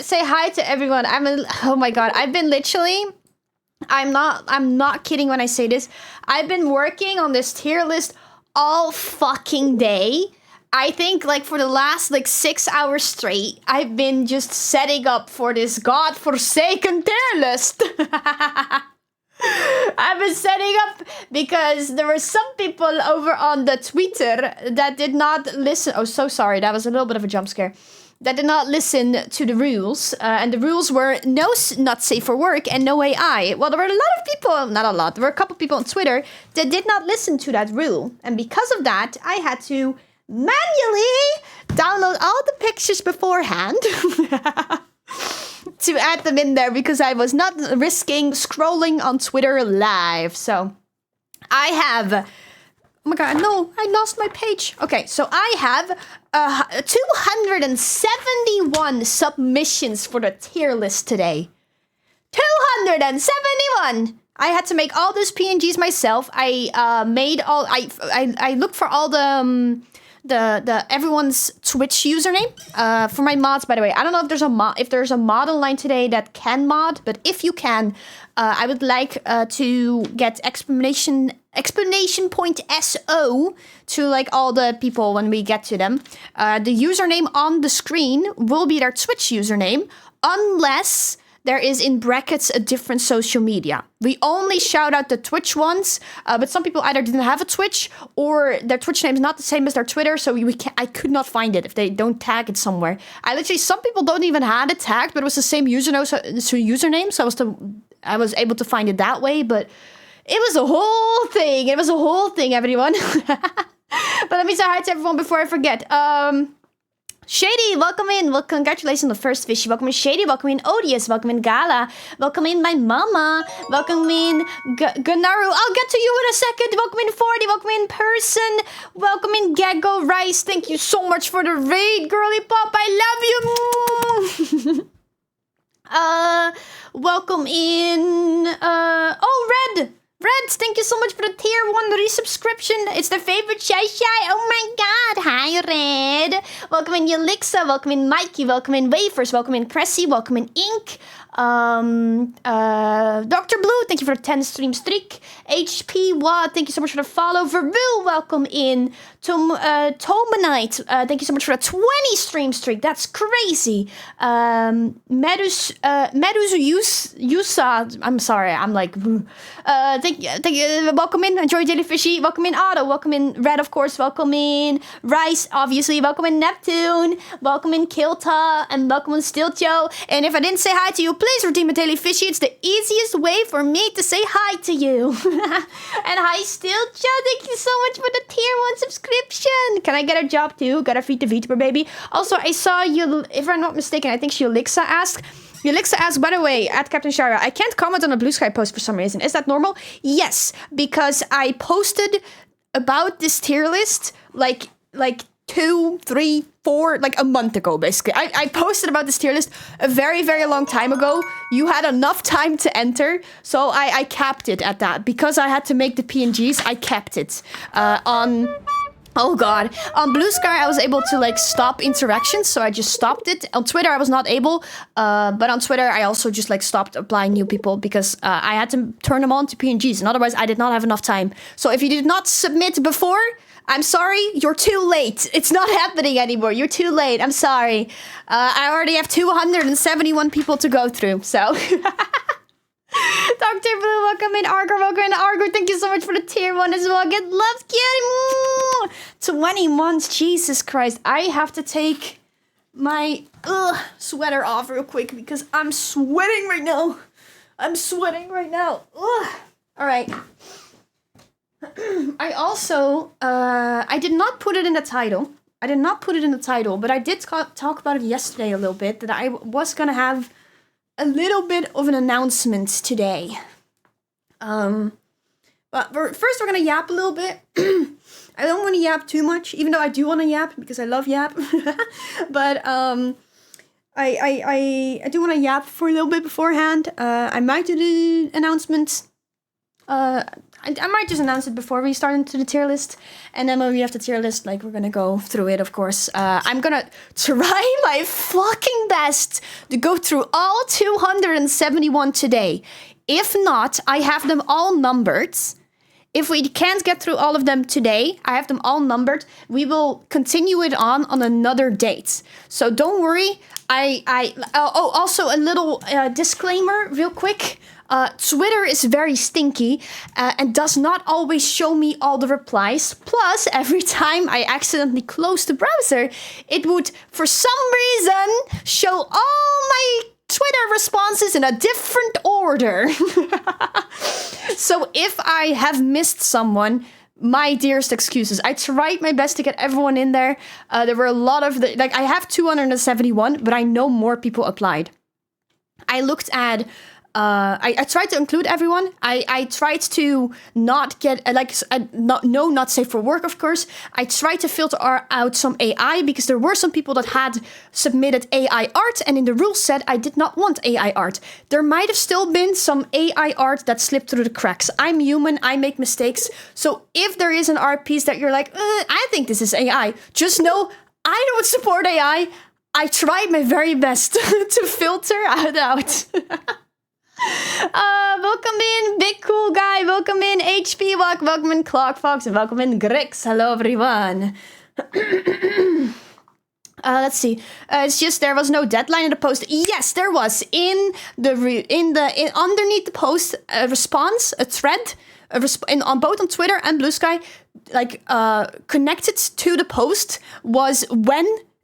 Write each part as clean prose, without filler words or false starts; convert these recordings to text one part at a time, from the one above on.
say hi to everyone. Oh my god, I've been literally, I'm not kidding when I say this. I've been working on this tier list all fucking day. I think like for the last like 6 hours straight, I've been just setting up for this godforsaken tier list. I've been setting up because there were some people over on the Twitter that did not listen. Oh, so sorry. That was a little bit of a jump scare. That did not listen to the rules. And the rules were not safe for work and no AI. Well, there were a lot of people, not a lot, there were a couple people on Twitter that did not listen to that rule. And because of that, I had to manually download all the pictures beforehand. To add them in there because I was not risking scrolling on Twitter live. So I have, oh my god, no, I lost my page. Okay, so I have 271 submissions for the tier list today. 271! I had to make all those PNGs myself. I looked for all the everyone's Twitch username for my mods. By the way, I don't know if there's a mod online today that can mod, but if you can, I would like to get explanation point SO to like all the people when we get to them. The username on the screen will be their Twitch username unless there is in brackets a different social media. We only shout out the Twitch ones, but some people either didn't have a Twitch or their Twitch name is not the same as their Twitter, so I could not find it if they don't tag it somewhere. Some people don't even have it tagged, but it was the same username, so I was able to find it that way, but it was a whole thing. It was a whole thing, everyone. But let me say hi to everyone before I forget. Shady, welcome in. Well, congratulations on the first fishy. Welcome in Shady. Welcome in Odious. Welcome in Gala. Welcome in my mama. Welcome in Gunaru. I'll get to you in a second. Welcome in 40. Welcome in Person. Welcome in Gaggo Rice. Thank you so much for the raid, girly pop. I love you. Welcome in. Red. Red, thank you so much for the tier 1 resubscription. It's the favorite Shy. Oh my god. Hi, Red. Welcome in Yelixa. Welcome in Mikey. Welcome in Wafers. Welcome in Cressy. Welcome in Ink. Dr. Blue, thank you for the 10 stream streak. HP Watt, thank you so much for the follow. Verbil, welcome in. Tomanite, thank you so much for the 20 stream streak. That's crazy. Medus Yusa, I'm sorry, I'm like, thank you, welcome in. Enjoy Daily Fishy. Welcome in Otto. Welcome in Red, of course. Welcome in Rice, obviously. Welcome in Neptune. Welcome in Kilta. And welcome in Stiltjo. And if I didn't say hi to you, please redeem a Daily Fishy. It's the easiest way for me to say hi to you. And hi, Stiltjo. Thank you so much for the tier 1 subscription. Can I get a job too? Gotta feed the VTuber baby. Also, I saw you, if I'm not mistaken, I think Yelixa asked. Yelixa asked, by the way, at Captain Shyra, I can't comment on a Blue Sky post for some reason. Is that normal? Yes, because I posted about this tier list like 2, 3, 4, like a month ago, basically. I posted about this tier list a very, very long time ago. You had enough time to enter, so I capped it at that. Because I had to make the PNGs, I kept it oh god. On Blue Sky, I was able to like stop interactions, so I just stopped it. On Twitter, I was not able, but on Twitter, I also just like stopped applying new people because I had to turn them on to PNGs, and otherwise I did not have enough time. So if you did not submit before, I'm sorry, you're too late. It's not happening anymore. You're too late. I'm sorry. I already have 271 people to go through, so... Dr. Blue, welcome in. Argur, welcome in. Argur, thank you so much for the tier 1 as well. Get love, cutie. 20 months, Jesus Christ. I have to take my sweater off real quick because I'm sweating right now. All right. I also, I did not put it in the title. But I did talk about it yesterday a little bit, that I was going to have a little bit of an announcement today. But first we're going to yap a little bit. I don't want to yap too much, even though I do want to yap because I love yap. But I do want to yap for a little bit beforehand. I might do the announcements I might just announce it before we start into the tier list. And then when we have the tier list, like, we're gonna go through it, of course. I'm gonna try my fucking best to go through all 271 today. If not, I have them all numbered. If we can't get through all of them today, I have them all numbered. We will continue it on another date. So don't worry. Also a little disclaimer real quick. Twitter is very stinky and does not always show me all the replies. Plus, every time I accidentally close the browser, it would, for some reason, show all my Twitter responses in a different order. So if I have missed someone, my dearest excuses. I tried my best to get everyone in there. There were a lot of I have 271, but I know more people applied. I looked at I tried to include everyone. I tried to not get not safe for work, of course. I tried to filter out some AI because there were some people that had submitted AI art, and in the rules said I did not want AI art. There might have still been some AI art that slipped through the cracks. I'm human. I make mistakes. So if there is an art piece that you're like, I think this is AI, just know I don't support AI. I tried my very best to filter it out. Welcome in, Big Cool Guy. Welcome in, HP Walk. Welcome in, Clock Fox. And welcome in, Grix. Hello, everyone. Let's see. It's just there was no deadline in the post. Yes, there was underneath the post a response, a thread, on both on Twitter and Blue Sky. Connected to the post was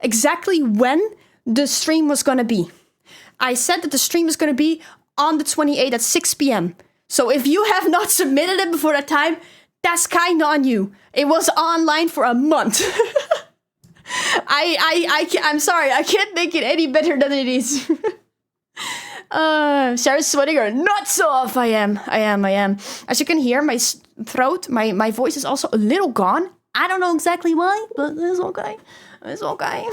exactly when the stream was gonna be. I said that the stream was gonna be on the 28th at 6 p.m. So if you have not submitted it before that time, that's kind of on you. It was online for a month. I'm sorry, I can't make it any better than it is. Shyra's sweating her nuts off. I am. As you can hear, my throat, my voice is also a little gone. I don't know exactly why, but it's okay. It's okay.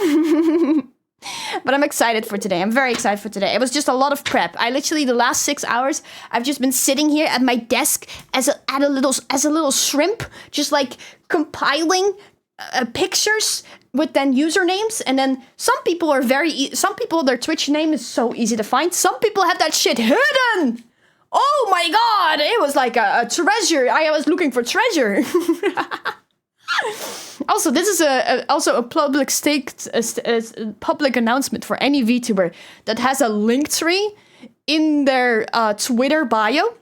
But I'm excited for today. I'm very excited for today. It was just a lot of prep. I literally, the last 6 hours, I've just been sitting here at my desk as a little shrimp, just like compiling pictures with then usernames. And then some people their Twitch name is so easy to find. Some people have that shit hidden. Oh my god, it was like a treasure. I was looking for treasure. Also, this is also a public public announcement for any VTuber that has a link tree in their Twitter bio.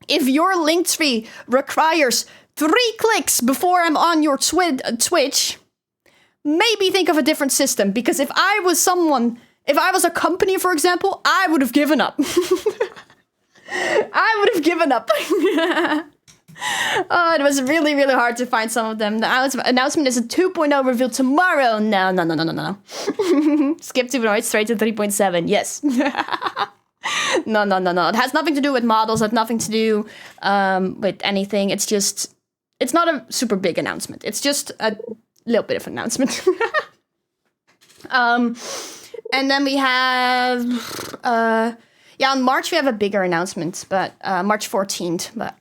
If your link tree requires 3 clicks before I'm on your Twitch, maybe think of a different system. Because if I was a company, for example, I would have given up. I would have given up. Oh, it was really, really hard to find some of them. The announcement is a 2.0 revealed tomorrow. No. Skip to right straight to 3.7. Yes. No. It has nothing to do with models. It has nothing to do with anything. It's not a super big announcement. It's just a little bit of an announcement. And then we have... on March we have a bigger announcement, but March 14th. But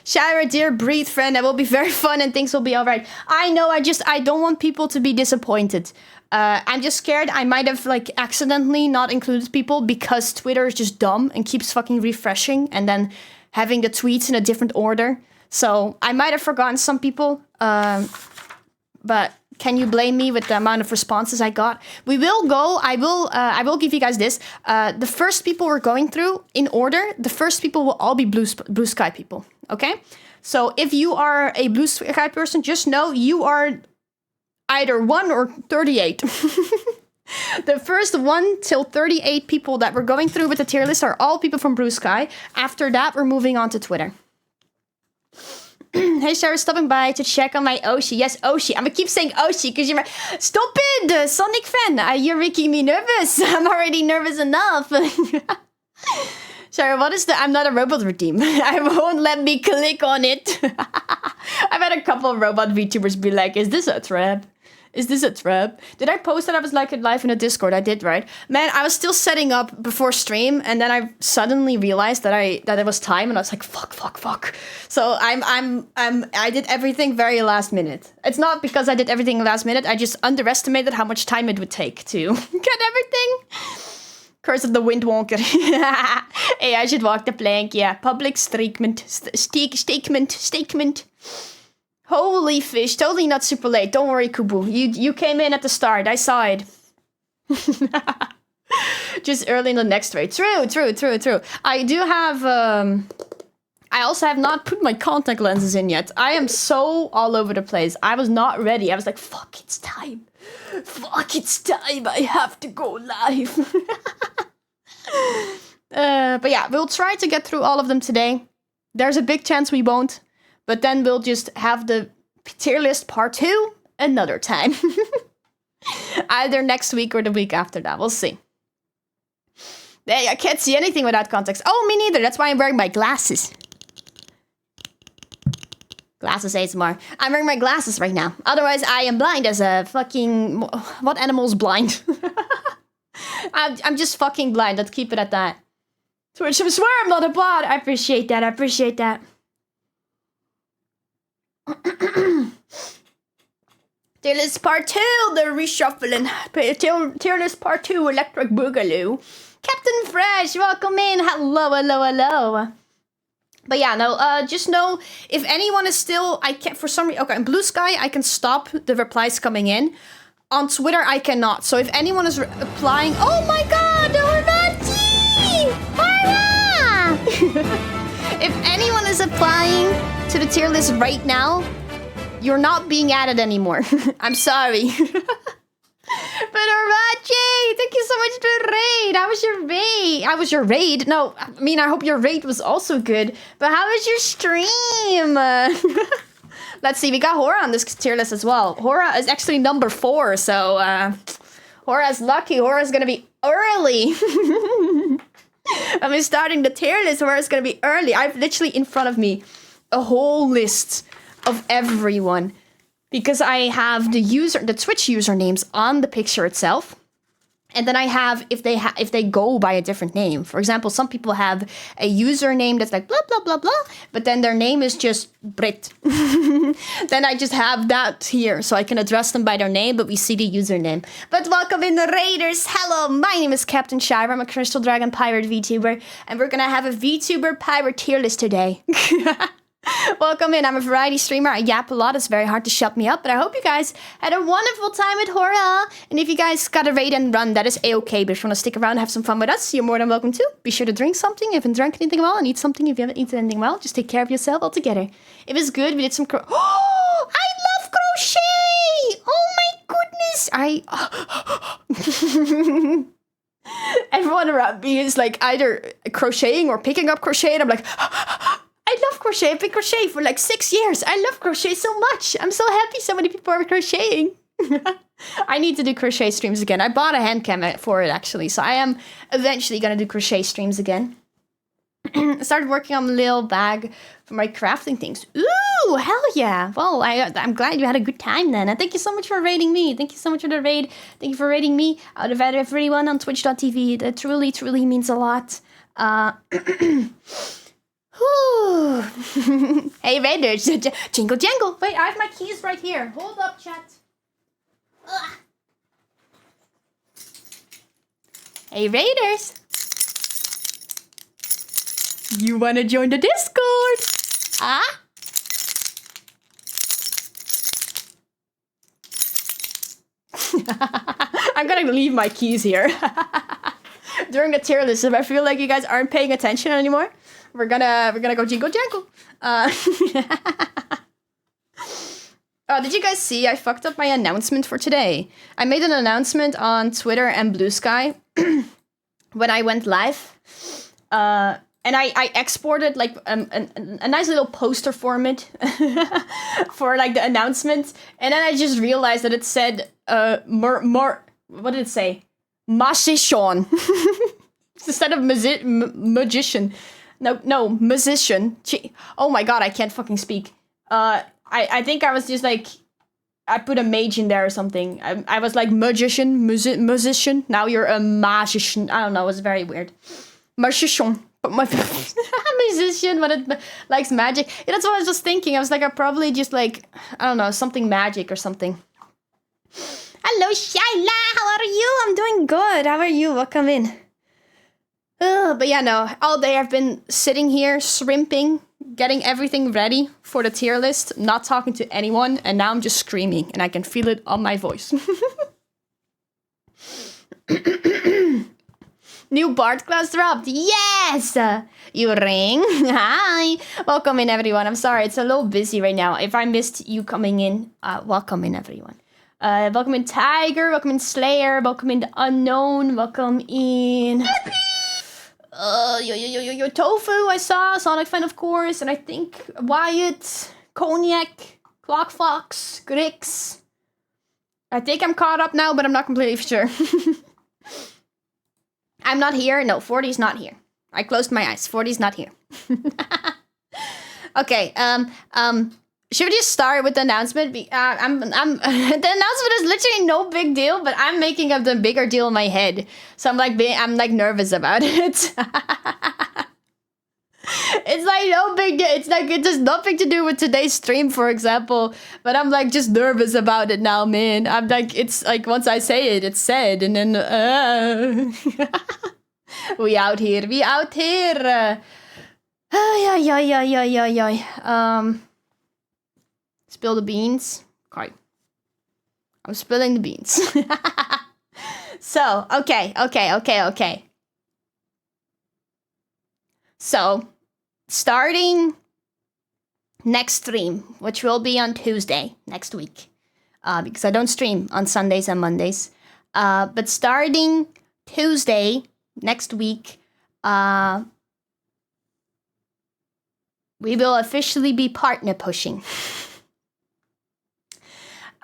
Shyra, dear breathe friend, that will be very fun and things will be all right. I know, I don't want people to be disappointed. I'm just scared I might have accidentally not included people because Twitter is just dumb and keeps fucking refreshing and then having the tweets in a different order. So I might have forgotten some people, but can you blame me with the amount of responses I got? We will go. I will give you guys this. The first people we're going through in order. The first people will all be Blue Sky people. Okay. So if you are a Blue Sky person, just know you are either 1 or 38. The first 1 till 38 people that we're going through with the tier list are all people from Blue Sky. After that, we're moving on to Twitter. Hey, Shyra, stopping by to check on my Oshi. Yes, Oshi. I'm gonna keep saying Oshi because you're my... Stop it, Sonic fan. You're making me nervous. I'm already nervous enough. Shyra, what is the I'm not a robot redeem? I won't let me click on it. I've had a couple of robot VTubers be like, is this a trap? Is this a trap? Did I post that I was like live in a Discord? I did, right? Man, I was still setting up before stream, and then I suddenly realized that it was time, and I was like, fuck. So I did everything very last minute. It's not because I did everything last minute. I just underestimated how much time it would take to get everything. Curse of the Windwalker. Hey, I should walk the plank. Yeah, public statement. Statement. Holy fish, totally not super late. Don't worry, Kubu. You came in at the start. I saw it. Just early in the next raid. True. I do have... I also have not put my contact lenses in yet. I am so all over the place. I was not ready. I was like, fuck, it's time. I have to go live. But yeah, we'll try to get through all of them today. There's a big chance we won't. But then we'll just have the tier list part 2 another time. Either next week or the week after that. We'll see. Hey, I can't see anything without context. Oh, me neither. That's why I'm wearing my glasses. Glasses ASMR. I'm wearing my glasses right now. Otherwise, I am blind as a fucking... What animal's blind? I'm just fucking blind. Let's keep it at that. Twitch, I swear I'm not a bot. I appreciate that. Tier list part 2, the reshuffling. Tier list part 2, Electric Boogaloo. Captain Fresh, welcome in. Hello. But yeah, no, just know, if anyone is still, I can't, for some reason, okay, in Blue Sky, I can stop the replies coming in. On Twitter, I cannot. So if anyone is replying, oh my god, if anyone is applying to the tier list right now, you're not being added anymore. I'm sorry. But Orachi, thank you so much for the raid. How was your raid? How was your raid? No, I mean, I hope your raid was also good. But how was your stream? Let's see, we got Hora on this tier list as well. Hora is actually number 4, so Hora's lucky. Hora's gonna be early. I mean, starting the tier list, Hora's gonna be early. I've literally in front of me a whole list of everyone. Because I have the Twitch usernames on the picture itself. And then I have if they go by a different name. For example, some people have a username that's like blah blah blah blah, but then their name is just Brit. Then I just have that here, so I can address them by their name, but we see the username. But welcome in the Raiders. Hello, my name is Captain Shyra. I'm a Crystal Dragon Pirate VTuber, and we're gonna have a VTuber Pirate tier list today. Welcome in. I'm a variety streamer. I yap a lot. It's very hard to shut me up, but I hope you guys had a wonderful time at Hora. And if you guys got a raid and run, that is a-okay. But if you want to stick around and have some fun with us, you're more than welcome to. Be sure to drink something. If you haven't drank anything well, and eat something if you haven't eaten anything well. Just take care of yourself altogether. It was good. We did some oh, I love crochet! Oh my goodness! Everyone around me is like either crocheting or picking up crochet, and I'm like... I love crochet. I've been crocheting for like 6 years. I love crochet so much. I'm so happy so many people are crocheting. I need to do crochet streams again. I bought a hand cam for it actually, so I am eventually gonna do crochet streams again. I started working on a little bag for my crafting things. Ooh, hell yeah. Well, I'm glad you had a good time then. And thank you so much for raiding me. Thank you so much for the raid. Thank you for raiding me out of everyone on twitch.tv. That truly, truly means a lot. Hey Raiders, jingle jangle. Wait, I have my keys right here. Hold up, chat. Ugh. Hey Raiders. You wanna join the Discord? Ah? I'm gonna leave my keys here. During the tier list, if I feel like you guys aren't paying attention anymore, we're gonna go jingle jangle. Did you guys see I fucked up my announcement for today? I made an announcement on Twitter and Blue Sky when I went live. And I exported like a nice little poster format for like the announcement. And then I just realized that it said what did it say? Magician. Instead of magician. No, musician. Oh my god, I can't fucking speak. I think I was just like I put a mage in there or something. I was like musician. Now you're a magician. I don't know. It was very weird. Magician. But my musician, but it likes magic. Yeah, that's what I was just thinking. I was like, I probably just like, I don't know, something magic or something. Hello, Shyra. How are you? I'm doing good. How are you? Welcome in. But yeah, no. All day I've been sitting here, shrimping, getting everything ready for the tier list, not talking to anyone, and now I'm just screaming, and I can feel it on my voice. New Bard class dropped. Yes! You ring. Hi. Welcome in, everyone. I'm sorry, it's a little busy right now. If I missed you coming in, welcome in, everyone. Welcome in, Tiger. Welcome in, Slayer. Welcome in, The Unknown. Welcome in... Yo, Tofu, I saw. Sonic Fan, of course. And I think Wyatt, Cognac, Clock Fox, Grix. I think I'm caught up now, but I'm not completely sure. I'm not here. No, 40's not here. I closed my eyes. 40's not here. Okay, should we just start with the announcement? The announcement is literally no big deal, but I'm making up the bigger deal in my head. So I'm like nervous about it. It's like no big deal. It's like it has nothing to do with today's stream, for example. But I'm like just nervous about it now, man. I'm like, it's like once I say it, it's said, and then we out here. Spill the beans. Okay. I'm spilling the beans. So, okay. So, starting next stream, which will be on Tuesday next week, because I don't stream on Sundays and Mondays. But starting Tuesday next week, we will officially be partner pushing.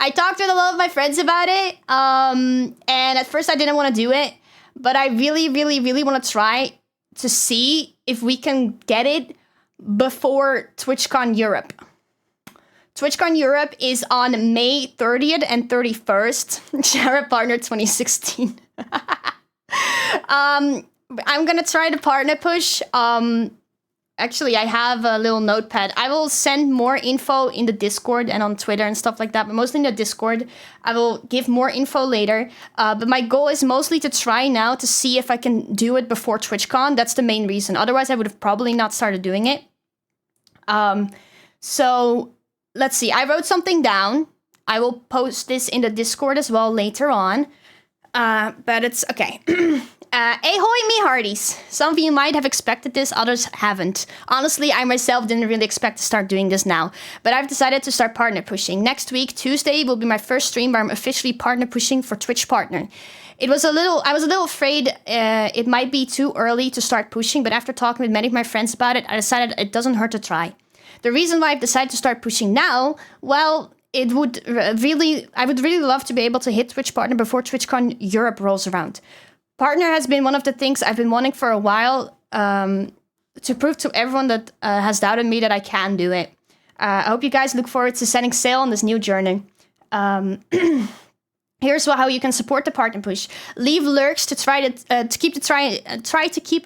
I talked with a lot of my friends about it, and at first I didn't want to do it, but I really want to try to see if we can get it before TwitchCon Europe. TwitchCon Europe is on May 30th and 31st. Shyra Partner 2016. I'm gonna try to partner push. Actually, I have a little notepad. I will send more info in the Discord and on Twitter and stuff like that, but mostly in the Discord. I will give more info later. But my goal is mostly to try now to see if I can do it before TwitchCon. That's the main reason. Otherwise, I would have probably not started doing it. So, let's see. I wrote something down. I will post this in the Discord as well later on. But it's okay. Ahoy, me hearties. Some of you might have expected this, others haven't. Honestly, I myself didn't really expect to start doing this now, but I've decided to start partner pushing. Next week, Tuesday, will be my first stream where I'm officially partner pushing for Twitch Partner. I was a little afraid it might be too early to start pushing, but after talking with many of my friends about it, I decided it doesn't hurt to try. The reason why I've decided to start pushing now, well, I would really love to be able to hit Twitch Partner before TwitchCon Europe rolls around. Partner has been one of the things I've been wanting for a while, to prove to everyone that has doubted me that I can do it. I hope you guys look forward to setting sail on this new journey. Here's how you can support the partner push. Leave lurks to try to keep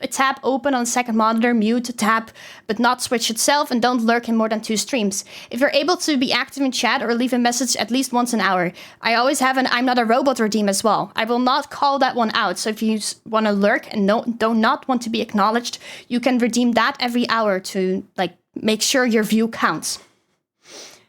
a tab open on second monitor, mute the tab, but not switch itself, and don't lurk in more than 2 streams. If you're able to be active in chat or leave a message at least once an hour. I always have an I'm not a robot redeem as well. I will not call that one out, so if you want to lurk and do not want to be acknowledged, you can redeem that every hour to make sure your view counts.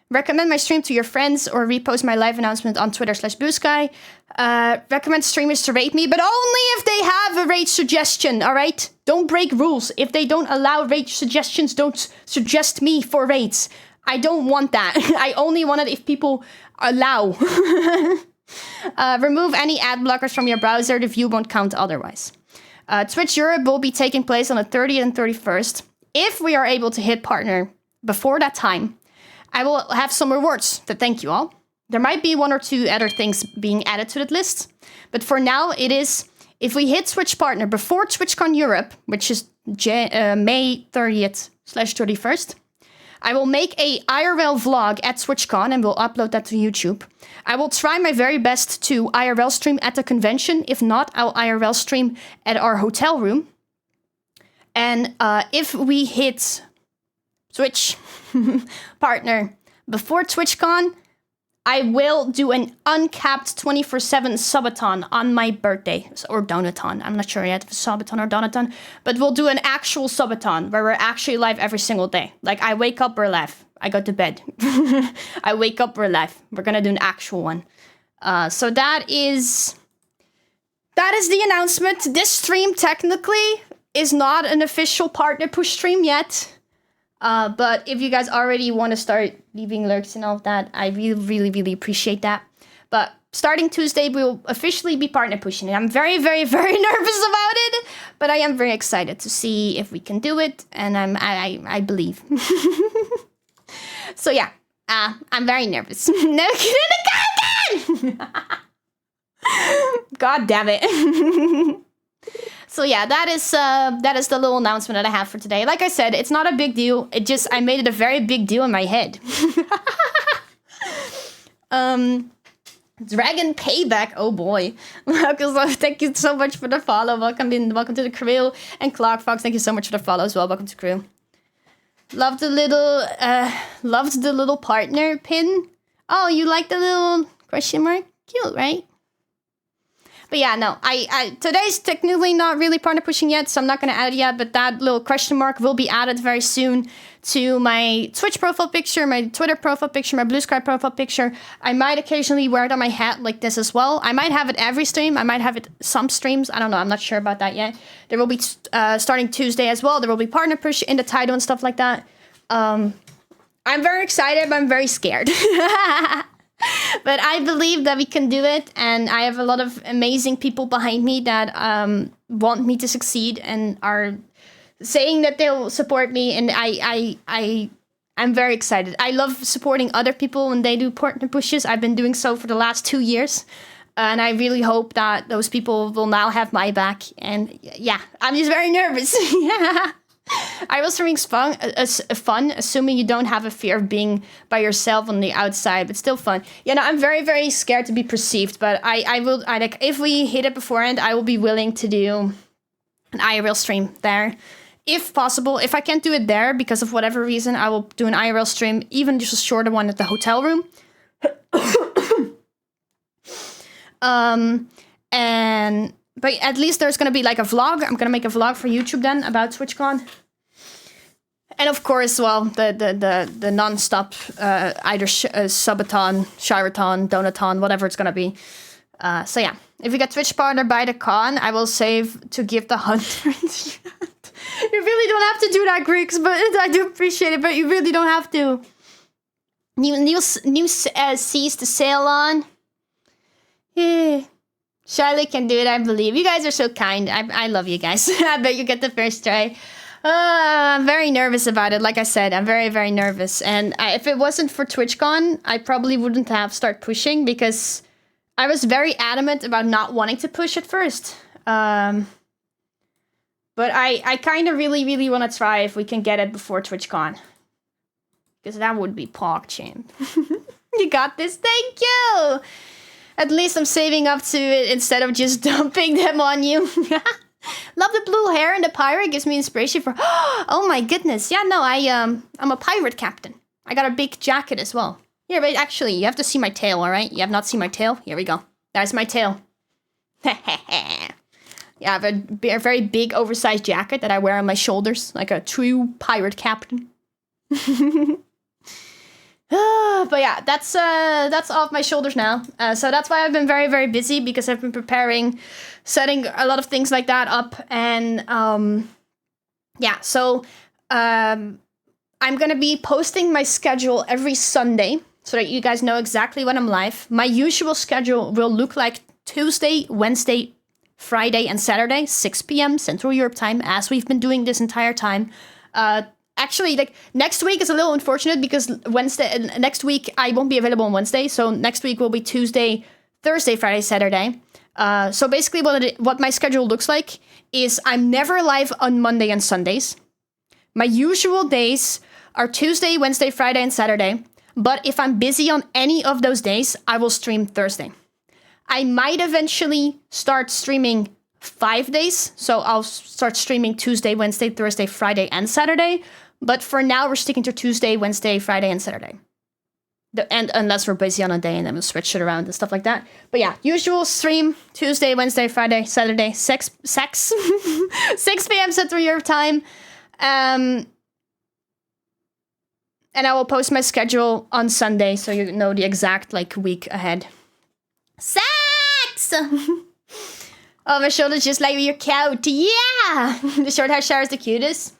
Recommend my stream to your friends or repost my live announcement on Twitter/Bluesky. Recommend streamers to rate me, but only if they have a rate suggestion, alright? Don't break rules. If they don't allow rate suggestions, don't suggest me for rates. I don't want that. I only want it if people allow. Remove any ad blockers from your browser. The view won't count otherwise. Twitch Europe will be taking place on the 30th and 31st. If we are able to hit partner before that time, I will have some rewards to thank you all. There might be 1 or 2 other things being added to that list. But for now, it is, if we hit Twitch Partner before TwitchCon Europe, which is May 30th/31st, I will make a IRL vlog at TwitchCon and we'll upload that to YouTube. I will try my very best to IRL stream at the convention. If not, I'll IRL stream at our hotel room. And if we hit Twitch partner before TwitchCon, I will do an uncapped 24/7 subathon on my birthday. Or donathon. I'm not sure yet if it's subathon or donathon. But we'll do an actual subathon where we're actually live every single day. Like, I wake up, we're live. I go to bed. I wake up, we're live. We're gonna do an actual one. So that is the announcement. This stream technically is not an official partner push stream yet. But if you guys already want to start leaving lurks and all of that, I really appreciate that. But starting Tuesday, we'll officially be partner pushing it. I'm very nervous about it, but I am very excited to see if we can do it, and I believe. So yeah, I'm very nervous. No, again! God damn it. So yeah, that is the little announcement that I have for today. Like I said, it's not a big deal. I made it a very big deal in my head. Dragon Payback, oh boy. Thank you so much for the follow. Welcome to the crew. And Clark Fox, thank you so much for the follow as well. Welcome to the crew. Loved the little partner pin. Oh, you like the little question mark? Cute, right? But yeah, no, today's technically not really partner pushing yet, so I'm not going to add it yet, but that little question mark will be added very soon to my Twitch profile picture, my Twitter profile picture, my Blue Sky profile picture. I might occasionally wear it on my hat like this as well. I might have it every stream. I might have it some streams. I don't know. I'm not sure about that yet. There will be, starting Tuesday as well, there will be partner push in the title and stuff like that. I'm very excited, but I'm very scared. But I believe that we can do it, and I have a lot of amazing people behind me that want me to succeed and are saying that they'll support me, and I'm very excited. I love supporting other people when they do partner pushes. I've been doing so for the last 2 years, and I really hope that those people will now have my back. And yeah, I'm just very nervous. Yeah. I was having fun, assuming you don't have a fear of being by yourself on the outside, but still fun. You know, I'm very scared to be perceived, but I will, if we hit it beforehand, I will be willing to do an IRL stream there. If possible, if I can't do it there because of whatever reason, I will do an IRL stream, even just a shorter one at the hotel room. But at least there's going to be like a vlog. I'm going to make a vlog for YouTube then about TwitchCon. And of course, well, the non-stop either subathon, Shyrathon, donathon, whatever it's going to be. So yeah, if you get Twitch partner by the con, I will save to give the 100. You really don't have to do that, Greeks, but I do appreciate it, but you really don't have to. New seas to sail on. Yeah. Charlotte can do it, I believe. You guys are so kind. I love you guys. I bet you get the first try. I'm very nervous about it. Like I said, I'm very nervous. And if it wasn't for TwitchCon, I probably wouldn't have started pushing because I was very adamant about not wanting to push at first. But I kind of really want to try if we can get it before TwitchCon. Because that would be PogChamp. You got this? Thank you! At least I'm saving up to it instead of just dumping them on you. Love the blue hair, and the pirate gives me inspiration for... Oh my goodness. Yeah, no, I'm a pirate captain. I got a big jacket as well. Here, but actually, you have to see my tail, alright? You have not seen my tail? Here we go. There's my tail. Yeah, I have a very big, oversized jacket that I wear on my shoulders, like a true pirate captain. But yeah, that's off my shoulders now. So that's why I've been very busy, because I've been preparing, setting a lot of things like that up. And yeah, so I'm going to be posting my schedule every Sunday so that you guys know exactly when I'm live. My usual schedule will look like Tuesday, Wednesday, Friday, and Saturday, 6 p.m. Central Europe time, as we've been doing this entire time. Actually, like, next week is a little unfortunate because next week I won't be available on Wednesday. So next week will be Tuesday, Thursday, Friday, Saturday. So basically what my schedule looks like is I'm never live on Monday and Sundays. My usual days are Tuesday, Wednesday, Friday, and Saturday. But if I'm busy on any of those days, I will stream Thursday. I might eventually start streaming 5 days. So I'll start streaming Tuesday, Wednesday, Thursday, Friday, and Saturday. But for now, we're sticking to Tuesday, Wednesday, Friday, and Saturday. And unless we're busy on a day, and then we'll switch it around and stuff like that. But yeah, usual stream Tuesday, Wednesday, Friday, Saturday, 6 p.m. Central Europe time. And I will post my schedule on Sunday, so you know the exact like week ahead. Sex! Oh, my shoulder's just like your couch. Yeah! The short hair Shyra is the cutest.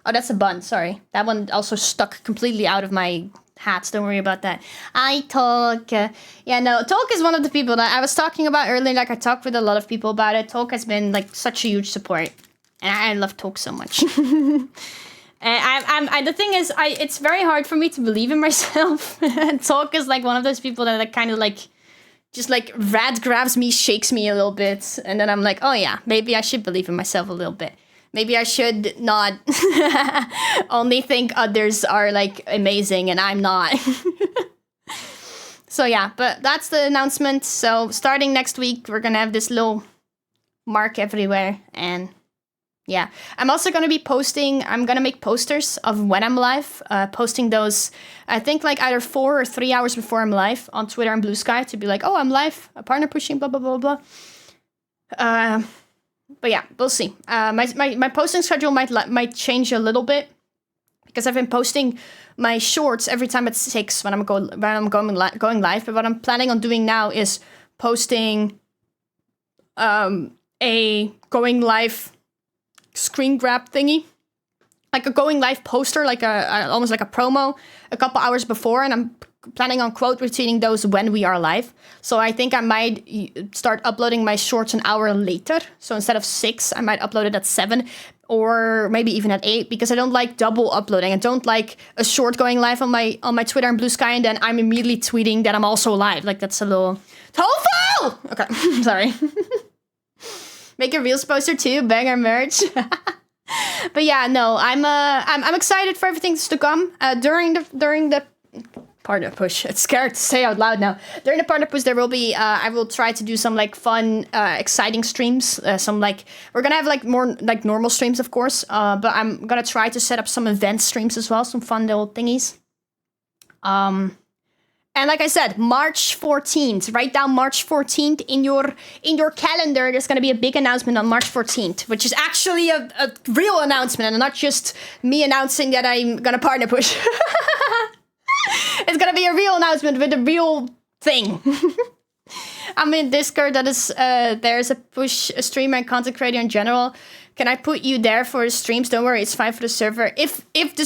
Oh, that's a bun. Sorry. That one also stuck completely out of my hats. Don't worry about that. I talk. Yeah, no. Talk is one of the people that I was talking about earlier. Like, I talked with a lot of people about it. Talk has been, like, such a huge support. And I love Talk so much. And the thing is, it's very hard for me to believe in myself. Talk is, like, one of those people that, like, kind of, like, just, like, rat grabs me, shakes me a little bit. And then I'm like, oh, yeah, maybe I should believe in myself a little bit. Maybe I should not only think others are, like, amazing and I'm not. So, yeah, but that's the announcement. So, starting next week, we're going to have this little mark everywhere. And, yeah. I'm also going to be posting, I'm going to make posters of when I'm live. Posting those, I think, like, either 4 or 3 hours before I'm live on Twitter and Blue Sky to be like, oh, I'm live, partner pushing, blah, blah, blah, blah. But yeah, we'll see. My posting schedule might change a little bit because I've been posting my shorts every time at 6 when I'm going live. But what I'm planning on doing now is posting a going live screen grab thingy, like a going live poster, like a almost like a promo, a couple hours before, and I'm planning on quote retweeting those when we are live. So I think I might start uploading my shorts an hour later. So instead of 6, I might upload it at 7 or maybe even at 8 because I don't like double uploading. I don't like a short going live on my Twitter and Blue Sky and then I'm immediately tweeting that I'm also live. Like that's a little tofu. Okay, sorry. Make a Reels poster too. Banger merch. But yeah, no, I'm excited for everything to come. During the partner push. It's scared to say out loud now. During the partner push, there will be, I will try to do some like fun, exciting streams. Some like, we're gonna have like more like normal streams, of course. But I'm gonna try to set up some event streams as well. Some fun little thingies. And like I said, March 14th, write down March 14th in your calendar. There's gonna be a big announcement on March 14th, which is actually a real announcement and not just me announcing that I'm gonna partner push. It's gonna be a real announcement with a real thing. I'm in Discord. That is, there's a push, a streamer and content creator in general. Can I put you there for the streams? Don't worry, it's fine for the server. If the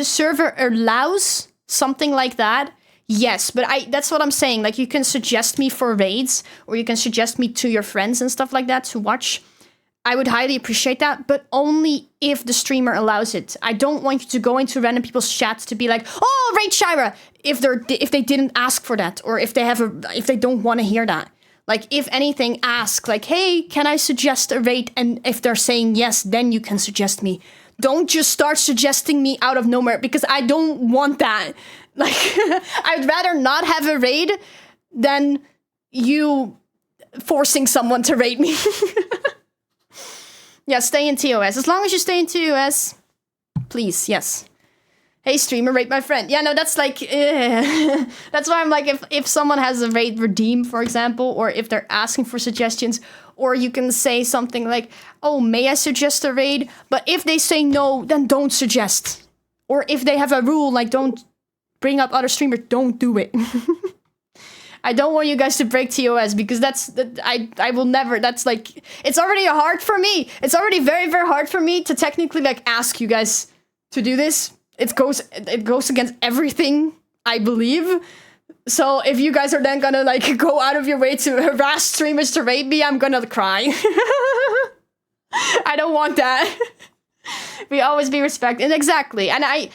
server allows something like that, yes. But that's what I'm saying. Like you can suggest me for raids, or you can suggest me to your friends and stuff like that to watch. I would highly appreciate that, but only if the streamer allows it. I don't want you to go into random people's chats to be like, "Oh, raid Shyra," if they didn't ask for that, or if they don't want to hear that. Like, if anything, ask like, "Hey, can I suggest a raid?" And if they're saying yes, then you can suggest me. Don't just start suggesting me out of nowhere because I don't want that. Like, I'd rather not have a raid than you forcing someone to raid me. Yeah, stay in TOS. As long as you stay in TOS, please, yes. Hey, streamer, rate my friend. Yeah, no, that's like... That's why I'm like, if someone has a raid redeem, for example, or if they're asking for suggestions, or you can say something like, "Oh, may I suggest a raid?" But if they say no, then don't suggest. Or if they have a rule, like, don't bring up other streamers, don't do it. I don't want you guys to break TOS because I will never, that's like, it's already hard for me. It's already very, very hard for me to technically like ask you guys to do this. It goes against everything I believe. So if you guys are then gonna like go out of your way to harass streamers to raid me, I'm gonna cry. I don't want that. We always be respected, and exactly. And I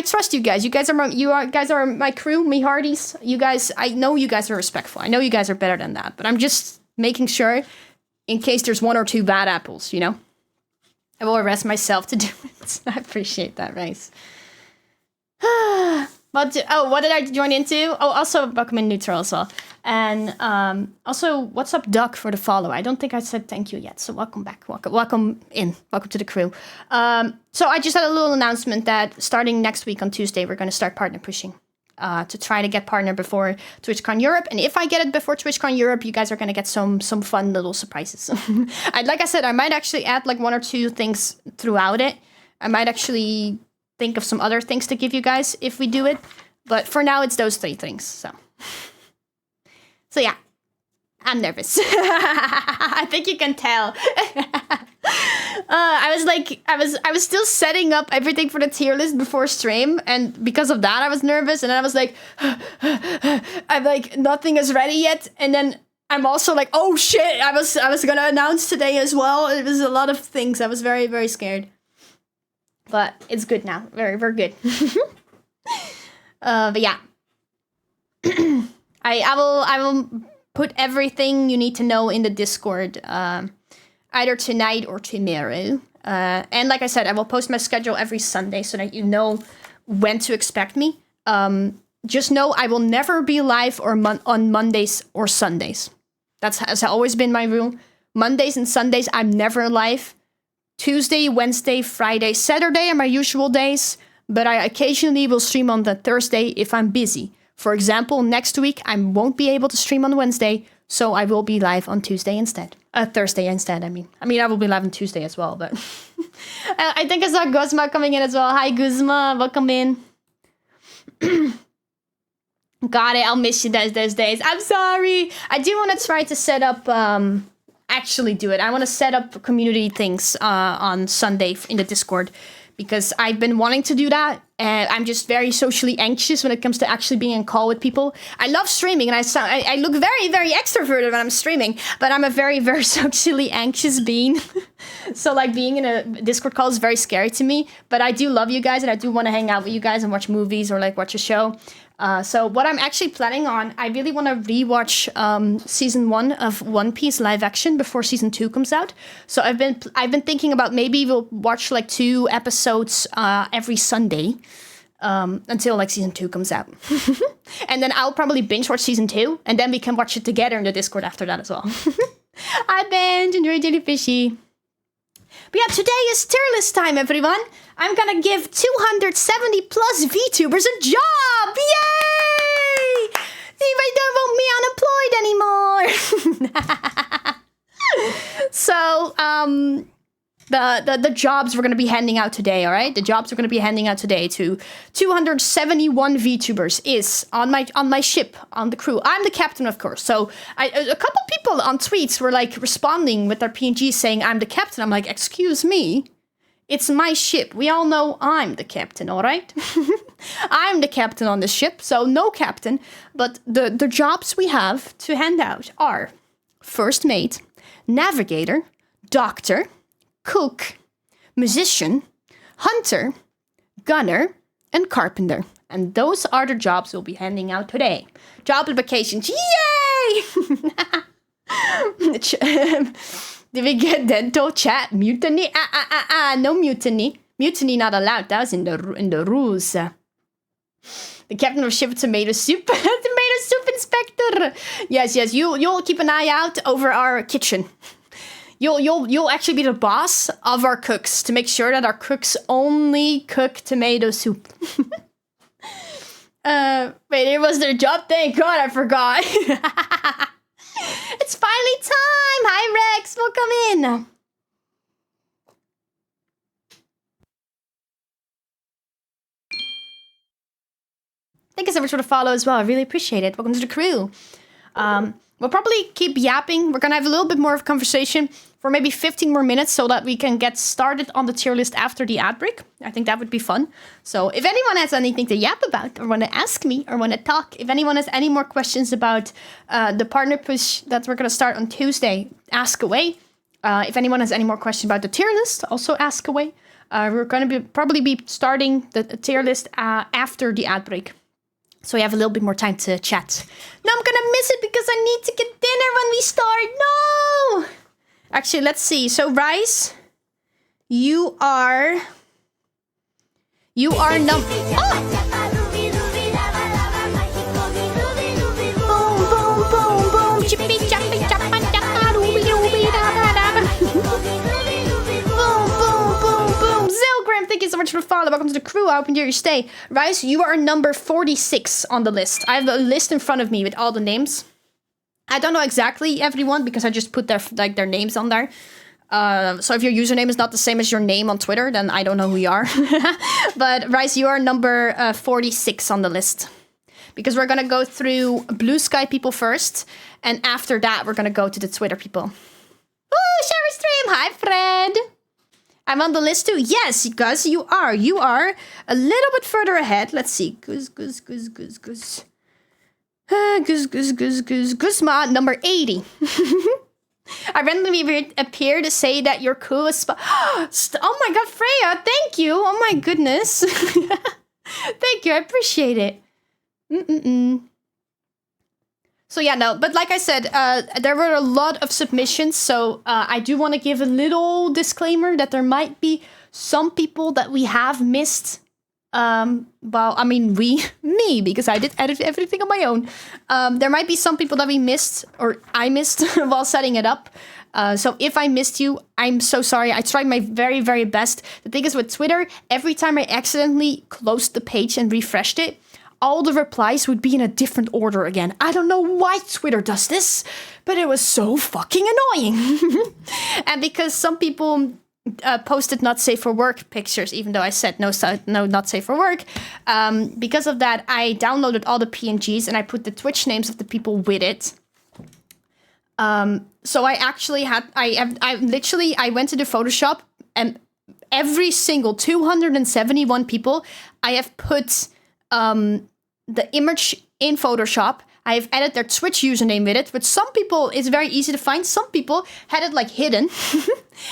trust you guys. You guys are my crew, me hearties. You guys, I know you guys are respectful. I know you guys are better than that. But I'm just making sure, in case there's 1 or 2 bad apples, you know. I will arrest myself to do it. I appreciate that, Rice. What did I join into? Oh, also welcome in neutral as well. And also, what's up, Duck, for the follow? I don't think I said thank you yet, so welcome back. Welcome in. Welcome to the crew. So I just had a little announcement that starting next week on Tuesday, we're going to start partner pushing to try to get partner before TwitchCon Europe. And if I get it before TwitchCon Europe, you guys are going to get some fun little surprises. Like I said, I might actually add like 1 or 2 things throughout it. I might actually think of some other things to give you guys if we do it. But for now, it's those 3 things, so yeah, I'm nervous. I think you can tell. I was still setting up everything for the tier list before stream, and because of that, I was nervous. And then I was like, I'm like, nothing is ready yet. And then I'm also like, oh shit, I was gonna announce today as well. It was a lot of things. I was very, very scared, but it's good now. Very, very good. But yeah. I will put everything you need to know in the Discord, either tonight or tomorrow. And like I said, I will post my schedule every Sunday so that you know when to expect me. Just know I will never be live on Mondays or Sundays. That has always been my rule. Mondays and Sundays, I'm never live. Tuesday, Wednesday, Friday, Saturday are my usual days, but I occasionally will stream on the Thursday if I'm busy. For example, next week, I won't be able to stream on Wednesday, so I will be live on Tuesday instead. Thursday instead, I mean. I will be live on Tuesday as well, but... I think I saw Guzma coming in as well. Hi, Guzma. Welcome in. Got it. I'll miss you those days. I'm sorry. I do want to try to set up... actually do it. I want to set up community things on Sunday in the Discord, because I've been wanting to do that, and I'm just very socially anxious when it comes to actually being in call with people. I love streaming, and I look very, very extroverted when I'm streaming, but I'm a very, very socially anxious being. So, like, being in a Discord call is very scary to me, but I do love you guys, and I do want to hang out with you guys and watch movies or, like, watch a show. So what I'm actually planning on, I really want to rewatch season 1 of One Piece live action before season 2 comes out. So I've been thinking about maybe we'll watch like 2 episodes every Sunday until like season 2 comes out. And then I'll probably binge watch season 2, and then we can watch it together in the Discord after that as well. Hi Ben, enjoy Jellyfishy. But yeah, today is tier list time, everyone. I'm gonna give 270 plus VTubers a job! Yay! They don't want me unemployed anymore! So, the jobs we're gonna be handing out today, alright? The jobs we're gonna be handing out today to 271 VTubers is on my ship, on the crew. I'm the captain, of course. So a couple people on tweets were like responding with their PNGs saying I'm the captain. I'm like, excuse me, it's my ship. We all know I'm the captain, alright? I'm the captain on this ship, so no captain. But the jobs we have to hand out are first mate, navigator, doctor, cook, musician, hunter, gunner, and carpenter. And those are the jobs we'll be handing out today. Job applications. Yay! Did we get dental chat? Mutiny? No mutiny. Mutiny not allowed. That was in the rules. The captain of ship tomato soup. Tomato soup inspector. Yes. You'll keep an eye out over our kitchen. You'll actually be the boss of our cooks to make sure that our cooks only cook tomato soup. Wait, it was their job? Thank God, I forgot. It's finally time! Hi, Rex! Welcome in! Thank you so much for the follow as well. I really appreciate it. Welcome to the crew. We'll probably keep yapping. We're gonna have a little bit more of a conversation for maybe 15 more minutes so that we can get started on the tier list after the ad break. I think that would be fun. So if anyone has anything to yap about or want to ask me or want to talk, if anyone has any more questions about the partner push that we're going to start on Tuesday, ask away. If anyone has any more questions about the tier list, also ask away. We're going to probably be starting the tier list after the ad break. So we have a little bit more time to chat. No, I'm going to miss it because I need to get dinner when we start. No! Actually, let's see. So, Rice, You are number... Boom, boom, boom, boom. Chippy, chappy, chappa, chappa, dooby, dooby, da, da, da. Boom, boom, boom, boom. Zilgrim, thank you so much for the follow. Welcome to the crew. I hope you enjoy your stay. Rice, you are number 46 on the list. I have a list in front of me with all the names. I don't know exactly everyone because I just put their names on there. So if your username is not the same as your name on Twitter, then I don't know who you are. But Rice, you are number 46 on the list. Because we're gonna go through Blue Sky people first, and after that we're gonna go to the Twitter people. Ooh, Shyra stream! Hi, Fred! I'm on the list too. Yes, Gus, you are. You are a little bit further ahead. Let's see. Gus. Guzma, number 80. I randomly appear to say that you're cool as oh my god, Freya, thank you. Oh my goodness. Thank you, I appreciate it. So yeah, no, but like I said, there were a lot of submissions, so I do want to give a little disclaimer that there might be some people that we have missed. Well, I mean, me, because I did edit everything on my own. There might be some people that we missed, or I missed, while setting it up. So if I missed you, I'm so sorry. I tried my very, very best. The thing is with Twitter, every time I accidentally closed the page and refreshed it, all the replies would be in a different order again. I don't know why Twitter does this, but it was so fucking annoying. And because some people posted not safe for work pictures, even though I said no, not safe for work. Because of that, I downloaded all the PNGs and I put the Twitch names of the people with it. So I actually had, I went to the Photoshop and every single 271 people, I have put the image in Photoshop. I have added their Twitch username with it, but some people, it's very easy to find. Some people had it like hidden.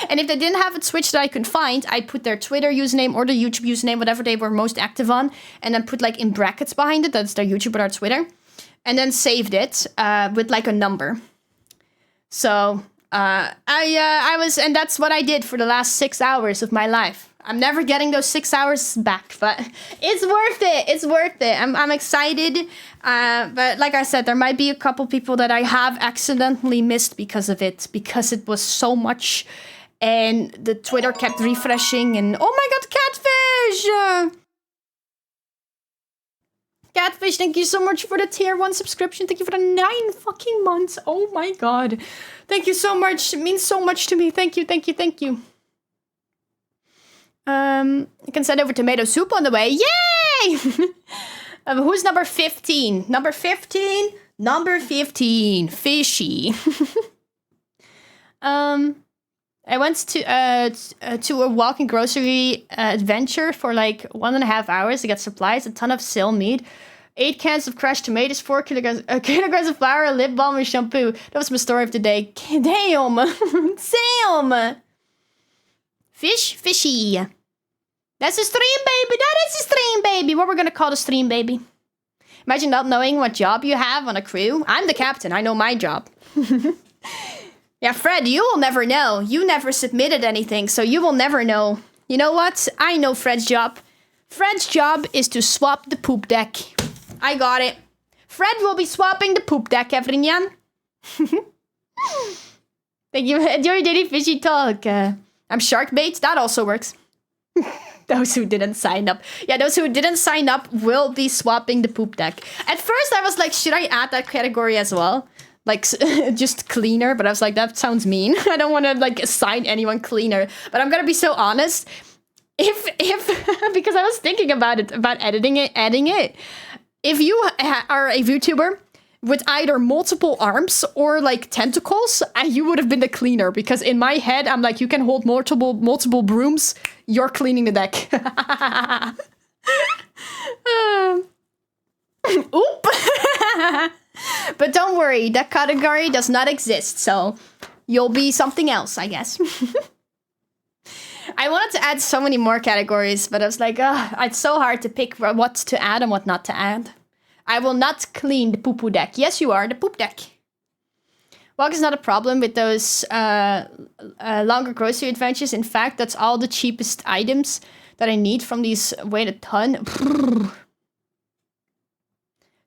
And if they didn't have a Twitch that I could find, I put their Twitter username or the YouTube username, whatever they were most active on, and then put like in brackets behind it, that's their YouTube or their Twitter, and then saved it with like a number. So I was, and that's what I did for the last 6 hours of my life. I'm never getting those 6 hours back, but it's worth it. It's worth it. I'm excited. But like I said, there might be a couple people that I have accidentally missed because of it, because it was so much and the Twitter kept refreshing and oh my god, Catfish! Catfish, thank you so much for the tier 1 subscription. Thank you for the 9 fucking months. Oh my god. Thank you so much. It means so much to me. Thank you, thank you, thank you. I can send over tomato soup on the way. Yay! Who's number 15? Number 15? Number 15. Fishy. I went to a walking grocery adventure for like 1.5 hours to get supplies, a ton of sale meat, 8 cans of crushed tomatoes, 4 kilograms of flour, lip balm, and shampoo. That was my story of the day. Damn! Damn! Fishy. That's a stream, baby. That is a stream, baby. What we're gonna call the stream, baby. Imagine not knowing what job you have on a crew. I'm the captain. I know my job. Yeah, Fred, you will never know. You never submitted anything, so you will never know. You know what? I know Fred's job. Fred's job is to swap the poop deck. I got it. Fred will be swapping the poop deck, everyone. Thank you. Enjoy daily fishy talk. I'm shark bait. That also works. Those who didn't sign up. Yeah, those who didn't sign up will be swapping the poop deck. At first, I was like, should I add that category as well? Like, just cleaner. But I was like, that sounds mean. I don't want to, like, assign anyone cleaner. But I'm going to be so honest. If because I was thinking about it, about adding it. If you are a VTuber with either multiple arms or like tentacles, you would have been the cleaner, because in my head I'm like, you can hold multiple brooms, you're cleaning the deck. Oop. But don't worry, that category does not exist, so you'll be something else, I guess. I wanted to add so many more categories, but I was like, it's so hard to pick what to add and what not to add. I will not clean the poo-poo deck. Yes, you are, the poop deck. Walk is not a problem with those longer grocery adventures. In fact, that's all the cheapest items that I need from these weigh a ton.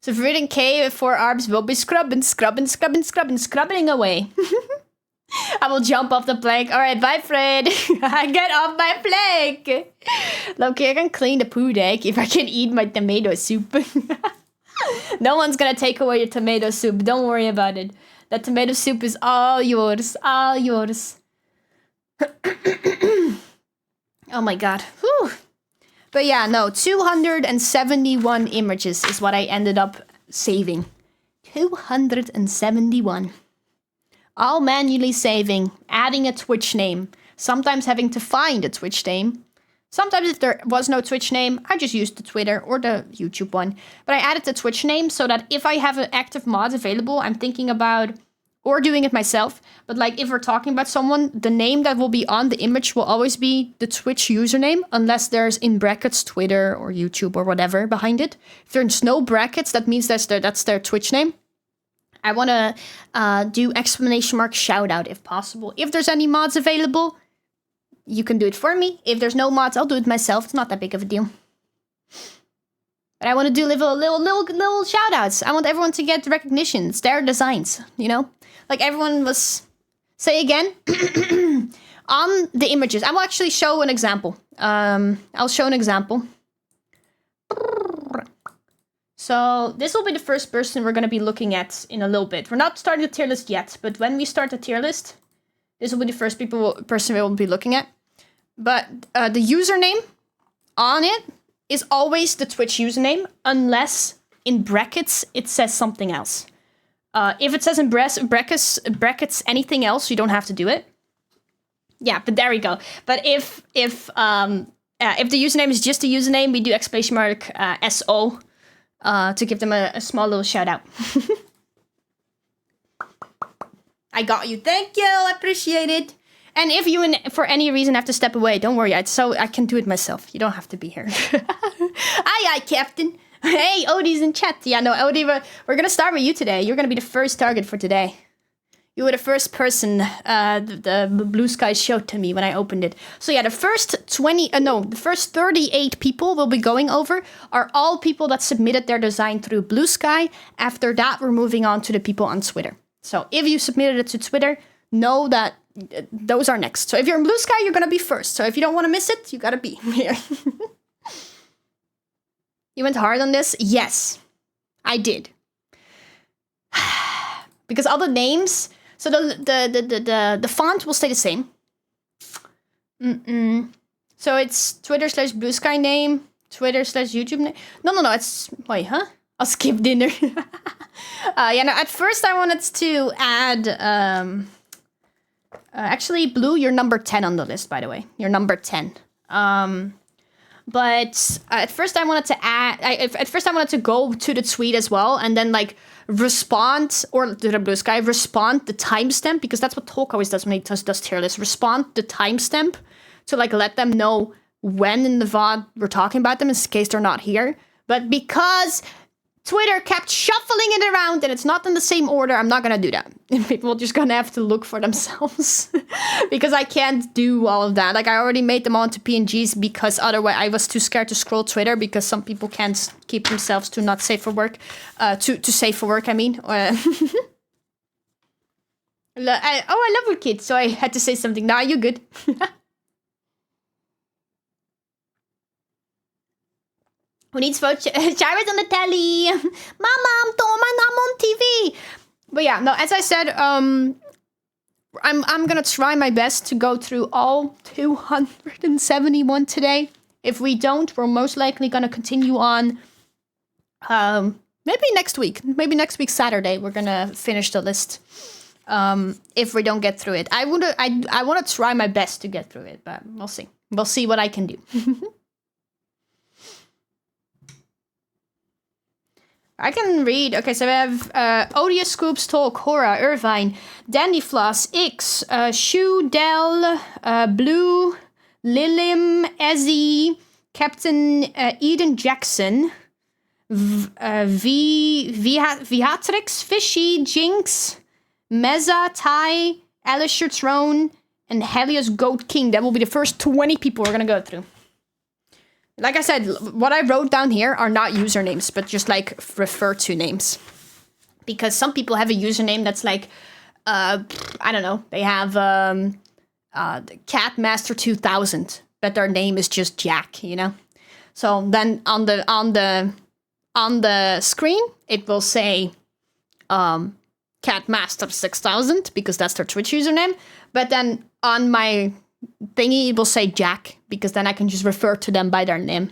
So if reading K 4 arms will be scrubbing away. I will jump off the plank. Alright, bye Fred. Get off my plank. Okay, I can clean the poo deck if I can eat my tomato soup. No one's gonna take away your tomato soup. Don't worry about it. That tomato soup is all yours. All yours. Oh my god. Whew. But yeah, no. 271 images is what I ended up saving. 271. All manually saving. Adding a Twitch name. Sometimes having to find a Twitch name. Sometimes if there was no Twitch name, I just used the Twitter or the YouTube one. But I added the Twitch name so that if I have an active mod available, I'm thinking about, or doing it myself. But like if we're talking about someone, the name that will be on the image will always be the Twitch username, unless there's in brackets Twitter or YouTube or whatever behind it. If there's no brackets, that means that's their Twitch name. I want to do exclamation mark shout out if possible. If there's any mods available, you can do it for me. If there's no mods, I'll do it myself. It's not that big of a deal. But I want to do little shout outs. I want everyone to get recognition. It's their designs, you know? Like everyone was... Say again. On the images. I will actually show an example. I'll show an example. So this will be the first person we're going to be looking at in a little bit. We're not starting the tier list yet, but when we start the tier list, this will be the first person we will be looking at. But the username on it is always the Twitch username, unless in brackets it says something else. If it says in brackets anything else, you don't have to do it. Yeah, but there we go. But if the username is just a username, we do exclamation mark SO to give them a small little shout out. I got you. Thank you. I appreciate it. And if you, for any reason, have to step away, don't worry. I can do it myself. You don't have to be here. Aye, Captain. Hey, Odie's in chat. Yeah, no, Odie, we're going to start with you today. You're going to be the first target for today. You were the first person the blue sky showed to me when I opened it. So yeah, the first 38 people we'll be going over are all people that submitted their design through Blue Sky. After that, we're moving on to the people on Twitter. So if you submitted it to Twitter, know that those are next. So if you're in Blue Sky, you're going to be first. So if you don't want to miss it, you got to be here. You went hard on this? Yes, I did. Because all the names... So the font will stay the same. So it's Twitter/Blue Sky name, Twitter/YouTube name. No, it's... Wait, huh? I'll skip dinner. Yeah, no, at first I wanted to add... actually, Blue, you're number 10 on the list, by the way. You're number 10. But at first I wanted to add... At first I wanted to go to the tweet as well, and then, like, respond, or to the Blue Sky, respond the timestamp, because that's what Talk always does when he does tier list. Respond the timestamp to, like, let them know when in the VOD we're talking about them in case they're not here. But because Twitter kept shuffling it around and it's not in the same order, I'm not gonna do that. People are just gonna have to look for themselves. Because I can't do all of that. Like, I already made them onto PNGs because otherwise I was too scared to scroll Twitter, because some people can't keep themselves to not safe for work. To safe for work, I mean. I love your kids, so I had to say something. Nah, you're good. Who needs vote? Shyra's on the telly. Mom, I'm on TV. But yeah, no, as I said, I'm gonna try my best to go through all 271 today. If we don't, we're most likely gonna continue on. Maybe next week. Maybe next week Saturday we're gonna finish the list. If we don't get through it, I want to try my best to get through it, but we'll see. We'll see what I can do. I can read. Okay, so we have Odious Scoops, Talk, Hora, Irvine, Dandy Floss, X, Shu, Del, Blue, Lilim, Ezzy, Captain Eden Jackson, Viatrix, Fishy, Jinx, Meza, Ty, Alisher Throne, and Helios Goat King. That will be the first 20 people we're gonna go through. Like I said, what I wrote down here are not usernames, but just like refer to names. Because some people have a username that's like, I don't know, they have Catmaster 2000, but their name is just Jack, you know? So then on the screen, it will say Catmaster 6000 because that's their Twitch username. But then on my thingy, it will say Jack because then I can just refer to them by their name.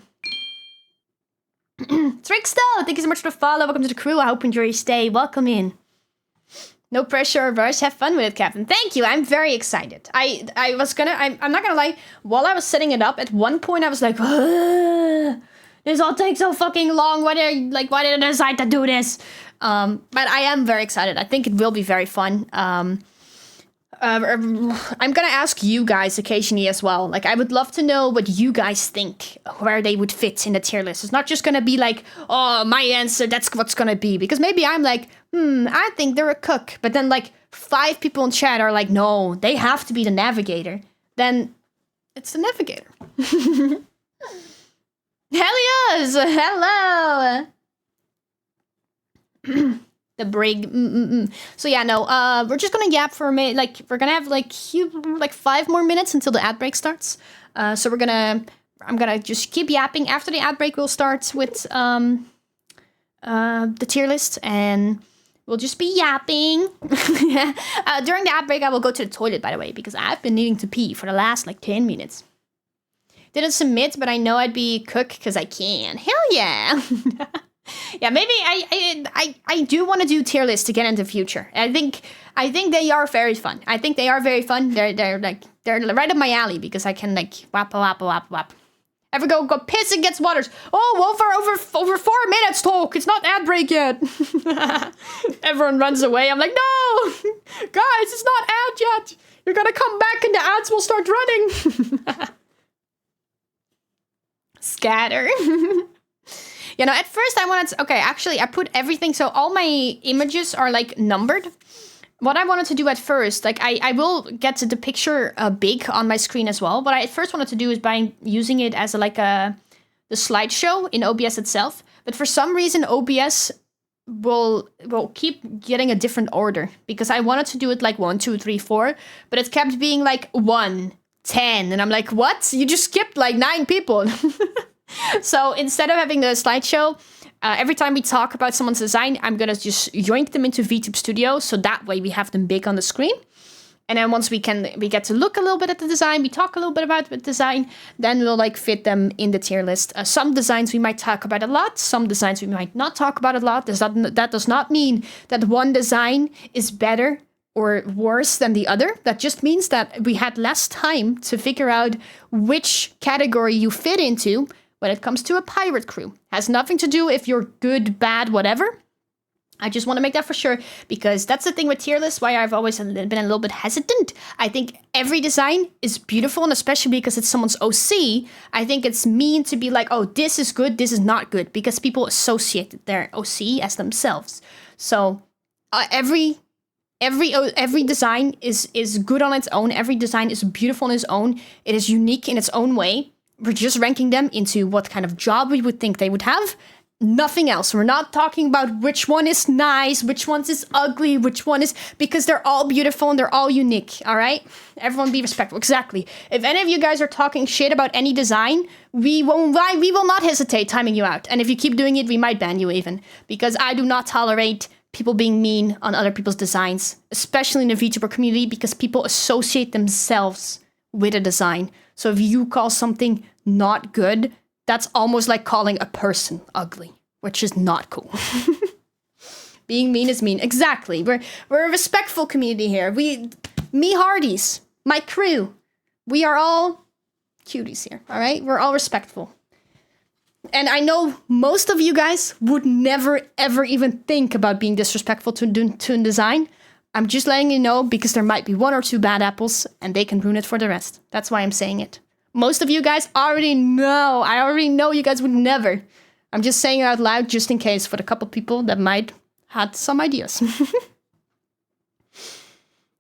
Tricksto, thank you so much for the follow. Welcome to the crew. I hope you enjoy your stay. Welcome in. No pressure, Rush. Have fun with it, Captain. Thank you. I'm very excited. I'm not gonna lie. While I was setting it up, at one point I was like, this all takes so fucking long. Why did I decide to do this? But I am very excited. I think it will be very fun. I'm gonna ask you guys occasionally as well. Like, I would love to know what you guys think, where they would fit in the tier list. It's not just gonna be like, oh, my answer, that's what's gonna be. Because maybe I'm like, I think they're a cook. But then, like, 5 people in chat are like, no, they have to be the navigator. Then it's the navigator. Helios! Hello! The brig. So yeah, no, we're just gonna yap for a minute. Like, we're gonna have like 5 more minutes until the ad break starts. So I'm gonna just keep yapping. After the ad break, we'll start with the tier list, and we'll just be yapping. During the ad break, I will go to the toilet, by the way, because I've been needing to pee for the last like 10 minutes. Didn't submit, but I know I'd be cook because I can. Hell yeah! Yeah, maybe I do want to do tier lists again in the future. I think they are very fun. They're right up my alley because I can like wap. Ever go piss and gets waters? Oh, over 4 minutes talk. It's not ad break yet. Everyone runs away. I'm like, no, guys, it's not ad yet. You're gonna come back and the ads will start running. Scatter. You know, at first I wanted to, actually I put everything, so all my images are like numbered. What I wanted to do at first, like I will get to the picture big on my screen as well. What I at first wanted to do is by using it as the slideshow in OBS itself. But for some reason OBS will keep getting a different order because I wanted to do it like 1, 2, 3, 4, but it kept being like 1, 10, and I'm like, what? You just skipped like 9 people. So instead of having the slideshow, every time we talk about someone's design, I'm gonna just yoink them into VTube Studio, so that way we have them big on the screen. And then once we get to look a little bit at the design, we talk a little bit about the design, then we'll like fit them in the tier list. Some designs we might talk about a lot, some designs we might not talk about a lot. That does not mean that one design is better or worse than the other. That just means that we had less time to figure out which category you fit into when it comes to a pirate crew. Has nothing to do if you're good, bad, whatever. I just want to make that for sure, because that's the thing with tier lists, why I've always been a little bit hesitant. I think every design is beautiful, and especially because it's someone's OC, I think it's mean to be like, oh, this is good, this is not good, because people associate their OC as themselves. So every design is good on its own. Every design is beautiful on its own. It is unique in its own way. We're just ranking them into what kind of job we would think they would have. Nothing else. We're not talking about which one is nice, which one is ugly, which one is... Because they're all beautiful and they're all unique, all right? Everyone be respectful. Exactly. If any of you guys are talking shit about any design, we will not hesitate timing you out. And if you keep doing it, we might ban you even. Because I do not tolerate people being mean on other people's designs, especially in the VTuber community, because people associate themselves with a design. So if you call something not good, that's almost like calling a person ugly, which is not cool. Being mean is mean. Exactly. We're a respectful community here. Me Hardies, my crew, we are all cuties here, all right? We're all respectful. And I know most of you guys would never, ever even think about being disrespectful to a design. I'm just letting you know because there might be 1 or 2 bad apples and they can ruin it for the rest. That's why I'm saying it. Most of you guys already know. I already know you guys would never. I'm just saying it out loud just in case for the couple people that might had some ideas.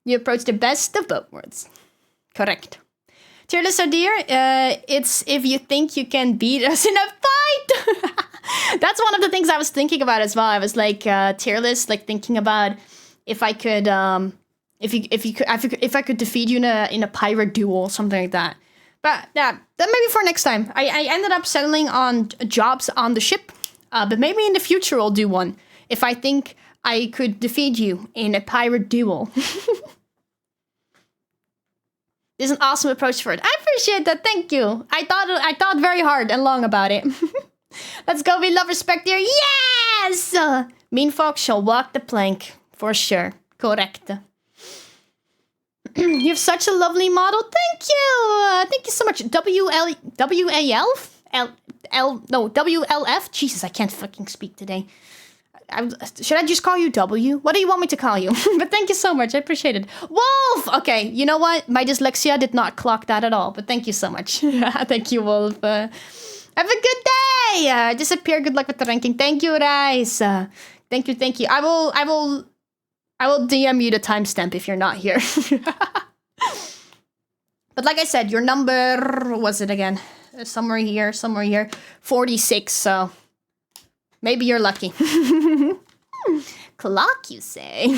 You approach the best of both worlds. Correct. Tier list are dear. It's if you think you can beat us in a fight. That's one of the things I was thinking about as well. I was like tier list, like thinking about if I could, if I could defeat you in a pirate duel, something like that. But yeah, that maybe for next time. I ended up settling on jobs on the ship, but maybe in the future I'll do one if I think I could defeat you in a pirate duel. This is an awesome approach for it. I appreciate that. Thank you. I thought very hard and long about it. Let's go. We love respect here. Yes! Mean folks shall walk the plank. For sure. Correct. You have such a lovely model. Thank you. Thank you so much. WLF? Jesus, I can't fucking speak today. Should I just call you W? What do you want me to call you? But thank you so much. I appreciate it. Wolf! Okay, you know what? My dyslexia did not clock that at all. But thank you so much. Thank you, Wolf. Have a good day! Disappear. Good luck with the ranking. Thank you, Rice. Thank you. I will DM you the timestamp if you're not here. But like I said, your number... What was it again? Somewhere here. 46, so... Maybe you're lucky. Clock, you say?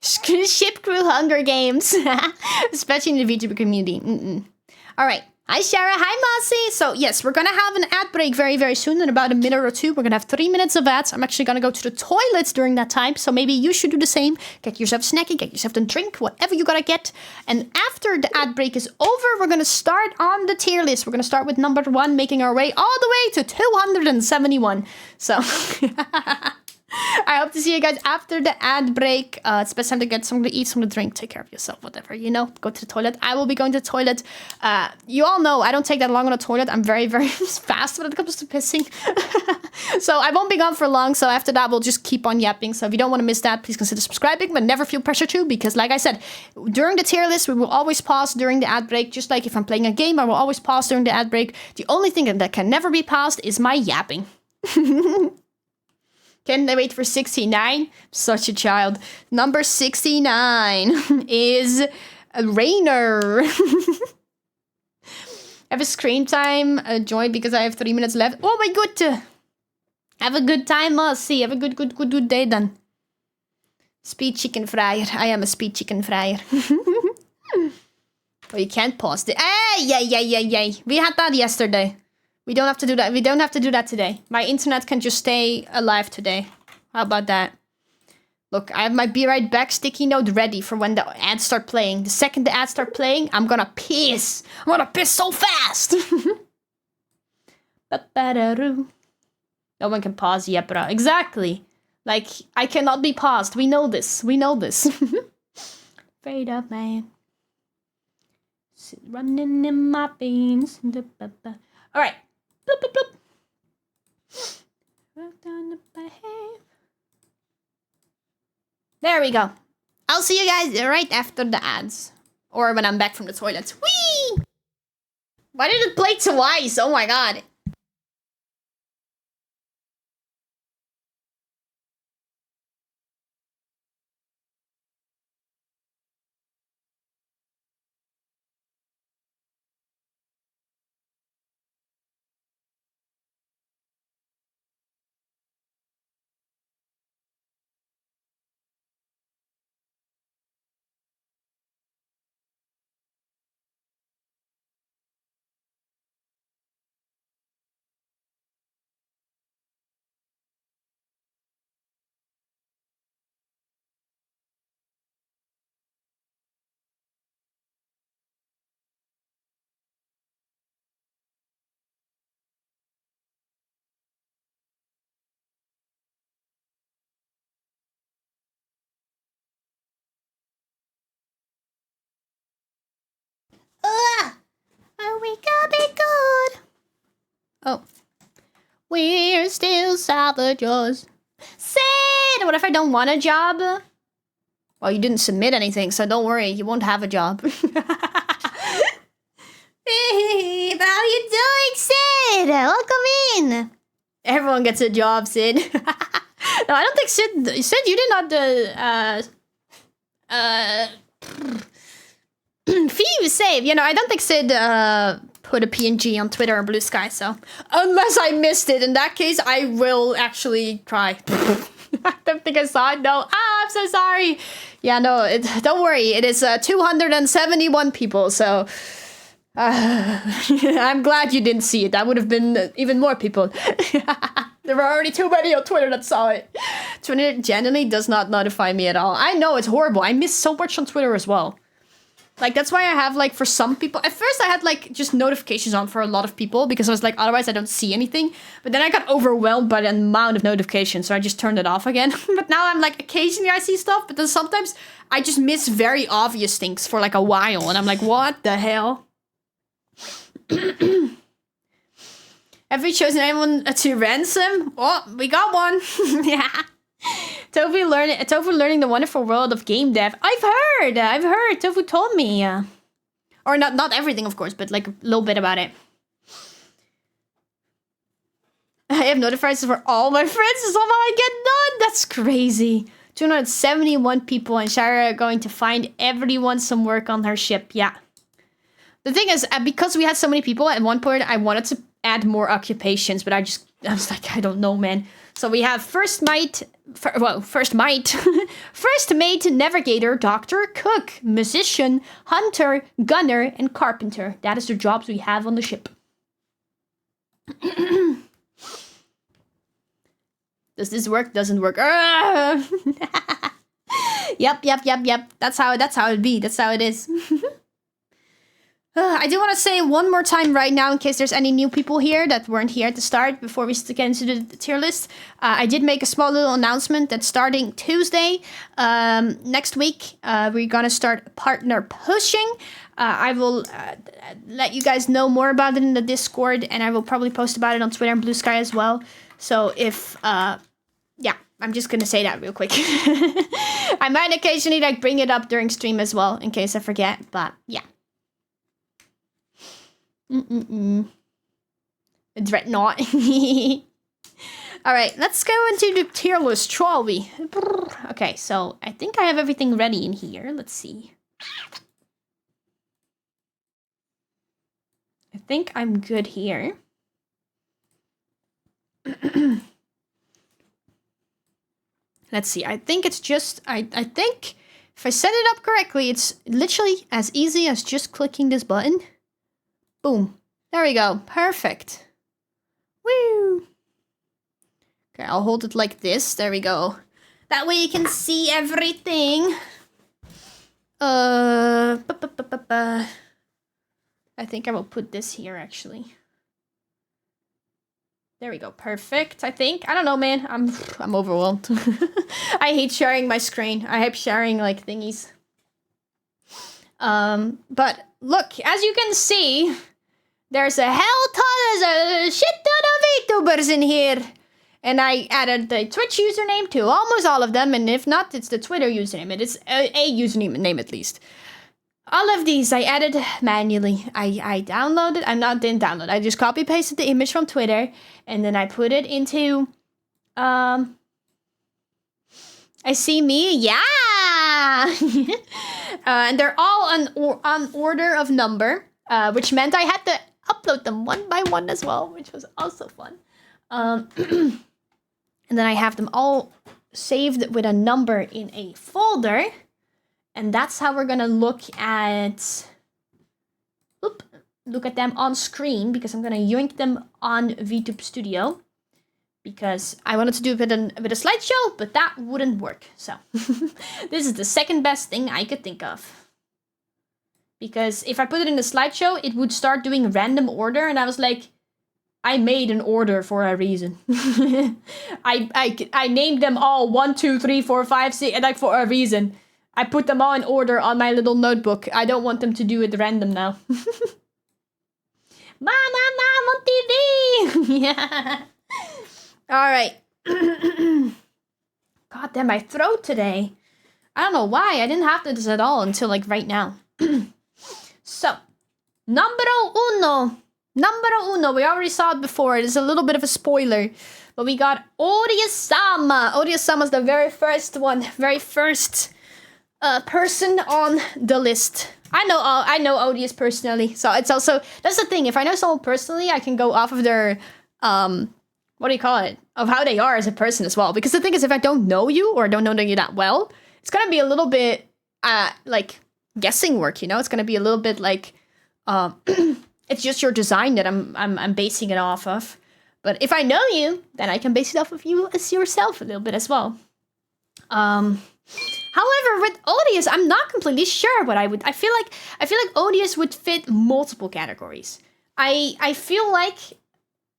Ship crew Hunger Games. Especially in the VTuber community. All right. Hi, Shyra. Hi, Mossy. So, yes, we're going to have an ad break very, very soon. In about a minute or two, we're going to have 3 minutes of ads. I'm actually going to go to the toilets during that time. So maybe you should do the same. Get yourself snacking, get yourself a drink, whatever you got to get. And after the ad break is over, we're going to start on the tier list. We're going to start with number 1, making our way all the way to 271. So... I hope to see you guys after the ad break. It's best time to get something to eat, something to drink, take care of yourself, whatever, you know. Go to the toilet. I will be going to the toilet. You all know I don't take that long on the toilet. I'm very, very fast when it comes to pissing. So I won't be gone for long. So after that, we'll just keep on yapping. So if you don't want to miss that, please consider subscribing, but never feel pressure to, because like I said, during the tier list, we will always pause during the ad break. Just like if I'm playing a game, I will always pause during the ad break. The only thing that can never be paused is my yapping. Can they wait for 69? Such a child. Number 69 is Rainer. I have a screen time join because I have 3 minutes left. Oh my god. Have a good time, Mossy. Have a good day then. Speed chicken fryer. I am a speed chicken fryer. Oh, you can't pause it. Hey, yay. We had that yesterday. We don't have to do that. We don't have to do that today. My internet can just stay alive today. How about that? Look, I have my be right back sticky note ready for when the ads start playing. The second the ads start playing, I'm gonna piss. I'm gonna piss so fast. No one can pause yet, bro. Exactly. Like, I cannot be paused. We know this. Afraid of man. Running in my veins. Alright. Bloop, bloop, bloop. There we go. I'll see you guys right after the ads. Or when I'm back from the toilet. Whee! Why did it play twice? Oh my god. Are we gonna be good? Oh. We're still salvagers. Sid! What if I don't want a job? Well, you didn't submit anything, so don't worry. You won't have a job. Hey, how you doing, Sid? Welcome in. Everyone Everyone gets a job, Sid. No, I don't think Sid, you did not, Fee save. You know, I don't think Sid, put a PNG on Twitter or Blue Sky, so. Unless I missed it. In that case, I will actually cry. I don't think I saw it, no. I'm so sorry. Yeah, no, don't worry. It is 271 people, so... I'm glad you didn't see it. That would have been even more people. There were already too many on Twitter that saw it. Twitter genuinely does not notify me at all. I know, it's horrible. I miss so much on Twitter as well. Like, that's why I have, like, for some people... At first, I had, like, just notifications on for a lot of people, because I was like, otherwise I don't see anything. But then I got overwhelmed by the amount of notifications, so I just turned it off again. But now I'm, like, occasionally I see stuff, but then sometimes I just miss very obvious things for, like, a while. And I'm like, what the hell? Have we chosen anyone to ransom? Oh, we got one. Yeah. Tofu learning the wonderful world of game dev. I've heard. Tofu told me. Or not everything, of course, but like a little bit about it. I have notifiers for all my friends so somehow I get none. That's crazy. 271 people and Shyra are going to find everyone some work on her ship. Yeah. The thing is, because we had so many people, at one point I wanted to add more occupations, but I was like, I don't know, man. So we have first mate, navigator, doctor, cook, musician, hunter, gunner, and carpenter. That is the jobs we have on the ship. Does this work? Doesn't work. Yep. That's how it be. That's how it is. I do want to say one more time right now, in case there's any new people here that weren't here at the start, before we get into the tier list. I did make a small little announcement that starting Tuesday, next week, we're going to start partner pushing. I will let you guys know more about it in the Discord, and I will probably post about it on Twitter and Blue Sky as well. So if, yeah, I'm just going to say that real quick. I might occasionally like bring it up during stream as well, in case I forget, but yeah. Dreadnought. Alright, let's go into the tier list, shall we? Okay, so I think I have everything ready in here. Let's see. I think I'm good here. Let's see. I think it's just... I think if I set it up correctly, it's literally as easy as just clicking this button. Boom. There we go. Perfect. Woo! Okay, I'll hold it like this. There we go. That way you can see everything. I think I will put this here, actually. There we go. Perfect, I think. I don't know, man. I'm overwhelmed. I hate sharing my screen. I hate sharing, like, thingies. But look, as you can see, there's a shit ton of VTubers in here. And I added the Twitch username to almost all of them, and if not, it's the Twitter username. It is a username at least. All of these I added manually. I downloaded, didn't download. I just copy pasted the image from Twitter, and then I put it into, I see me, yeah! And they're all on order of number, which meant I had to upload them one by one as well, which was also fun. And then I have them all saved with a number in a folder. And that's how we're gonna look at them on screen, because I'm gonna yoink them on VTube Studio. Because I wanted to do with a slideshow, but that wouldn't work. So this is the second best thing I could think of. Because if I put it in the slideshow, it would start doing random order, and I was like, I made an order for a reason. I named them all 1, 2, 3, 4, 5, 6, like for a reason. I put them all in order on my little notebook. I don't want them to do it random now. Mom on TV! Yeah. Alright. God damn, my throat today. I don't know why. I didn't have this at all until like right now. So, numero uno. Numero uno. We already saw it before. It is a little bit of a spoiler. But we got Odious-sama. Odious-sama is the very first one. Very first person on the list. I know Odious personally. So it's also... That's the thing. If I know someone personally, I can go off of their... what do you call it? Of how they are as a person as well. Because the thing is, if I don't know you or don't know you that well, it's going to be a little bit, like, guessing work, you know? It's going to be a little bit like... it's just your design that I'm basing it off of. But if I know you, then I can base it off of you as yourself a little bit as well. However, with Odious, I'm not completely sure what I would. I feel like Odious would fit multiple categories. I feel like,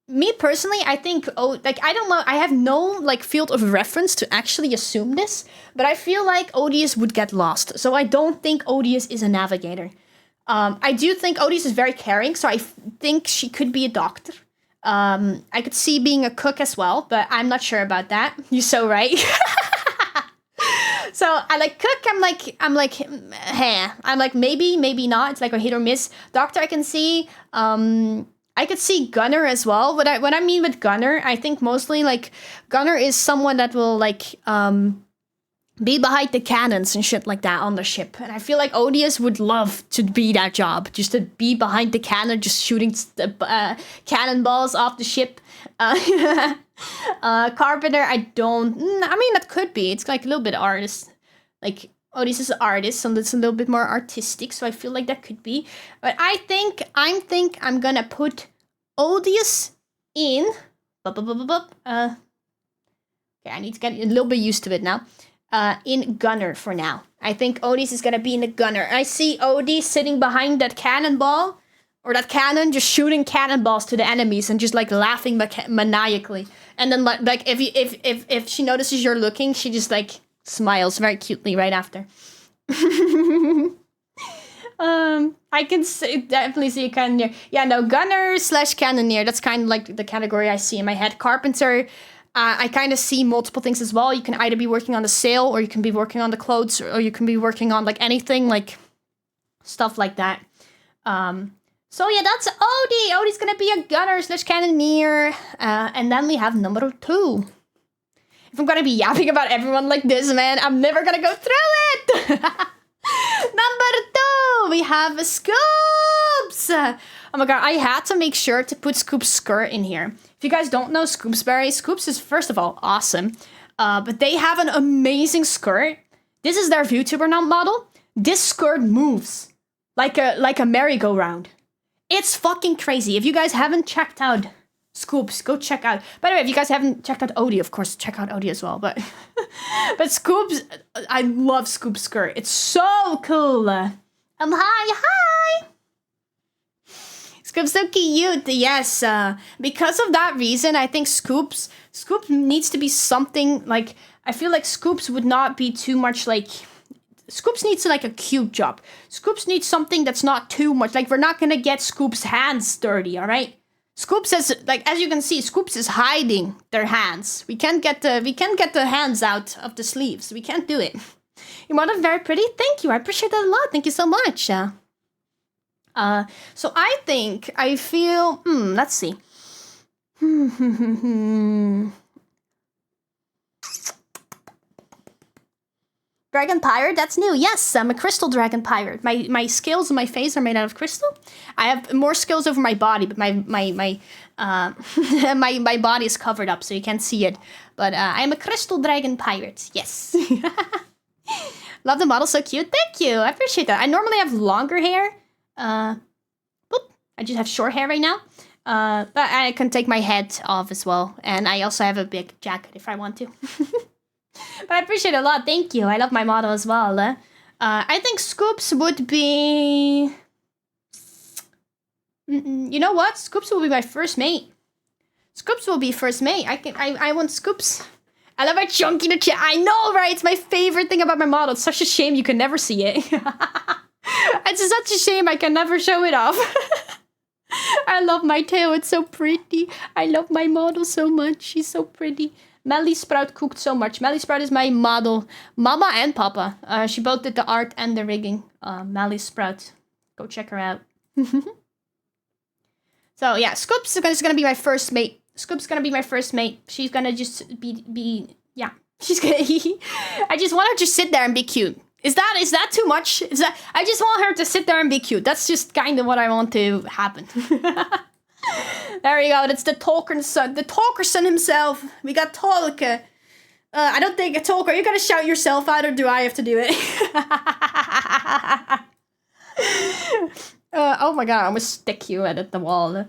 me personally, I think I don't know. I have no like field of reference to actually assume this, but I feel like Odious would get lost. So I don't think Odious is a navigator. I do think Odious is very caring, so I think she could be a doctor. I could see being a cook as well, but I'm not sure about that. You're so right. So I like cook. I'm like maybe not. It's like a hit or miss. Doctor, I can see. I could see Gunner as well. What I mean with Gunner, I think mostly like Gunner is someone that will like be behind the cannons and shit like that on the ship. And I feel like Odious would love to be that job, just to be behind the cannon, just shooting cannonballs off the ship. Carpenter, that could be. It's like a little bit artist. Like, Odious is an artist, so it's a little bit more artistic, so I feel like that could be. But I think I'm gonna put Odious in... Okay, I need to get a little bit used to it now. In Gunner for now. I think Odious is gonna be in the Gunner. I see Odie sitting behind that cannonball, or that cannon, just shooting cannonballs to the enemies and just like laughing maniacally. And then like if she notices you're looking, she just like smiles very cutely right after. I can definitely see a cannoneer. Yeah, no, Gunner/cannoneer. That's kind of like the category I see in my head. Carpenter. I kind of see multiple things as well. You can either be working on the sail, or you can be working on the clothes, or you can be working on like anything, like stuff like that. So yeah, that's Odie. Odie's gonna be a Gunner/cannoneer. And then we have number 2. If I'm gonna be yapping about everyone like this, man, I'm never gonna go through it. Number 2, we have Scoops. Oh my god, I had to make sure to put Scoops' skirt in here. If you guys don't know Scoopsberry, Scoops is first of all awesome, but they have an amazing skirt. This is their VTuber model. This skirt moves like a merry-go-round. It's fucking crazy. If you guys haven't checked out Scoops, go check out. By the way, if you guys haven't checked out Odie, of course, check out Odie as well. But but Scoops, I love Scoops' skirt. It's so cool. Hi. Scoops so cute. Yes. Because of that reason, I think Scoops needs to be something like. I feel like Scoops would not be too much like. Scoops needs like a cute job. Scoops needs something that's not too much. Like, we're not gonna get Scoops' hands dirty, all right? Scoops is like, as you can see, Scoops is hiding their hands. We can't get the hands out of the sleeves. We can't do it. Your model very pretty. Thank you. I appreciate that a lot. Thank you so much. So I feel. Let's see. Dragon Pirate, that's new. Yes, I'm a crystal dragon pirate. My scales on my face are made out of crystal. I have more scales over my body, but my my body is covered up, so you can't see it. But I'm a crystal dragon pirate. Yes. Love the model, so cute. Thank you. I appreciate that. I normally have longer hair. I just have short hair right now. But I can take my head off as well, and I also have a big jacket if I want to. But I appreciate it a lot. Thank you. I love my model as well. I think Scoops would be... You know what? Scoops will be my first mate. Scoops will be first mate. I want Scoops. I love how chunky the chat. I know, right? It's my favorite thing about my model. It's such a shame you can never see it. It's such a shame I can never show it off. I love my tail. It's so pretty. I love my model so much. She's so pretty. Melly Sprout cooked so much. Melly Sprout is my model. Mama and Papa. She both did the art and the rigging. Melly Sprout. Go check her out. So yeah, Scoop's gonna be my first mate. Scoop's gonna be my first mate. She's gonna just be yeah. She's gonna. I just want her to sit there and be cute. Is that too much? I just want her to sit there and be cute. That's just kind of what I want to happen. There we go. That's the talker son. The talker son himself. We got Talker. I don't think a talker. You gotta shout yourself out, or do I have to do it? Oh my god! I'm gonna stick you at the wall.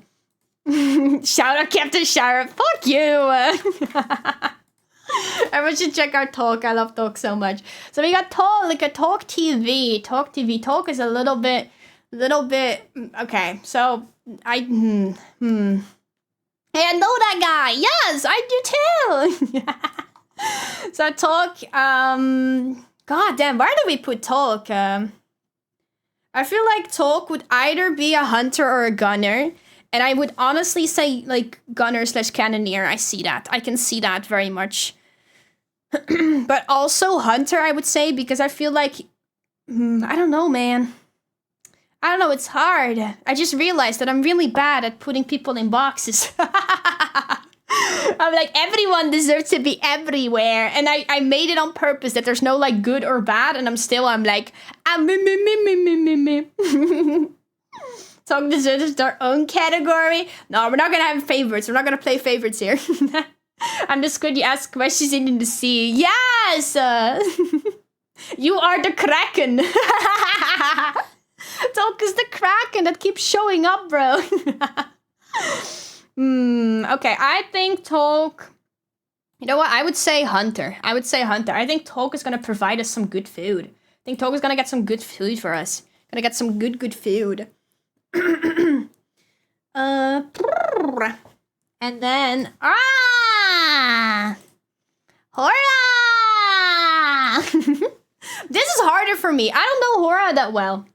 Shout out Captain Shyra. Fuck you. Everyone should check our talk. I love talk so much. So we got talk, like a talk TV. Talk TV. Talk is a little bit. Okay, so I know that guy. Yes, I do too. So talk. God damn, where do we put talk? I feel like talk would either be a hunter or a gunner. And I would honestly say, like, gunner/cannoneer. I see that. I can see that very much. But also hunter, I would say, because I feel like... I don't know, man. I don't know, it's hard. I just realized that I'm really bad at putting people in boxes. I'm like, everyone deserves to be everywhere. And I made it on purpose that there's no, like, good or bad. And I'm like, me. Talk deserves their own category. No, we're not gonna have favorites. We're not gonna play favorites here. I'm just going to ask questions in the sea. Yes! You are the Kraken. Talk is the Kraken that keeps showing up, bro. Okay, I think Talk... You know what? I would say Hunter. I think Talk is gonna provide us some good food. I think Talk is gonna get some good food for us. Gonna get some good food. And then Hora. This is harder for me. I don't know Hora that well.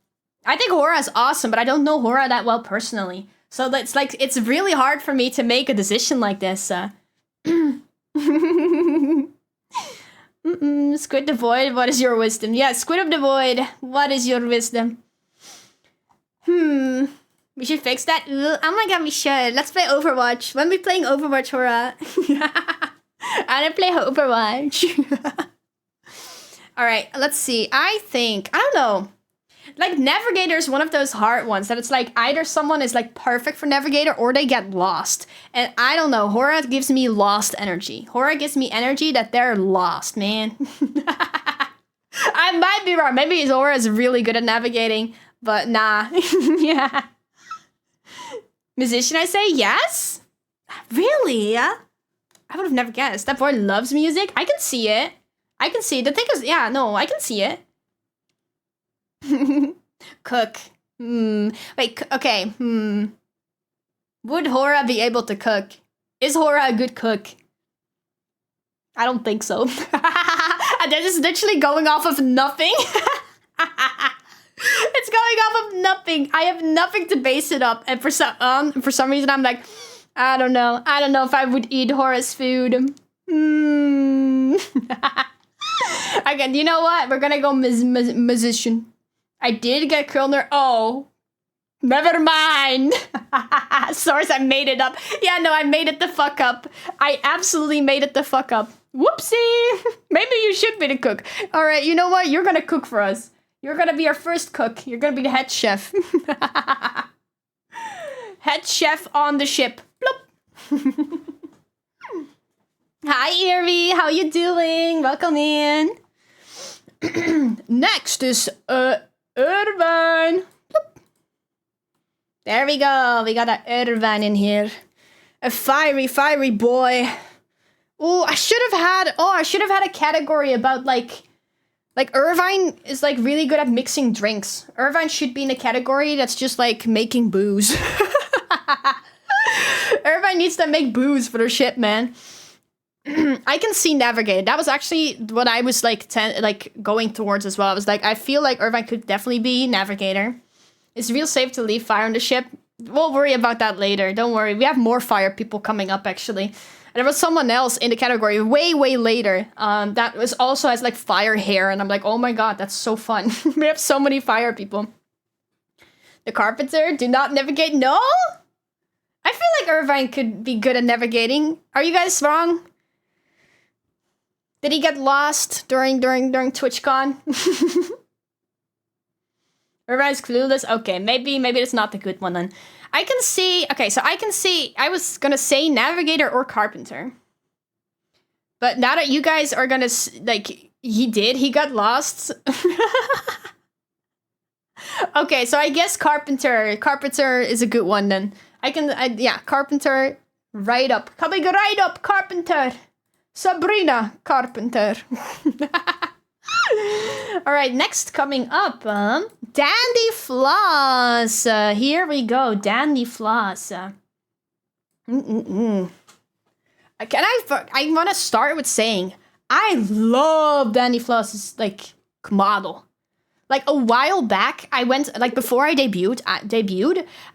I think Hora is awesome, but I don't know Hora that well personally. So it's like it's really hard for me to make a decision like this. Squid the Void, what is your wisdom? Yeah, Squid of the Void, what is your wisdom? We should fix that. Oh my god, we should. Let's play Overwatch. When we playing Overwatch, Hora? I don't play Overwatch. Alright, let's see. I don't know. Like, Navigator is one of those hard ones that it's like either someone is like perfect for Navigator or they get lost. And I don't know. Hora gives me lost energy. Hora gives me energy that they're lost, man. I might be wrong. Maybe Hora is really good at navigating, but nah. Yeah. Musician, I say yes? Really? Yeah? I would have never guessed. That boy loves music. I can see it. The thing is, yeah, no, I can see it. Cook. Wait, okay. Would Hora be able to cook? Is Hora a good cook? I don't think so. This is literally going off of nothing. It's going off of nothing. I have nothing to base it up. And for some reason, I'm like, I don't know. I don't know if I would eat Hora's food. Again, you know what? We're gonna go musician. I did get Krilner. Oh, never mind. Source, I made it up. Yeah, no, I made it the fuck up. I absolutely made it the fuck up. Whoopsie. Maybe you should be the cook. All right, you know what? You're gonna cook for us. You're gonna be our first cook. You're gonna be the head chef. Head chef on the ship. Bloop. Hi, Irvi. How you doing? Welcome in. Next is Irvine. Bloop. There we go. We got an Irvine in here. A fiery boy. Oh, I should have had a category about like Irvine is like really good at mixing drinks. Irvine should be in a category that's just like making booze. Irvine needs to make booze for their shit, man. I can see Navigator. That was actually what I was like going towards as well. I was like, I feel like Irvine could definitely be Navigator. It's real safe to leave fire on the ship. We'll worry about that later. Don't worry. We have more fire people coming up, actually. And there was someone else in the category way later that was also has like fire hair. And I'm like, oh my god, that's so fun. We have so many fire people. The Carpenter, do not navigate. No? like Irvine could be good at navigating. Are you guys wrong? Did he get lost during TwitchCon? Irvine's clueless. Okay, maybe it's not the good one then. I can see. Okay, so I can see. I was gonna say navigator or carpenter, but now that you guys are gonna like, he got lost. Okay, so I guess carpenter. Carpenter is a good one then. Yeah, carpenter. Right up. Coming right up, carpenter. Sabrina Carpenter. All right, next coming up, Dandy Floss. Here we go, Dandy Floss. I want to start with saying I love Dandy Floss's like model. Like a while back, I went, like before I debuted,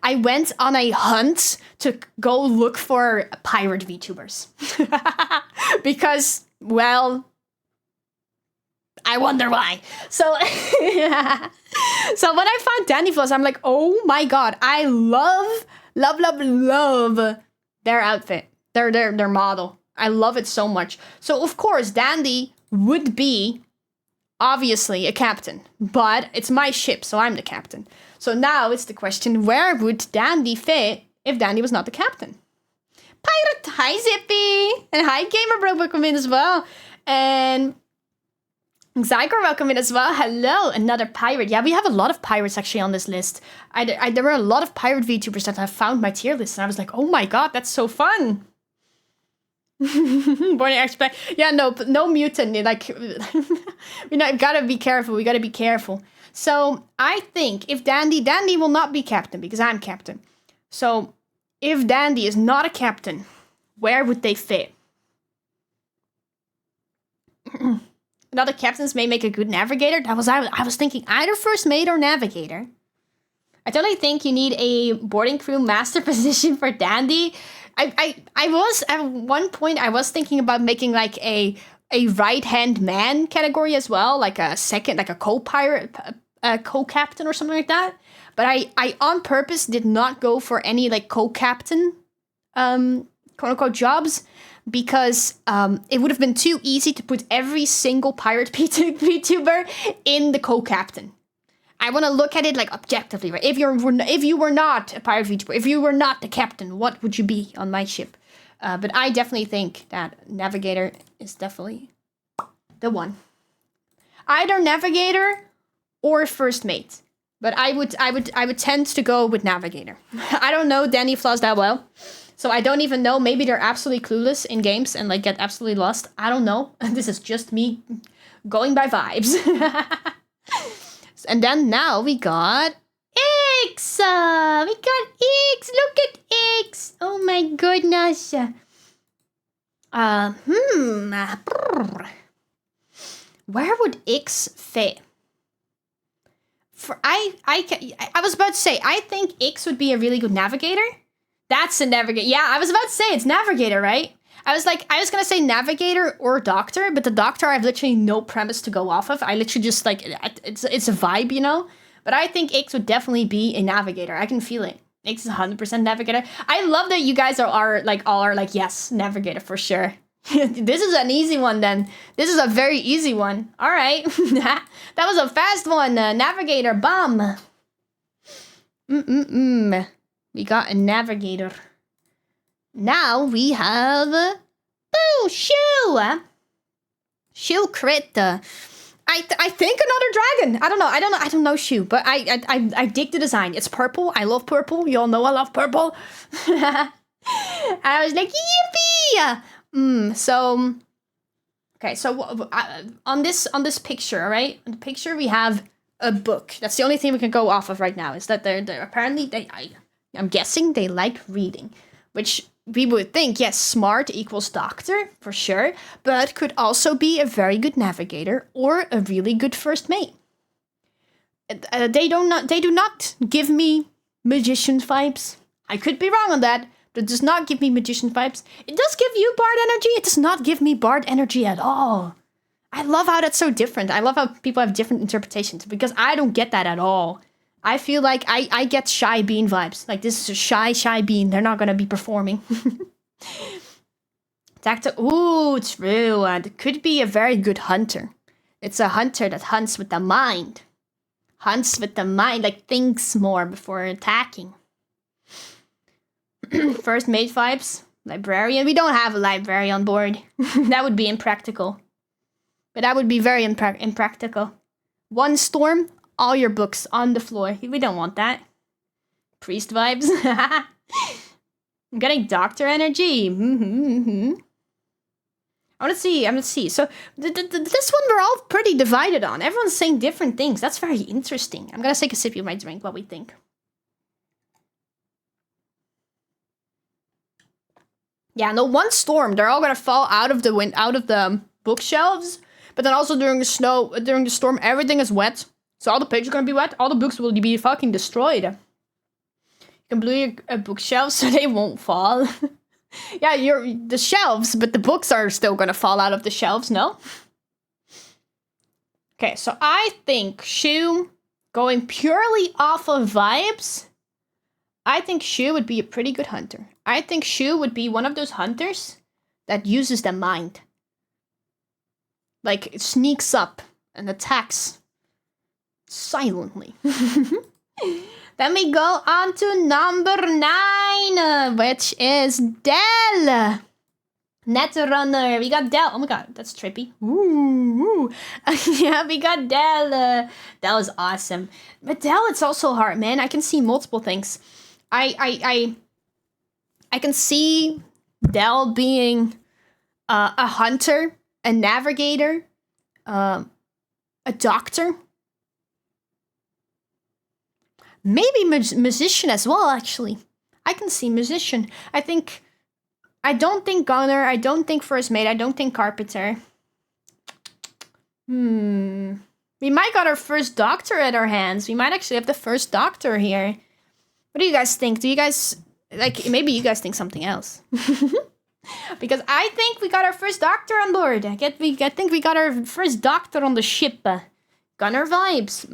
I went on a hunt to go look for pirate VTubers. Because, well, I wonder why. So, so when I found Dandy Floss, I'm like, oh my god, I love their outfit, their model. I love it so much. So of course, Dandy would be obviously a captain, but it's my ship, so I'm the captain. So now it's the question, where would Dandy fit if Dandy was not the captain? Pirate, hi Zippy! And hi Gamer Bro, welcome in as well. And Zyger, welcome in as well. Hello, another pirate. Yeah, we have a lot of pirates actually on this list. There were a lot of pirate VTubers that have found my tier list, and I was like, oh my god, that's so fun. Born expect. Yeah, no mutant. Like, gotta be careful. We gotta be careful. So I think if Dandy will not be captain because I'm captain. So if Dandy is not a captain, where would they fit? Another captains may make a good navigator. I was thinking either first mate or navigator. I totally think you need a boarding crew master position for Dandy. I was at one point I was thinking about making like a right-hand man category as well, like a second, like a co-pirate, co-captain or something like that. But I on purpose did not go for any like co-captain, quote-unquote jobs, because it would have been too easy to put every single pirate VTuber in the co-captain. I want to look at it like objectively, right? If you were not a pirate VTuber, if you were not the captain, what would you be on my ship? But I definitely think that navigator is definitely the one. Either navigator or first mate. But I would tend to go with navigator. I don't know Dandy Floss that well, so I don't even know. Maybe they're absolutely clueless in games and like get absolutely lost. I don't know. This is just me going by vibes. And then now we got X. We got X. Look at X. Oh my goodness. Where would X fit? I was about to say, I think X would be a really good navigator. That's a navigator. Yeah, I was about to say it's navigator, right? I was gonna say navigator or doctor, but the doctor I have literally no premise to go off of. I literally just like, it's a vibe, you know? But I think X would definitely be a navigator. I can feel it. X is 100% navigator. I love that you guys are like, yes, navigator for sure. This is an easy one then. This is a very easy one. All right. That was a fast one. Navigator, bomb. We got a navigator. Now we have Shoe crit. I think another dragon. I don't know Shoe, but I dig the design. It's purple. I love purple. You all know I love purple. I was like, yippee! So okay, so on this picture, all right? On the picture we have a book. That's the only thing we can go off of right now. Is that they're apparently I'm guessing they like reading, which we would think, yes, smart equals doctor, for sure, but could also be a very good navigator or a really good first mate. They do not give me magician vibes. I could be wrong on that, but it does not give me magician vibes. It does give you bard energy. It does not give me bard energy at all. I love how that's so different. I love how people have different interpretations, because I don't get that at all. I feel like I get Shy Bean vibes. Like, this is a shy Bean. They're not gonna be performing. Ooh, true. It could be a very good hunter. It's a hunter that hunts with the mind. Hunts with the mind, like thinks more before attacking. First mate vibes. Librarian. We don't have a library on board. That would be impractical. But that would be very impractical. One storm, all your books on the floor. We don't want that. Priest vibes. I'm getting doctor energy. I want to see. So this one we're all pretty divided on. Everyone's saying different things. That's very interesting. I'm gonna take a sip of my drink. What we think. Yeah, no, one storm. They're all gonna fall out of the bookshelves. But then also during the storm, everything is wet. So all the pages are gonna be wet. All the books will be fucking destroyed. You can blue your bookshelves so they won't fall. Yeah, the shelves, but the books are still gonna fall out of the shelves, no? Okay, so I think Shu, going purely off of vibes, I think Shu would be a pretty good hunter. I think Shu would be one of those hunters that uses the mind. Like, it sneaks up and attacks silently. Then we go on to number 9, which is Del. Netrunner. We got Del. Oh my god, that's trippy. Ooh. Yeah, we got Del. Del is awesome. But Del, it's also hard, man. I can see multiple things. I can see Del being a hunter, a navigator, a doctor. Maybe musician as well, actually. I can see musician. I don't think gunner. I don't think first mate. I don't think carpenter. We might got our first doctor at our hands. We might actually have the first doctor here. What do you guys think? Do you guys, like, maybe you guys think something else? Because I think we got our first doctor on board. I think we got our first doctor on the ship. Gunner vibes.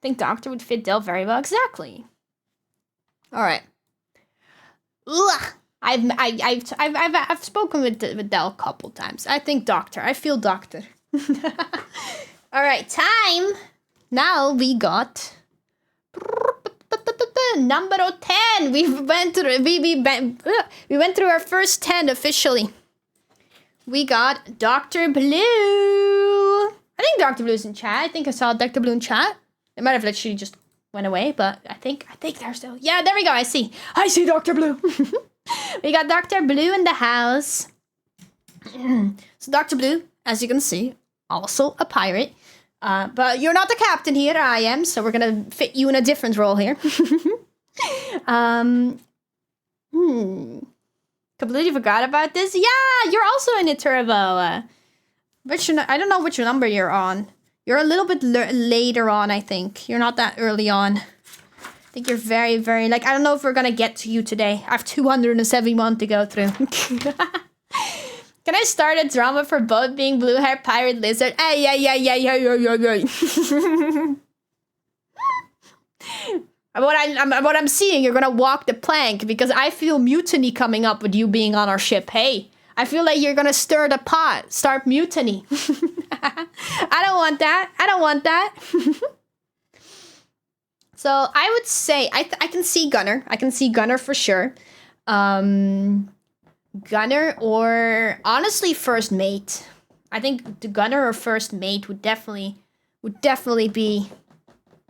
Think doctor would fit Del very well. Exactly. All right. Ugh. I've spoken with Del a couple times. I think doctor. I feel doctor. All right, time. Now we got number 10. We went through our first 10 officially. We got Dr. Blue. I think Dr. Blue's in chat. I think I saw Dr. Blue in chat. It might have literally just went away, but I think they're still. Yeah, there we go. I see Dr. Blue. We got Dr. Blue in the house. So Dr. Blue, as you can see, also a pirate. But you're not the captain here, I am, so we're gonna fit you in a different role here. Completely forgot about this. Yeah, you're also in a turbo. I don't know which number you're on. You're a little bit later on, I think. You're not that early on. I think you're very, very, like, I don't know if we're gonna get to you today. I have 271 to go through. Can I start a drama for both being blue hair pirate lizard? Hey, yeah. What I'm seeing, you're gonna walk the plank because I feel mutiny coming up with you being on our ship. Hey, I feel like you're gonna stir the pot, start mutiny. I don't want that. So I would say I can see Gunner. I can see Gunner for sure. Gunner or honestly first mate. I think the Gunner or first mate would definitely be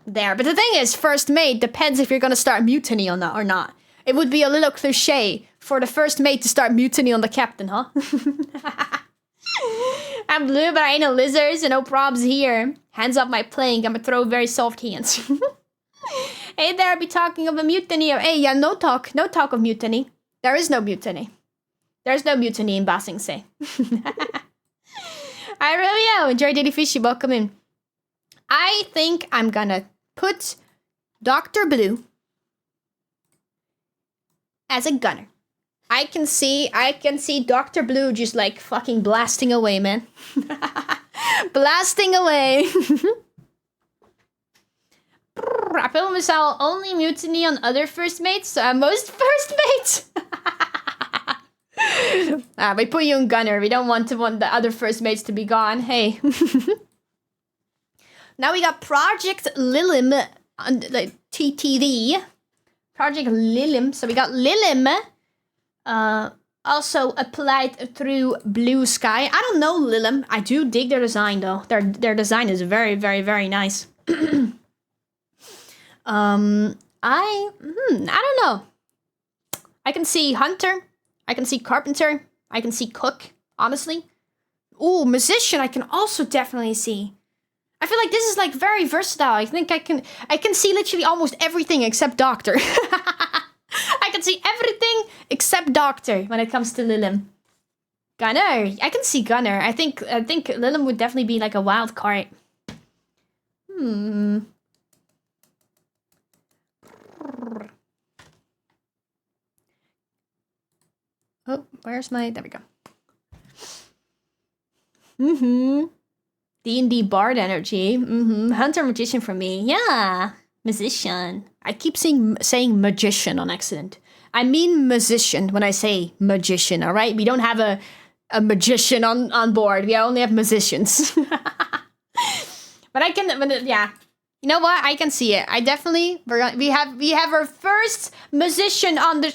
there. But the thing is, first mate depends if you're gonna start mutiny or not. It would be a little cliche for the first mate to start mutiny on the captain, huh? I'm blue, but I ain't no lizards, so no probs here. Hands off my plank. I'm gonna throw very soft hands. Hey there, I'll be talking of a mutiny. Hey, yeah, no talk of mutiny. There is no mutiny. There's no mutiny in Ba Sing Se. I really am. Enjoy Daily Fishy. Welcome in. I think I'm gonna put Dr. Blue as a gunner. I can see Dr. Blue just like fucking blasting away, man. Blasting away. I feel myself only mutiny on other first mates, most first mates. We put you in gunner. We don't want the other first mates to be gone. Hey. Now we got Project Lilim, like TTD. Project Lilim. So we got Lilim. Also applied through Blue Sky. I don't know Lilim. I do dig their design though. Their design is very, very, very nice. I don't know. I can see Hunter. I can see Carpenter. I can see Cook, honestly. Ooh, Musician I can also definitely see. I feel like this is like very versatile. I think I can see literally almost everything except Doctor. I can see everything except Doctor when it comes to Lilim. Gunner. I can see Gunner. I think Lilim would definitely be like a wild card. Oh, where's my... There we go. D&D Bard energy. Hunter Magician for me. Yeah. Musician. I keep saying magician on accident. I mean musician when I say magician, all right? We don't have a magician on board. We only have musicians. But yeah. You know what? I can see it. I definitely... We have our first musician on the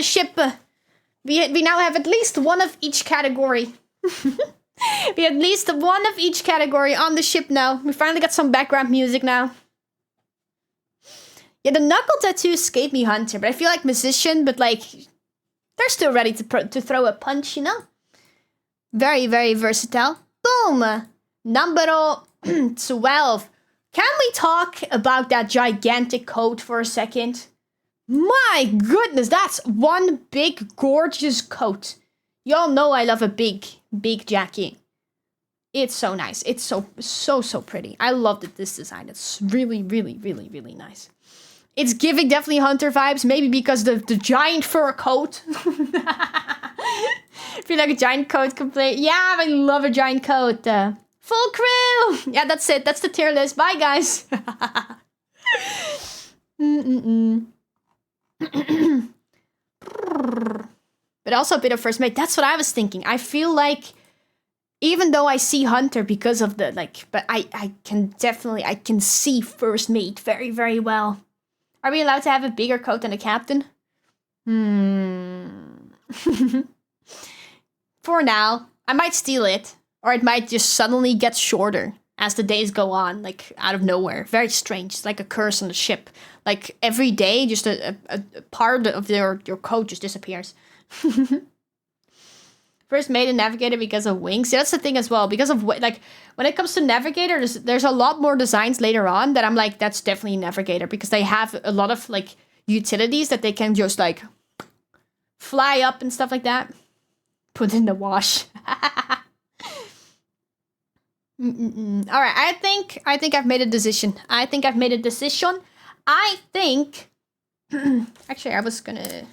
ship. We now have at least one of each category. We have at least one of each category on the ship now. We finally got some background music now. Yeah, the knuckle tattoo escaped me, Hunter, but I feel like musician, but like they're still ready to throw a punch, you know? Very, very versatile. Boom! Number 12. Can we talk about that gigantic coat for a second? My goodness, that's one big, gorgeous coat. Y'all know I love a big jacket. It's so nice. It's so pretty. I loved this design. It's really, really, really, really nice. It's giving definitely Hunter vibes, maybe because the giant fur coat. I feel like a giant coat can play. Yeah, I love a giant coat. Full crew! Yeah, that's it. That's the tier list. Bye, guys. But also a bit of first mate. That's what I was thinking. I feel like even though I see Hunter because of the but I can see first mate very, very well. Are we allowed to have a bigger coat than the captain? For now, I might steal it, or it might just suddenly get shorter as the days go on, like out of nowhere. Very strange. It's like a curse on the ship. Like every day, just a part of your coat just disappears. First made a navigator because of wings. Yeah, that's the thing as well. Because of like when it comes to navigator, there's a lot more designs later on that I'm like, that's definitely navigator because they have a lot of like utilities that they can just like fly up and stuff like that. Put in the wash. All right, I think I've made a decision. I think actually I was gonna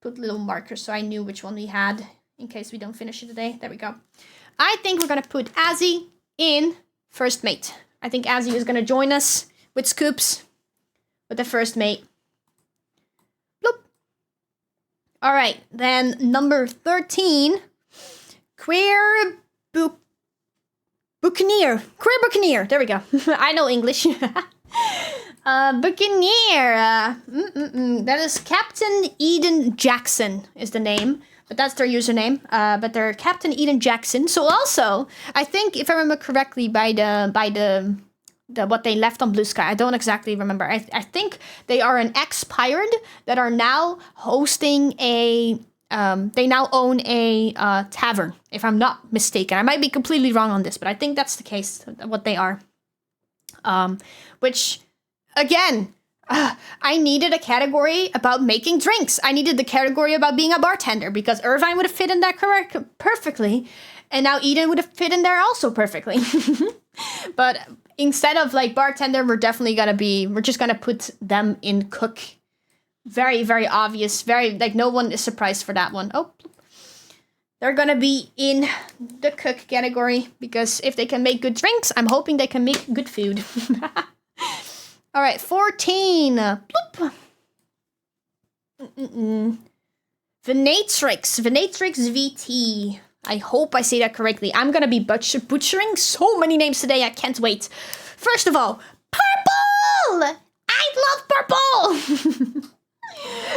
put little markers so I knew which one we had in case we don't finish it today. There we go. I think we're gonna put Azzy in first mate. I think Azzy is gonna join us with Scoops with the first mate. Bloop. All right, then number 13, Queer Buccaneer. Queer Buccaneer. There we go. I know English. Buccaneer. That is Captain Eden Jackson is the name. But that's their username. But they're Captain Eden Jackson. So also, I think if I remember correctly by the what they left on Blue Sky, I don't exactly remember. I think they are an ex-pirate that are now hosting a they now own a tavern, if I'm not mistaken. I might be completely wrong on this, but I think that's the case, what they are. Which, again, I needed a category about making drinks. I needed the category about being a bartender, because Irvine would have fit in there perfectly, and now Eden would have fit in there also perfectly. But instead of, like, bartender, we're just gonna put them in cook. Very, very obvious. Very, like, no one is surprised for that one. Oh, they're gonna be in the cook category because if they can make good drinks, I'm hoping they can make good food. All right, 14. Bloop. Venatrix VT. I hope I say that correctly. I'm gonna be butchering so many names today. I can't wait. First of all, purple! I love purple!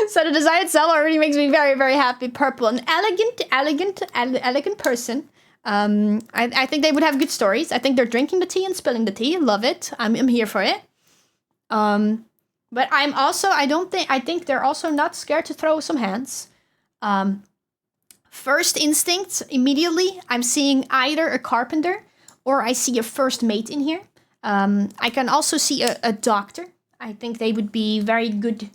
So the design itself already makes me very, very happy. Purple, an elegant person. I think they would have good stories. I think they're drinking the tea and spilling the tea. Love it. I'm here for it. But I think they're also not scared to throw some hands. First instinct, immediately, I'm seeing either a carpenter or I see a first mate in here. I can also see a doctor. I think they would be very good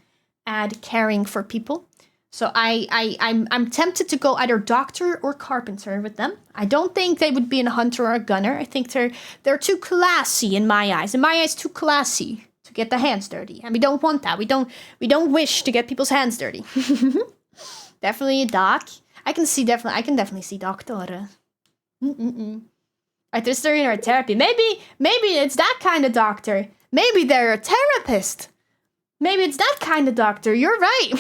at caring for people. So I'm tempted to go either doctor or carpenter with them. I don't think they would be a hunter or a gunner. I think they're too classy in my eyes. In my eyes, too classy to get the hands dirty, and we don't want that. We don't wish to get people's hands dirty. Definitely a doc. I can definitely see doctor. A history or a therapy. Maybe it's that kind of doctor. Maybe they're a therapist. Maybe it's that kind of doctor. You're right.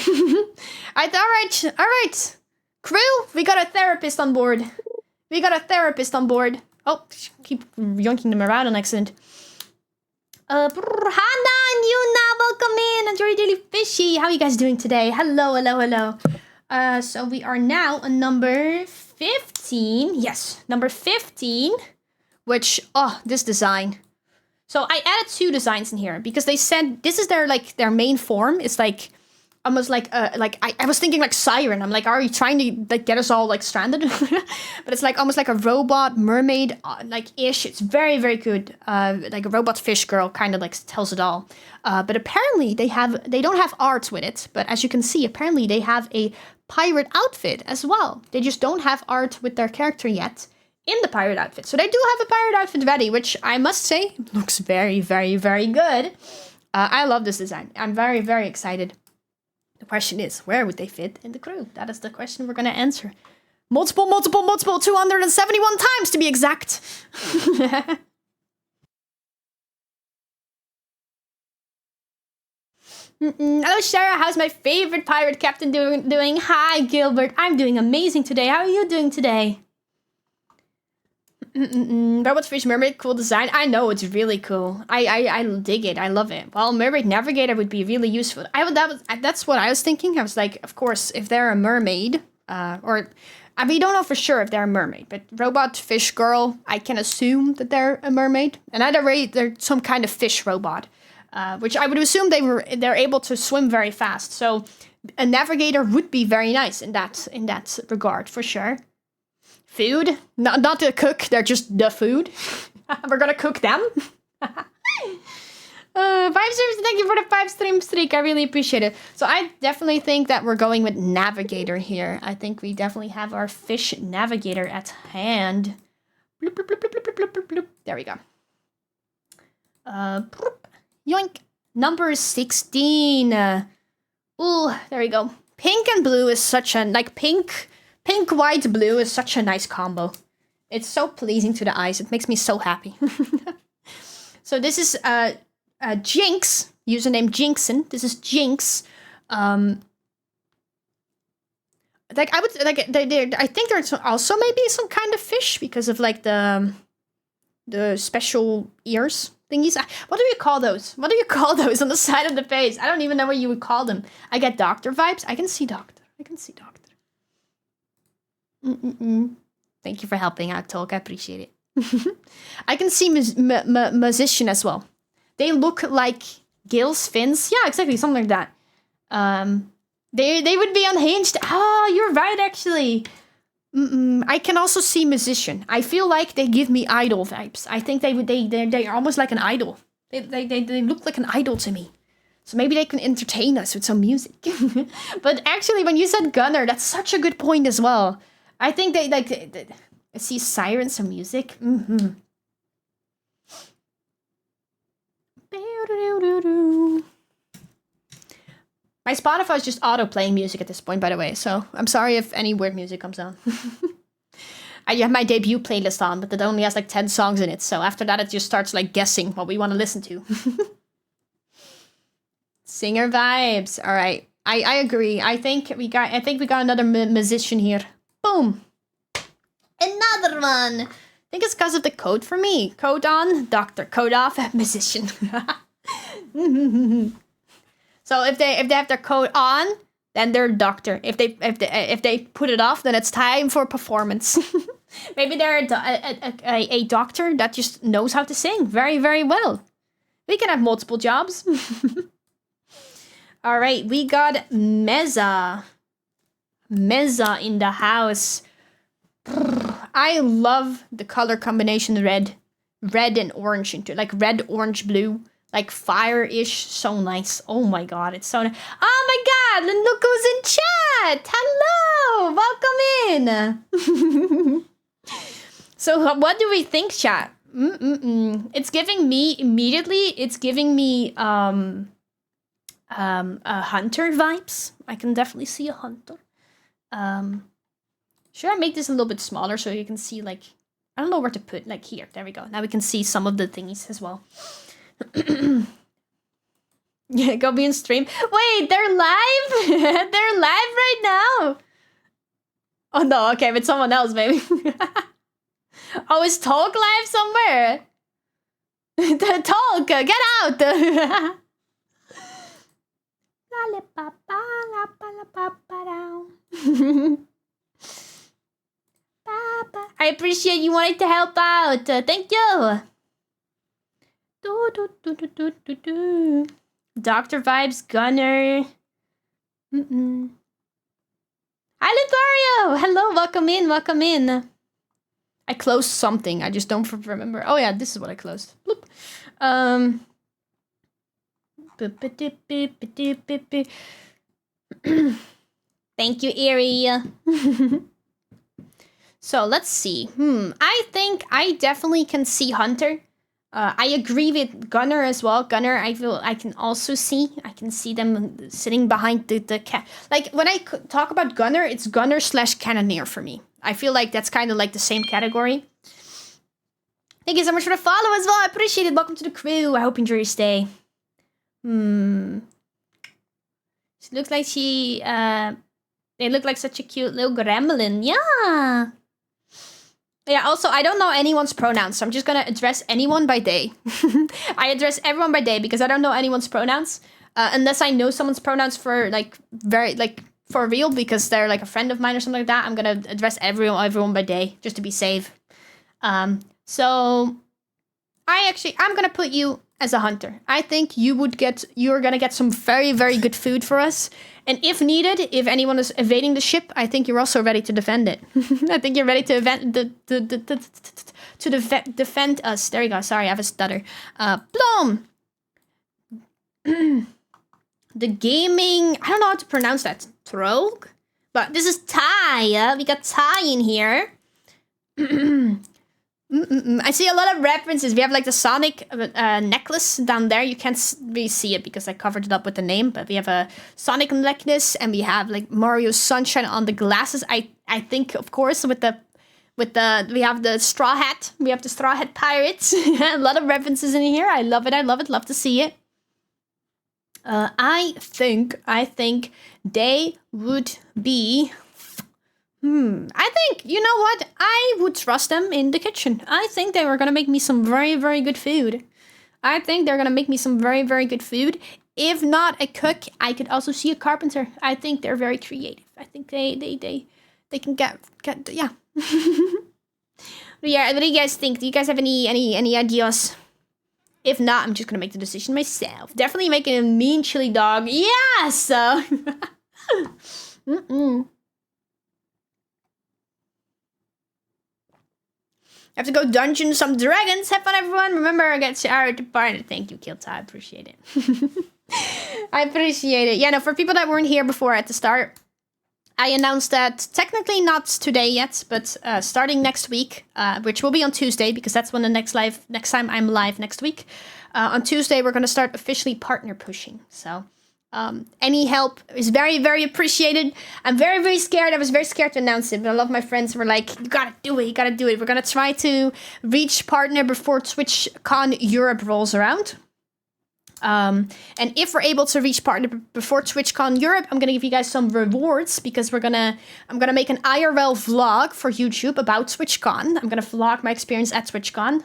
All right. Crew, we got a therapist on board. Oh, keep yoinking them around on accident. Hannah and Yuna, welcome in. Enjoy Daily Fishy. How are you guys doing today? Hello. So we are now on number 15. Yes, number 15. Which, this design. So I added 2 designs in here because they said this is their main form. It's like almost like I was thinking like Siren. I'm like, are you trying to like get us all like stranded? But it's like almost like a robot mermaid like ish. It's very, very good. Like a robot fish girl kind of like tells it all. But apparently they don't have art with it. But as you can see, apparently they have a pirate outfit as well. They just don't have art with their character yet in the pirate outfit. So they do have a pirate outfit ready, which I must say looks very, very, very good. I love this design. I'm very, very excited. The question is, where would they fit in the crew? That is the question we're going to answer. Multiple, 271 times to be exact. Hello, Shyra. How's my favorite pirate captain doing? Hi, Gilbert. I'm doing amazing today. How are you doing today? Robot Fish Mermaid, cool design. I know, it's really cool. I dig it. I love it. Well, Mermaid Navigator would be really useful. That's what I was thinking. I was like, of course, if they're a mermaid, we don't know for sure if they're a mermaid, but Robot Fish Girl, I can assume that they're a mermaid. And either way, they're some kind of fish robot, which I would assume they're able to swim very fast. So a navigator would be very nice in that regard, for sure. Food, not the cook, they're just the food. We're gonna cook them. 5 streams, thank you for the 5 stream streak. I really appreciate it. So I definitely think that we're going with navigator here. I think we definitely have our fish navigator at hand. Bloop, bloop, bloop, bloop, bloop, bloop, bloop. There we go. Yoink. Number 16. Ooh, there we go. Pink and blue is such a, like pink, white, blue is such a nice combo. It's so pleasing to the eyes. It makes me so happy. So this is Jinx, username Jinxon. This is Jinx. I think there's also maybe some kind of fish because of like the special ears thingies. What do you call those? What do you call those on the side of the face? I don't even know what you would call them. I get doctor vibes. I can see doctor. Thank you for helping out, Tolk. I appreciate it. I can see musician as well. They look like gills, fins. Yeah, exactly, something like that. They would be unhinged. Oh, you're right, actually. I can also see musician. I feel like they give me idol vibes. I think they're almost like an idol. They look like an idol to me. So maybe they can entertain us with some music. But actually, when you said gunner, that's such a good point as well. I think they see sirens, some music. My Spotify is just auto-playing music at this point, by the way, so I'm sorry if any weird music comes on. I have my debut playlist on, but it only has like 10 songs in it, so after that it just starts like guessing what we want to listen to. Singer vibes. All right. I agree. I think we got another musician here. Boom. Another one. I think it's because of the code for me. Code on, doctor. Code off, musician. So if they have their code on, then they're doctor. If they put it off, then it's time for performance. Maybe they're a doctor that just knows how to sing very, very well. We can have multiple jobs. All right, we got Meza. Meza in the house. I love the color combination red and orange into like red, orange, blue, like fire-ish. So nice. Oh my god, it's so nice. Oh my god, and look who's in chat. Hello, welcome in. So what do we think, chat? It's giving me immediately. It's giving me hunter vibes. I can definitely see a hunter. Should I make this a little bit smaller so you can see, like, I don't know where to put, like here. There we go. Now we can see some of the thingies as well. Yeah, go be in stream. Wait, they're live? They're live right now? Oh no, okay, with someone else, maybe. Oh, is Talk live somewhere? Talk, get out! I appreciate you wanting to help out. Thank you. Doctor vibes, Gunner. Hi, Lucario. Hello, welcome in, welcome in. I closed something. I just don't remember. Oh yeah, this is what I closed. Bloop. Thank you, Eerie. So let's see. I think I definitely can see Hunter. I agree with Gunner as well. Gunner, I feel I can also see. I can see them sitting behind the cat. Like when I talk about Gunner, it's Gunner / Cannoneer for me. I feel like that's kind of like the same category. Thank you so much for the follow as well. I appreciate it. Welcome to the crew. I hope you enjoy your stay. She looks like she, they look like such a cute little gremlin. Yeah. Yeah, also, I don't know anyone's pronouns, so I'm just gonna address anyone by they. I address everyone by they because I don't know anyone's pronouns. Unless I know someone's pronouns for, like, very, like, for real, because they're, like, a friend of mine or something like that. I'm gonna address everyone by they, just to be safe. So, I'm gonna put you as a hunter. I think you're gonna get some very, very good food for us. And if needed, if anyone is evading the ship, I think you're also ready to defend it. I think you're ready to defend us. There you go. Sorry, I have a stutter. Bloom. The gaming, I don't know how to pronounce that. Trog? But this is Ty. We got Ty in here. I see a lot of references. We have like the Sonic necklace down there. You can't really see it because I covered it up with the name, but we have a Sonic necklace and we have like Mario Sunshine on the glasses. I think, of course, we have the straw hat. We have the straw hat pirates. A lot of references in here. I love it. I love it. Love to see it. I think they would be. I think, you know what? I would trust them in the kitchen. I think they were gonna make me some very, very good food. I think they're gonna make me some very, very good food. If not a cook, I could also see a carpenter. I think they're very creative. I think they can get yeah. Yeah, what do you guys think? Do you guys have any ideas? If not, I'm just gonna make the decision myself. Definitely making a mean chili dog. Yes! Have to go dungeon some dragons. Have fun, everyone. Remember, get Shyra to partner. Thank you, Kilta. I appreciate it. I appreciate it. Yeah, no, for people that weren't here before at the start, I announced that technically not today yet, but starting next week, which will be on Tuesday, because that's when the next time I'm live next week. On Tuesday, we're going to start officially partner pushing. So Any help is very, very appreciated. I'm very, very scared. I was very scared to announce it, but a lot of my friends were like, you gotta do it, you gotta do it. We're gonna try to reach partner before TwitchCon Europe rolls around. And if we're able to reach partner before TwitchCon Europe, I'm gonna give you guys some rewards because I'm gonna make an IRL vlog for YouTube about TwitchCon. I'm gonna vlog my experience at TwitchCon.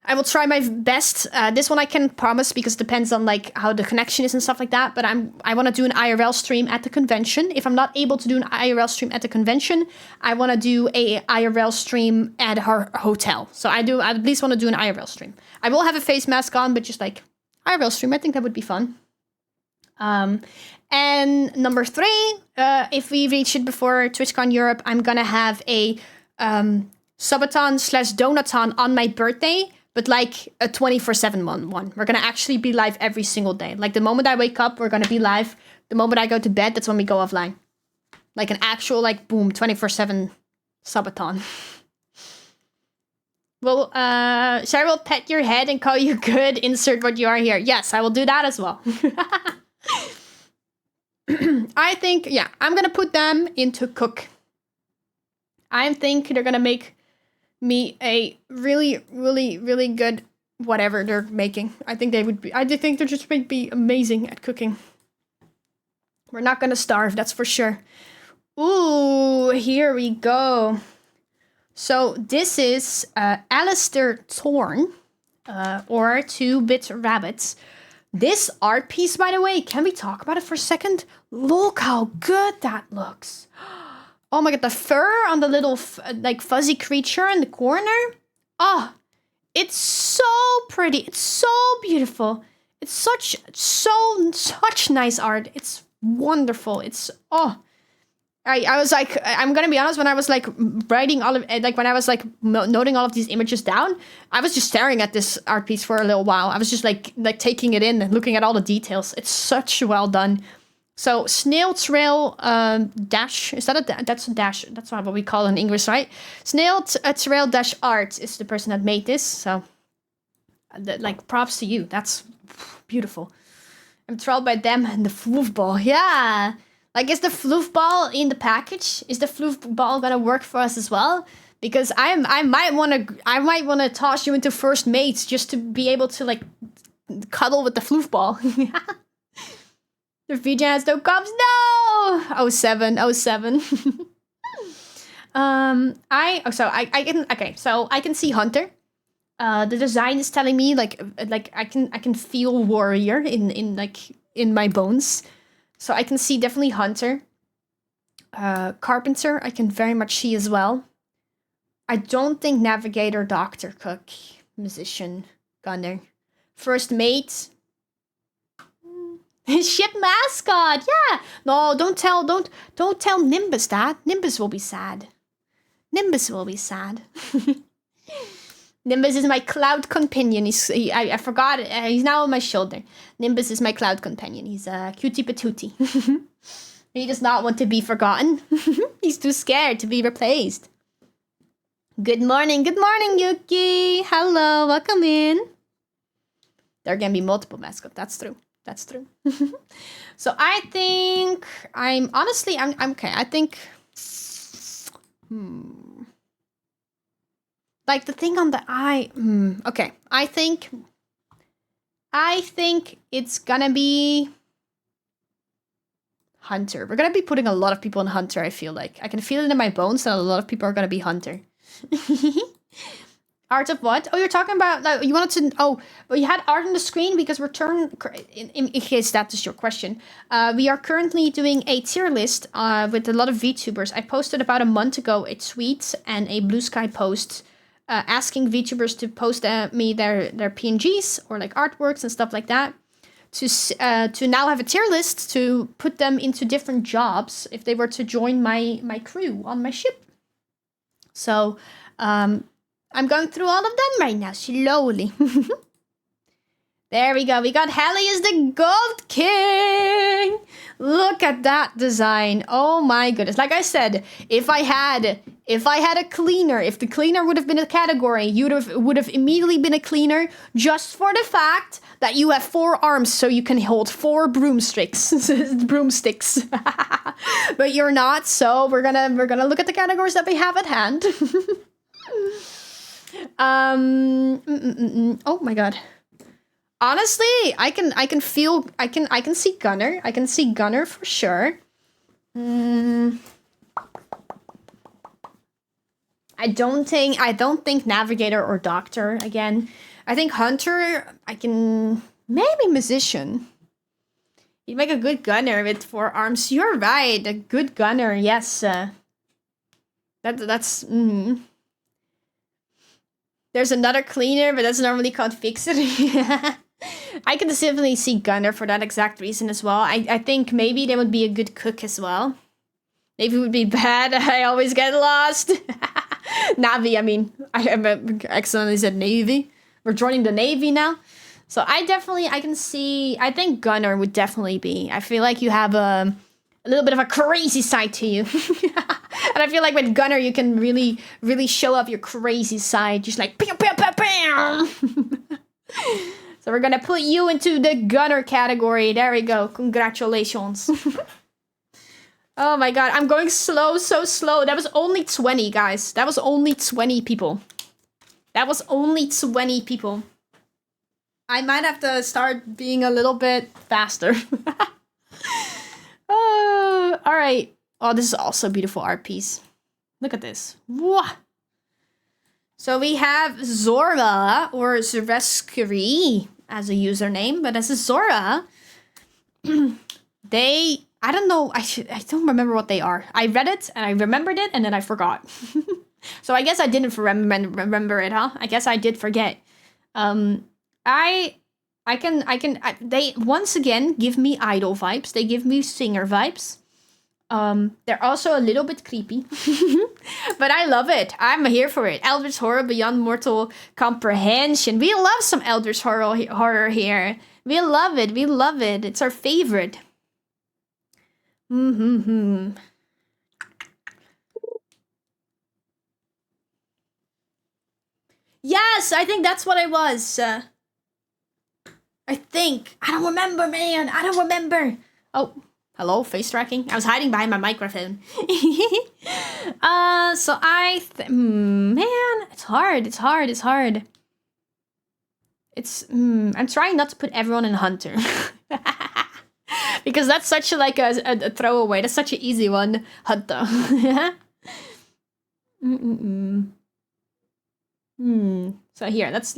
I will try my best. This one I can promise because it depends on like how the connection is and stuff like that. But I want to do an IRL stream at the convention. If I'm not able to do an IRL stream at the convention, I want to do a IRL stream at her hotel. So I at least want to do an IRL stream. I will have a face mask on, but just like IRL stream, I think that would be fun. And number 3, if we reach it before TwitchCon Europe, I'm gonna have a subathon/donathon on my birthday. But like a 24/7 one. We're going to actually be live every single day. Like the moment I wake up, we're going to be live. The moment I go to bed, that's when we go offline. Like an actual, like, boom, 24/7 subathon. Well, Shyra will pet your head and call you good. Insert what you are here. Yes, I will do that as well. I think, yeah, I'm going to put them into cook. I think they're going to make me a really, really, really good whatever they're making. I think they would be. I think they're just going to be amazing at cooking. We're not going to starve, that's for sure. Ooh, here we go. So this is Alistair Thorne, or 2-Bit Rabbits. This art piece, by the way, can we talk about it for a second? Look how good that looks. Oh my god, the fur on the little, like, fuzzy creature in the corner. Oh, it's so pretty. It's so beautiful. It's such nice art. It's wonderful. It's, oh. I was like, I'm gonna be honest, when I was, like, writing all of, like, when I was, like, noting all of these images down, I was just staring at this art piece for a little while. I was just, like taking it in and looking at all the details. It's such well done. So Snail Trail Dash, is that a that's a dash? That's not what we call it in English, right? Snail Trail Dash Art is the person that made this. So, like, props to you. That's beautiful. I'm thrilled by them and the floofball. Yeah, like, is the floofball in the package? Is the floofball gonna work for us as well? Because I might wanna toss you into first mates just to be able to, like, cuddle with the floofball. The VJ has no cops. No. 07. I can see Hunter. The design is telling me like I can feel warrior in my bones. So I can see definitely Hunter. Carpenter I can very much see as well. I don't think navigator, doctor, cook, musician, gunner, first mate. Ship mascot, yeah. No, don't tell Nimbus that. Nimbus will be sad. Nimbus is my cloud companion. I forgot it. He's now on my shoulder. Nimbus is my cloud companion. He's a cutie patootie. He does not want to be forgotten. He's too scared to be replaced. Good morning, Yuki. Hello, welcome in. There can be multiple mascots. That's true. So I think I'm okay. I think, like the thing on the eye. Okay, I think it's gonna be Hunter. We're gonna be putting a lot of people in Hunter. I feel like I can feel it in my bones that a lot of people are gonna be Hunter. Art of what? Oh, you're talking about, like, you wanted to, but you had art on the screen because in case that is your question. We are currently doing a tier list with a lot of VTubers. I posted about a month ago a tweet and a Blue Sky post asking VTubers to post me their PNGs or like artworks and stuff like that to now have a tier list to put them into different jobs if they were to join my crew on my ship. So, I'm going through all of them right now, slowly. There we go. We got Hallie as the Gold King. Look at that design. Oh my goodness. Like I said, if I had a cleaner, if the cleaner would have been a category, would have immediately been a cleaner just for the fact that you have 4 arms so you can hold 4 broomsticks. But you're not, so we're gonna look at the categories that we have at hand. Oh my god. Honestly, I can see Gunner. I can see Gunner for sure. I don't think Navigator or Doctor again. I think Hunter, maybe Musician. You'd make a good gunner with 4 arms. You're right, a good gunner, yes. That's There's another cleaner, but that's normally called Fixer. I can definitely see Gunner for that exact reason as well. I think maybe they would be a good cook as well. Navy would be bad. I always get lost. Navi, I accidentally said Navy. We're joining the Navy now. So I think Gunner would definitely be. I feel like you have a little bit of a crazy side to you. And I feel like with Gunner, you can really, really show up your crazy side. Just like, bam, bam, bam, bam. So we're gonna put you into the Gunner category. There we go. Congratulations. Oh my god, I'm going slow, so slow. That was only 20, guys. That was only 20 people. That was only 20 people. I might have to start being a little bit faster. Alright. Oh, this is also a beautiful art piece. Look at this. Whoa. So we have Zora, or Zereskri as a username, but as a Zora, I don't know, I don't remember what they are. I read it, and I remembered it, and then I forgot. So I guess I didn't remember it, huh? I guess I did forget. They once again give me idol vibes. They give me singer vibes. They're also a little bit creepy, but I love it. I'm here for it. Eldritch horror beyond mortal comprehension. We love some Eldritch horror here. We love it. We love it. It's our favorite. Yes, I think that's what I was. I think. I don't remember, man. I don't remember. Oh. Hello, face tracking? I was hiding behind my microphone. Man, it's hard. I'm trying not to put everyone in Hunter. Because that's such a throwaway. That's such an easy one. Hunter. So here, let's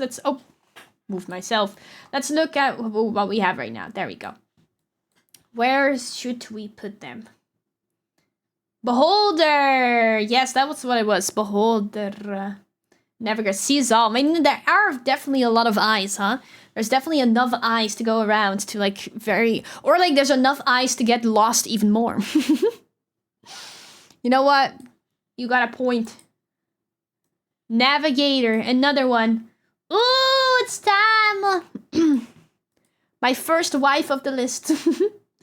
move myself. Let's look at what we have right now. There we go. Where should we put them? Beholder! Yes, that was what it was. Beholder. Navigator sees all. There are definitely a lot of eyes, huh? There's definitely enough eyes to go around to there's enough eyes to get lost even more. You know what? You got a point. Navigator, another one. Ooh, it's time! My first wife of the list.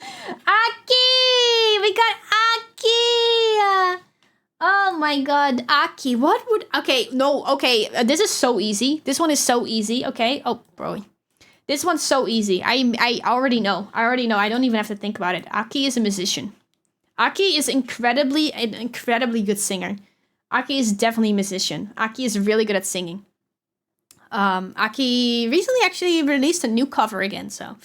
Aki! We got Aki! Oh my god, Aki. This is so easy. This one is so easy, okay? Oh, bro. This one's so easy. I already know. I don't even have to think about it. Aki is a musician. Aki is an incredibly good singer. Aki is definitely a musician. Aki is really good at singing. Aki recently actually released a new cover again, so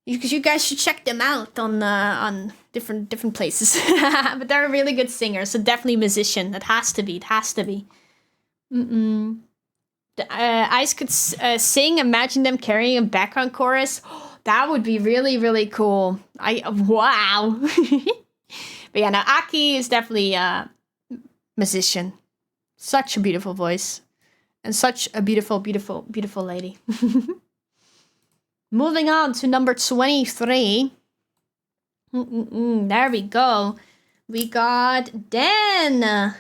you guys should check them out on different places. But they're a really good singer, so definitely a musician. It has to be. The Ice could sing. Imagine them carrying a background chorus. That would be really, really cool. Wow. But yeah, now Aki is definitely a musician. Such a beautiful voice. And such a beautiful, beautiful, beautiful lady. Moving on to number 23. There we go. We got Dan.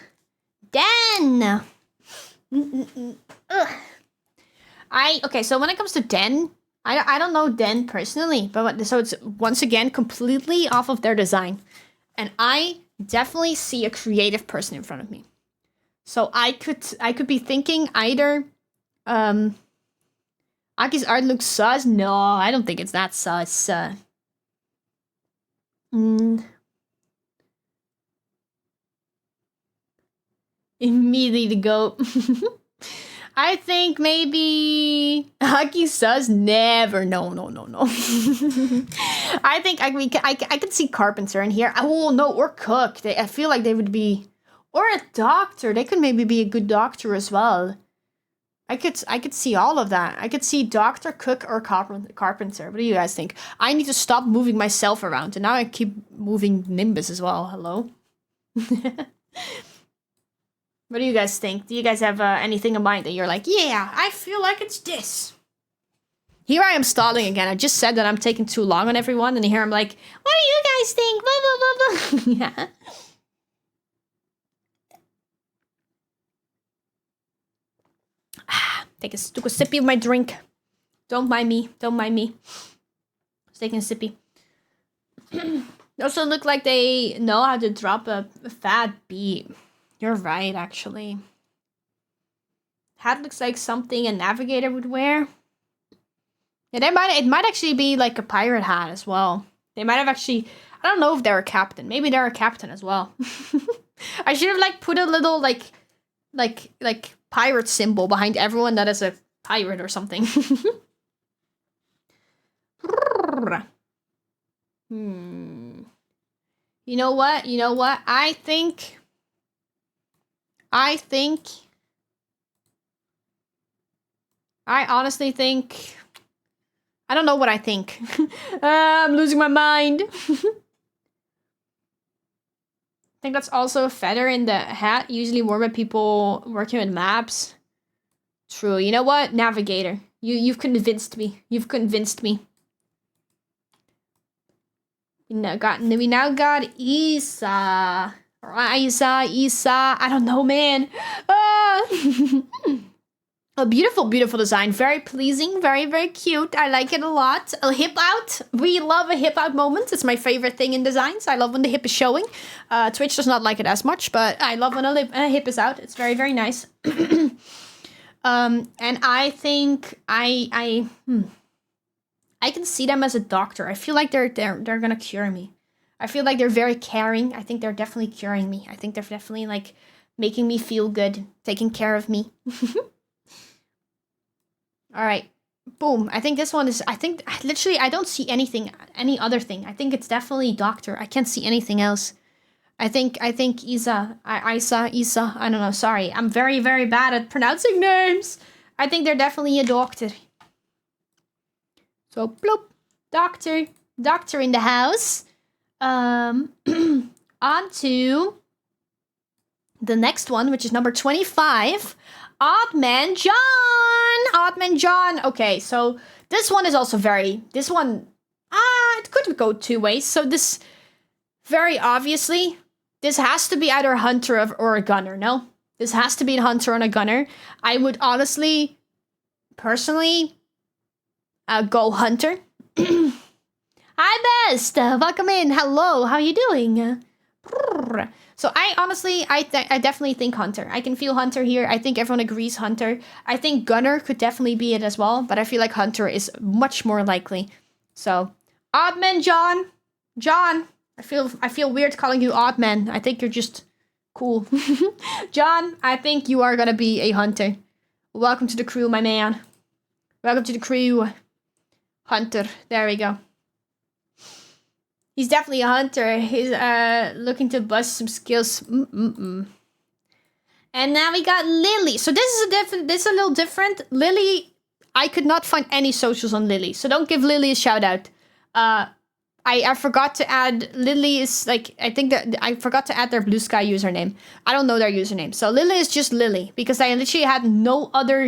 Okay, so when it comes to Den, I don't know Den personally, but so it's once again completely off of their design. And I definitely see a creative person in front of me. So I could be thinking either Aki's art looks sus. No, I don't think it's that sus. Immediately to go. I think maybe Aki sus. Never. No. I think I could see Carpenter in here. Oh no, or Cook. I feel like they would be, or a doctor. They could maybe be a good doctor as well. I could see all of that. I could see doctor, cook, or carpenter. What do you guys think? I need to stop moving myself around, and now I keep moving Nimbus as well. Hello. What do you guys think? Do you guys have anything in mind that you're like, yeah, I feel like it's this? Here I am stalling again. I just said that I'm taking too long on everyone, and here I'm like, what do you guys think? Blah, blah, blah, blah. Yeah. Took a sippy of my drink. Don't mind me. Just taking a sippy. They also look like they know how to drop a fat beat. You're right, actually. Hat looks like something a navigator would wear. Yeah, it might actually be like a pirate hat as well. They might have actually, I don't know if they're a captain. Maybe they're a captain as well. I should have like put a little like pirate symbol behind everyone that is a pirate or something. You know what? I honestly think, I don't know what I think. I'm losing my mind. I think that's also a feather in the hat, usually worn by people working with maps. True. You know what? Navigator. You've convinced me. We now got Isa. Or Isa. I don't know, man. A beautiful design. Very pleasing. Very, very cute. I like it a lot. A hip out. We love a hip out moment. It's my favorite thing in designs. I love when the hip is showing. Twitch does not like it as much, but I love when a hip is out. It's very, very nice. And I think I can see them as a doctor. I feel like they're gonna cure me. I feel like they're very caring. I think they're definitely curing me. I think they're definitely like making me feel good, taking care of me. All right, boom. I think this one is. I think literally I don't see any other thing. I think it's definitely doctor. I can't see anything else. I think Isa. I don't know. Sorry, I'm very, very bad at pronouncing names. I think they're definitely a doctor. So bloop, doctor in the house. On to the next one, which is number 25. Oddman John. Okay, so this one is also it could go two ways. So this, very obviously, this has to be either a hunter or a gunner. No, this has to be a hunter and a gunner. I would honestly, personally, go hunter. Hi, Best. Welcome in. Hello. How are you doing? So I definitely think hunter. I can feel hunter here. I think everyone agrees hunter. I think gunner could definitely be it as well, but I feel like hunter is much more likely. So, Oddman John. I feel weird calling you Oddman. I think you're just cool. John, I think you are gonna be a hunter. Welcome to the crew, my man. Welcome to the crew. Hunter. There we go. He's definitely a hunter. He's looking to bust some skills. And now we got Lily. So this is a little different. Lily, I could not find any socials on Lily. So don't give Lily a shout out. I forgot to add, Lily is like, I think that I forgot to add their Blue Sky username. I don't know their username. So Lily is just Lily because I literally had no other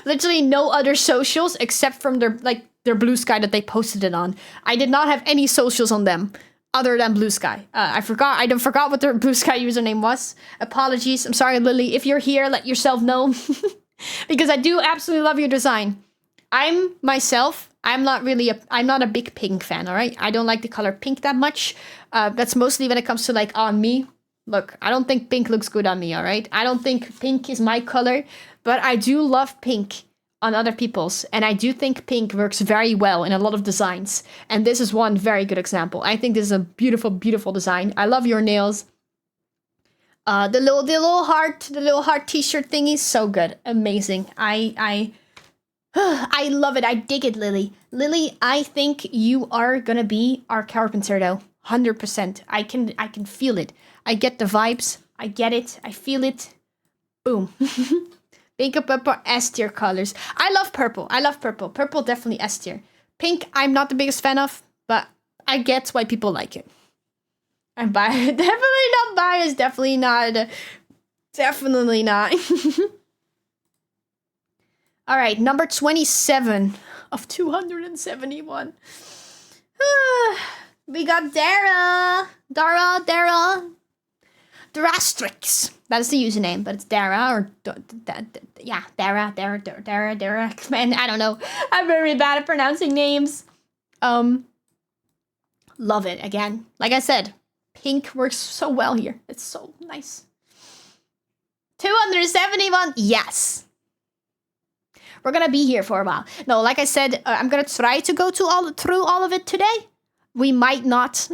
literally no other socials except from their Blue Sky that they posted it on. I did not have any socials on them other than Blue Sky. I forgot what their Blue Sky username was. Apologies. I'm sorry, Lily. If you're here, let yourself know because I do absolutely love your design. I'm myself, I'm not a big pink fan, all right? I don't like the color pink that much. That's mostly when it comes to like on me. Look, I don't think pink looks good on me, all right? I don't think pink is my color, but I do love pink on other people's. And I do think pink works very well in a lot of designs. And this is one very good example. I think this is a beautiful, beautiful design. I love your nails. The little heart t-shirt thingy is so good. Amazing. I love it. I dig it, Lily. Lily, I think you are gonna be our carpenter though. 100%. I can feel it. I get the vibes. I get it. I feel it. Boom. Pink and purple S tier colors. I love purple. I love purple. Purple definitely S tier. Pink, I'm not the biggest fan of, but I get why people like it. I'm biased. Definitely not biased. Definitely not. Definitely not. All right, number 27 of 271. We got Dara. Darastrix. That is the username, but it's Dara or yeah, Dara. Man, I don't know. I'm very bad at pronouncing names. Love it again. Like I said, pink works so well here. It's so nice. 271. Yes. We're gonna be here for a while. No, like I said, I'm gonna try to go through all of it today. We might not,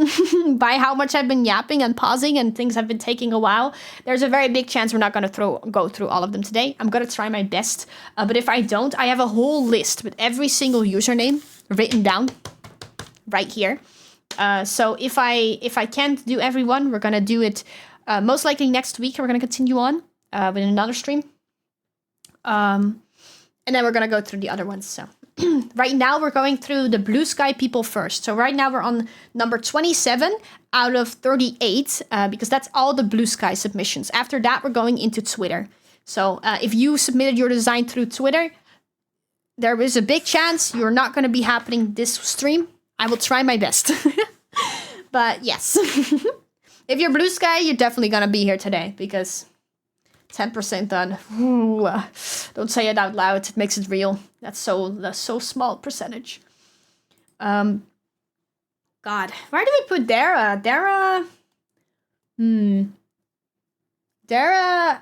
by how much I've been yapping and pausing and things have been taking a while. There's a very big chance we're not going to go through all of them today. I'm going to try my best. But if I don't, I have a whole list with every single username written down right here. So if I can't do everyone, we're going to do it most likely next week. We're going to continue on with another stream. And then we're going to go through the other ones. So right now we're going through the Blue Sky people first. So right now we're on number 27 out of 38 because that's all the Blue Sky submissions. After that, we're going into Twitter. So if you submitted your design through Twitter, there is a big chance you're not going to be happening this stream. I will try my best. But yes, if you're Blue Sky, you're definitely going to be here today because 10% done. Ooh, don't say it out loud. It makes it real. That's so small percentage. God, where do we put Dara? Dara,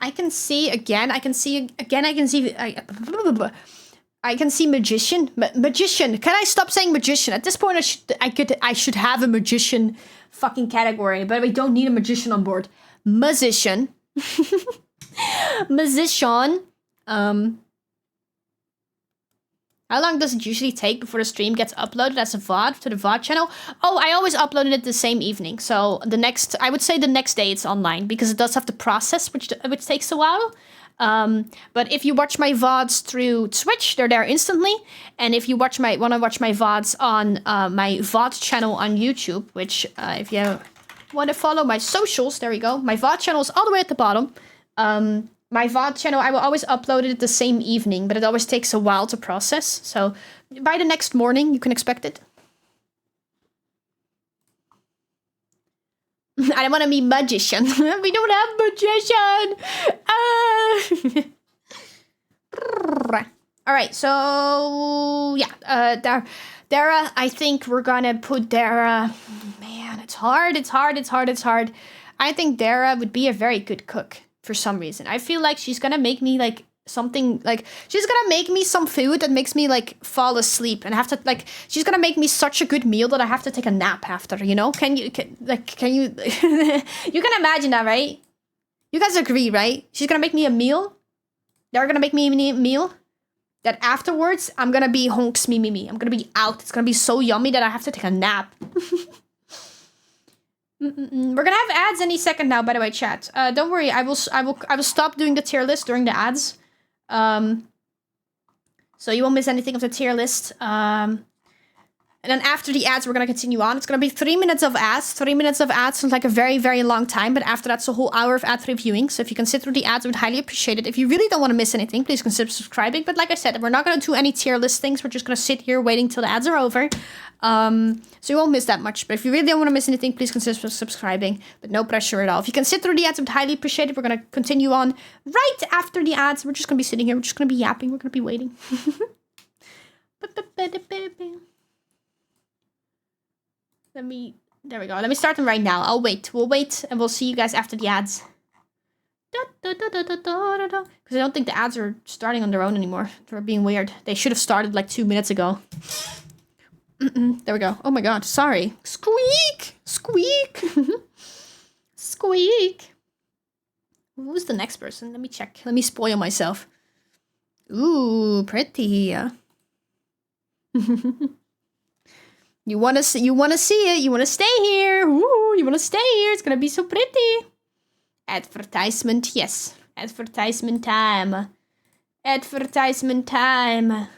I can see again. I can see magician. Magician. Can I stop saying magician? At this point, I should have a magician fucking category, but we don't need a magician on board. Musician. Musician. How long does it usually take before the stream gets uploaded as a VOD to the VOD channel? Oh, I always uploaded it the same evening. So I would say the next day it's online because it does have to process, which takes a while. But if you watch my VODs through Twitch, they're there instantly. And if you want to watch my VODs on my VOD channel on YouTube, which if you want to follow my socials, there we go. My VOD channel is all the way at the bottom. My VOD channel, I will always upload it the same evening, but it always takes a while to process. So by the next morning, you can expect it. I don't want to be magician. We don't have magician. All right, so yeah, Dara, I think we're gonna put Dara. Man, it's hard. I think Dara would be a very good cook. For some reason, I feel like she's gonna make me like something like she's gonna make me some food that makes me like fall asleep and have to like she's gonna make me such a good meal that I have to take a nap after. You know? Can you you can imagine that, right? You guys agree, right? She's gonna make me a meal. They're gonna make me a meal that afterwards I'm gonna be honks me. I'm gonna be out. It's gonna be so yummy that I have to take a nap. We're gonna have ads any second now, by the way, chat. Don't worry, I will stop doing the tier list during the ads. So you won't miss anything of the tier list. And then after the ads, we're gonna continue on. It's gonna be 3 minutes of ads. 3 minutes of ads sounds like a very, very long time, but after that's a whole hour of ad reviewing. So if you can sit through the ads, I would highly appreciate it. If you really don't want to miss anything, please consider subscribing. But like I said, we're not gonna do any tier list things. We're just gonna sit here waiting till the ads are over. So you won't miss that much. But if you really don't want to miss anything, please consider subscribing. But no pressure at all. If you can sit through the ads, I would highly appreciate it. We're gonna continue on right after the ads. We're just gonna be sitting here. We're just gonna be yapping. We're gonna be waiting. There we go. Let me start them right now. I'll wait. We'll wait and we'll see you guys after the ads. Because I don't think the ads are starting on their own anymore. They're being weird. They should have started like 2 minutes ago. There we go. Oh my god, sorry. Squeak! Squeak! Squeak! Who's the next person? Let me check. Let me spoil myself. Ooh, pretty. You wanna see it. You wanna stay here. Ooh, you wanna stay here. It's gonna be so pretty. Advertisement, yes. Advertisement time. Advertisement time.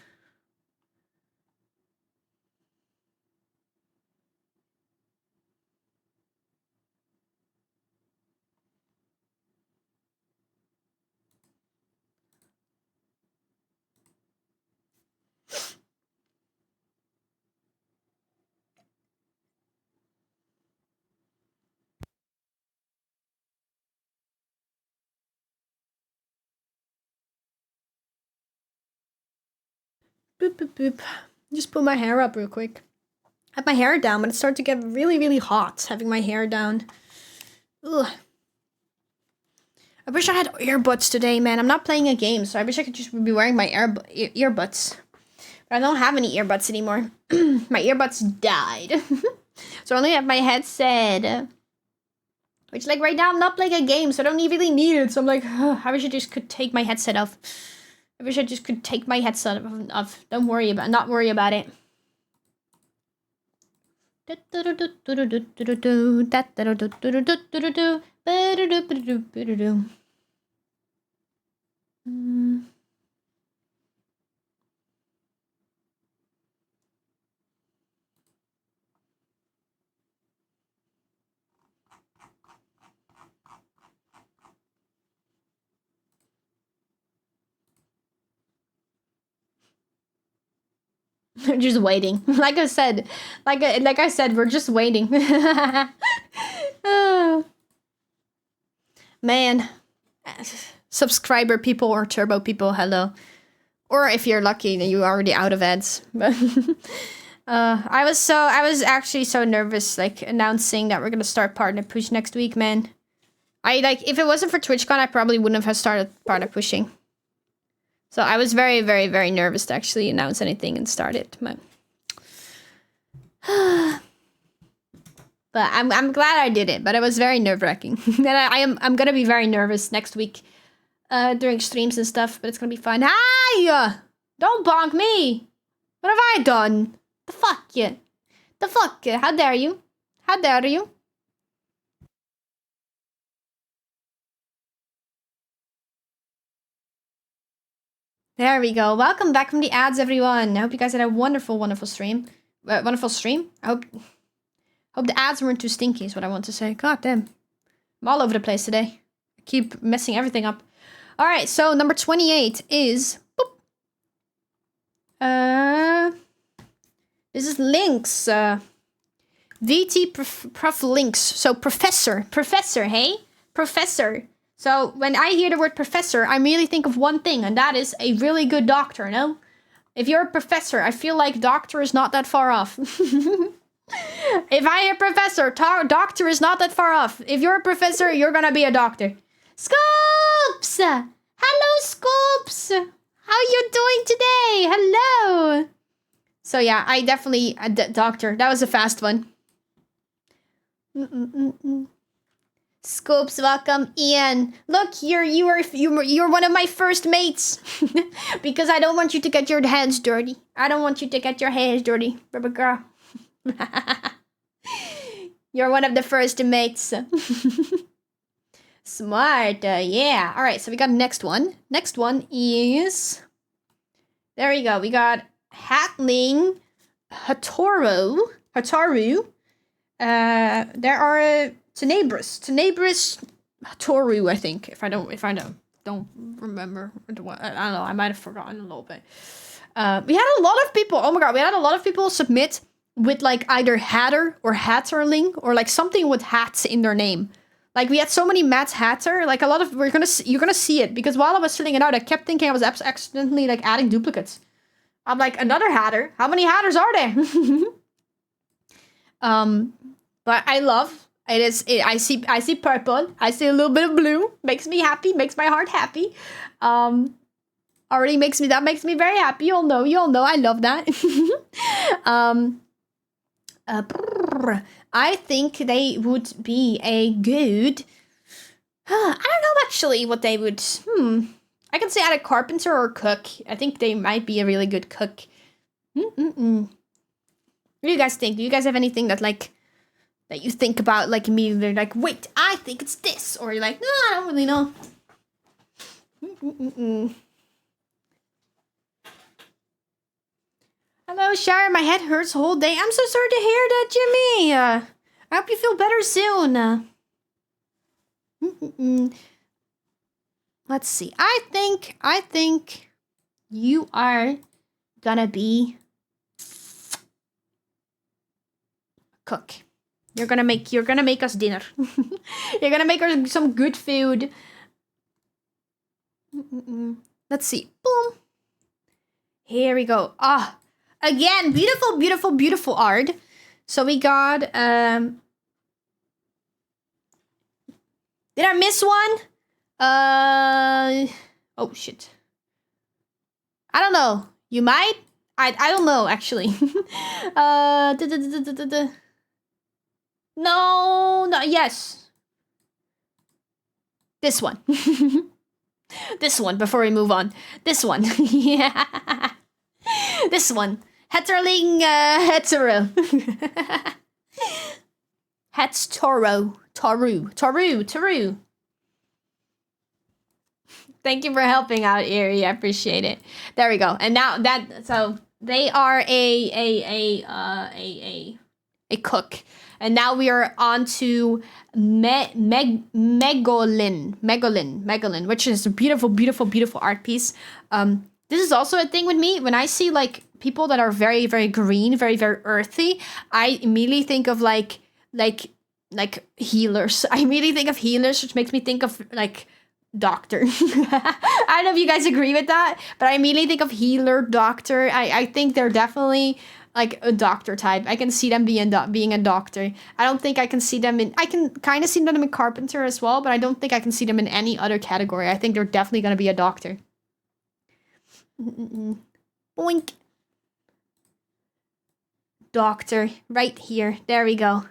Boop, boop, boop. Just put my hair up real quick. I have my hair down, but it started to get really, really hot having my hair down. Ugh. I wish I had earbuds today, man. I'm not playing a game, so I wish I could just be wearing my earbuds. But I don't have any earbuds anymore. My earbuds died. So I only have my headset. Which, like, right now I'm not playing a game, so I don't really need it. So I'm like, I wish I just could take my headset off. I wish I just could take my headset off. Not worry about it. We're just waiting. Like I said, we're just waiting. Oh. Man, subscriber people or turbo people, hello. Or if you're lucky, you're already out of ads. I was actually so nervous, like announcing that we're gonna start partner push next week, man. If it wasn't for TwitchCon, I probably wouldn't have started partner pushing. So I was very, very, very nervous to actually announce anything and start it. But I'm glad I did it, but it was very nerve-wracking. And I'm gonna be very nervous next week during streams and stuff, but it's gonna be fun. Hi! Don't bonk me! What have I done? The fuck you? The fuck you? How dare you? How dare you? There we go. Welcome back from the ads, everyone. I hope you guys had a wonderful, wonderful stream. Wonderful stream. I hope the ads weren't too stinky is what I want to say. God damn. I'm all over the place today. I keep messing everything up. Alright, so number 28 is... Boop. This is links. VT prof links. So professor. Professor, hey? Professor. So when I hear the word professor, I immediately think of one thing, and that is a really good doctor, no? If you're a professor, I feel like doctor is not that far off. If I hear professor, doctor is not that far off. If you're a professor, you're gonna be a doctor. Scoops! Hello, Scoops! How you doing today? Hello! So yeah, I definitely... doctor. That was a fast one. Scoops, welcome, Ian. Look, you're one of my first mates. Because I don't want you to get your hands dirty. I don't want you to get your hands dirty, baby girl. You're one of the first mates. Smart, yeah. All right, so we got next one. Next one is... There we go. We got Hatling Hataru. There are Tenebrous Hataru, I think. If I don't remember. I don't know. I might have forgotten a little bit. We had a lot of people. Oh my god, we had a lot of people submit with like either Hatter or Hatterling or like something with hats in their name. Like we had so many Matt Hatter. Like a lot of you're gonna see it because while I was filling it out, I kept thinking I was accidentally like adding duplicates. I'm like, another hatter? How many hatters are there? But I love it. I see purple. I see a little bit of blue. Makes me happy. Makes my heart happy. Already makes me very happy. You all know. I love that. I think they would be a good. I don't know actually what they would. I can say either carpenter or cook. I think they might be a really good cook. What do you guys think? Do you guys have anything that you think about like immediately? Like, wait, I think it's this, or you're like, no, I don't really know. Hello, Shyra. My head hurts the whole day. I'm so sorry to hear that, Jimmy. I hope you feel better soon. Let's see. I think you are gonna be a cook. You're gonna make us dinner. You're gonna make us some good food. Let's see. Boom. Here we go. Again, beautiful, beautiful, beautiful art. So we got did I miss one? Oh shit. I don't know. You might? I don't know actually. No, yes. This one. This one before we move on. This one. Yeah. This one. Hetterling hetero. Hets Toru. Thank you for helping out, Erie. I appreciate it. There we go. And now so they are a cook. And now we are on to Megolin, which is a beautiful, beautiful, beautiful art piece. This is also a thing with me. When I see like people that are very, very green, very, very earthy, I immediately think of like healers. I immediately think of healers, which makes me think of like doctor. I don't know if you guys agree with that, but I immediately think of healer, doctor. I think they're definitely like a doctor type. I can see them being a doctor. I don't think I can see them in. I can kind of see them in carpenter as well, but I don't think I can see them in any other category. I think they're definitely gonna be a doctor. Boink. Doctor, right here. There we go.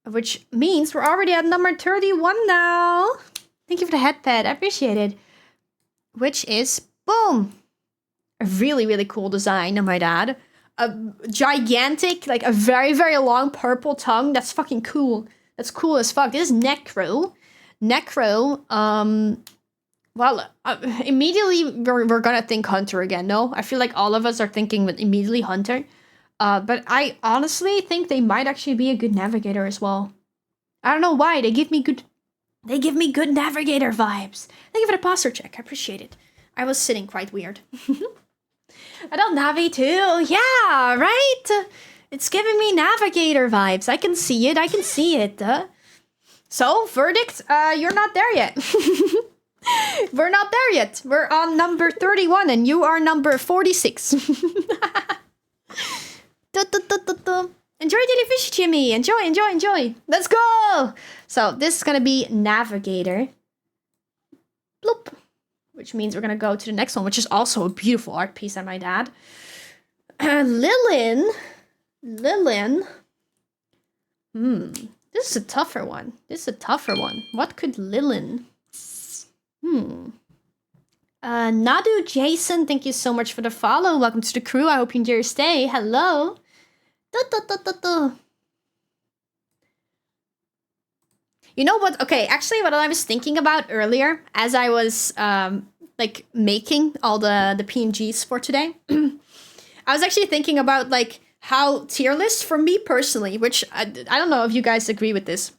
Which means we're already at number 31 now. Thank you for the head pad. I appreciate it. Which is, boom. A really, really cool design, I might add. A gigantic, like a very, very long purple tongue. That's fucking cool. That's cool as fuck. This is Necro. Well, immediately we're gonna think Hunter again, no? I feel like all of us are thinking with immediately Hunter. But I honestly think they might actually be a good navigator as well. I don't know why. They give me good navigator vibes. Thank you for the posture check. I appreciate it. I was sitting quite weird. I don't Navi too. Yeah, right? It's giving me navigator vibes. I can see it. So, verdict, you're not there yet. We're not there yet. We're on number 31 and you are number 46. Enjoy Daily Fish, Jimmy. Enjoy. Let's go. So this is gonna be navigator. Bloop. Which means we're gonna go to the next one, which is also a beautiful art piece, I might add. Lilin. This is a tougher one. What could Lilin? Nadu Jason, thank you so much for the follow. Welcome to the crew. I hope you enjoy your stay. Hello. You know what? Okay, actually, what I was thinking about earlier, as I was like making all the PNGs for today, I was actually thinking about like how tier list for me personally, which I don't know if you guys agree with this.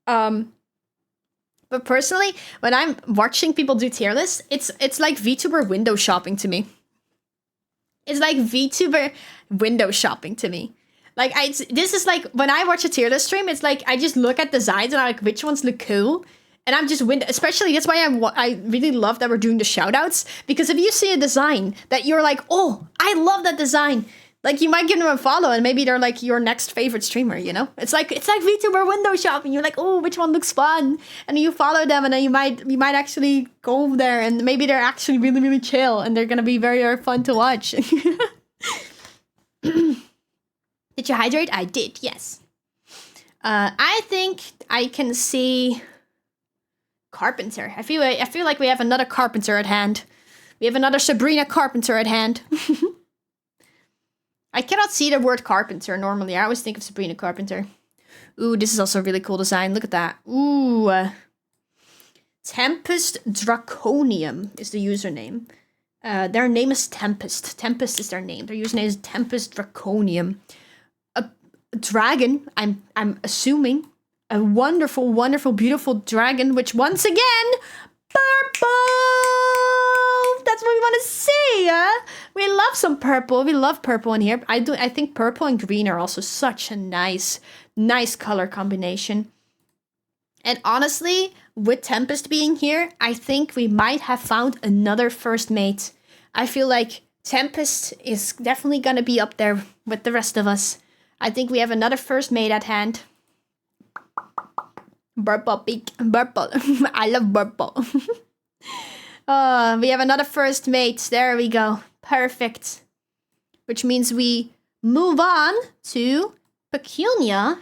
But personally, when I'm watching people do tier lists, it's like VTuber window shopping to me. It's like VTuber window shopping to me. Like, this is like, when I watch a tier list stream, it's like, I just look at designs and I'm like, which ones look cool? And I'm just especially that's why I really love that we're doing the shout outs, because if you see a design that you're like, oh, I love that design, like you might give them a follow and maybe they're like your next favorite streamer, you know? It's like VTuber window shopping. You're like, oh, which one looks fun? And you follow them and then you might actually go there and maybe they're actually really, really chill and they're gonna be very, very fun to watch. Did you hydrate? I did, yes. I think I can see Carpenter. I feel like we have another Carpenter at hand. We have another Sabrina Carpenter at hand. I cannot see the word Carpenter normally. I always think of Sabrina Carpenter. Ooh, this is also a really cool design. Look at that. Ooh. Tempest Draconium is the username. Their name is Tempest. Tempest is their name. Their username is Tempest Draconium. A dragon, I'm assuming. A wonderful, wonderful, beautiful dragon, which once again, purple! That's what we want to see, huh? We love some purple. We love purple in here. I think purple and green are also such a nice color combination. And honestly, with Tempest being here, I think we might have found another first mate. I feel like Tempest is definitely gonna be up there with the rest of us. I think we have another first mate at hand. Purple peak. Purple. I love purple. We have another first mate. There we go. Perfect. Which means we move on to Pecunia.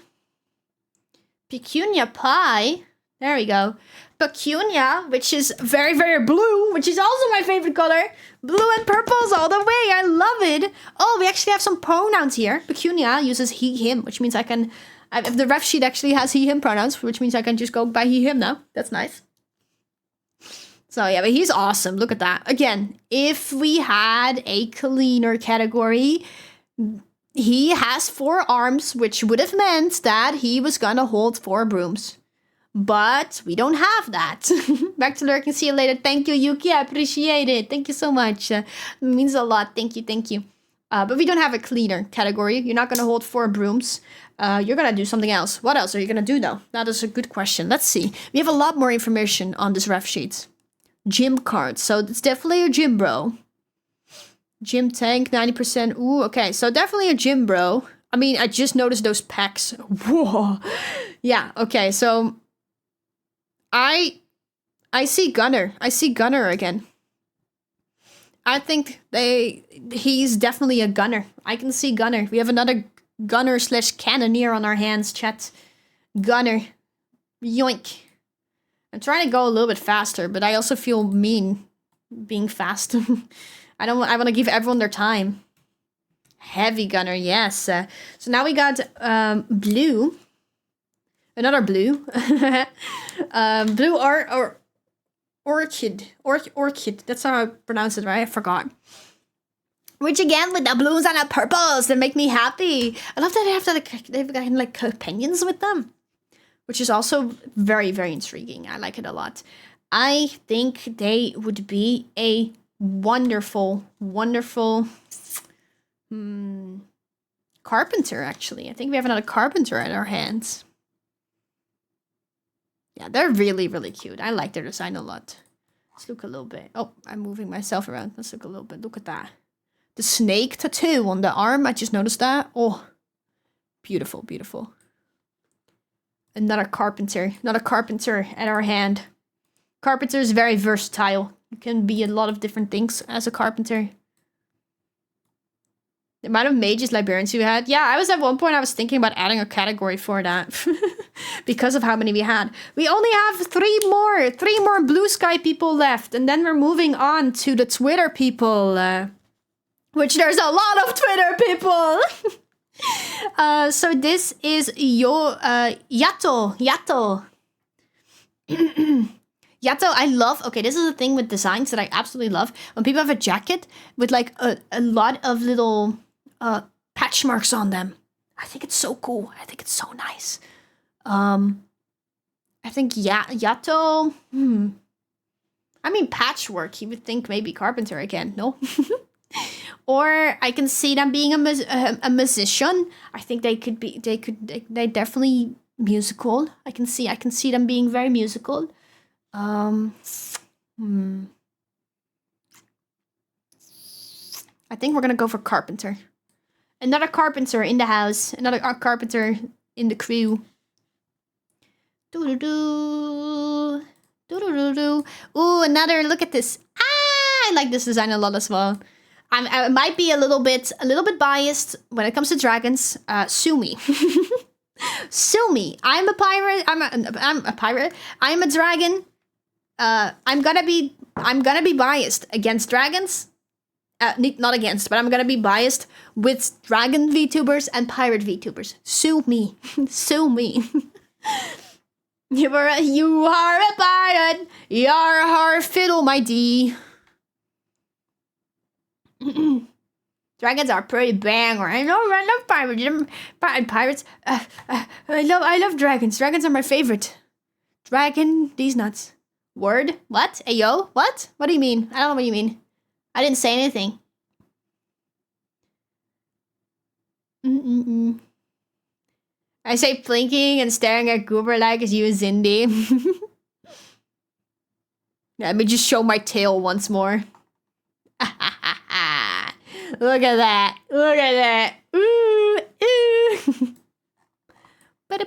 Pecunia Pie. There we go. Pecunia, which is very, very blue, which is also my favorite color. Blue and purples all the way. I love it. Oh, we actually have some pronouns here. Pecunia uses he, him, which means I can... If the ref sheet actually has he, him pronouns, which means I can just go by he, him now. That's nice. So yeah, but he's awesome. Look at that. Again, if we had a cleaner category, he has 4 arms, which would have meant that he was gonna hold 4 brooms. But we don't have that. Back to lurking. See you later. Thank you, Yuki. I appreciate it. Thank you so much. It means a lot. Thank you. Thank you. But we don't have a cleaner category. You're not gonna hold 4 brooms. You're gonna do something else. What else are you gonna do though? That is a good question. Let's see. We have a lot more information on this ref sheet. Gym card. So it's definitely a gym bro. Gym tank, 90%. Ooh, okay. So definitely a gym bro. I mean, I just noticed those packs. Whoa. Yeah, okay. So I see Gunner. I see Gunner again. I think he's definitely a gunner. I can see Gunner. We have another gunner / cannoneer on our hands, chat. Gunner. Yoink. I'm trying to go a little bit faster, but I also feel mean being fast. I want to give everyone their time. Heavy gunner, yes. So now we got blue. Another blue. Blue or orchid. Orchid. That's how I pronounce it, right? I forgot. Which again, with the blues and the purples, they make me happy. I love that they've got like companions with them. Which is also very, very intriguing. I like it a lot. I think they would be a wonderful, wonderful carpenter, actually. I think we have another carpenter at our hands. Yeah, they're really, really cute. I like their design a lot. Let's look a little bit. Oh, I'm moving myself around. Let's look a little bit. Look at that. The snake tattoo on the arm. I just noticed that. Oh, beautiful, beautiful. Another carpenter at our hand. Carpenter is very versatile. You can be a lot of different things as a carpenter. The amount of mages, librarians you had. Yeah, I was at one point, I was thinking about adding a category for that. Because of how many we had. We only have 3 more blue sky people left. And then we're moving on to the Twitter people. Which there's a lot of Twitter people. So this is Yato. Yato, I love. Okay, this is the thing with designs that I absolutely love. When people have a jacket with like a lot of little patch marks on them. I think it's so cool. I think it's so nice. I think Yato. I mean patchwork. You would think maybe carpenter again. No. Or I can see them being a musician. I think they could be. They definitely musical. I can see them being very musical. I think we're gonna go for carpenter. Another carpenter in the house. Another carpenter in the crew. Doo-doo-doo. Doo-doo-doo-doo. Ooh, another, look at this. Ah, I like this design a lot as well. I might be a little bit biased when it comes to dragons. Sue me. Sue me. I'm a pirate. I'm a pirate. I'm a dragon. I'm gonna be biased against dragons. Not against, but I'm gonna be biased with dragon VTubers and pirate VTubers. Sue me. Sue me. You are a pirate. Yar har fiddle, my D. Dragons are pretty banger. I love pirates. I love dragons. Dragons are my favorite. Dragon, these nuts. Word? What? Ayo? What? What do you mean? I don't know what you mean. I didn't say anything. I say blinking and staring at Goober like as you a Zindi. Let me just show my tail once more. Look at that. Look at that. Ooh, ooh. I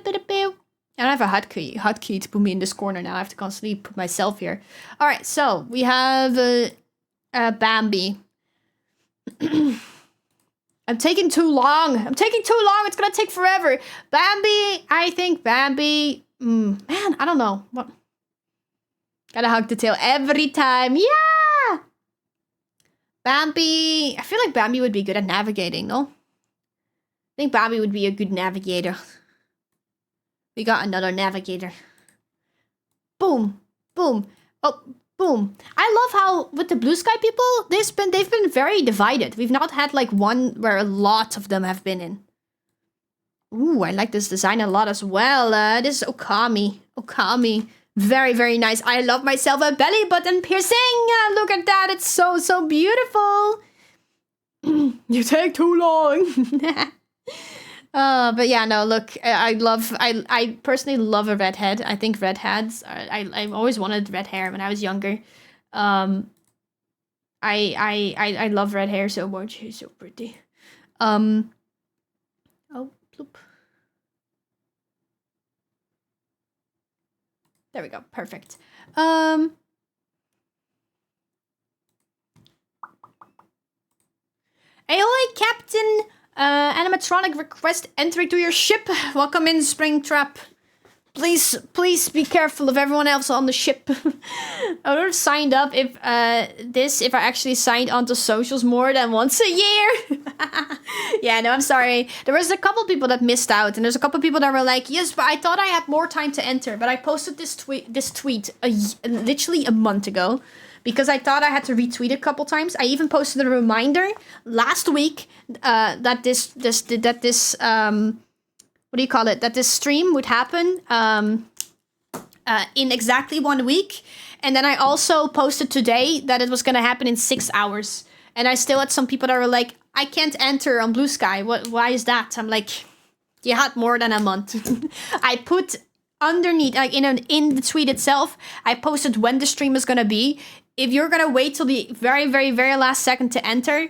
don't have a hotkey to put me in this corner now. I have to constantly put myself here. All right, so we have Bambi. I'm taking too long. It's gonna take forever. Bambi, I think Bambi. Man, I don't know. What? Gotta hug the tail every time. Yeah! Bambi. I feel like Bambi would be good at navigating, no? I think Bambi would be a good navigator. We got another navigator. Boom. Boom. Oh, boom. I love how with the blue sky people, they've been very divided. We've not had like one where a lot of them have been in. Ooh, I like this design a lot as well. This is Okami. Okami. Very, very nice. I love myself a belly button piercing. Look at that. It's so, so beautiful. You take too long. But yeah, no, look, I personally love a redhead. I think redheads I've always wanted red hair when I was younger. I love red hair so much. He's so pretty. Oh, bloop. There we go. Perfect. Hey, Captain. Animatronic request entry to your ship. Welcome in, Springtrap. Please be careful of everyone else on the ship. I would have signed up if I actually signed onto socials more than once a year. Yeah, no, I'm sorry. There was a couple people that missed out, and there's a couple people that were like, yes, but I thought I had more time to enter. But I posted this tweet literally a month ago. Because I thought I had to retweet a couple times. I even posted a reminder last week that this stream would happen in exactly 1 week. And then I also posted today that it was going to happen in 6 hours. And I still had some people that were like, I can't enter on Blue Sky. Why is that? I'm like, you had more than a month. I put underneath, like in the tweet itself, I posted when the stream is going to be. If you're gonna wait till the very, very, very last second to enter,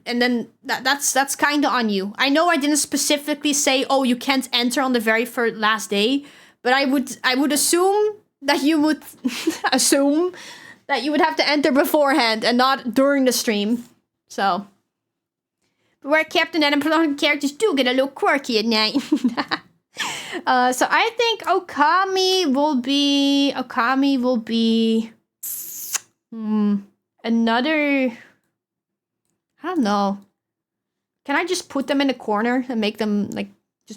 and then that's kind of on you. I know I didn't specifically say, oh, you can't enter on the very first last day, but I would assume that you would assume that you would have to enter beforehand and not during the stream. So, but where Captain and Animatronic characters do get a little quirky at night. So I think Okami will be. Another. I don't know. Can I just put them in a corner and make them like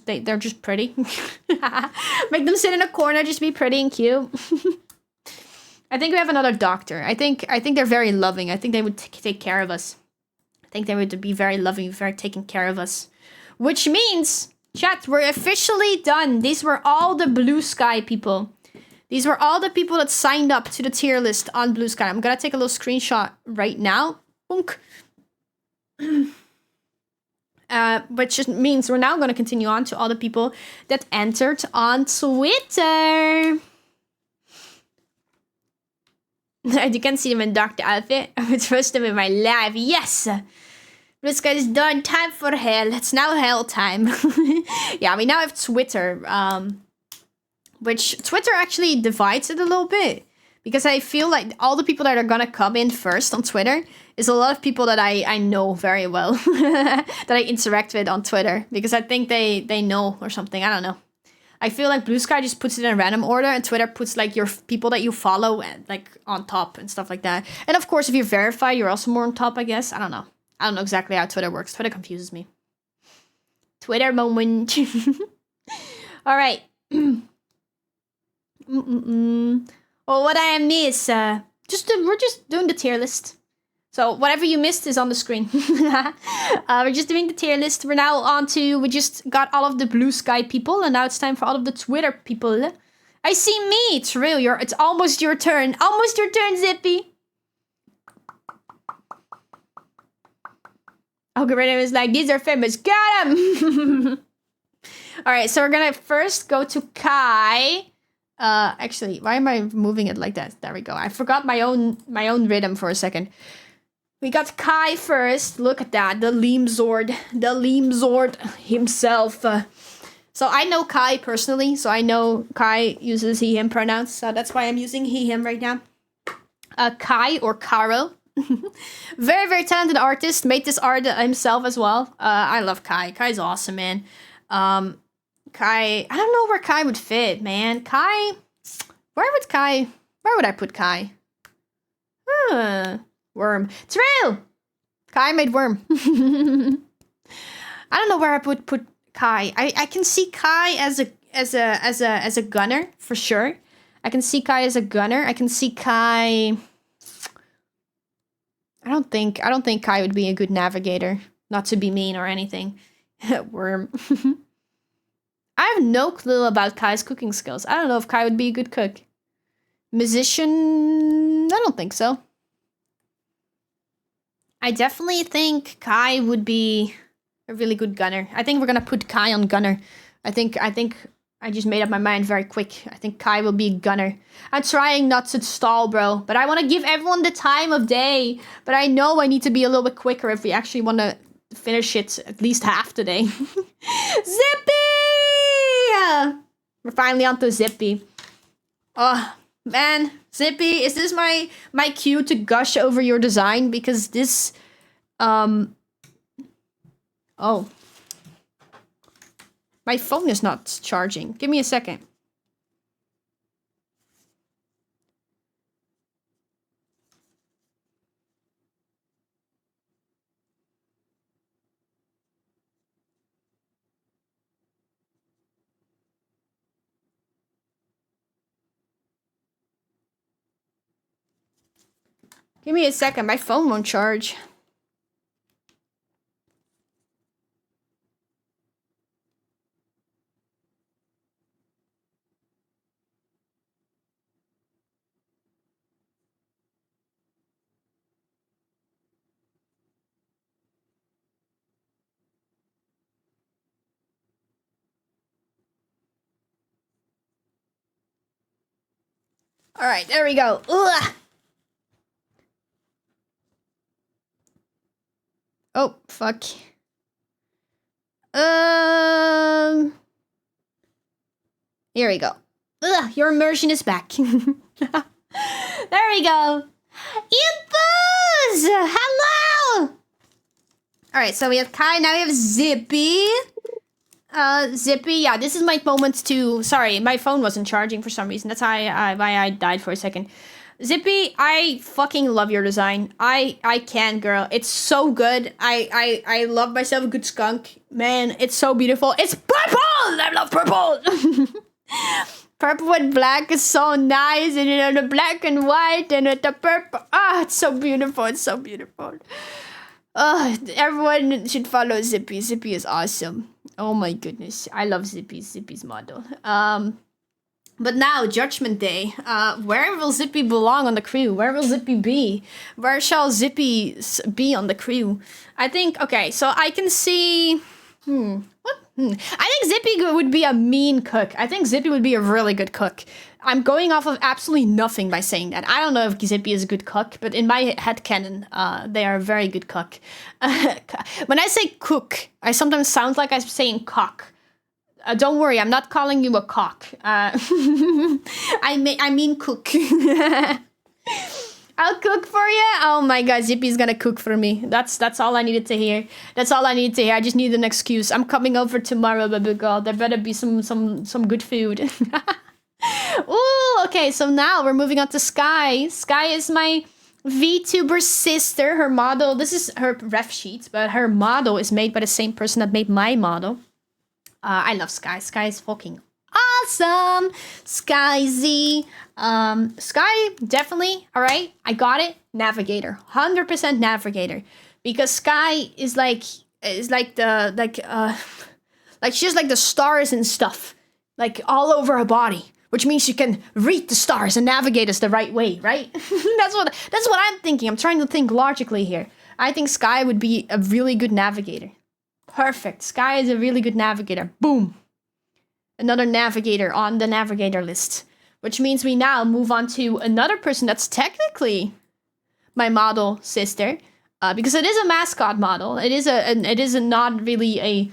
they're just pretty? Make them sit in a corner, just be pretty and cute. I think we have another doctor. I think they're very loving. I think they would take care of us. I think they would be very loving, very taking care of us. Which means, chat, we're officially done. These were all the Blue Sky people. These were all the people that signed up to the tier list on Blue Sky. I'm gonna take a little screenshot right now. Boonk. Which just means we're now gonna continue on to all the people that entered on Twitter. You can see them in Dr. Outfit. I would trust them in my life. Yes! This guy's done. Time for hell. It's now hell time. Yeah, we now have Twitter. Which Twitter actually divides it a little bit. Because I feel like all the people that are gonna come in first on Twitter is a lot of people that I know very well. That I interact with on Twitter. Because I think they know or something. I don't know. I feel like Blue Sky just puts it in a random order and Twitter puts like your people that you follow like on top and stuff like that. And of course, if you're verified, you're also more on top, I guess. I don't know. I don't know exactly how Twitter works. Twitter confuses me. Twitter moment. All right. Well, what I miss? We're just doing the tier list. So whatever you missed is on the screen. We're just doing the tier list. We're now on to, we just got all of the Blue Sky people, and now it's time for all of the Twitter people. I see me. It's real. It's almost your turn. Almost your turn, Zippy. Algorithm is like, these are famous. Got him. All right, so we're gonna first go to Kai. Actually, why am I moving it like that? There we go. I forgot my own rhythm for a second. We got Kai first. Look at that. The Lemzord. The Lemzord himself. So I know Kai personally. So I know Kai uses he, him pronouns. So that's why I'm using he, him right now. Kai or Caro. Very, very talented artist. Made this art himself as well. I love Kai. Kai's awesome, man. Kai, I don't know where Kai would fit, man. Kai, where would I put Kai? Worm. Trail! Kai made worm. I don't know where I would put Kai. I can see Kai as a gunner, for sure. I can see Kai as a gunner. I can see Kai... I don't think Kai would be a good navigator. Not to be mean or anything. Worm. I have no clue about Kai's cooking skills. I don't know if Kai would be a good cook. Musician... I don't think so. I definitely think Kai would be a really good gunner. I think we're gonna put Kai on gunner. I think I just made up my mind very quick. I think Kai will be a gunner. I'm trying not to stall, bro. But I want to give everyone the time of day. But I know I need to be a little bit quicker if we actually want to finish it at least half today. Zippy! We're finally on to Zippy. Oh, man. Zippy, is this my cue to gush over your design? Because this... Oh. My phone is not charging. Give me a second. Give me a second. My phone won't charge. All right, there we go. Ugh. Oh, fuck. Here we go. Ugh, your immersion is back. There we go. Impus! Hello! Alright, so we have Kai, now we have Zippy. Zippy, yeah, this is my moment to... Sorry, my phone wasn't charging for some reason. That's why I died for a second. Zippy, I fucking love your design. I can, girl. It's so good. I love myself a good skunk. Man, it's so beautiful. It's purple! I love purple! Purple and black is so nice. And you know, the black and white and with the purple. Ah, it's so beautiful. It's so beautiful. Everyone should follow Zippy. Zippy is awesome. Oh my goodness. I love Zippy's model. But now, Judgment Day. Where will Zippy belong on the crew? Where will Zippy be? Where shall Zippy be on the crew? I think, okay, so I can see... What? I think Zippy would be a mean cook. I think Zippy would be a really good cook. I'm going off of absolutely nothing by saying that. I don't know if Zippy is a good cook, but in my headcanon, they are a very good cook. When I say cook, I sometimes sound like I'm saying cock. Don't worry, I'm not calling you a cock. I mean cook. I'll cook for you. Oh my god, Zippy's gonna cook for me. That's all I needed to hear. That's all I needed to hear. I just need an excuse. I'm coming over tomorrow, baby girl. There better be some good food. Ooh, okay, so now we're moving on to Sky. Sky is my VTuber sister. Her model, this is her ref sheet, but her model is made by the same person that made my model. I love Sky. Sky is fucking awesome. Sky Z. Sky, definitely. All right, I got it. Navigator. 100% navigator. Because Sky is like she's like the stars and stuff. Like all over her body. Which means she can read the stars and navigate us the right way, right? That's what I'm thinking. I'm trying to think logically here. I think Sky would be a really good navigator. Perfect. Sky is a really good navigator. Boom. Another navigator on the navigator list. Which means we now move on to another person that's technically my model sister. Because it is a mascot model. It is not really a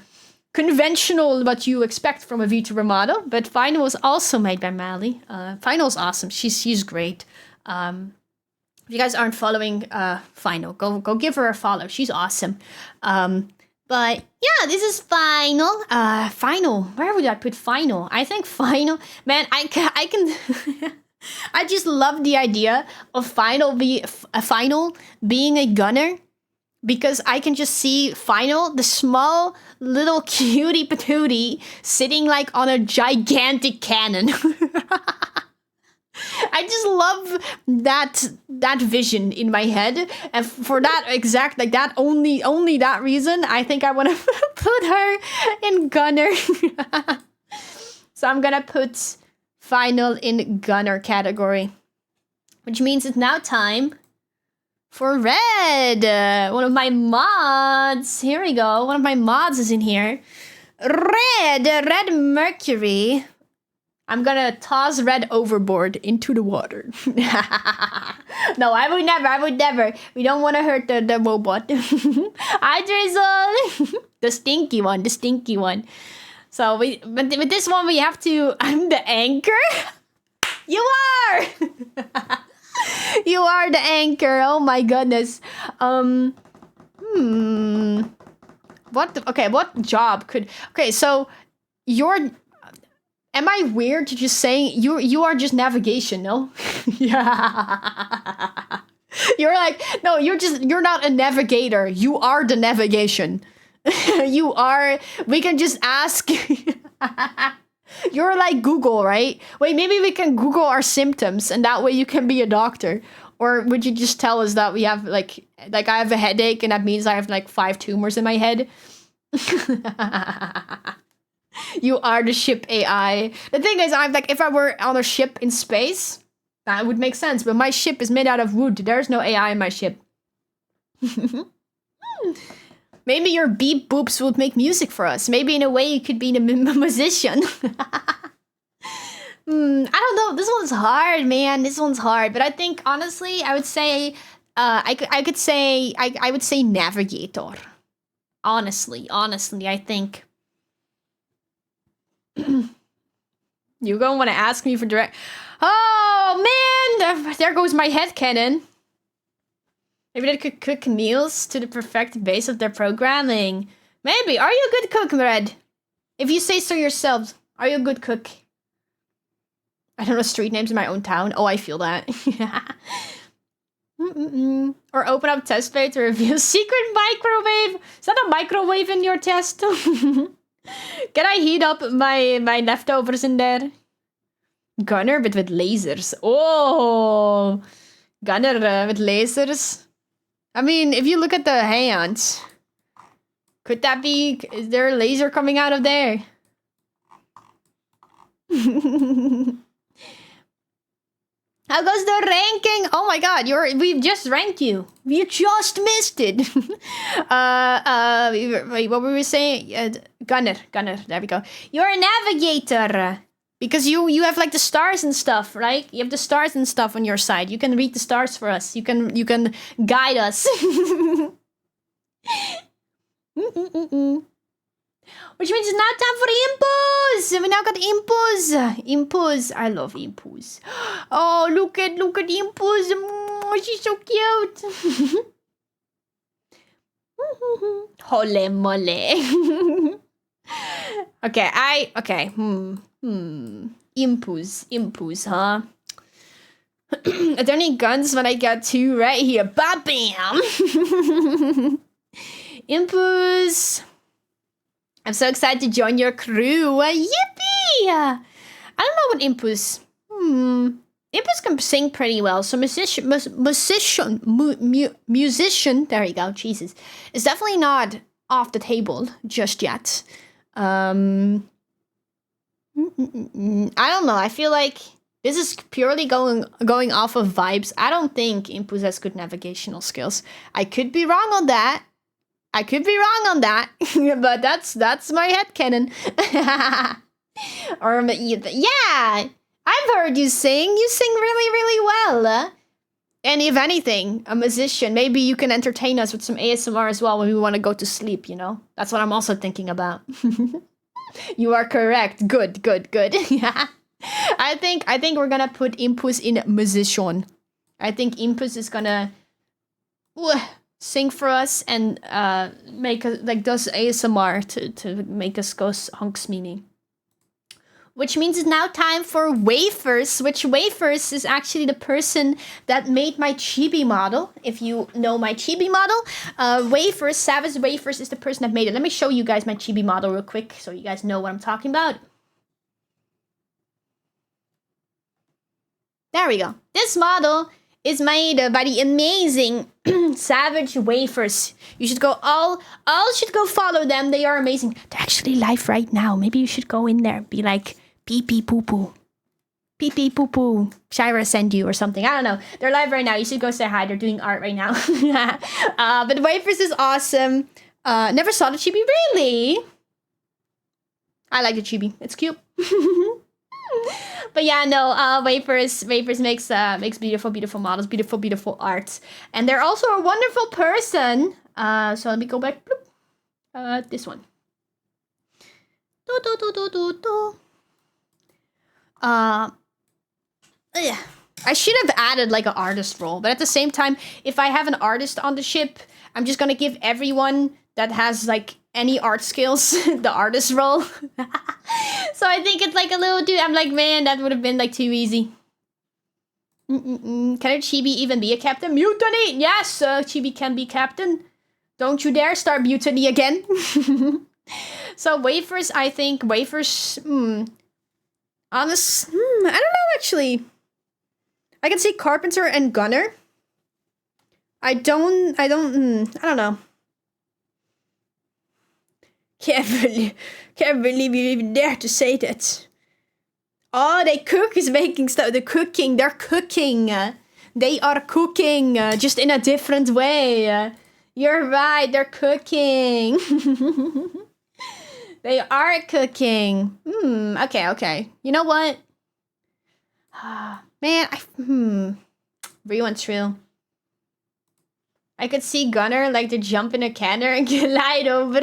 conventional what you expect from a VTuber model. But Final was also made by Mally. Final's awesome. She's great. If you guys aren't following Final, go give her a follow. She's awesome. But yeah, this is Final. Final. Where would I put Final? I think Final. Man, I can. I just love the idea of Final being a gunner, because I can just see Final, the small little cutie patootie, sitting like on a gigantic cannon. I just love that vision in my head, and for that exact, like that only that reason, I think I want to put her in gunner. So I'm gonna put Final in gunner category, which means it's now time for Red. One of my mods. Here we go. One of my mods is in here. Red Mercury. I'm gonna toss Red overboard into the water. No, I would never. We don't want to hurt the robot. Hi, Drizzle. The stinky one. So but with this one, we have to. I'm the anchor. You are. You are the anchor. Oh my goodness. What job could? Okay, so you're. Am I weird to just saying you are just navigation, no? Yeah. You're like, no, you're not a navigator. You are the navigation. You are, we can just ask. You're like Google, right? Wait, maybe we can Google our symptoms and that way you can be a doctor. Or would you just tell us that we have like I have a headache and that means I have like 5 tumors in my head? You are the ship AI. The thing is, I'm like, if I were on a ship in space, that would make sense. But my ship is made out of wood. There's no AI in my ship. Maybe your beep boops would make music for us. Maybe in a way you could be a musician. I don't know. This one's hard, man. This one's hard. But I think, honestly, I would say, I would say navigator. Honestly, I think. You gonna want to ask me for direct. Oh man, there goes my headcanon. Maybe they could cook meals to the perfect base of their programming. Maybe. Are you a good cook, Red? If you say so yourself, are you a good cook? I don't know street names in my own town. Oh, I feel that. Or open up test bay to reveal secret microwave. Is that a microwave in your test? Can I heat up my leftovers in there? Gunner, but with lasers. Oh, gunner with lasers. I mean, if you look at the hands, could that be? Is there a laser coming out of there? How goes the ranking? Oh my god, we've just ranked you. You just missed it. Wait, what were we saying? Gunner, there we go. You're a navigator. Because you have like the stars and stuff, right? You have the stars and stuff on your side. You can read the stars for us. You can guide us. Which means it's now time for impos. We now got impos. Impos. I love impos. Oh, look at impos. Oh, she's so cute. Hole mole. Okay, Impos, huh? Are there any guns when I got two right here? Bam! Impos. I'm so excited to join your crew. Yippee! I don't know what Impos. Impos can sing pretty well. So musician. There you go. Jesus, it's definitely not off the table just yet. I don't know. I feel like this is purely going off of vibes. I don't think Impos has good navigational skills. I could be wrong on that. But that's my headcanon. Or yeah, I've heard you sing. You sing really, really well. And if anything, a musician, maybe you can entertain us with some ASMR as well when we want to go to sleep, you know? That's what I'm also thinking about. You are correct. Good. Yeah. I think we're gonna put Impos in musician. I think Impos is gonna sing for us and make us like does ASMR to make us go hunks meaning. Which means it's now time for Wafers, which Wafers is actually the person that made my chibi model. If you know my chibi model, Wafers, Savage Wafers is the person that made it. Let me show you guys my chibi model real quick so you guys know what I'm talking about. There we go. This model is made by the amazing Savage Wafers. You should go all should go follow them. They are amazing. They're actually live right now. Maybe you should go in there. Be like pee pee poo poo. Pee pee poo poo. Shyra send you or something. I don't know. They're live right now. You should go say hi. They're doing art right now. But Wafers is awesome. Never saw the chibi. Really? I like the chibi. It's cute. But yeah, no, Wafers makes beautiful models, beautiful art. And they're also a wonderful person. So let me go back. Bloop. This one. Yeah. I should have added like an artist role, but at the same time, if I have an artist on the ship, I'm just gonna give everyone that has like any art skills the artist role. So I think it's like a little dude. I'm like, man, that would have been like too easy. Can a chibi even be a captain? Mutiny! Yes, chibi can be captain. Don't you dare start mutiny again. So Wafers, I think Wafers. Honest, I don't know actually. I can say Carpenter and Gunner. I don't know. Can't believe you even dare to say that. Oh, they cook is making stuff. They're cooking. They are cooking, just in a different way. You're right. They're cooking. They are cooking. Okay. You know what? Man, real and true. I could see Gunner like to jump in a canner and glide over.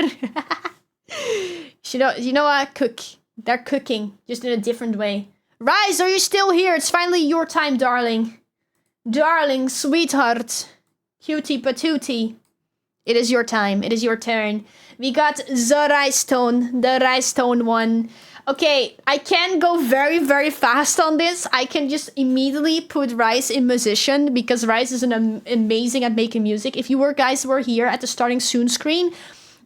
You know what? Cook. They're cooking, just in a different way. Rise, are you still here? It's finally your time, darling. Darling, sweetheart. Cutie patootie. It is your time. It is your turn. We got the rice tone one. Okay, I can go very, very fast on this. I can just immediately put Rice in musician because Rice is amazing at making music. If you guys were here at the starting soon screen,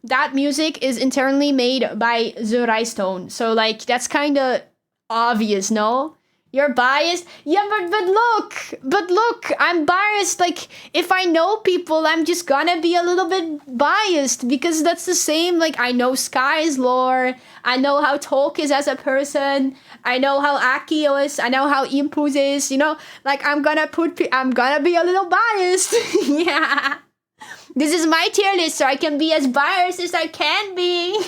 that music is internally made by the Rice Tone. So like that's kind of obvious, no? You're biased? Yeah, but look, I'm biased. Like, if I know people, I'm just gonna be a little bit biased because that's the same. Like, I know Sky's lore. I know how Tolk is as a person. I know how Akio is. I know how Impus is. You know, like, I'm gonna be a little biased. Yeah. This is my tier list, so I can be as biased as I can be.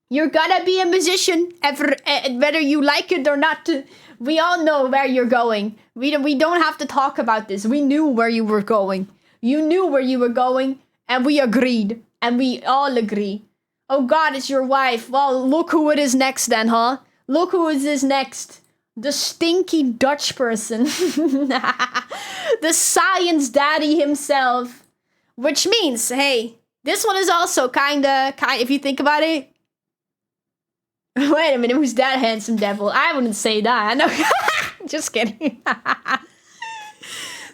You're gonna be a musician, whether you like it or not. We all know where you're going. We don't have to talk about this. We knew where you were going. You knew where you were going, and we agreed. And we all agree. Oh God, it's your wife. Well, look who it is next then, huh? Look who it is next. The stinky Dutch person. The science daddy himself. Which means, hey, this one is also kinda, if you think about it. Wait a minute, who's that handsome devil? I wouldn't say that. No, just kidding.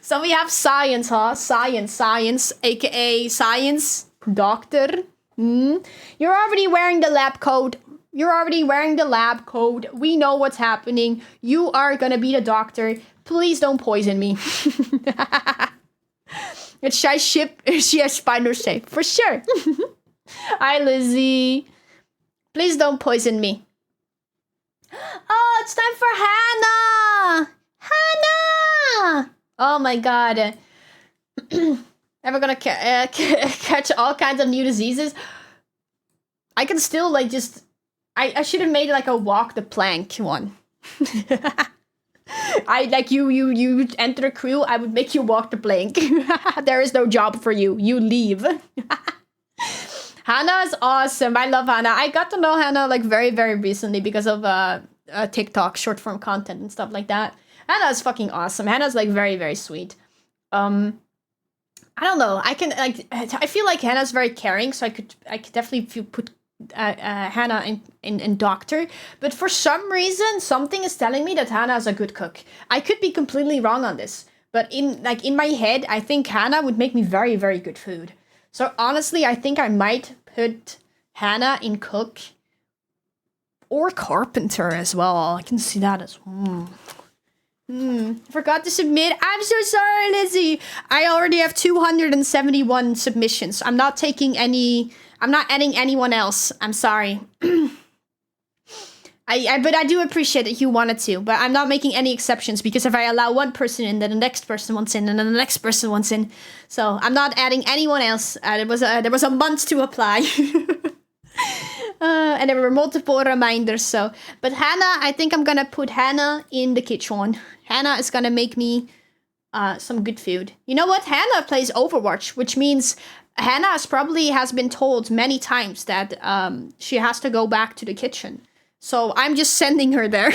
So we have science, huh? Science, aka science doctor. You're already wearing the lab coat. We know what's happening. You are gonna be the doctor. Please don't poison me. It's shy ship. She has spider safe for sure. Hi, Lizzie. Please don't poison me. Oh, it's time for Hannah! Hannah! Oh my God. Ever gonna catch all kinds of new diseases? I can still like just... I should have made like a walk the plank one. I like you enter a crew, I would make you walk the plank. There is no job for you. You leave. Hannah is awesome. I love Hannah. I got to know Hannah like very, very recently because of TikTok, short form content and stuff like that. Hannah is fucking awesome. Hannah's like very, very sweet. I don't know. I feel like Hannah's very caring, so I could definitely put Hannah in doctor. But for some reason, something is telling me that Hannah is a good cook. I could be completely wrong on this, but in my head, I think Hannah would make me very, very good food. So honestly, I think I might put Hannah in cook or carpenter as well. I can see that as well. Forgot to submit. I'm so sorry, Lizzie. I already have 271 submissions. I'm not taking any. I'm not adding anyone else. I'm sorry. But I do appreciate that you wanted to, but I'm not making any exceptions because if I allow one person in, then the next person wants in, and then the next person wants in. So I'm not adding anyone else. There was a month to apply. And there were multiple reminders. So, but Hannah, I think I'm gonna put Hannah in the kitchen. Hannah is gonna make me some good food. You know what? Hannah plays Overwatch, which means Hannah has been told many times that she has to go back to the kitchen. So I'm just sending her there.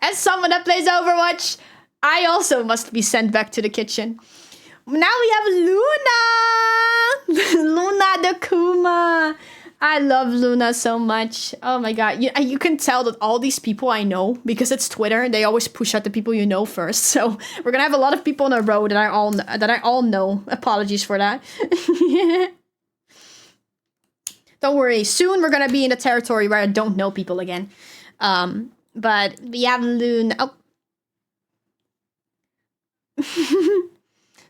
As someone that plays Overwatch, I also must be sent back to the kitchen. Now we have Luna! Luna the Kuma. I love Luna so much. Oh my God. You can tell that all these people I know, because it's Twitter, they always push out the people you know first. So we're gonna have a lot of people in a row that I all know. Apologies for that. Don't worry, soon we're gonna be in a territory where I don't know people again. But we have Luna. Oh.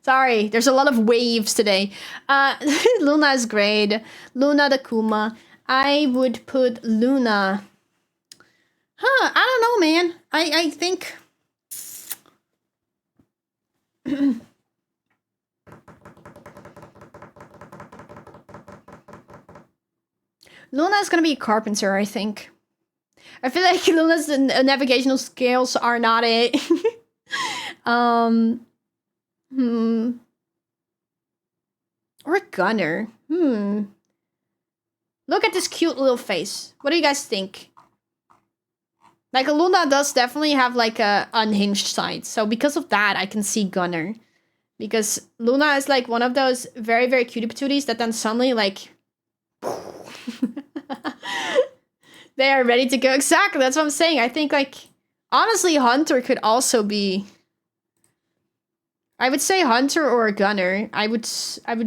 Sorry, there's a lot of waves today. Luna is great. Luna the Kuma. I would put Luna. I don't know, man. I think... Luna's gonna be a carpenter, I think. I feel like Luna's navigational skills are not it. Or a gunner. Look at this cute little face. What do you guys think? Like, Luna does definitely have like a unhinged side. So because of that, I can see gunner. Because Luna is like one of those very, very cutie patooties that then suddenly like... they are ready to go. Exactly, that's what I'm saying. I think like... Honestly, Hunter could also be... I would say Hunter or a gunner. I would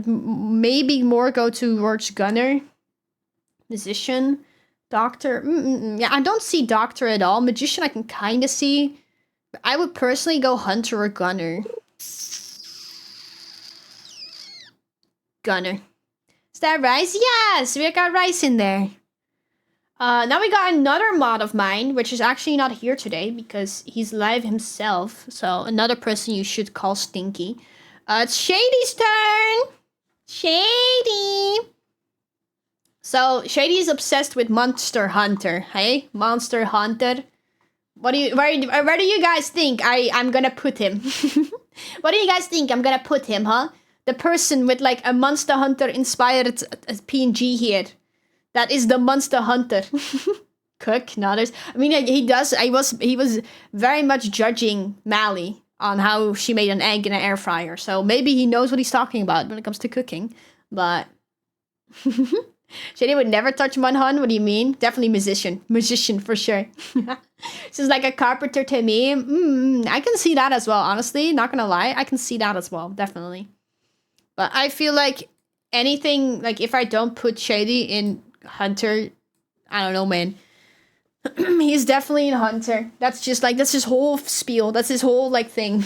maybe more go towards gunner. Musician. Doctor. Yeah, I don't see doctor at all. Magician I can kind of see. But I would personally go hunter or gunner. Gunner. Is that rice? Yes! We got rice in there. Now we got another mod of mine, which is actually not here today because he's live himself. So another person you should call Stinky. It's Shady's turn. Shady. So Shady is obsessed with Monster Hunter. Hey, Monster Hunter. Where do you guys think I'm gonna put him? What do you guys think I'm gonna put him, huh? The person with like a Monster Hunter inspired PNG here. That is the Monster Hunter. Cook, no, there's... I mean, he does... He was very much judging Mally on how she made an egg in an air fryer. So maybe he knows what he's talking about when it comes to cooking. But... Shady would never touch Munhun. What do you mean? Definitely musician. Musician, for sure. This is like a carpenter to me. I can see that as well, honestly. Not gonna lie. I can see that as well, definitely. But I feel like anything... Like, if I don't put Shady in... Hunter, I don't know, man. He's definitely a hunter. That's his whole spiel. That's his whole like thing.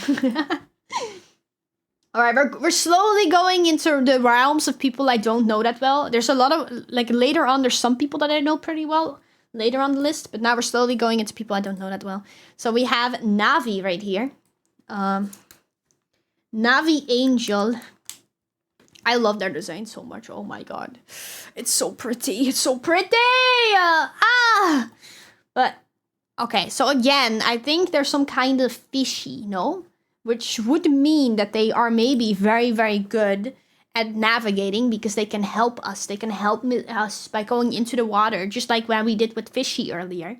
All right, we're slowly going into the realms of people I don't know that well. There's a lot of like later on. There's some people that I know pretty well later on the list, but now we're slowly going into people I don't know that well. So we have Navi right here. Navi Angel. I love their design so much. Oh my god. It's so pretty. It's so pretty! But, okay. So again, I think there's some kind of fishy, no? Which would mean that they are maybe very, very good at navigating because they can help us. They can help us by going into the water, just like when we did with Fishy earlier.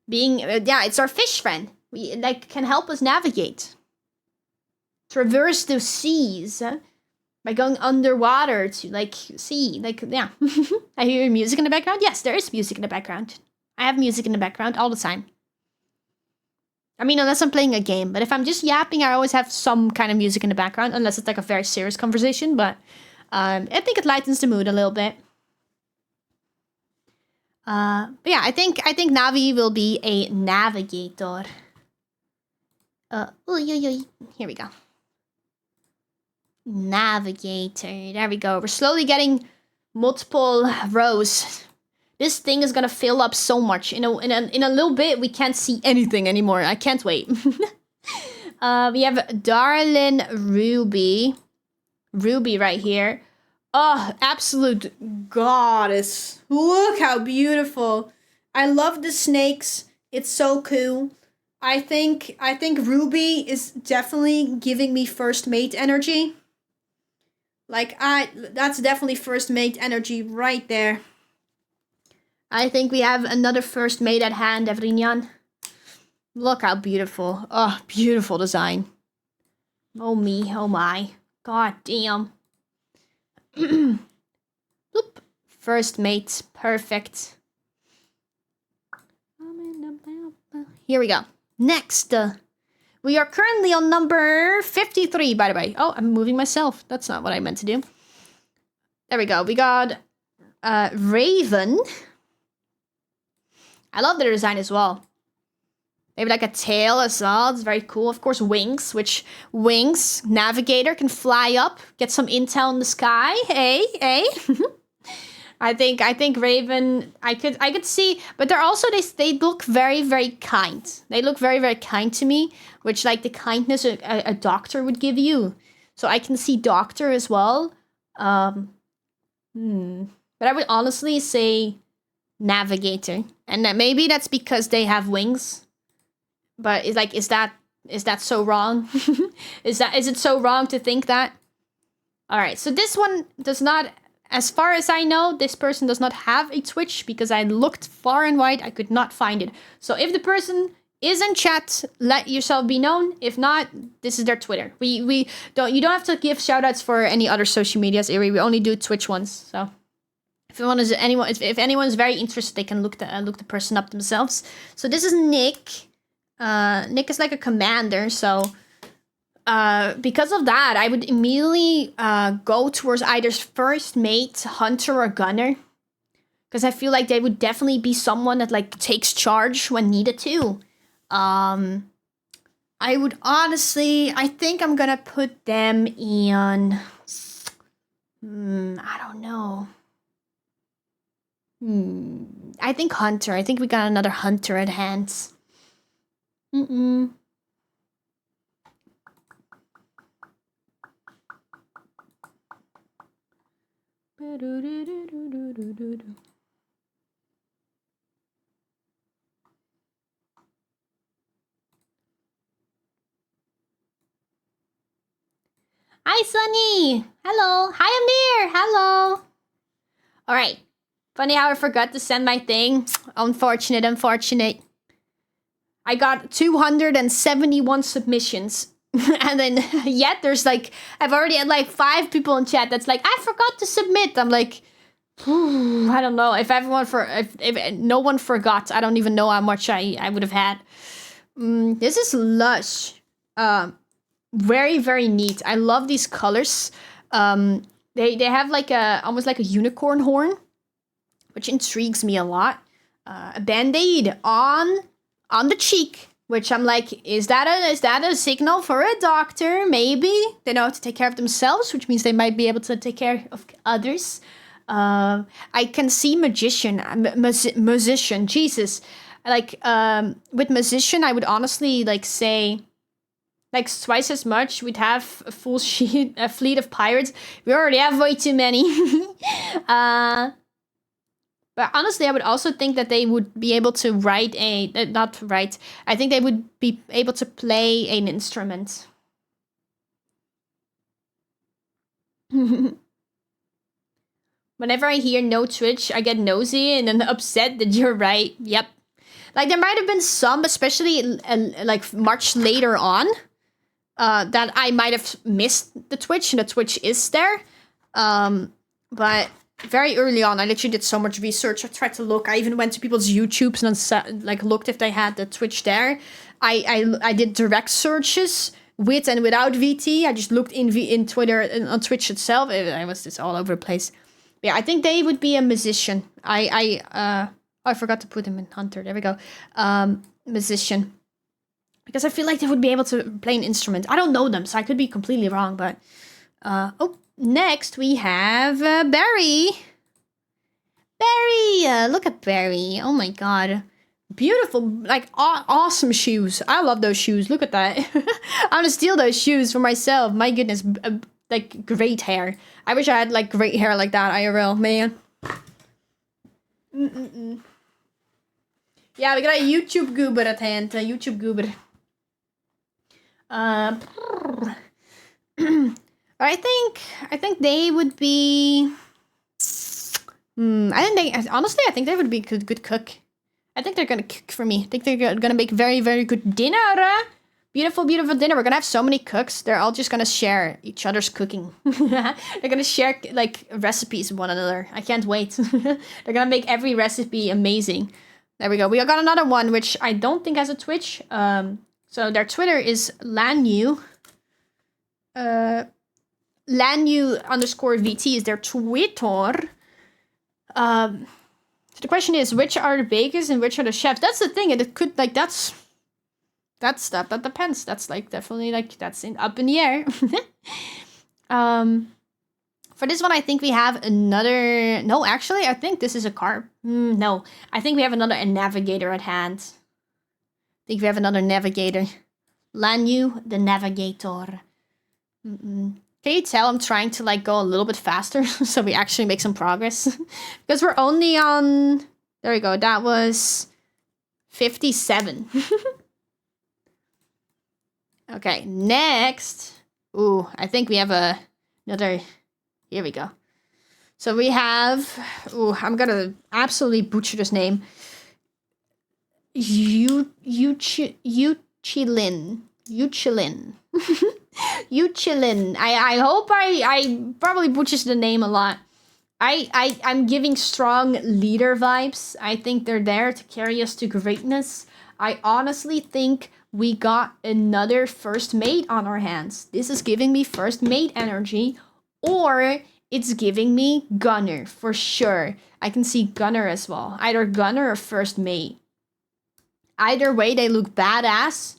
It's our fish friend. We can help us navigate. Traverse the seas. By going underwater to, see, yeah. I hear music in the background. Yes, there is music in the background. I have music in the background all the time. I mean, unless I'm playing a game. But if I'm just yapping, I always have some kind of music in the background. Unless it's, like, a very serious conversation. But I think it lightens the mood a little bit. But yeah, I think Navi will be a navigator. Here we go. Navigator. There we go. We're slowly getting multiple rows. This thing is gonna fill up so much. In a little bit, we can't see anything anymore. I can't wait. We have Darlin Ruby. Ruby right here. Oh, absolute goddess. Look how beautiful. I love the snakes. It's so cool. I think Ruby is definitely giving me first mate energy. That's definitely first mate energy right there. I think we have another first mate at hand, Evrinyan. Look how beautiful. Oh, beautiful design. Oh me, oh my. God damn. Bloop. First mate, perfect. Here we go. Next. We are currently on number 53, by the way. Oh, I'm moving myself. That's not what I meant to do. There we go. We got Raven. I love the design as well. Maybe like a tail as well. It's very cool. Of course, wings, navigator can fly up, get some intel in the sky. Hey. I think Raven, I could see, but they're also, they look very, very kind. They look very, very kind to me, which like the kindness a doctor would give you. So I can see doctor as well. But I would honestly say navigator. And maybe that's because they have wings. But is that so wrong? Is it so wrong to think that? All right, so this one does not, as far as I know, this person does not have a Twitch because I looked far and wide. I could not find it. So if the person is in chat, let yourself be known. If not, this is their Twitter. You don't have to give shoutouts for any other social medias. We only do Twitch ones. So if anyone is very interested, they can look the person up themselves. So this is Nick. Nick is like a commander, so because of that, I would immediately go towards either first mate, hunter, or gunner. because I feel like they would definitely be someone that like takes charge when needed to. I would honestly, I think I'm gonna put them in. I don't know. I think Hunter. I think we got another Hunter at hand. Hi, Sunny. Hello. Hi, Amir. Hello. All right. Funny how I forgot to send my thing. Unfortunate. I got 271 submissions. And then yet there's like, I've already had like 5 people in chat that's like, I forgot to submit. I'm like, I don't know. If no one forgot, I don't even know how much I would have had. This is Lush. Very, very neat. I love these colors. They have like almost like a unicorn horn, which intrigues me a lot. A band-aid on the cheek, which I'm like, is that a signal for a doctor? Maybe they know how to take care of themselves, which means they might be able to take care of others. I can see musician. Jesus, like with musician, I would honestly like say. Like twice as much, we'd have a full a fleet of pirates. We already have way too many. But honestly, I would also think that they would be able to I think they would be able to play an instrument. Whenever I hear no Twitch, I get nosy and then upset that you're right. Yep. Like there might have been some, especially like much later on. That I might have missed the Twitch, and the Twitch is there. But very early on, I literally did so much research. I tried to look. I even went to people's YouTubes and like looked if they had the Twitch there. I did direct searches with and without VT. I just looked in Twitter and on Twitch itself. I was just all over the place. Yeah, I think they would be a musician. I forgot to put him in Hunter. There we go. Musician. Because I feel like they would be able to play an instrument. I don't know them, so I could be completely wrong, but... next we have Barry. Barry! Look at Barry. Oh my god. Beautiful, like, awesome shoes. I love those shoes. Look at that. I'm gonna steal those shoes for myself. My goodness, like, great hair. I wish I had, like, great hair like that, IRL, man. Yeah, we got a YouTube goober at hand. A YouTube goober. I think they would be. I think they would be a good cook. I think they're gonna cook for me. I think they're gonna make very, very good dinner. Beautiful, beautiful dinner. We're gonna have so many cooks. They're all just gonna share each other's cooking. They're gonna share like recipes with one another. I can't wait. They're gonna make every recipe amazing. There we go. We got another one which I don't think has a Twitch. So their Twitter is Lanu. Lanu_VT is their Twitter. So the question is, which are the bakers and which are the chefs? That's the thing, and it could like that depends. That's like definitely like that's up in the air. For this one, I think we have another. No, actually, I think this is a car. No, I think we have a navigator at hand. I think we have another navigator. Lanu, the navigator. Can you tell I'm trying to like go a little bit faster so we actually make some progress? Because we're only on... There we go. That was 57. Okay, next. Ooh, I think we have another... Here we go. So we have... Ooh, I'm gonna absolutely butcher this name. Uchilin. I hope I probably butchers the name a lot. I'm giving strong leader vibes. I think they're there to carry us to greatness. I honestly think we got another first mate on our hands. This is giving me first mate energy. Or it's giving me Gunner for sure. I can see Gunner as well. Either Gunner or First Mate. Either way, they look badass.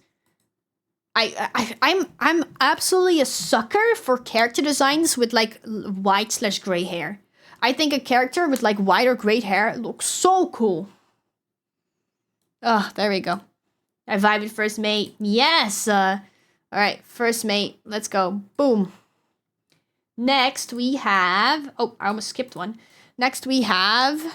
I'm absolutely a sucker for character designs with like white/gray hair. I think a character with like white or gray hair looks so cool. Oh, there we go. I vibe with First Mate. Yes. All right, First Mate. Let's go. Boom. Next we have. Oh, I almost skipped one. Next we have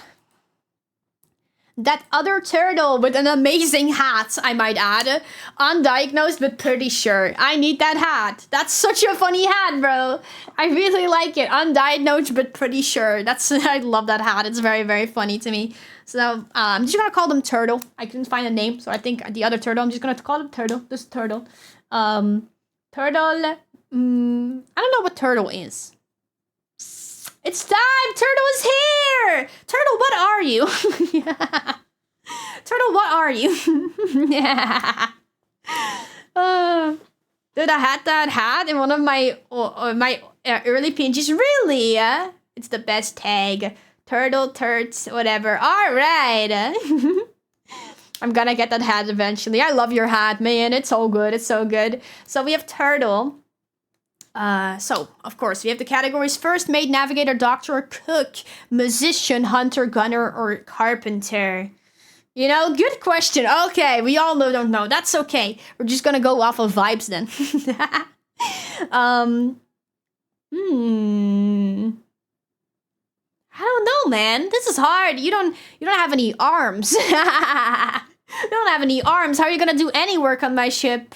that other turtle with an amazing hat, I might add. Undiagnosed, but pretty sure. I need that hat. That's such a funny hat, bro. I really like it. Undiagnosed, but pretty sure. I love that hat. It's very, very funny to me. So, I'm just gonna call them Turtle. I couldn't find a name, so I think the other turtle, I'm just gonna call it Turtle. This Turtle. Turtle. I don't know what Turtle is. It's time! Turtle is here! Turtle, what are you? Turtle, what are you? Dude, I had that hat in one of my early PNGs. Really? It's the best tag. Turtle, turds, whatever. Alright. I'm gonna get that hat eventually. I love your hat, man. It's so good. It's so good. So we have Turtle. So, of course, we have the categories First Mate, Navigator, Doctor, or Cook, Musician, Hunter, Gunner, or Carpenter. You know, good question. Okay, we all don't know. That's okay. We're just gonna go off of vibes then. I don't know, man. This is hard. You don't have any arms. You don't have any arms. How are you gonna do any work on my ship?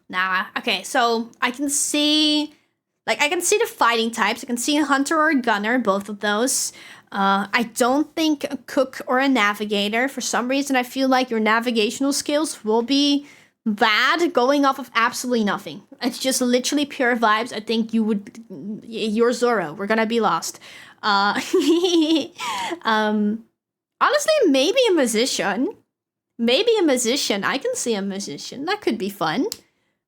Nah. Okay, so I can see the fighting types. I can see a hunter or a gunner, both of those. I don't think a cook or a navigator. For some reason, I feel like your navigational skills will be bad going off of absolutely nothing. It's just literally pure vibes. I think you're Zoro. We're gonna be lost. Honestly, maybe a musician. Maybe a musician. I can see a musician. That could be fun.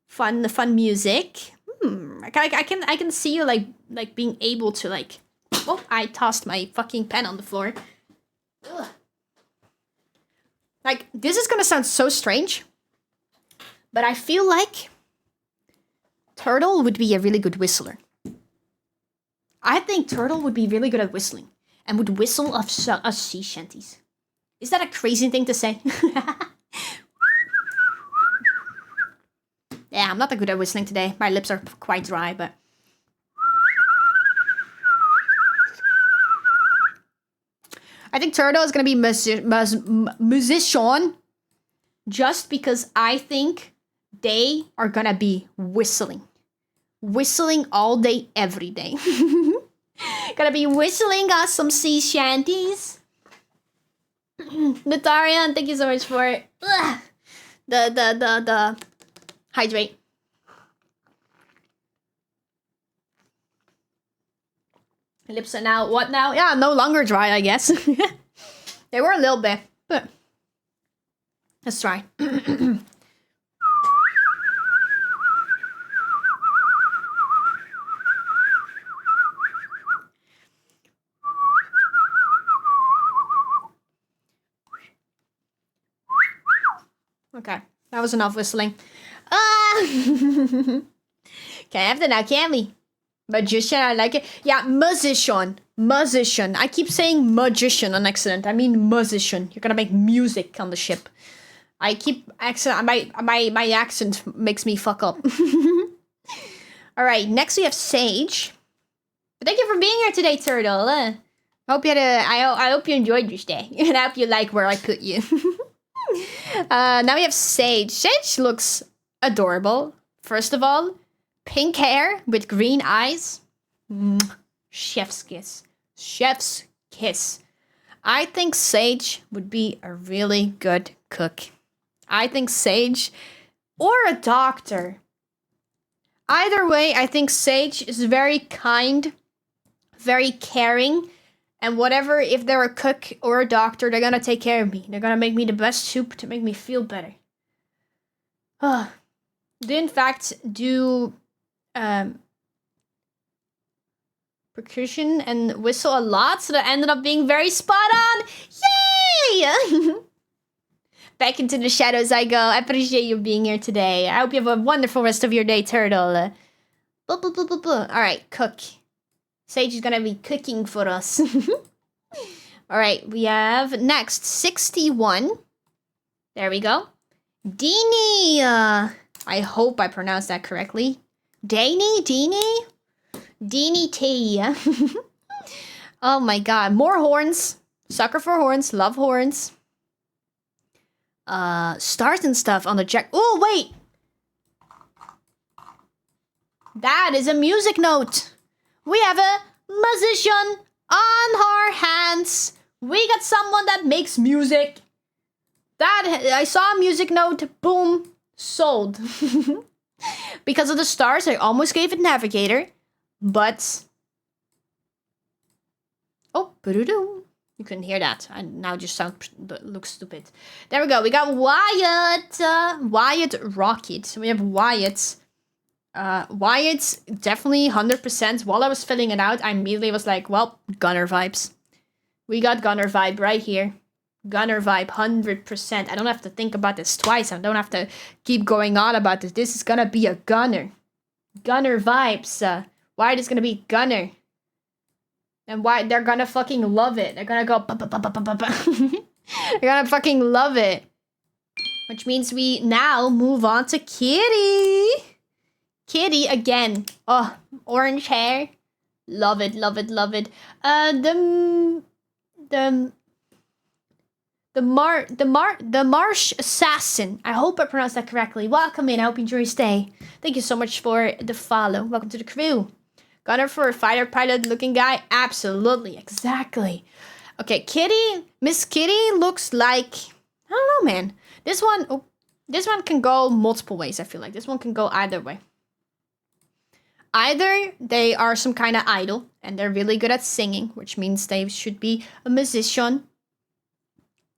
Fun music. I can see you like being able to like. Oh, I tossed my fucking pen on the floor. Ugh. Like, this is gonna sound so strange, but I feel like Turtle would be a really good whistler. I think Turtle would be really good at whistling and would whistle of sea shanties. Is that a crazy thing to say? Yeah, I'm not that good at whistling today. My lips are quite dry, but... I think Turtle is going to be musician just because I think they are going to be whistling. Whistling all day, every day. Gonna be whistling us some sea shanties. Natarian, thank you so much for the hydrate. Lips are now, what now? Yeah, no longer dry, I guess. They were a little bit, but let's try. Okay, that was enough whistling. Can't have that now, can we? Magician, I like it. Yeah, musician. Musician. I keep saying magician on accident. I mean musician. You're gonna make music on the ship. I keep accent. My accent makes me fuck up. All right. Next we have Sage. Thank you for being here today, Turtle. Hope you had I hope you enjoyed your stay, and I hope you like where I put you. Now we have Sage. Sage looks adorable. First of all, pink hair with green eyes. Chef's kiss. Chef's kiss. I think Sage would be a really good cook. I think Sage or a doctor. Either way, I think Sage is very kind, very caring, and whatever, if they're a cook or a doctor, they're gonna take care of me. They're gonna make me the best soup to make me feel better. did in fact do percussion and whistle a lot, so that ended up being very spot on. Yay! Back into the shadows I go. I appreciate you being here today. I hope you have a wonderful rest of your day, Turtle. Alright, cook. Sage is gonna be cooking for us. Alright, we have next 61. There we go. Deanie. I hope I pronounced that correctly. Deanie? Deanie T. Oh my god. More horns. Sucker for horns. Love horns. Stars and stuff on the jack. Oh, wait. That is a music note. We have a musician on our hands. We got someone that makes music. That I saw a music note. Boom. Sold. Because of the stars, I almost gave it Navigator. But... oh, boo-doo-doo. You couldn't hear that. I now just look stupid. There we go. We got Wyatt. Wyatt Rocket. So we have Wyatt. Wyatt, definitely 100%. While I was filling it out, I immediately was like, well, Gunner vibes. We got Gunner vibe right here. Gunner vibe, 100%. I don't have to think about this twice. I don't have to keep going on about this. This is gonna be a Gunner. Gunner vibes. Wyatt is gonna be Gunner. And why they're gonna fucking love it. They're gonna go they're gonna fucking love it. Which means we now move on to Kitty. Kitty again. Oh, orange hair. Love it, love it, love it. The Marsh Assassin. I hope I pronounced that correctly. Welcome in. I hope you enjoy your stay. Thank you so much for the follow. Welcome to the crew. Gunner for a fighter pilot looking guy? Absolutely. Exactly. Okay, Kitty. Miss Kitty looks like... I don't know, man. This one can go multiple ways, I feel like. This one can go either way. Either they are some kind of idol, and they're really good at singing, which means they should be a musician.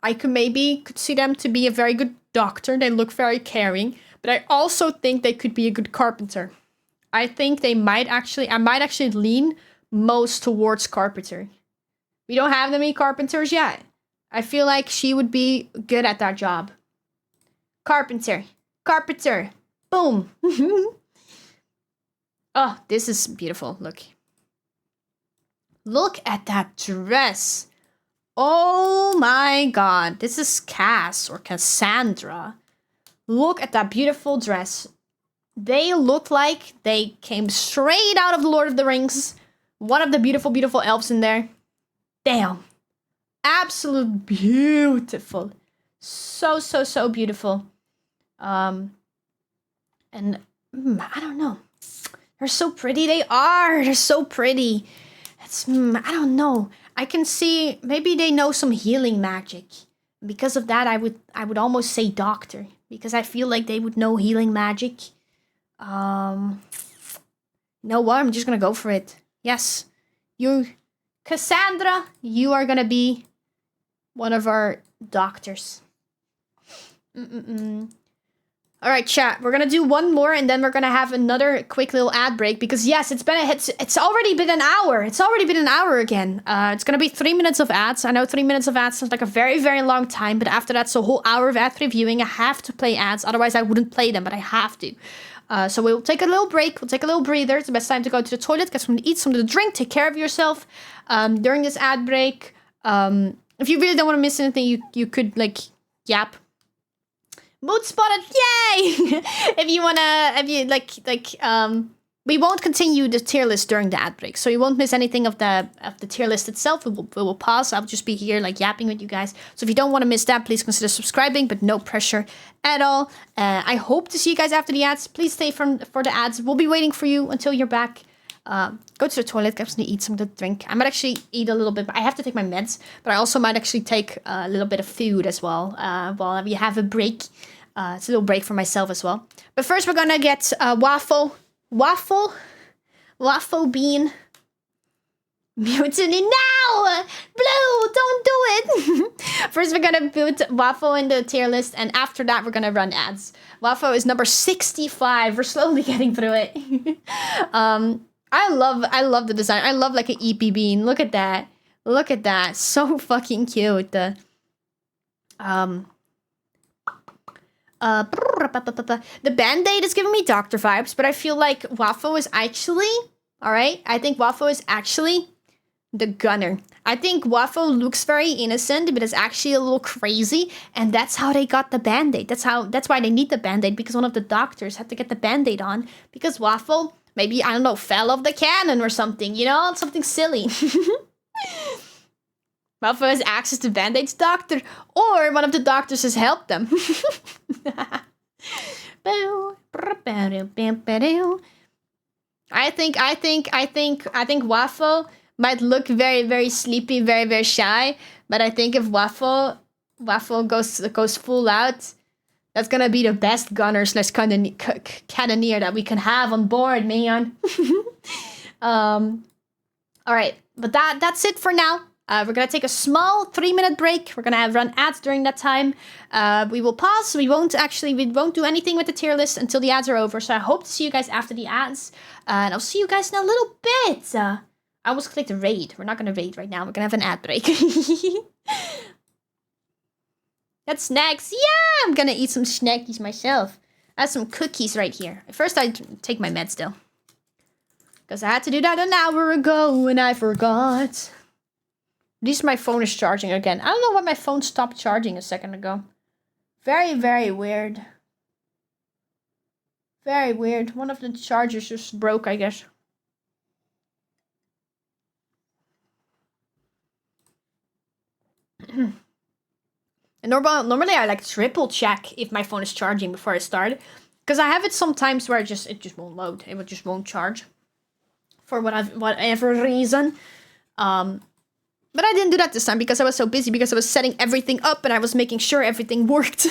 I could see them to be a very good doctor. They look very caring. But I also think they could be a good carpenter. I think I might actually lean most towards carpenter. We don't have that many carpenters yet. I feel like she would be good at that job. Carpenter. Carpenter. Boom. Oh, this is beautiful. Look. Look at that dress. Oh my god. This is Cass or Cassandra. Look at that beautiful dress. They look like they came straight out of the Lord of the Rings. One of the beautiful, beautiful elves in there. Damn. Absolute beautiful. So, so, so beautiful. And I don't know. They're so pretty. They are. They're so pretty. It's, I don't know. I can see maybe they know some healing magic. Because of that, I would almost say doctor. Because I feel like they would know healing magic. You know what? I'm just gonna go for it. Yes. Cassandra, you are gonna be one of our doctors. Alright, chat. We're gonna do one more and then we're gonna have another quick little ad break because yes, it's already been an hour. It's already been an hour again. It's gonna be 3 minutes of ads. I know 3 minutes of ads sounds like a very, very long time, but after that's a whole hour of ad reviewing. I have to play ads, otherwise I wouldn't play them, but I have to. So we'll take a little break. We'll take a little breather. It's the best time to go to the toilet, get something to eat, something to drink, take care of yourself during this ad break. If you really don't want to miss anything, you could like yap. Mood spotted, yay! We won't continue the tier list during the ad break, so you won't miss anything of the tier list itself. We will pause. I'll just be here like yapping with you guys. So if you don't want to miss that, please consider subscribing, but no pressure at all. I hope to see you guys after the ads. Please stay for the ads. We'll be waiting for you until you're back. Go to the toilet, get something to eat, something to drink. I might actually eat a little bit, but I have to take my meds. But I also might actually take a little bit of food as well while we have a break. It's a little break for myself as well. But first we're gonna get waffle bean mutiny now. Blue, don't do it. first we're gonna put Waffle in the tier list, and after that we're gonna run ads. Waffle is number 65. We're slowly getting through it. I love the design. I love like an EP bean. Look at that. Look at that. So fucking cute. The Band-Aid is giving me doctor vibes, but I feel like Waffle is actually, alright? I think Waffle is actually the gunner. I think Waffle looks very innocent, but it's actually a little crazy, and that's how they got the Band-Aid. That's why they need the Band-Aid, because one of the doctors had to get the Band-Aid on, because Waffle, maybe, I don't know, fell off the cannon or something, you know? Something silly. Waffle has access to Band-Aid's doctor, or one of the doctors has helped them. I think Waffle might look very, very sleepy, very, very shy, but I think if Waffle goes full out, that's gonna be the best gunner slash cannoneer that we can have on board, man. All right, but that's it for now. We're gonna take a small 3-minute break. We're gonna run ads during that time. We will pause. We won't do anything with the tier list until the ads are over. So I hope to see you guys after the ads, and I'll see you guys in a little bit. I almost clicked raid. We're not gonna raid right now. We're gonna have an ad break. Got snacks. Yeah, I'm gonna eat some snackies myself. I have some cookies right here. First, I take my meds still, because I had to do that an hour ago and I forgot. At least my phone is charging again. I don't know why my phone stopped charging a second ago. Very, very weird. Very weird. One of the chargers just broke, I guess. And normally I like triple check if my phone is charging before I start, because I have it sometimes where it just won't load. It just won't charge for whatever reason. But I didn't do that this time because I was so busy, because I was setting everything up and I was making sure everything worked.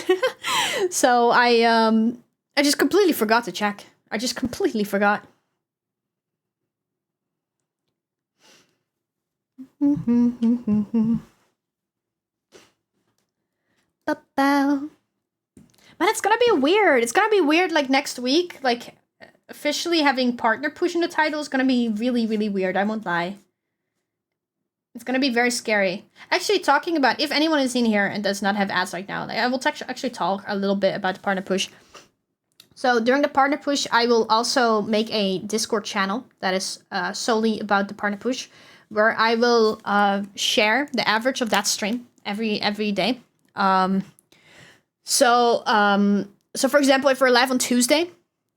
So I just completely forgot to check. I just completely forgot. Man, it's gonna be weird. It's gonna be weird like next week. Like, officially having partner push in the title is gonna be really, really weird. I won't lie. It's gonna be very scary. Actually, talking about, if anyone is in here and does not have ads right now, I will actually talk a little bit about the partner push. So during the partner push, I will also make a Discord channel that is solely about the partner push, where I will share the average of that stream every day. So for example, if we're live on Tuesday,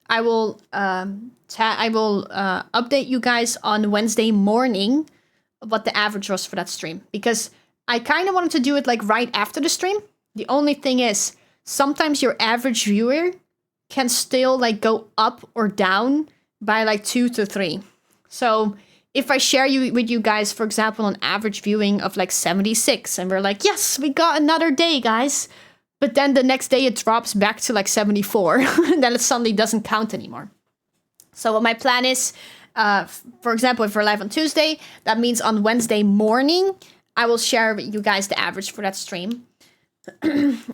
I will update you guys on Wednesday morning what the average was for that stream, because I kind of wanted to do it like right after the stream. The only thing is, sometimes your average viewer can still like go up or down by like 2 to 3. So if I share with you guys, for example, an average viewing of like 76, and we're like, yes, we got another day, guys. But then the next day it drops back to like 74, and then it suddenly doesn't count anymore. So what my plan is, for example, if we're live on Tuesday, that means on Wednesday morning, I will share with you guys the average for that stream.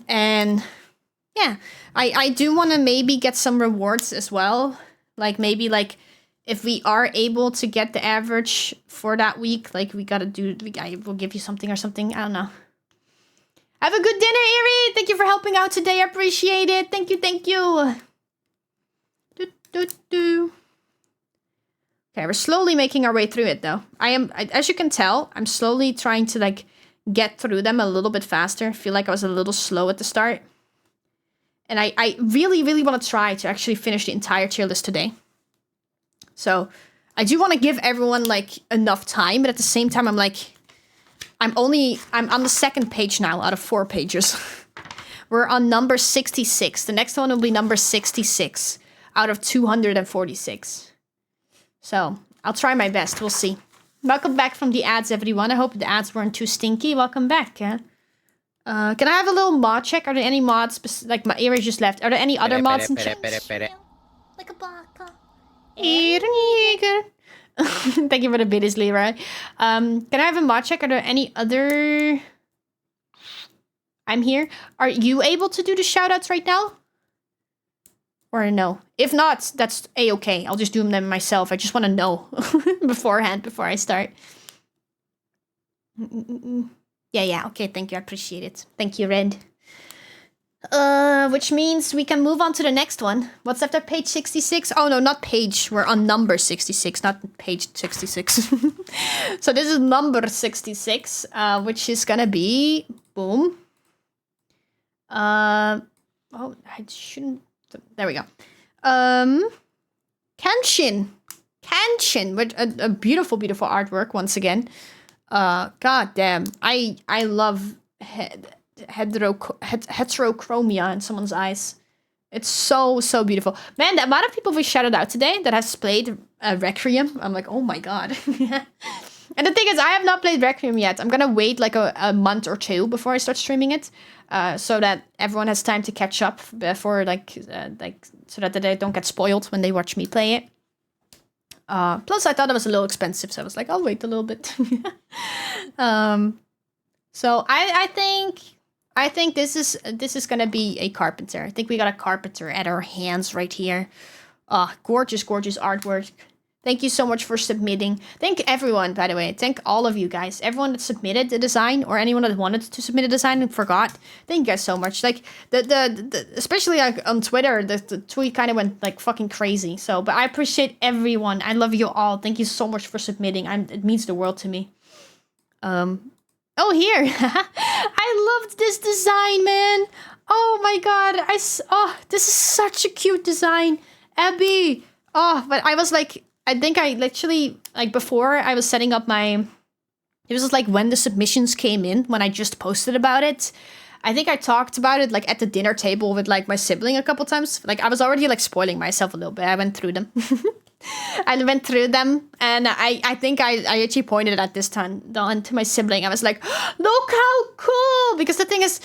And yeah, I do want to maybe get some rewards as well. Like maybe like if we are able to get the average for that week, like I will give you something or something. I don't know. Have a good dinner, Erie. Thank you for helping out today. I appreciate it. Thank you. Okay, we're slowly making our way through it, though. As you can tell, I'm slowly trying to, like, get through them a little bit faster. I feel like I was a little slow at the start. And I really, really want to try to actually finish the entire tier list today. So, I do want to give everyone, like, enough time, but at the same time, I'm like, I'm on the second page now out of 4 pages. We're on number 66. The next one will be number 66 out of 246. So, I'll try my best. We'll see. Welcome back from the ads, everyone. I hope the ads weren't too stinky. Welcome back. Can I have a little mod check? Are there any mods? Like, my ear just left. Are there any other mods in chat? Like a baka. Thank you for the biddies, Leroy. Can I have a mod check? Are there any other I'm here. Are you able to do the shoutouts right now? Or no? If not, that's a-okay. I'll just do them myself. I just want to know beforehand before I start. Yeah. Okay, thank you. I appreciate it. Thank you, Red. Which means we can move on to the next one. What's after page 66? Oh, no, not page. We're on number 66, not page 66. So this is number 66, which is gonna be... Boom. Oh, I shouldn't... There we go. Kenshin, with a beautiful, beautiful artwork once again. God damn, I love heterochromia in someone's eyes. It's so beautiful, man. The amount of people we shouted out today that has played Requiem, I'm like, oh my god. And the thing is, I have not played Requiem yet. I'm gonna wait like a month or two before I start streaming it, so that everyone has time to catch up before so that they don't get spoiled when they watch me play it. Plus, I thought it was a little expensive, so I was like, I'll wait a little bit. So I think this is gonna be a carpenter. I think we got a carpenter at our hands right here. Gorgeous artwork. Thank you so much for submitting. Thank everyone, by the way. Thank all of you guys. Everyone that submitted the design, or anyone that wanted to submit a design and forgot. Thank you guys so much. Like the especially like on Twitter, the tweet kind of went like fucking crazy. So, but I appreciate everyone. I love you all. Thank you so much for submitting. It means the world to me. Oh, here. I loved this design, man. Oh my god. This is such a cute design. Abby. Oh, but I was like, I think I literally, like, before I was setting up it was just like when the submissions came in, when I just posted about it. I think I talked about it like at the dinner table with like my sibling a couple times. Like I was already like spoiling myself a little bit. I went through them. And I think I actually pointed at this time to my sibling. I was like, look how cool! Because the thing is,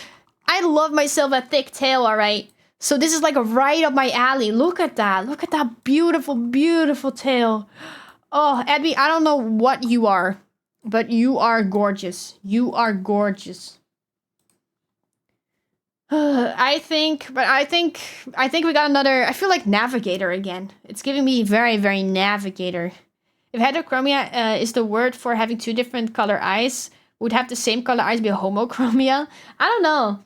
I love myself a thick tail, alright? So this is like right up my alley. Look at that. Look at that beautiful, beautiful tail. Oh, Abby, I don't know what you are, but you are gorgeous. You are gorgeous. I think we got another, I feel like navigator again. It's giving me very, very navigator. If heterochromia is the word for having two different color eyes, would have the same color eyes be homochromia? I don't know.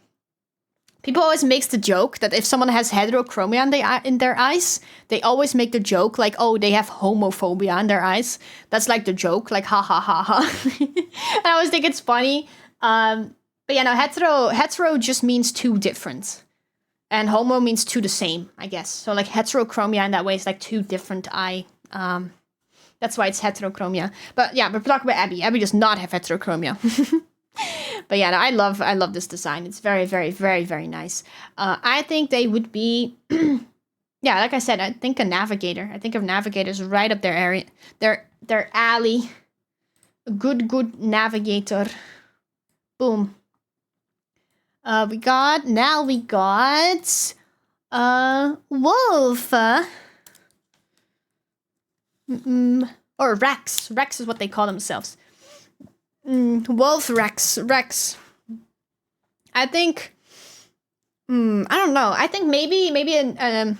People always makes the joke that if someone has heterochromia in their eyes, they always make the joke like, oh, they have homophobia in their eyes. That's like the joke, like ha ha ha ha. And I always think it's funny. But yeah, no, hetero just means two different. And homo means two the same, I guess. So like heterochromia in that way is like two different eye. That's why it's heterochromia. But yeah, but talk about Abby. Abby does not have heterochromia. But yeah, no, I love this design. It's very, very, very, very nice. I think they would be, yeah, like I said, I think a navigator. I think of navigators right up their area, their alley. A good navigator. Boom. We got Wolf. Or Rex. Rex is what they call themselves. Wolf Rex. I think, I don't know. I think maybe a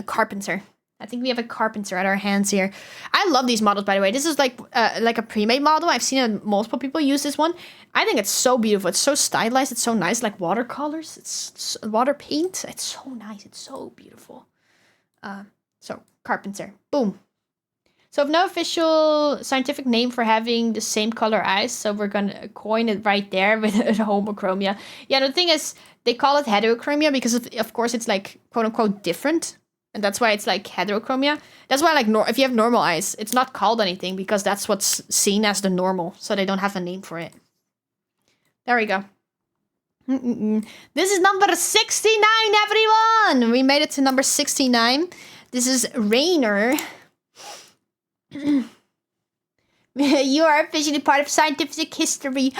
carpenter. I think we have a carpenter at our hands here. I love these models, by the way. This is like a pre-made model. I've seen multiple people use this one. I think it's so beautiful. It's so stylized. It's so nice, like watercolors. It's water paint. It's so nice. It's so beautiful. So carpenter. Boom. So no official scientific name for having the same color eyes. So we're gonna coin it right there with homochromia. Yeah, the thing is, they call it heterochromia because of course it's like quote unquote different. And that's why it's like heterochromia. That's why like if you have normal eyes, it's not called anything because that's what's seen as the normal. So they don't have a name for it. There we go. This is number 69, everyone! We made it to number 69. This is Rainer. You are officially part of scientific history.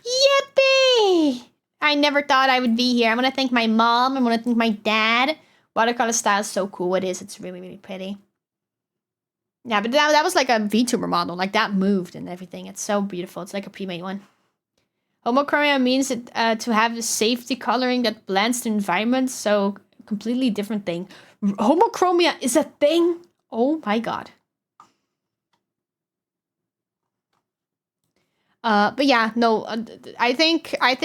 Yippee! I never thought I would be here. I want to thank my mom. I want to thank my dad. Watercolor style is so cool. It is. It's really, really pretty. Yeah, but that was like a VTuber model. Like that moved and everything. It's so beautiful. It's like a pre-made one. Homochromia means it, to have a safety coloring that blends the environment, so completely different thing. Homochromia is a thing? Oh my god. But yeah, no, I think, I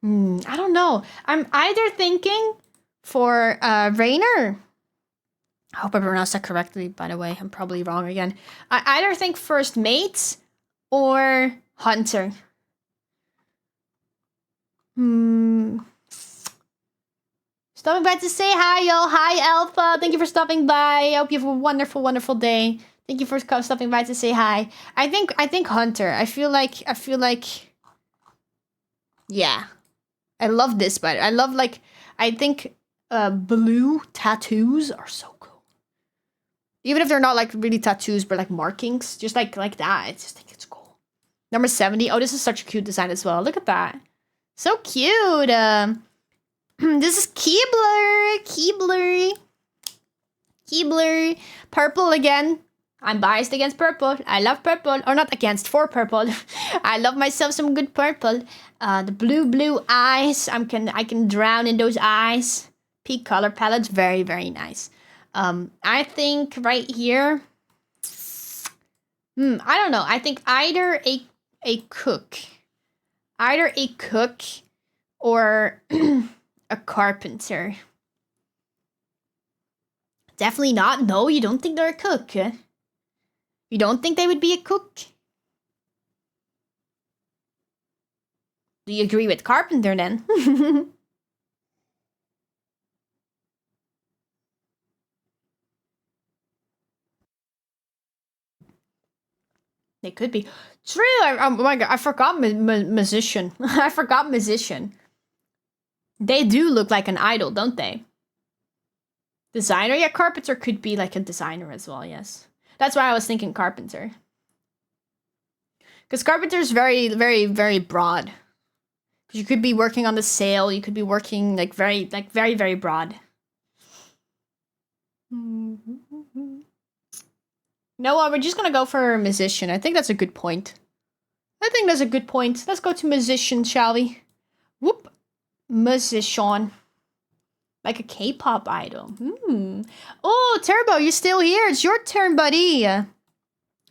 don't know. I'm either thinking for, Rainer. I hope I pronounced that correctly, by the way. I'm probably wrong again. I either think first mate or hunter. Stopping by to say hi, yo. Hi, Alpha. Thank you for stopping by. I hope you have a wonderful, wonderful day. Thank you for stopping by to say hi. I think hunter. I feel like, yeah. I love this, but I love, like, I think blue tattoos are so cool. Even if they're not, like, really tattoos, but, like, markings. Just, like that. I just think it's cool. Number 70. Oh, this is such a cute design as well. Look at that. So cute. This is Keebler. Purple again. I'm biased against purple. I love purple. Or not against, for purple. I love myself some good purple. The blue eyes. I can drown in those eyes. Peak color palette. Very, very nice. I think right here. I don't know. I think either a cook. Either a cook or a carpenter. Definitely not. No, you don't think they're a cook. You don't think they would be a cook? Do you agree with carpenter then? They could be. True. Oh my god, I forgot musician. I forgot musician. They do look like an idol, don't they? Designer? Yeah, carpenter could be like a designer as well, yes. That's why I was thinking carpenter. Because carpenter is very, very, very broad. You could be working on the sail. You could be working like very, very broad. No, we're just gonna go for musician. I think that's a good point. Let's go to musician, shall we? Whoop. Musician. Like a K-pop idol. Oh, Turbo, you're still here. It's your turn, buddy.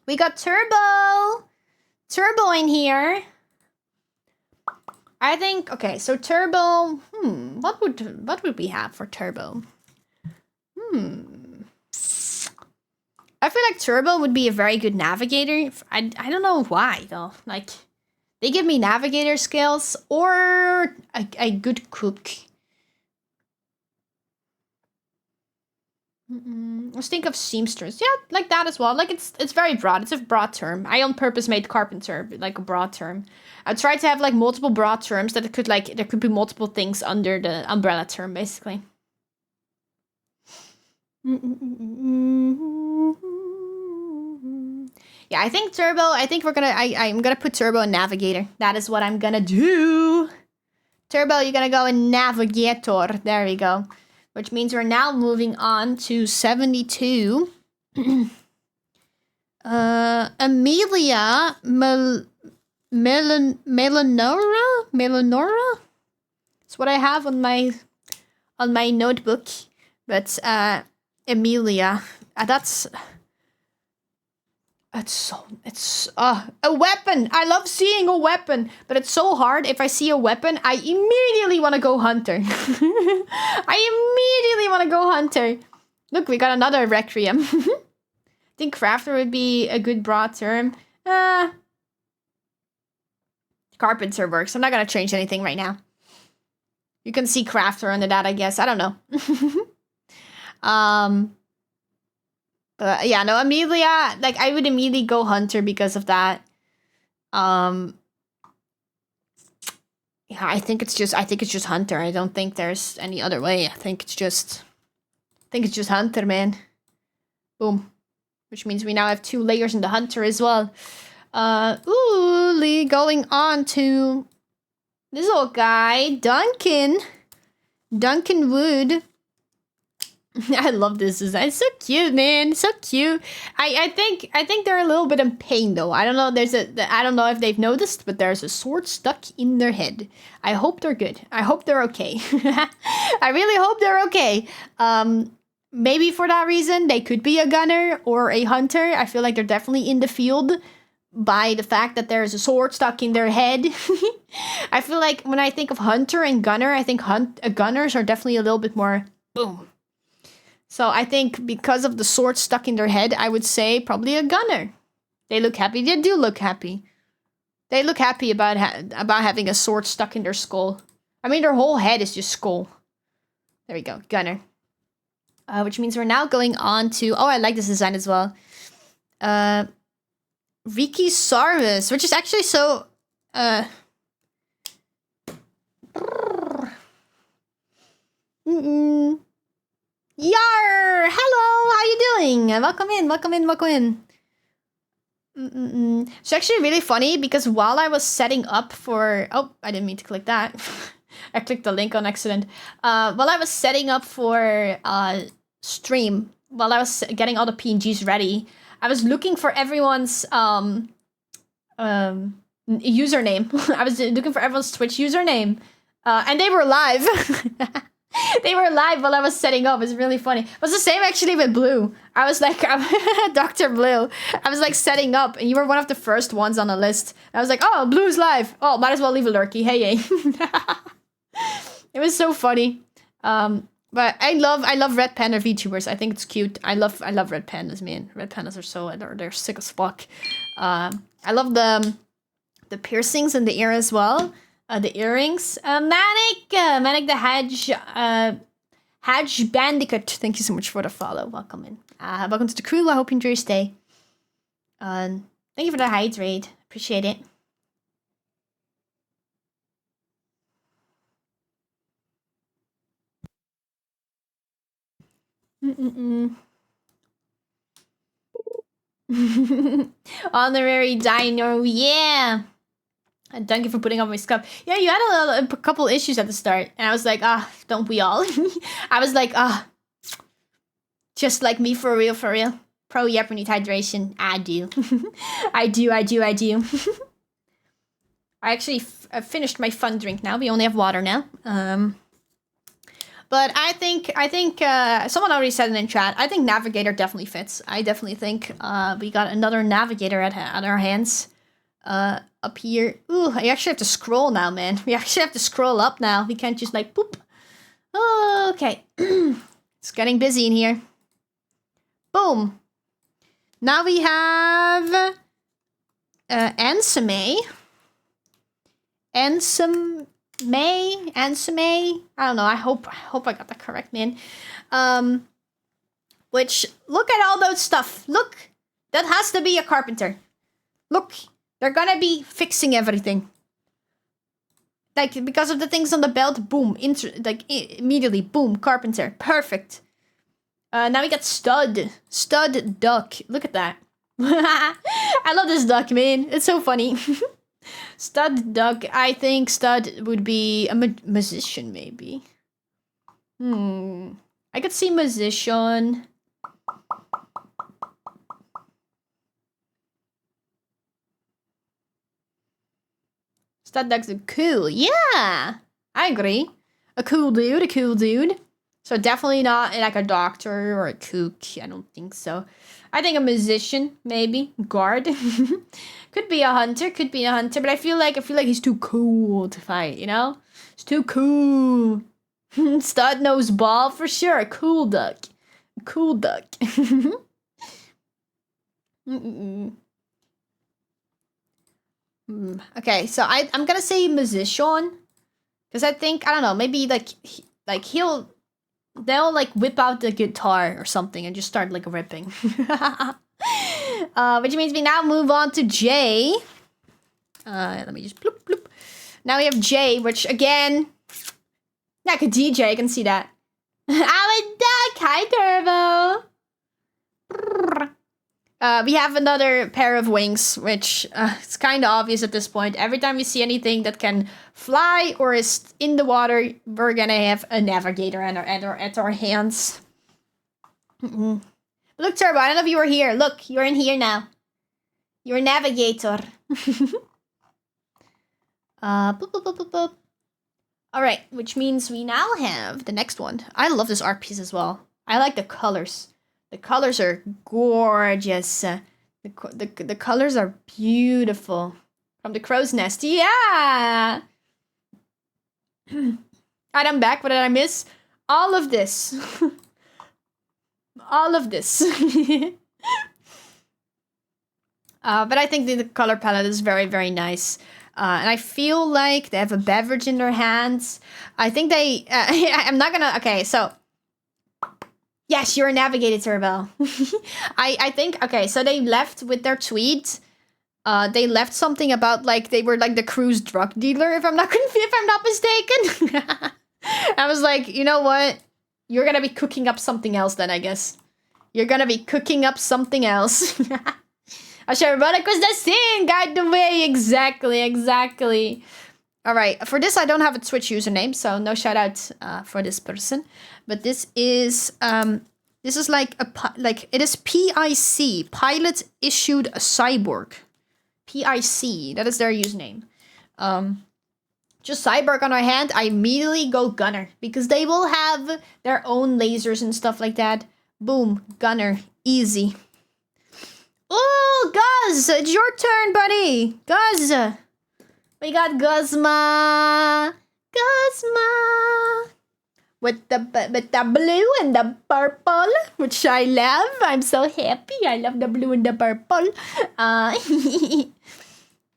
We got Turbo. Turbo in here. I think, okay, so Turbo, what would we have for Turbo? I feel like Turbo would be a very good navigator. I don't know why, though. Like, they give me navigator skills or a good cook. Let's think of seamstress. Yeah, like that as well. Like, it's very broad. It's a broad term. I on purpose made carpenter like a broad term. I tried to have like multiple broad terms that it could like there could be multiple things under the umbrella term, basically. Yeah, I think Turbo. I think we're gonna. I'm gonna put Turbo in navigator. That is what I'm gonna do. Turbo, you're gonna go in navigator. There we go. Which means we're now moving on to 72. Amelia Melanora? That's what I have on my notebook. But Amelia, it's a weapon. I love seeing a weapon, but it's so hard. If I see a weapon, I immediately want to go hunter. Look, we got another requiem. I think crafter would be a good broad term. Carpenter works. I'm not gonna change anything right now. You can see crafter under that, I guess. I don't know. But yeah, no, Amelia, like I would immediately go hunter because of that. Yeah, I think it's just hunter. I don't think there's any other way. I think it's just hunter, man. Boom. Which means we now have 2 layers in the hunter as well. Going on to this old guy, Duncan Wood. I love this design. It's so cute, man. So cute. I think they're a little bit in pain though. I don't know. I don't know if they've noticed, but there's a sword stuck in their head. I hope they're good. I hope they're okay. I really hope they're okay. Maybe for that reason they could be a gunner or a hunter. I feel like they're definitely in the field by the fact that there's a sword stuck in their head. I feel like when I think of hunter and gunner, I think gunners are definitely a little bit more boom. So I think because of the sword stuck in their head, I would say probably a gunner. They look happy. They do look happy. They look happy about having a sword stuck in their skull. I mean, their whole head is just skull. There we go, gunner. Which means we're now going on to... Oh, I like this design as well. Rikisaurus, which is actually so... Yar! Hello! How you doing? Welcome in, welcome in, welcome in. It's actually really funny because while I was setting up for... Oh, I didn't mean to click that. I clicked the link on accident. While I was setting up for stream, while I was getting all the PNGs ready, I was looking for everyone's username. I was looking for everyone's Twitch username. And they were live. They were live while I was setting up. It's really funny. It was the same actually with Blue. I was like, Dr. Blue. I was like setting up, and you were one of the first ones on the list. I was like, oh, Blue's live. Oh, might as well leave a lurky. Hey. It was so funny. But I love red panda VTubers. I think it's cute. I love red pandas, man. Red pandas are they're sick as fuck. I love the piercings in the ear as well. The earrings. Manic the Hedge Bandicoot. Thank you so much for the follow. Welcome in. Welcome to the crew. I hope you enjoy your stay. Thank you for the hydrate. Appreciate it. Honorary dino, yeah. And thank you for putting up my scuff. Yeah, you had a couple issues at the start, and I was like, don't we all? I was like, just like me, for real, for real. Pro Yepper need hydration. I do. I do. I actually finished my fun drink now. We only have water now. But I think someone already said it in chat. I think Navigator definitely fits. I definitely think we got another Navigator at our hands. Up here. Ooh, I actually have to scroll now, man. We actually have to scroll up now. We can't just like boop. Oh, okay. It's getting busy in here. Boom. Now we have Ansame. Ansame. I don't know. I hope I got that correct, man. Which, look at all those stuff. Look, that has to be a carpenter. Look, they're gonna be fixing everything. Like, because of the things on the belt, boom, immediately, boom, carpenter, perfect. Now we got stud duck. Look at that. I love this duck, man. It's so funny. Stud duck. I think stud would be a musician, maybe. I could see musician. Stud duck's cool. Yeah, I agree. A cool dude. So definitely not like a doctor or a kook. I don't think so. I think a musician, maybe. Guard. Could be a hunter, but I feel like he's too cool to fight, you know? It's too cool. Stud nose ball for sure. A cool duck. Okay, so I'm gonna say musician. Because I think, I don't know, maybe they'll like whip out the guitar or something and just start like ripping. Which means we now move on to J. Let me just bloop bloop. Now we have J, which again, like a DJ, I can see that. I'm a duck. Hi, Turbo. We have another pair of wings, which it's kind of obvious at this point. Every time we see anything that can fly or is in the water, we're gonna have a navigator at our hands. Mm-mm. Look, Turbo, I don't know if you were here. Look, you're in here now. You're a navigator. Boop, boop, boop, boop, boop. Alright, which means we now have the next one. I love this art piece as well. I like the colors. The colors are gorgeous. The colors are beautiful. From the crow's nest. Yeah! Alright, I'm back. What did I miss? All of this. All of this. But I think the color palette is very, very nice. And I feel like they have a beverage in their hands. I think they... I'm not gonna... Okay, so... Yes, you're a navigator, Turbo. I think... Okay, so they left with their tweet. They left something about, like, they were, like, the crew's drug dealer, if I'm not mistaken. I was like, you know what? You're gonna be cooking up something else then, I guess. You're gonna be cooking up something else. I should run across the scene, guide the way. Exactly. All right, for this I don't have a Twitch username, so no shout out for this person. But this is like it is PIC, Pilot Issued a Cyborg. PIC, that is their username. Just Cyborg on our hand, I immediately go Gunner because they will have their own lasers and stuff like that. Boom, Gunner, easy. Oh, Guz, it's your turn, buddy. Guz. We got Guzma. With the blue and the purple, which I love. I'm so happy. I love the blue and the purple.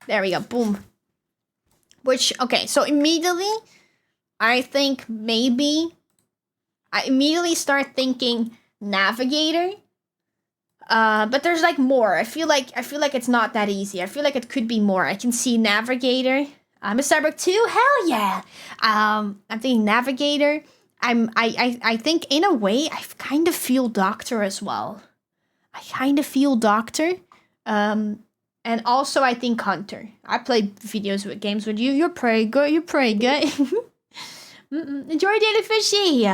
There we go. Boom. Which, okay, so immediately, I think maybe... I immediately start thinking Navigator. But there's like more. I feel like it's not that easy. I feel like it could be more. I can see Navigator. I'm a Cyborg too. Hell yeah. I'm thinking Navigator. I think in a way I kind of feel Doctor as well. I kind of feel Doctor. And also I think Hunter. I play games with you. You're pretty good. Enjoy Daily Fishy.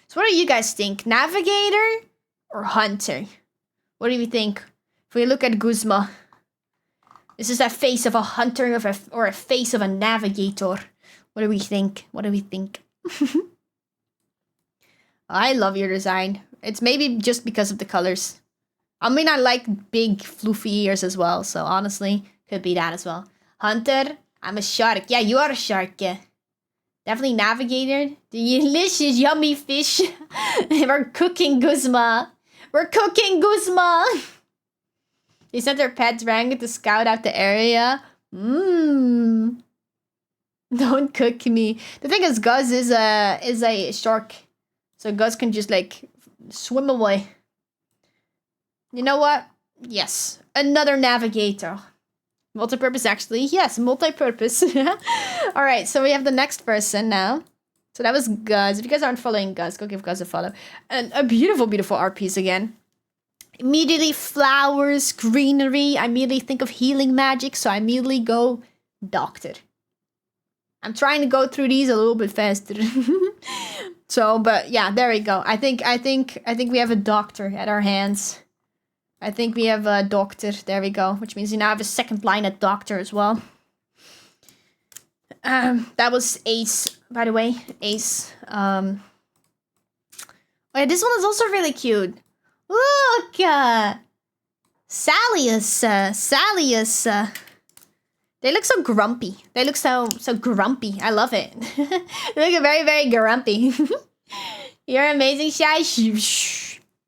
So what do you guys think? Navigator or Hunter? What do you think? If we look at Guzma, is this a face of a hunter or a face of a navigator? What do we think? I love your design. It's maybe just because of the colors. I mean, I like big floofy ears as well, so honestly, could be that as well. Hunter, I'm a shark. Yeah, you are a shark, yeah. Definitely Navigator. Delicious, yummy fish. We're cooking Guzma. They sent their pet Dragon to scout out the area. Don't cook me. The thing is, Guz is a shark. So Guz can just, like, swim away. You know what? Yes. Another Navigator. Multi-purpose, actually. Yes, multi-purpose. Alright, so we have the next person now. So that was Guz. If you guys aren't following Guz, go give Guz a follow. And a beautiful, beautiful art piece again. Immediately flowers, greenery. I immediately think of healing magic, so I immediately go Doctor. I'm trying to go through these a little bit faster. So, but yeah, there we go. I think we have a Doctor at our hands. I think we have a Doctor. There we go. Which means we now have a second line at Doctor as well. That was Ace, by the way. Ace. Oh yeah, this one is also really cute. Look! Salius. They look so grumpy. They look so grumpy. I love it. They look very, very grumpy. You're amazing, Shy.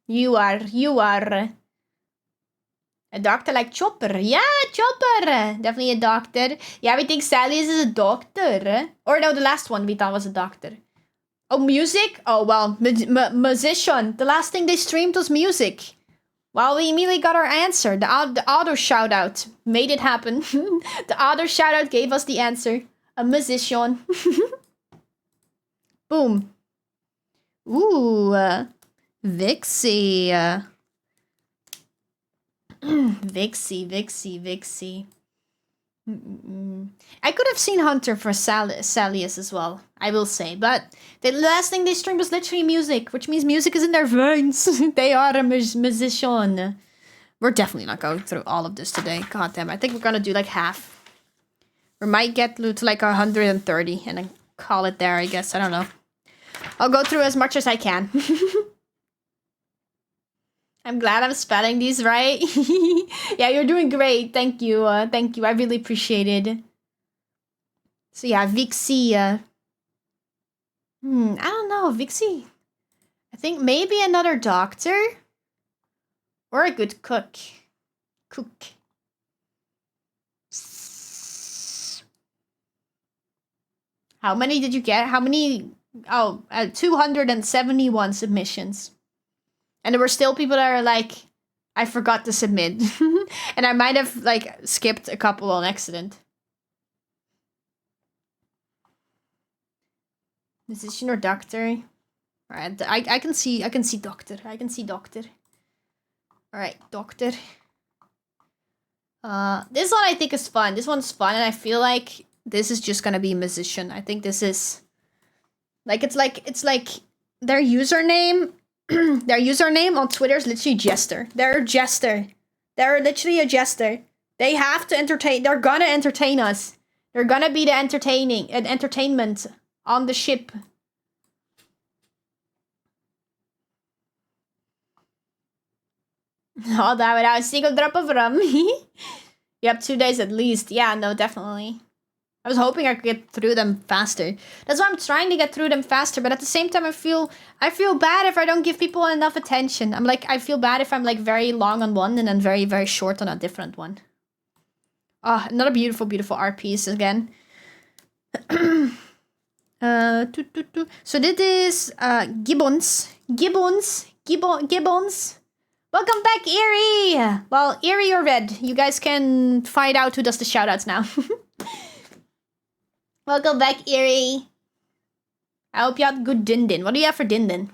You are. A doctor like Chopper. Yeah, Chopper. Definitely a doctor. Yeah, we think Sally is a doctor. Or no, the last one we thought was a doctor. Oh, music? Oh, well, musician. The last thing they streamed was music. Well, we immediately got our answer. The auto shout-out made it happen. The auto shout-out gave us the answer. A musician. Boom. Ooh. Vixie. Vixie. I could have seen Hunter for Salius as well, I will say. But the last thing they streamed was literally music, which means music is in their veins. They are a musician. We're definitely not going through all of this today. God damn, I think we're gonna do like half. We might get to like 130 and then call it there, I guess. I don't know. I'll go through as much as I can. I'm glad I'm spelling these right. Yeah, you're doing great. Thank you. Thank you. I really appreciate it. So yeah, Vixie. I don't know. Vixie. I think maybe another doctor. Or a good cook. How many did you get? How many? Oh, 271 submissions. And there were still people that are like, I forgot to submit. And I might have like skipped a couple on accident. Musician or doctor? Alright, I can see doctor. I can see doctor. Alright, doctor. This one I think is fun. This one's fun, and I feel like this is just gonna be musician. I think this is like it's like their username. Their username on Twitter is literally Jester. They're a jester. They're literally a jester. They have to entertain. They're gonna entertain us. They're gonna be the entertainment on the ship. All that without a single drop of rum. Yep, 2 days at least. Yeah, no, definitely. I was hoping I could get through them faster. That's why I'm trying to get through them faster. But at the same time, I feel bad if I don't give people enough attention. I feel bad if I'm like very long on one and then very, very short on a different one. Oh, another beautiful, beautiful art piece again. So this is Gibbons. Welcome back, Eerie! Well, Eerie or Red, you guys can find out who does the shoutouts now. Welcome back, Eerie. I hope you had good din-din. What do you have for din-din?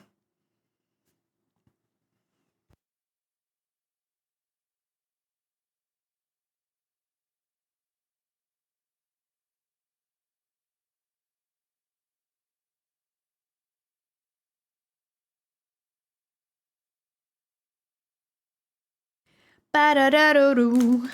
Ba-da-da-do-do.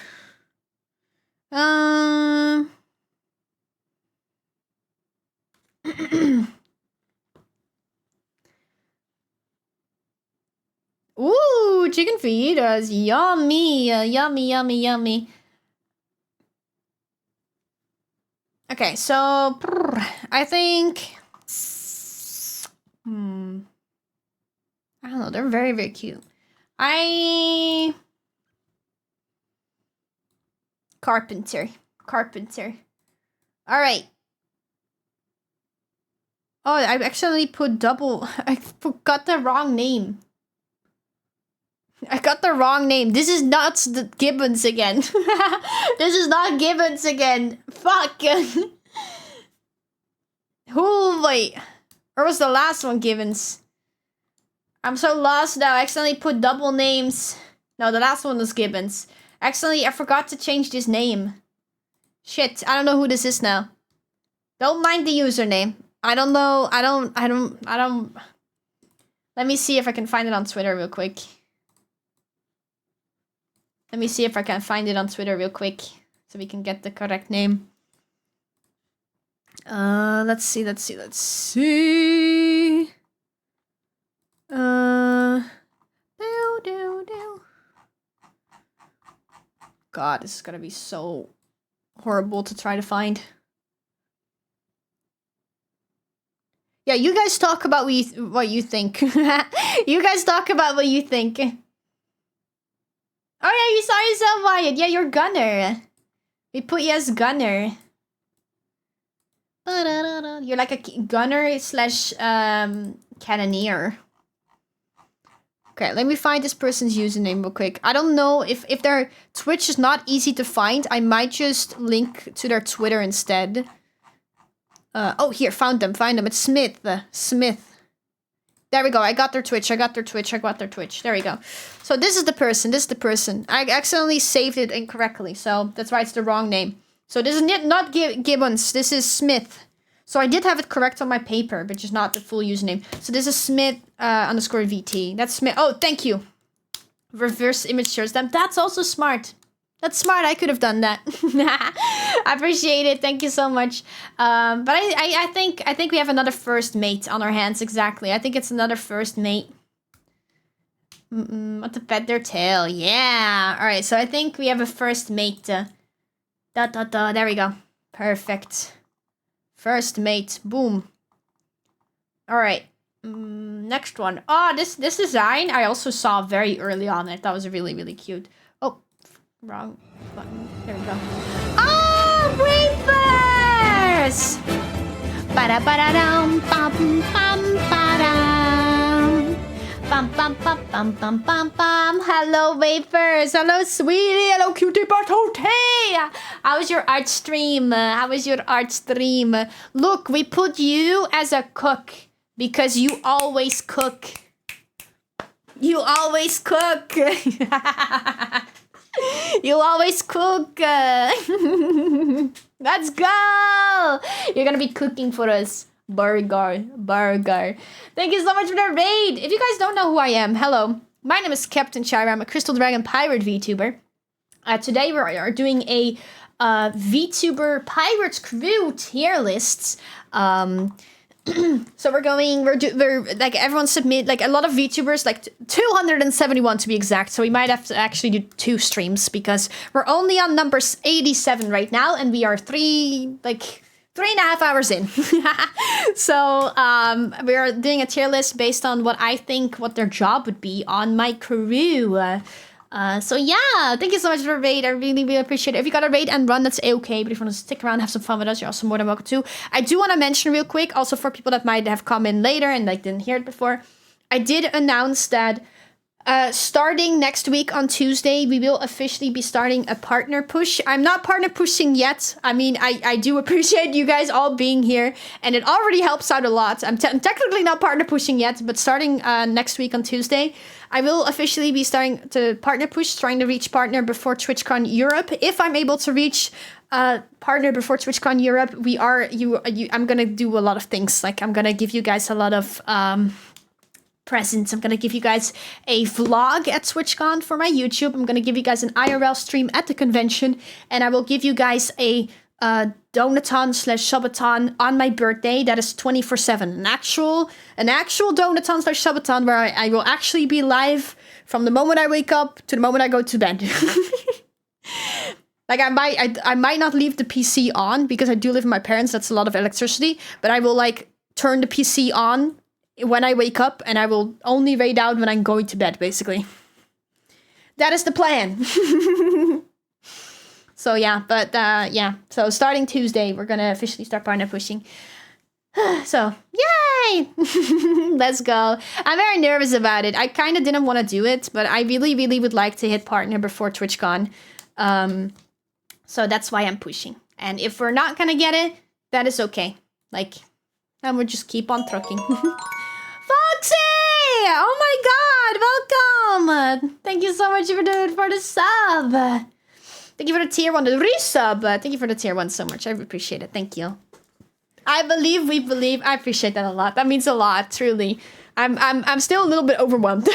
Ooh, chicken fajitas. Yummy. Yummy, yummy, yummy. Okay, so I think I don't know, they're very, very cute. Carpenter. Alright. Oh, I accidentally put double. Got the wrong name. I got the wrong name. This is not the Gibbons again. This is not Gibbons again. Fuck. Who, wait. Or was the last one Gibbons? I'm so lost now. I accidentally put double names. No, the last one was Gibbons. Accidentally, I forgot to change this name. Shit, I don't know who this is now. Don't mind the username. I don't know. I don't. Let me see if I can find it on Twitter real quick. Let me see if I can find it on Twitter real quick. So we can get the correct name. Let's see. God, this is gonna be so horrible to try to find. Yeah, you guys talk about what you think. You guys talk about what you think. Oh yeah, you saw yourself, Wyatt. Yeah, you're Gunner. We put you as Gunner. You're like a gunner slash cannoneer. Okay, let me find this person's username real quick. I don't know if their Twitch is not easy to find. I might just link to their Twitter instead. Oh, here, found them. It's Smith. There we go. I got their Twitch. There we go. So this is the person. I accidentally saved it incorrectly. So that's why it's the wrong name. So this is not Gibbons. This is Smith. So I did have it correct on my paper, but just not the full username. So this is Smith underscore VT. That's Smith. Oh, thank you. Reverse image shares them. That's also smart. That's smart. I could have done that. I appreciate it. Thank you so much. But I think we have another first mate on our hands. Exactly. I think it's another first mate. Want to pet their tail. Yeah. All right. So I think we have a first mate. There we go. Perfect. First mate. Boom. All right. Next one. Oh, this design I also saw very early on. I thought was really, really cute. Oh, wrong button. There we go. Oh, wafers! Ba-da-ba-da-dum, bum-bum-ba-dum. Bum-bum-bum-bum-bum-bum. Hello, wafers. Hello, sweetie. Hello, cutie patootie. How was your art stream? How was your art stream? Look, we put you as a cook. Because you always cook. You always cook. You always cook. Let's go. You're going to be cooking for us. Burger. Thank you so much for the raid. If you guys don't know who I am, hello. My name is Captain Shyra. I'm a Crystal Dragon Pirate VTuber. Today we are doing a VTuber Pirates Crew tier lists. So we're like everyone submit, like a lot of VTubers, like 271 to be exact. So we might have to actually do 2 streams because we're only on number 87 right now, and we are 3.5 hours in. So we are doing a tier list based on what I think what their job would be on my crew. So yeah, thank you so much for the raid. I really, really appreciate it. If you got a raid and run, that's a-okay. But if you want to stick around, have some fun with us, you're also more than welcome to. I do want to mention real quick, also for people that might have come in later and like didn't hear it before, I did announce that starting next week on Tuesday, we will officially be starting a partner push. I'm not partner pushing yet. I mean, I do appreciate you guys all being here, and it already helps out a lot. I'm technically not partner pushing yet, but starting next week on Tuesday, I will officially be starting to partner push, trying to reach partner before TwitchCon Europe. If I'm able to reach partner before TwitchCon Europe, I'm gonna do a lot of things. Like I'm gonna give you guys a lot of presents. I'm gonna give you guys a vlog at TwitchCon for my YouTube. I'm gonna give you guys an IRL stream at the convention, and I will give you guys a donaton/subathon on my birthday that is 24/7. An actual donaton/subathon where I will actually be live from the moment I wake up to the moment I go to bed. Like I might not leave the PC on because I do live with my parents. That's a lot of electricity, but I will like turn the PC on when I wake up, and I will only raid out when I'm going to bed, basically. That is the plan. So yeah, but yeah. So starting Tuesday, we're gonna officially start partner pushing. So yay! Let's go. I'm very nervous about it. I kind of didn't want to do it, but I really, really would like to hit partner before TwitchCon. So that's why I'm pushing. And if we're not gonna get it, that is okay. Like, and we'll just keep on trucking. Foxy! Oh my god, welcome! Thank you so much for the sub. Thank you for the tier 1, the resub. Thank you for the tier 1 so much. I appreciate it. Thank you. I believe, we believe. I appreciate that a lot. That means a lot, truly. I'm still a little bit overwhelmed.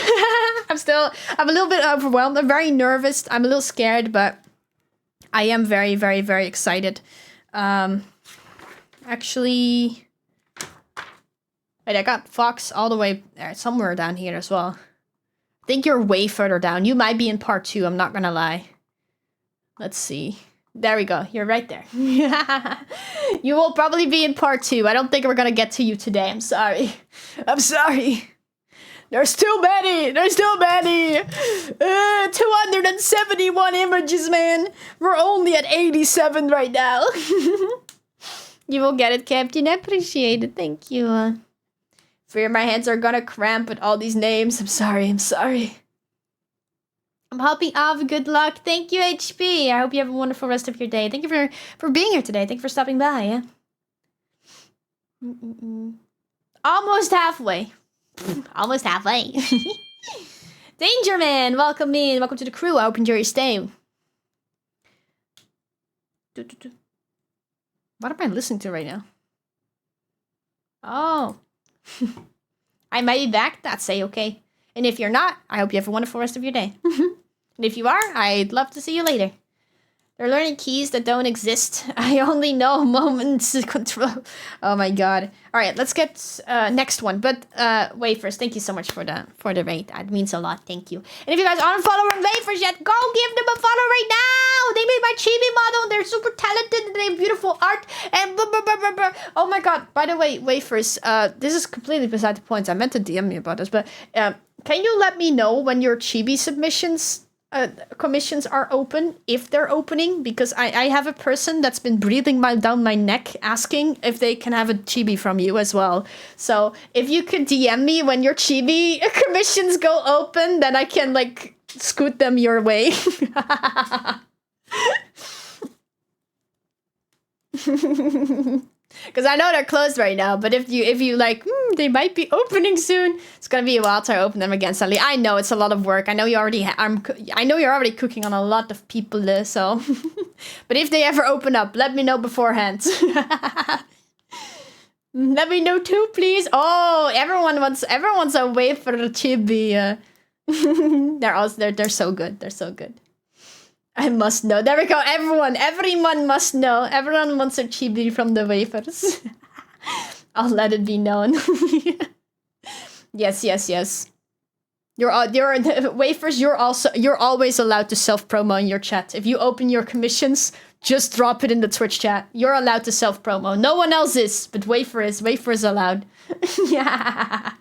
I'm a little bit overwhelmed. I'm very nervous. I'm a little scared, but I am very, very, very excited. Actually, wait, I got Fox all the way there, somewhere down here as well. I think you're way further down. You might be in part 2, I'm not gonna lie. Let's see. There we go. You're right there. You will probably be in part 2. I don't think we're gonna get to you today. I'm sorry. I'm sorry. There's too many. There's too many. 271 images, man. We're only at 87 right now. You will get it, Captain. I appreciate it. Thank you. Fear my hands are gonna cramp with all these names. I'm sorry. I'm sorry. I'm hopping off. Good luck. Thank you, HP. I hope you have a wonderful rest of your day. Thank you for being here today. Thank you for stopping by. Yeah? Almost halfway. Almost halfway. Danger Man, welcome in. Welcome to the crew. I hope you enjoy your stay. What am I listening to right now? Oh. I might be back. That's A-okay. And if you're not, I hope you have a wonderful rest of your day. And if you are, I'd love to see you later. They're learning keys that don't exist. I only know moments control. Oh my god. Alright, let's get next one. But Wafers, thank you so much for the rate. That means a lot. Thank you. And if you guys aren't following Wafers yet, go give them a follow right now. They made my chibi model. They're super talented. And they have beautiful art. And blah, blah, blah, blah, blah. Oh my god. By the way, Wafers, this is completely beside the point. I meant to DM you about this, but can you let me know when your chibi submissions commissions are open, if they're opening, because I have a person that's been breathing down my neck asking if they can have a chibi from you as well. So if you could DM me when your chibi commissions go open, then I can like scoot them your way. Because I know they're closed right now, but if you like, they might be opening soon. It's gonna be a while till I open them again. Suddenly, I know it's a lot of work. I know you already. I know you're already cooking on a lot of people. So, but if they ever open up, let me know beforehand. Let me know too, please. Oh, everyone wants a wafer chibi. They're so good. They're so good. I must know. There we go. Everyone must know. Everyone wants a chibi from the wafers. I'll let it be known. Yes. You're wafers. You're always allowed to self-promo in your chat. If you open your commissions, just drop it in the Twitch chat. You're allowed to self-promo. No one else is, but Wafer is allowed. Yeah.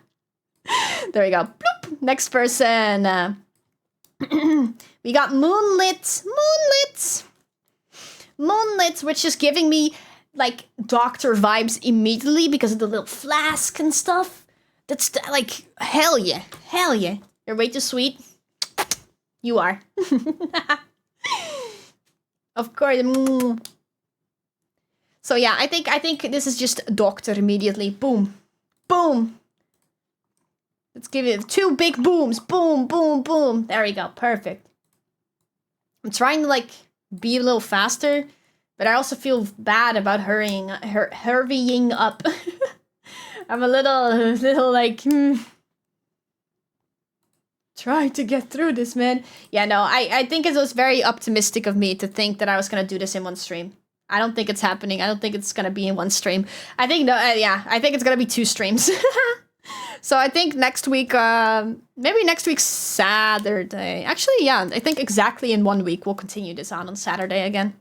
There we go. Bloop. Next person. We got Moonlit, which is giving me like doctor vibes immediately because of the little flask and stuff. That's like hell yeah. You're way too sweet. You are. Of course. So yeah, I think this is just doctor immediately. Boom. Let's give it 2 big booms. Boom, boom, boom. There we go. Perfect. I'm trying to like be a little faster, but I also feel bad about hurrying up. I'm a little like trying to get through this, man. Yeah, no, I think it was very optimistic of me to think that I was gonna do this in one stream. I don't think it's happening. I don't think it's gonna be in one stream. I think I think it's gonna be 2 streams. So I think next week, maybe next week Saturday. Actually, yeah, I think exactly in 1 week we'll continue this on Saturday again.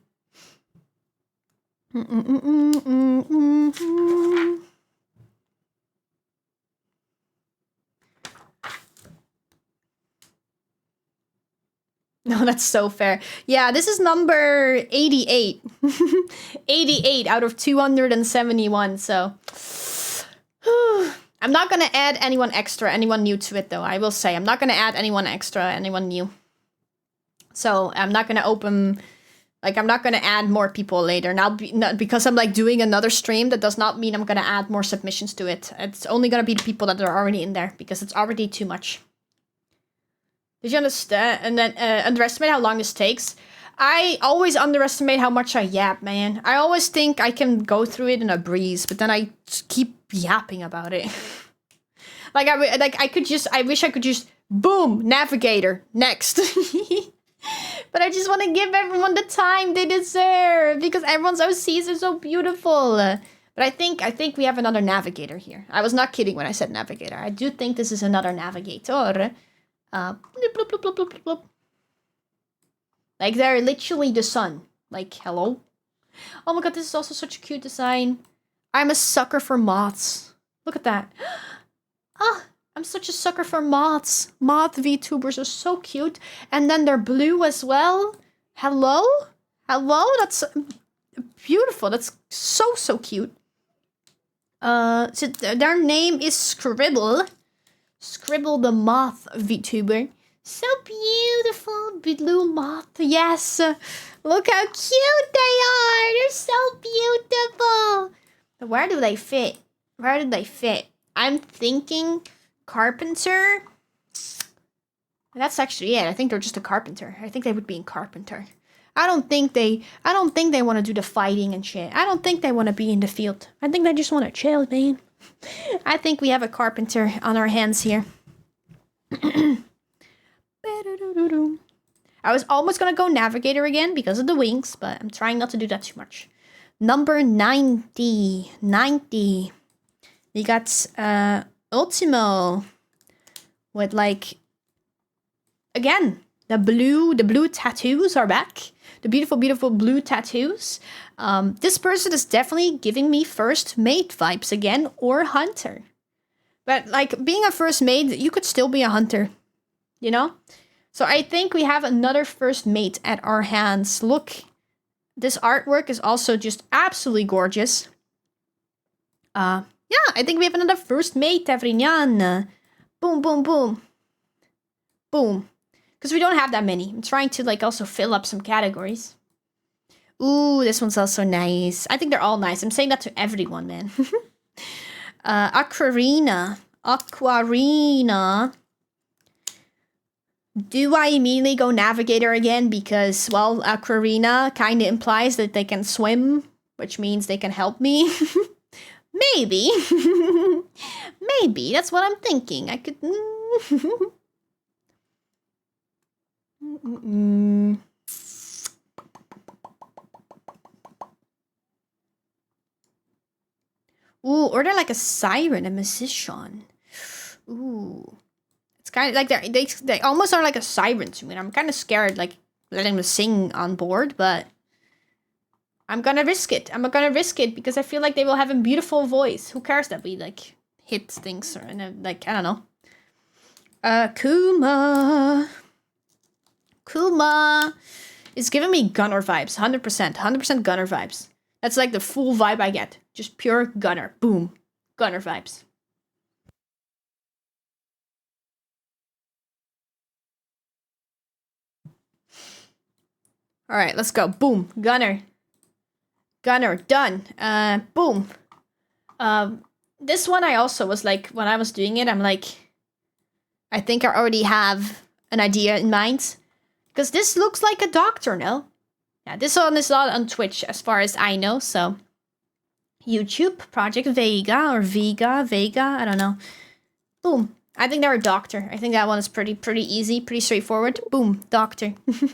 No, that's so fair. Yeah, this is number 88. 88 out of 271, so... I'm not gonna add anyone new to it, though. I will say, I'm not gonna add anyone new. So, I'm not gonna open... Like, I'm not gonna add more people later. Now, because I'm, like, doing another stream, that does not mean I'm gonna add more submissions to it. It's only gonna be the people that are already in there, because it's already too much. Did you understand? And then underestimate how long this takes? I always underestimate how much I yap, man. I always think I can go through it in a breeze, but then I just keep yapping about it. I wish I could just boom, navigator, next. But I just want to give everyone the time they deserve because everyone's OCs are so beautiful. But I think we have another navigator here. I was not kidding when I said navigator. I do think this is another navigator. Bloop, bloop, bloop, bloop, bloop, bloop. Like, they're literally the sun. Like, hello? Oh my god, this is also such a cute design. I'm a sucker for moths. Look at that. Ah, I'm such a sucker for moths. Moth VTubers are so cute. And then they're blue as well. Hello? Hello? That's beautiful. That's so cute. So their name is Scribble. Scribble the Moth VTuber. So beautiful, blue moth. Yes. Look how cute they are. They're so beautiful. Where do they fit? Where do they fit? I'm thinking carpenter. That's actually it. I think they're just a carpenter. I think they would be in carpenter. I don't think they want to do the fighting and shit. I don't think they want to be in the field. I think they just want to chill, man. I think we have a carpenter on our hands here. I was almost gonna go navigator again because of the wings, but I'm trying not to do that too much. Number 90. 90. We got Ultimo with like, again, the blue tattoos are back. The beautiful, beautiful blue tattoos. This person is definitely giving me first mate vibes again, or hunter. But like being a first mate, you could still be a hunter, you know? So I think we have another first mate at our hands. Look, this artwork is also just absolutely gorgeous. Yeah, I think we have another first mate, Evrinyan. Boom, boom, boom. Boom. Because we don't have that many. I'm trying to like also fill up some categories. Ooh, this one's also nice. I think they're all nice. I'm saying that to everyone, man. Aquarina. Aquarina. Do I immediately go navigator again? Because, well, Aquarina kind of implies that they can swim, which means they can help me. Maybe. Maybe. That's what I'm thinking. I could... Ooh, or they're like a siren, a musician. Ooh. It's kind of like they almost are like a siren to me. I'm kind of scared, like, letting them sing on board, but... I'm gonna risk it. I'm gonna risk it because I feel like they will have a beautiful voice. Who cares that we, like, hit things or, like, I don't know. Kuma. Kuma is giving me gunner vibes. 100%. 100% gunner vibes. That's like the full vibe I get. Just pure gunner. Boom. Gunner vibes. Alright, let's go. Boom. Gunner. Gunner. Done. Boom. This one I also was like, when I was doing it, I'm like, I think I already have an idea in mind. Because this looks like a doctor, no? Yeah, this one is not on Twitch as far as I know, so... YouTube, Project Vega, or Vega, I don't know. Boom. I think they're a doctor. I think that one is pretty easy, pretty straightforward. Boom, doctor. Lily!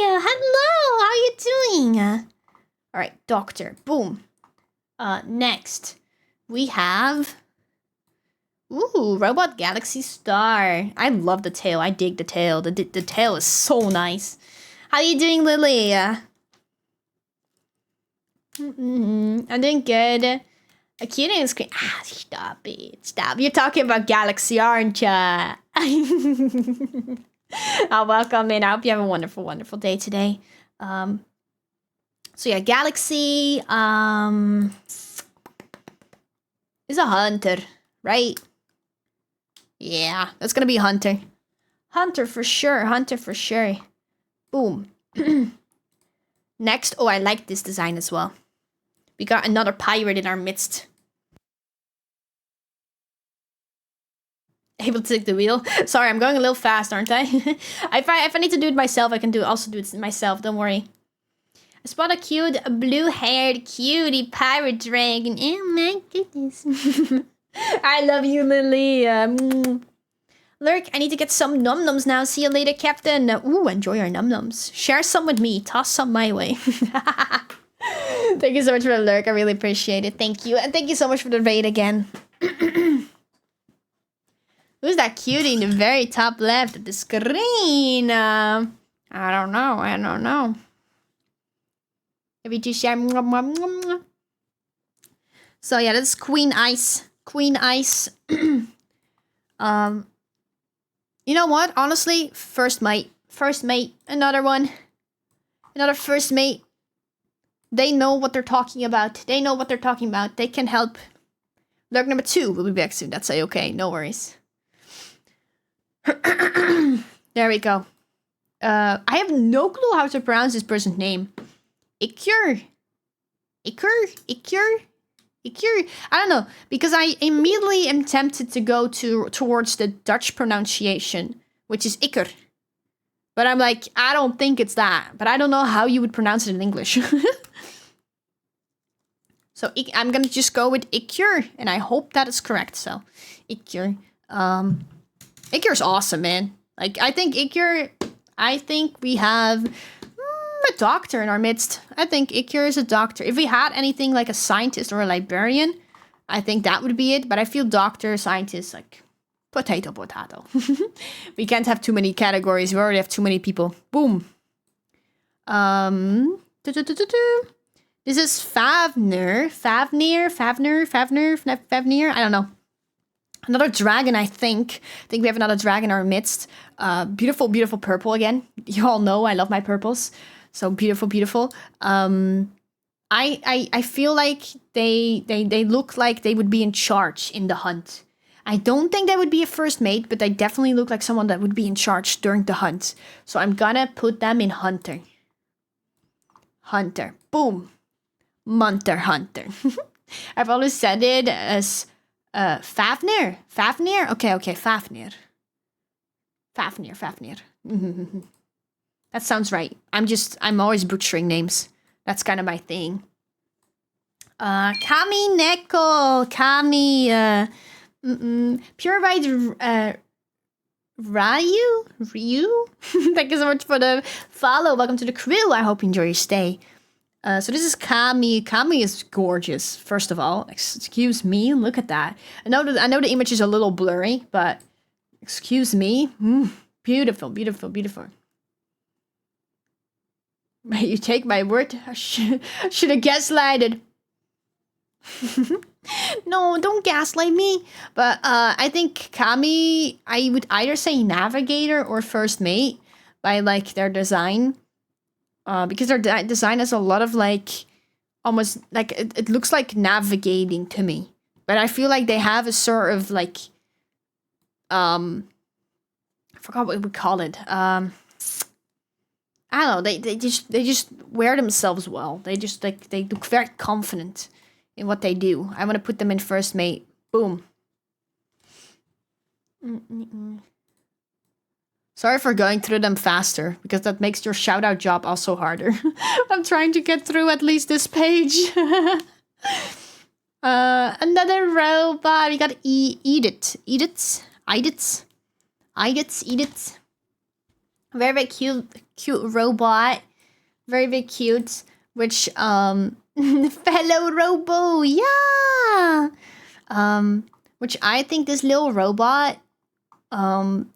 Hello! How are you doing? Alright, doctor. Boom. Next. We have... Ooh, Robot Galaxy Star. I love the tail. I dig the tail. The tail is so nice. How are you doing, Lily? I'm doing good. A cute and screen. Ah, stop it. Stop. You're talking about Galaxy, aren't ya? Oh, welcome in. I hope you have a wonderful, wonderful day today. So yeah, Galaxy is a hunter, right? Yeah, that's gonna be Hunter. Hunter for sure. Hunter for sure. Boom. Next. Oh, I like this design as well. We got another pirate in our midst. Able to take the wheel. Sorry, I'm going a little fast, aren't I? If I need to do it myself, I can also do it myself. Don't worry. I spot a cute blue-haired cutie pirate dragon. Oh my goodness. I love you, Lily. Lurk, I need to get some num-nums now. See you later, Captain. Ooh, enjoy our num-nums. Share some with me. Toss some my way. Thank you so much for the lurk. I really appreciate it. Thank you. And thank you so much for the raid again. Who's that cutie in the very top left of the screen? I don't know. I don't know. Maybe just share. So yeah, that's Queen Ice. Queen Ice. You know what? Honestly, first mate. First mate. Another one. Another first mate. They know what they're talking about. They know what they're talking about. They can help. Lurk number 2 will be back soon. That's okay. No worries. There we go. I have no clue how to pronounce this person's name. Ikur. I don't know, because I immediately am tempted to go towards the Dutch pronunciation, which is Iker. But I'm like, I don't think it's that. But I don't know how you would pronounce it in English. So I'm going to just go with Ikure. And I hope that is correct. So Ikure. Ikure's awesome, man. Like, I think Ikure... I think we have a doctor in our midst. I think Ikure is a doctor. If we had anything like a scientist or a librarian, I think that would be it. But I feel doctor, scientist, like... Potato, potato. We can't have too many categories. We already have too many people. Boom. This is Favnir. Favnir. I don't know. Another dragon, I think. I think we have another dragon in our midst. Beautiful, beautiful purple again. You all know I love my purples. So beautiful, beautiful. I feel like they look like they would be in charge in the hunt. I don't think they would be a first mate, but they definitely look like someone that would be in charge during the hunt. So I'm gonna put them in Hunter. Hunter. Boom. Munter Hunter. I've always said it as Fafnir. Fafnir? Okay, Fafnir. Fafnir. That sounds right. I'm always butchering names. That's kind of my thing. Kami Neko. Kami, Pure White Ryu? Thank you so much for the follow. Welcome to the crew. I hope you enjoy your stay. So this is Kami. Kami is gorgeous, first of all. Excuse me, look at that. I know the image is a little blurry, but excuse me. Beautiful, beautiful, beautiful. May you take my word. I should have gaslighted. No, don't gaslight me. But I think Kami, I would either say navigator or first mate by like their design. Because their design has a lot of like almost like it looks like navigating to me. But I feel like they have a sort of like I forgot what we call it. I don't know, they just wear themselves well. They just like they look very confident in what they do. I want to put them in first mate. Boom. Sorry for going through them faster, because that makes your shout-out job also harder. I'm trying to get through at least this page. Another robot. We got Edith. Very, very cute robot. Very, very cute. Which, fellow robo, yeah! Which I think this little robot, I'm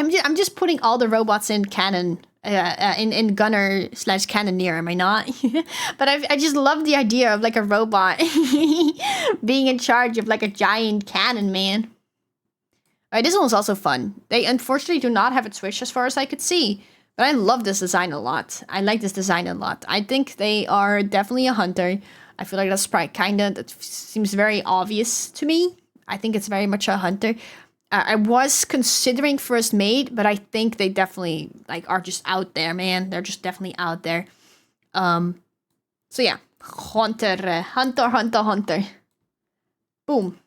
just putting all the robots in canon, in gunner / cannoneer, am I not? But I just love the idea of like a robot being in charge of like a giant cannon, man. Alright, this one's also fun. They unfortunately do not have a Twitch as far as I could see. But I love this design a lot. I like this design a lot. I think they are definitely a hunter. I feel like that's probably that seems very obvious to me. I think it's very much a hunter. I was considering first mate, but I think they definitely like are just out there, man. They're just definitely out there. So yeah, hunter. Boom.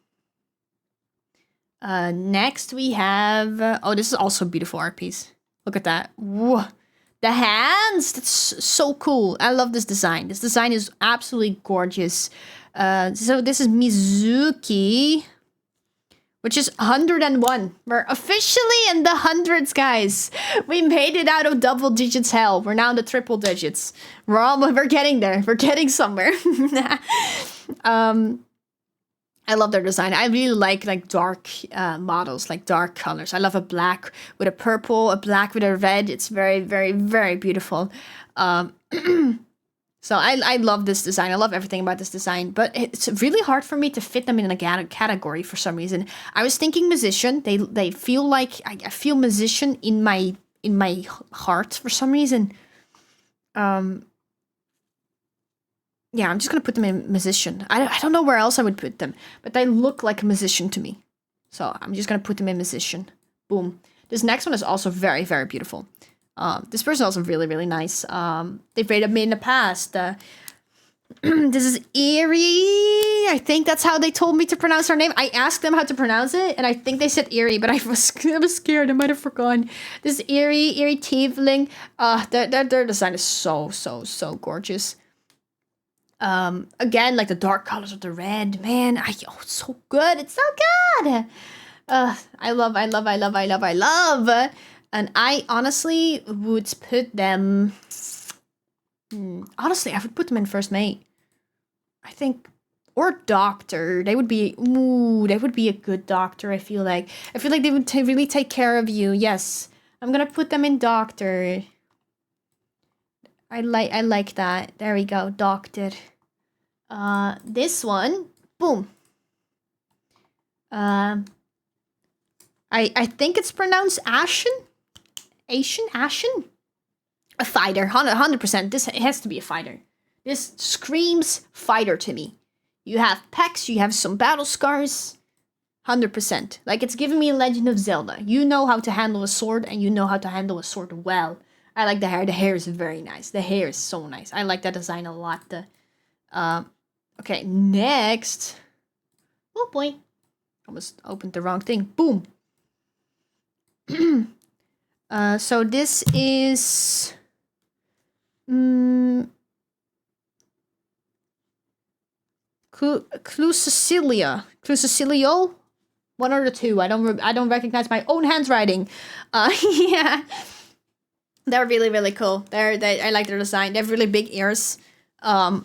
Next we have oh, this is also a beautiful art piece. Look at that. Whoa. The hands! That's so cool. I love this design. This design is absolutely gorgeous. So this is Mizuki, which is 101. We're officially in the hundreds, guys. We made it out of double digits hell. We're now in the triple digits. We're getting there. We're getting somewhere. I love their design. I really like dark models, like dark colors. I love a black with a purple, a black with a red. It's very, very, very beautiful. So I love this design. I love everything about this design. But it's really hard for me to fit them in a category for some reason. I was thinking musician. They feel like I feel musician in my heart for some reason. Yeah, I'm just gonna put them in musician. I don't know where else I would put them, but they look like a musician to me. So I'm just gonna put them in musician. Boom. This next one is also very, very beautiful. This person is also really, really nice. They've rated me in the past. This is Eerie. Erie. I think that's how they told me to pronounce her name. I asked them how to pronounce it, and I think they said Erie, but I was scared. I might have forgotten. This Erie Tiefling. Their design is so gorgeous. Again, like the dark colors of the red, man. It's so good. It's so good. I love. And I honestly would put them. Honestly, I would put them in first mate. I think, or doctor. They would be. They would be a good doctor. I feel like they would really take care of you. Yes, I'm gonna put them in doctor. I like that. There we go, doctor. This one, boom. I think it's pronounced Ashen. Ashen. A fighter, 100%. This has to be a fighter. This screams fighter to me. You have pecs, you have some battle scars. 100%. Like, it's giving me Legend of Zelda. You know how to handle a sword, and you know how to handle a sword well. I like the hair. The hair is very nice. The hair is so nice. I like that design a lot. Okay, next. Oh boy. Almost opened the wrong thing. Boom. So this is... Clusicilio? One or the two. I don't recognize my own handwriting. Yeah. They're really cool. I like their design. They have really big ears.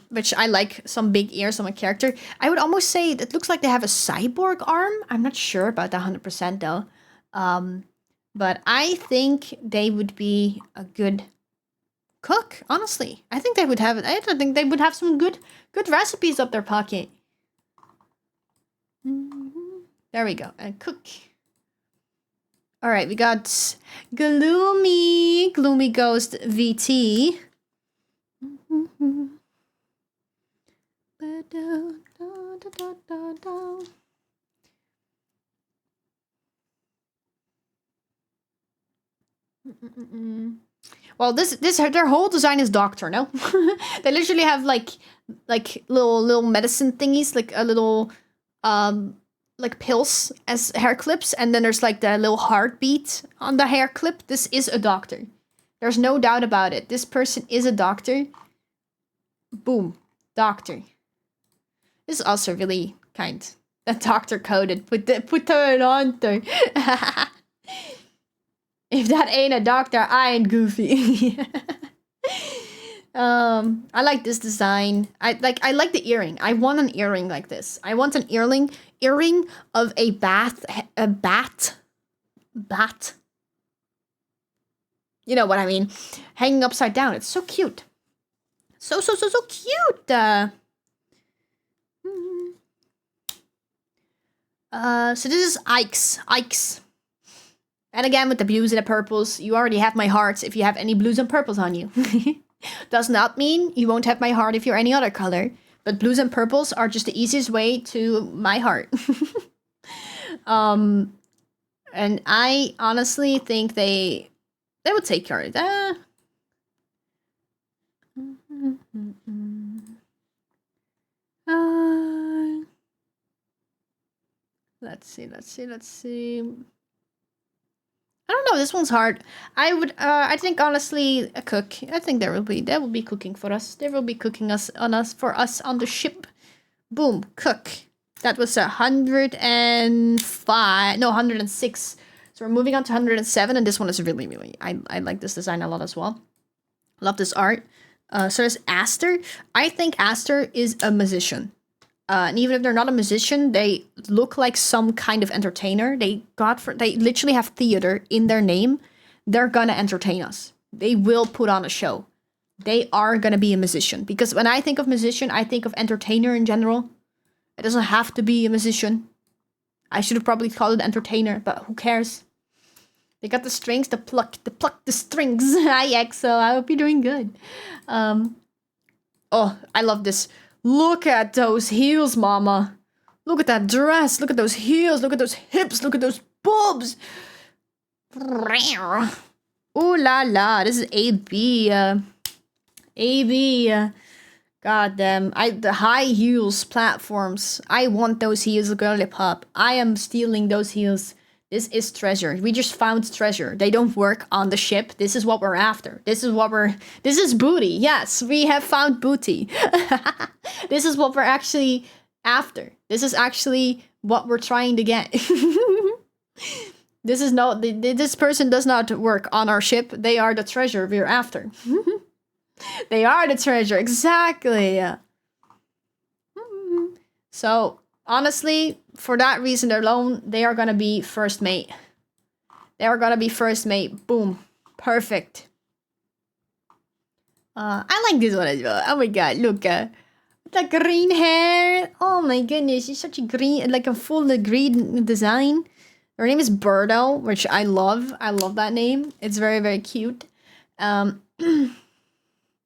Which I like some big ears on my character. I would almost say it looks like they have a cyborg arm. I'm not sure about that 100% though. But I think they would be a good cook, honestly. I think they would have it. I don't think they would have some good recipes up their pocket. There we go. And cook. All right, we got Gloomy Ghost VT. Well, their whole design is doctor, no? They literally have like little medicine thingies, like a little like pills as hair clips, and then there's like the little heartbeat on the hair clip. This is a doctor. There's no doubt about it. This person is a doctor. Boom, doctor. This is also really kind. That doctor coded. Put it on there. If that ain't a doctor, I ain't goofy. I like this design. I like the earring. I want an earring like this. I want an earring of a bat. You know what I mean? Hanging upside down. It's so cute. So cute. So this is Ike's. And again, with the blues and the purples, you already have my heart if you have any blues and purples on you. Does not mean you won't have my heart if you're any other color. But blues and purples are just the easiest way to my heart. And I honestly think they would take care of that. Let's see. I don't know. This one's hard. I think honestly, a cook. I think they will be cooking for us. They will be cooking for us on the ship. Boom, cook. That was 106. So we're moving on to 107, and this one is really. I like this design a lot as well. Love this art. So there's Aster. I think Aster is a musician. And even if they're not a musician, they look like some kind of entertainer. They literally have theater in their name. They're gonna entertain us. They will put on a show. They are gonna be a musician. Because when I think of musician, I think of entertainer in general. It doesn't have to be a musician. I should have probably called it entertainer, but who cares? They got the strings to pluck the strings. Hi, EXO. I hope you're doing good. Oh, I love this. Look at those heels, mama. Look at that dress. Look at those heels. Look at those hips. Look at those boobs. Ooh la la. This is AB. AB. God damn. The high heels platforms. I want those heels, girly pop. I am stealing those heels. This is treasure. We just found treasure. They don't work on the ship. This is what we're after. This is booty. Yes, we have found booty. This is what we're actually after. This is actually what we're trying to get. This person does not work on our ship. They are the treasure we're after. They are the treasure, exactly. So, honestly, for that reason alone, they are gonna be first mate. They are gonna be first mate. Boom. Perfect. I like this one as well. Oh my god, look. The green hair. Oh my goodness, she's such a green, like a full green design. Her name is Birdo, which I love. I love that name. It's very, very cute.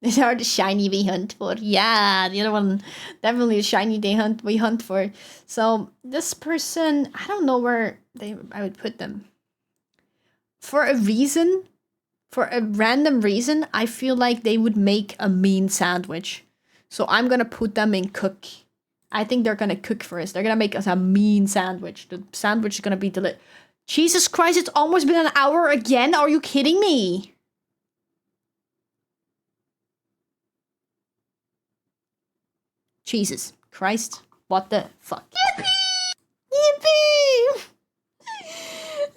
These are the shiny we hunt for. Yeah, the other one, definitely a shiny we hunt for. So this person, I don't know where I would put them. For a random reason, I feel like they would make a mean sandwich. So I'm gonna put them in cook. I think they're gonna cook for us. They're gonna make us a mean sandwich. The sandwich is gonna be delicious. Jesus Christ, it's almost been an hour again? Are you kidding me? Jesus Christ. What the fuck? Yippee!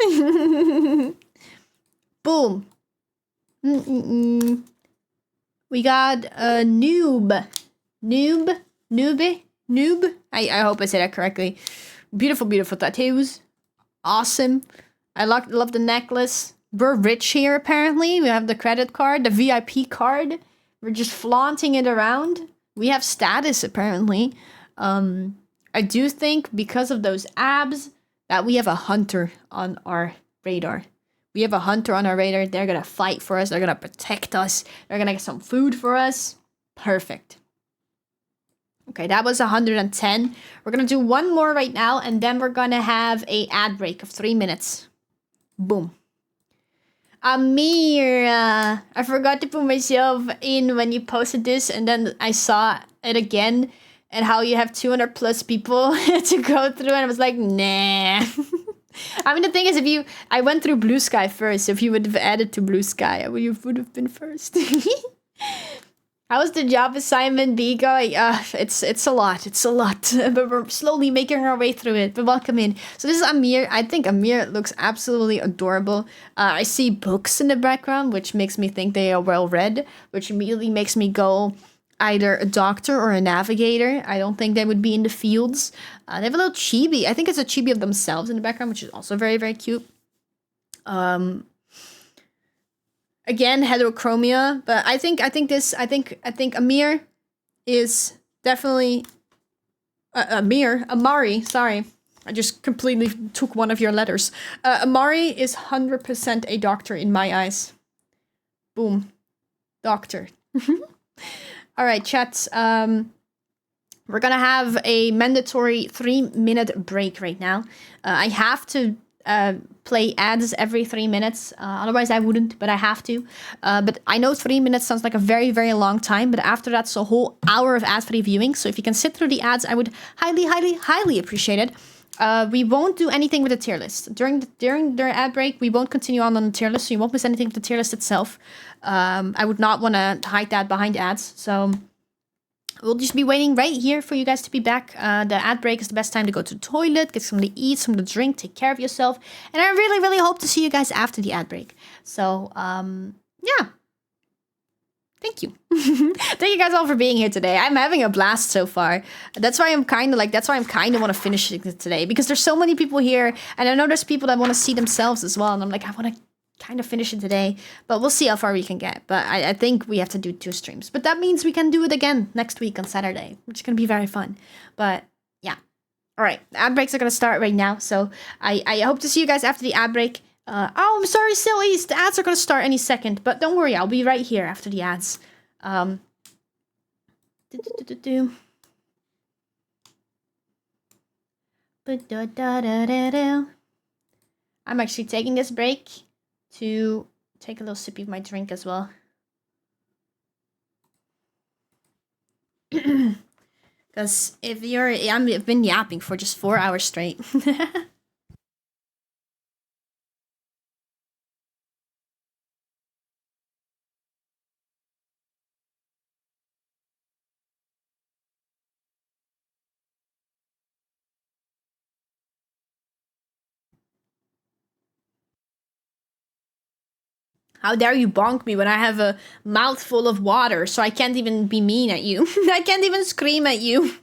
Yippee! Boom. We got a noob. Noob. I hope I said that correctly. Beautiful, beautiful tattoos. Awesome. I love the necklace. We're rich here, apparently. We have the credit card, the VIP card. We're just flaunting it around. We have status, apparently. I do think because of those abs that we have a hunter on our radar. We have a hunter on our radar. They're gonna fight for us. They're gonna protect us. They're gonna get some food for us. Perfect. Okay, that was 110. We're gonna do one more right now, and then we're gonna have a ad break of 3 minutes. Boom. Amir, I forgot to put myself in when you posted this, and then I saw it again, and how you have 200 plus people to go through, and I was like, nah. I mean, the thing is, I went through Blue Sky first, so if you would have added to Blue Sky, you would have been first. How's the job assignment be going? It's a lot. It's a lot. But we're slowly making our way through it. But welcome in. So this is Amir. I think Amir looks absolutely adorable. I see books in the background, which makes me think they are well read, which immediately makes me go either a doctor or a navigator. I don't think they would be in the fields. They have a little chibi. I think it's a chibi of themselves in the background, which is also very, very cute. Again, heterochromia, but I think Amir is definitely Amari, sorry. I just completely took one of your letters. Amari is 100% a doctor in my eyes. Boom. Doctor. All right, chats. We're gonna have a mandatory 3-minute break right now. I have to play ads every 3 minutes. Otherwise, I wouldn't, but I have to. But I know 3 minutes sounds like a very, very long time, but after that's a whole hour of ad-free viewing. So if you can sit through the ads, I would highly, highly, highly appreciate it. We won't do anything with the tier list. During the ad break, we won't continue on the tier list, so you won't miss anything with the tier list itself. I would not want to hide that behind ads, so we'll just be waiting right here for you guys to be back. The ad break is the best time to go to the toilet, get something to eat, something to drink, take care of yourself. And I really, really hope to see you guys after the ad break. So, yeah. Thank you. Thank you guys all for being here today. I'm having a blast so far. That's why I'm kind of want to finish it today. Because there's so many people here. And I know there's people that want to see themselves as well. And I'm like, I want to kind of finish it today, but we'll see how far we can get. But I think we have to do 2 streams, but that means we can do it again next week on Saturday, which is gonna be very fun. But yeah, all right, the ad breaks are gonna start right now, so I hope to see you guys after the ad break. Oh, I'm sorry, sillies, the ads are gonna start any second, but don't worry, I'll be right here after the ads. I'm actually taking this break to take a little sip of my drink as well. Because if you're, I've been yapping for just 4 hours straight. How dare you bonk me when I have a mouthful of water, so I can't even be mean at you. I can't even scream at you.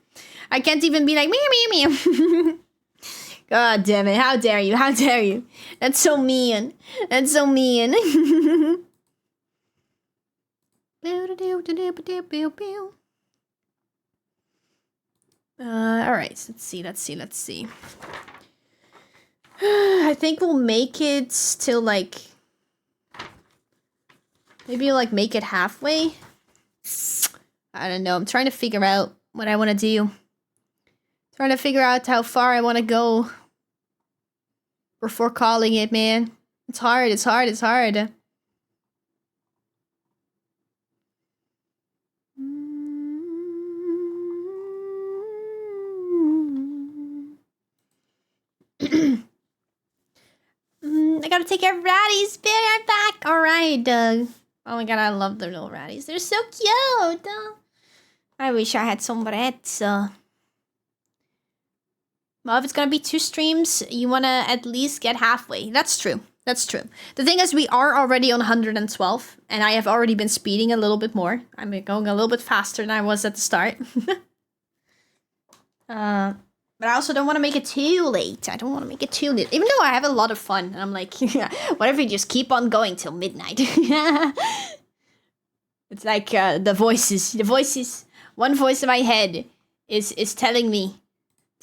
I can't even be like, meow, meow, meow. God damn it, how dare you, how dare you. That's so mean. That's so mean. Alright, let's see. I think we'll make it till like... Maybe like make it halfway? I don't know, I'm trying to figure out what I want to do. Trying to figure out how far I want to go before calling it, man. It's hard. I gotta take care of Ratties. Baby, I'm back. Alright, Doug. Oh my god, I love the little Ratties. They're so cute. I wish I had some rats. Well, if it's gonna be 2 streams, you wanna at least get halfway. That's true. The thing is, we are already on 112, and I have already been speeding a little bit more. I'm going a little bit faster than I was at the start. But I also don't want to make it too late. Even though I have a lot of fun. And I'm like, what if we just keep on going till midnight? It's like the voices. One voice in my head is telling me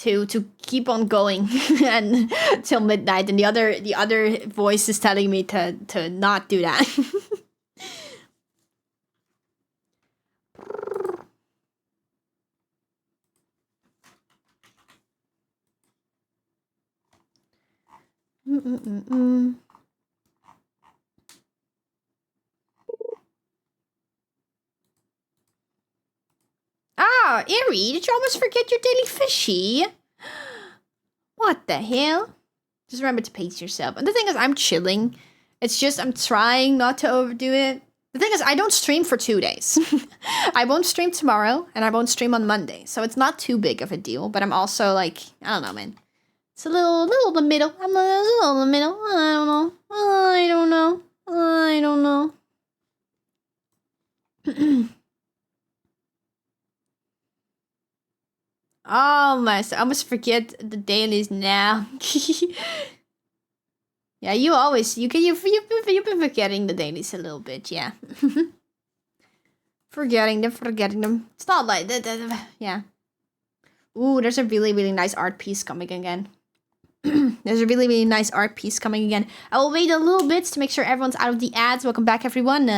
to keep on going and till midnight, and the other voice is telling me to not do that. Ah, Eerie, did you almost forget your daily fishy? What the hell? Just remember to pace yourself. And the thing is, I'm chilling. It's just I'm trying not to overdo it. The thing is, I don't stream for 2 days. I won't stream tomorrow, and I won't stream on Monday. So it's not too big of a deal. But I'm also like, I don't know, man. It's a little in the middle. I'm a little in the middle. I don't know. Oh my! I almost forget the dailies now. Yeah, you've been forgetting the dailies a little bit, yeah. forgetting them. It's not like that. Yeah. Ooh, there's a really nice art piece coming again. There's a really nice art piece coming again. I will wait a little bit to make sure everyone's out of the ads. Welcome back, everyone.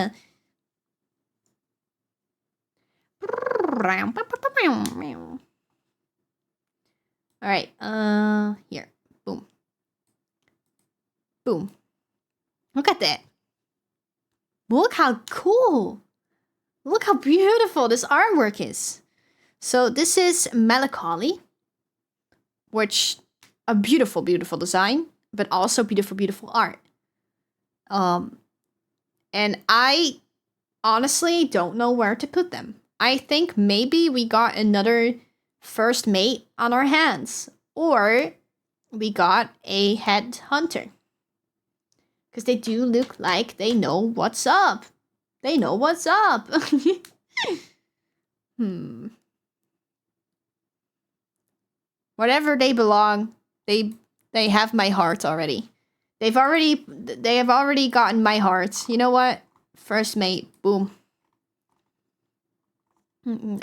All right. Here. Boom. Look at that. Look how cool. Look how beautiful this artwork is. So this is Melancholy, which a beautiful design, but also beautiful art. And I honestly don't know where to put them. I think maybe we got another first mate on our hands, or we got a head hunter. Because they do look like they know what's up. Wherever they belong, they have my heart already. They have already gotten my heart. You know what? First mate, boom.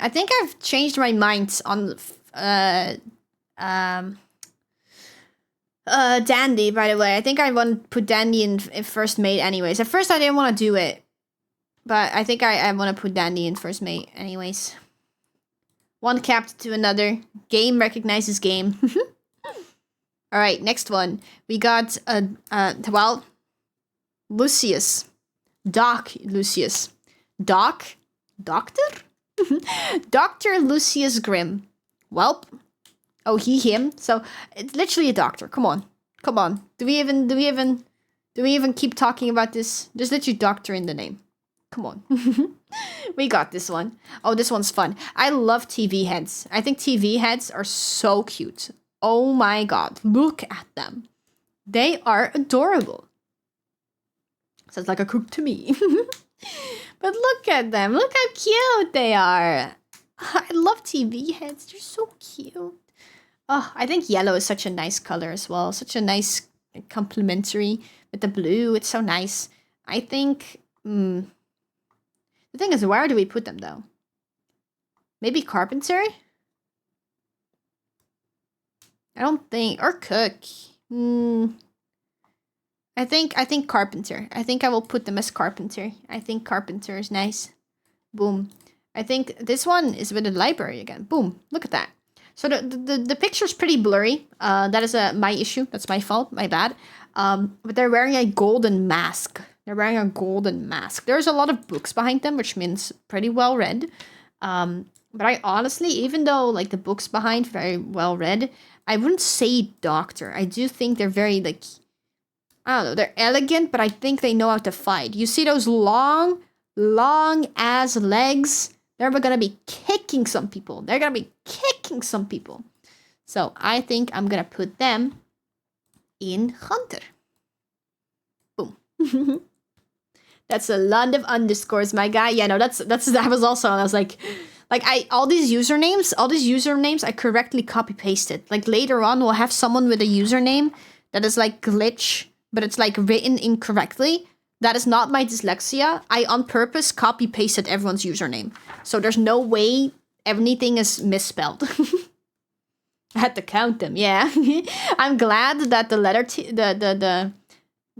I think I've changed my mind on Dandy, by the way. I think I want to put Dandy in first mate anyways. At first I didn't want to do it, but I think I want to put Dandy in first mate anyways. One capped to another. Game recognizes game. Alright, next one. We got, Lucius. Doc Lucius. Doctor? Dr. Lucius Grimm. Welp. Oh, he, him. So it's literally a doctor. Come on. Come on. Do we even keep talking about this? There's literally doctor in the name. Come on. We got this one. Oh, this one's fun. I love TV heads. I think TV heads are so cute. Oh my god. Look at them. They are adorable. Sounds like a cook to me. But look at them. Look how cute they are. I love TV heads. They're so cute. Oh, I think yellow is such a nice color as well. Such a nice complementary with the blue. It's so nice. I think... the thing is, where do we put them, though? Maybe carpentry? I don't think... Or cook. I think carpenter. I think I will put them as carpenter. I think carpenter is nice. Boom. I think this one is with the library again. Boom. Look at that. So the picture's pretty blurry. That is my issue. That's my fault. My bad. But they're wearing a golden mask. They're wearing a golden mask. There's a lot of books behind them, which means pretty well read. But I honestly, even though like the books behind very well read, I wouldn't say doctor. I do think they're very like, I don't know, they're elegant, but I think they know how to fight. You see those long ass legs? They're gonna be kicking some people. They're gonna be kicking some people. So I think I'm gonna put them in Hunter. Boom. That's a lot of underscores, my guy. Yeah, no, that was also, I was like all these usernames I correctly copy pasted. Like later on we'll have someone with a username that is like glitch, but it's like written incorrectly. That is not my dyslexia. I on purpose copy pasted everyone's username. So there's no way anything is misspelled. I had to count them, yeah. I'm glad that the letter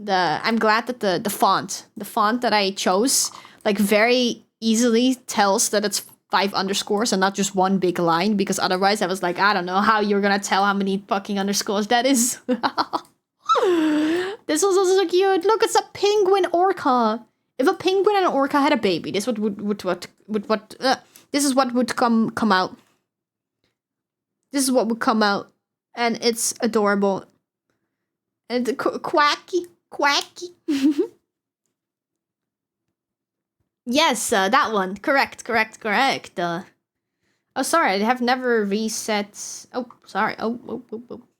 I'm glad that the font that I chose like very easily tells that it's 5 underscores and not just one big line, because otherwise I was like, I don't know how you're gonna tell how many fucking underscores that is. This was also so cute. Look, it's a penguin orca. If a penguin and an orca had a baby, this is what would come out. This is what would come out, and it's adorable. And it's quacky. Yes, that one. Correct. Oh, sorry, I have never reset. Oh, sorry. Oh,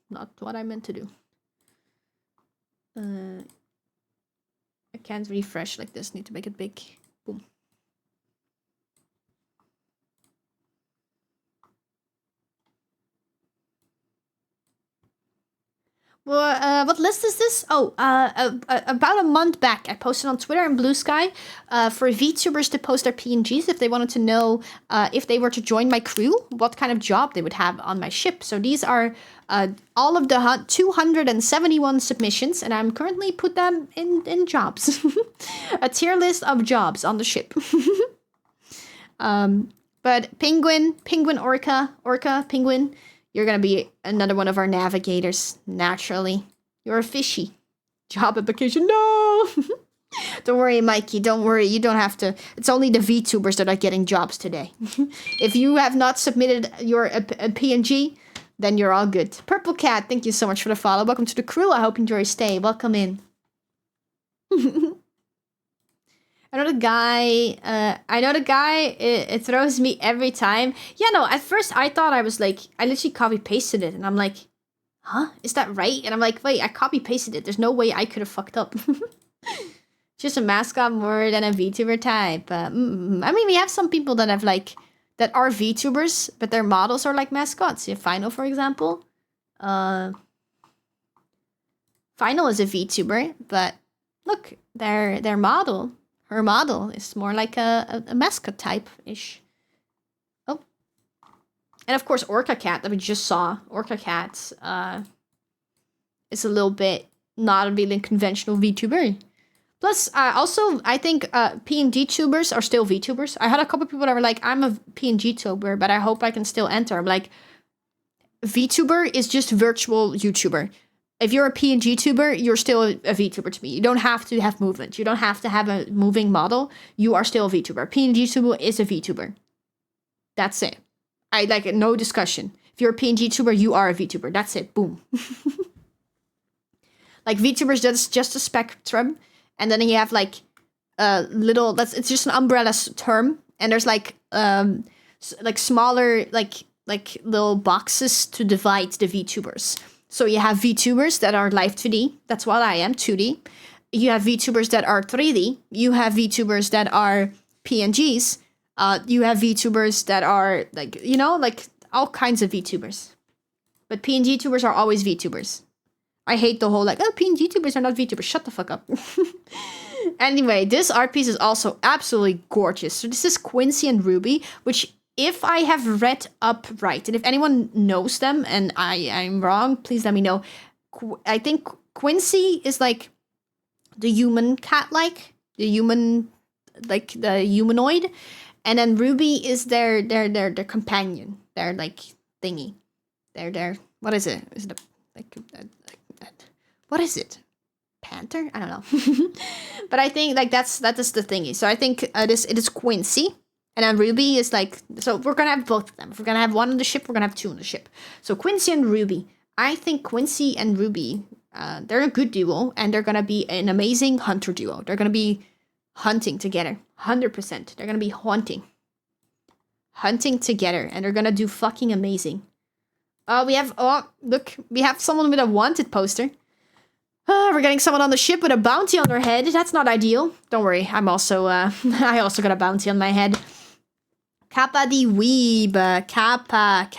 not what I meant to do. I can't refresh like this. Need to make it big. Boom. Well, what list is this? Oh, about a month back, I posted on Twitter and Blue Sky for VTubers to post their PNGs if they wanted to know if they were to join my crew, what kind of job they would have on my ship. So these are all of the 271 submissions, and I'm currently put them in jobs. A tier list of jobs on the ship. But penguin, orca, penguin. You're going to be another one of our navigators, naturally. You're a fishy. Job application, no! Don't worry, Mikey, don't worry. You don't have to. It's only the VTubers that are getting jobs today. If you have not submitted your a PNG, then you're all good. Purple Cat, thank you so much for the follow. Welcome to the crew. I hope you enjoy your stay. Welcome in. I know the guy, it throws me every time. Yeah, no, at first I thought I was like, I literally copy pasted it and I'm like, huh? Is that right? And I'm like, wait, I copy pasted it. There's no way I could have fucked up. Just a mascot more than a VTuber type. I mean, we have some people that have like, that are VTubers, but their models are like mascots. Yeah, Final, for example. Final is a VTuber, but look, their model. Her model is more like a mascot type-ish. Oh. And of course, Orca Cat that we just saw. Orca Cat is a little bit not a really conventional VTuber. Plus, also, I think PNG tubers are still VTubers. I had a couple people that were like, I'm a PNG tuber, but I hope I can still enter. I'm like, VTuber is just virtual YouTuber. If you're a PNG tuber, you're still a VTuber to me. You don't have to have movement. You don't have to have a moving model. You are still a VTuber. PNG tuber is a VTuber. That's it. I like it. No discussion. If you're a PNG tuber, you are a VTuber. That's it. Boom. Like VTubers, just a spectrum, and then you have like little. It's just an umbrella term, and there's like smaller like little boxes to divide the VTubers. So you have VTubers that are live 2D. That's what I am, 2D. You have VTubers that are 3D. You have VTubers that are PNGs. You have VTubers that are like, like all kinds of VTubers. But PNG tubers are always VTubers. I hate the whole like, oh, PNG tubers are not VTubers. Shut the fuck up. Anyway, this art piece is also absolutely gorgeous. So this is Quincy and Ruby, which if I have read up right, and if anyone knows them and I'm wrong, please let me know. I think Quincy is like the human cat-like, the humanoid, and then Ruby is their companion, their like thingy, their what is it? Is it what is it? Panther? I don't know. But I think like that is the thingy. So I think it is Quincy, and then Ruby is like, so we're gonna have both of them. If we're gonna have one on the ship, we're gonna have two on the ship. So Quincy and Ruby. I think Quincy and Ruby, they're a good duo, and they're gonna be an amazing hunter duo. They're gonna be hunting together, 100%. They're gonna be hunting together, and they're gonna do fucking amazing. We have someone with a wanted poster. We're getting someone on the ship with a bounty on their head. That's not ideal. Don't worry, I'm also I also got a bounty on my head. Kappa the Weeb, Kappa.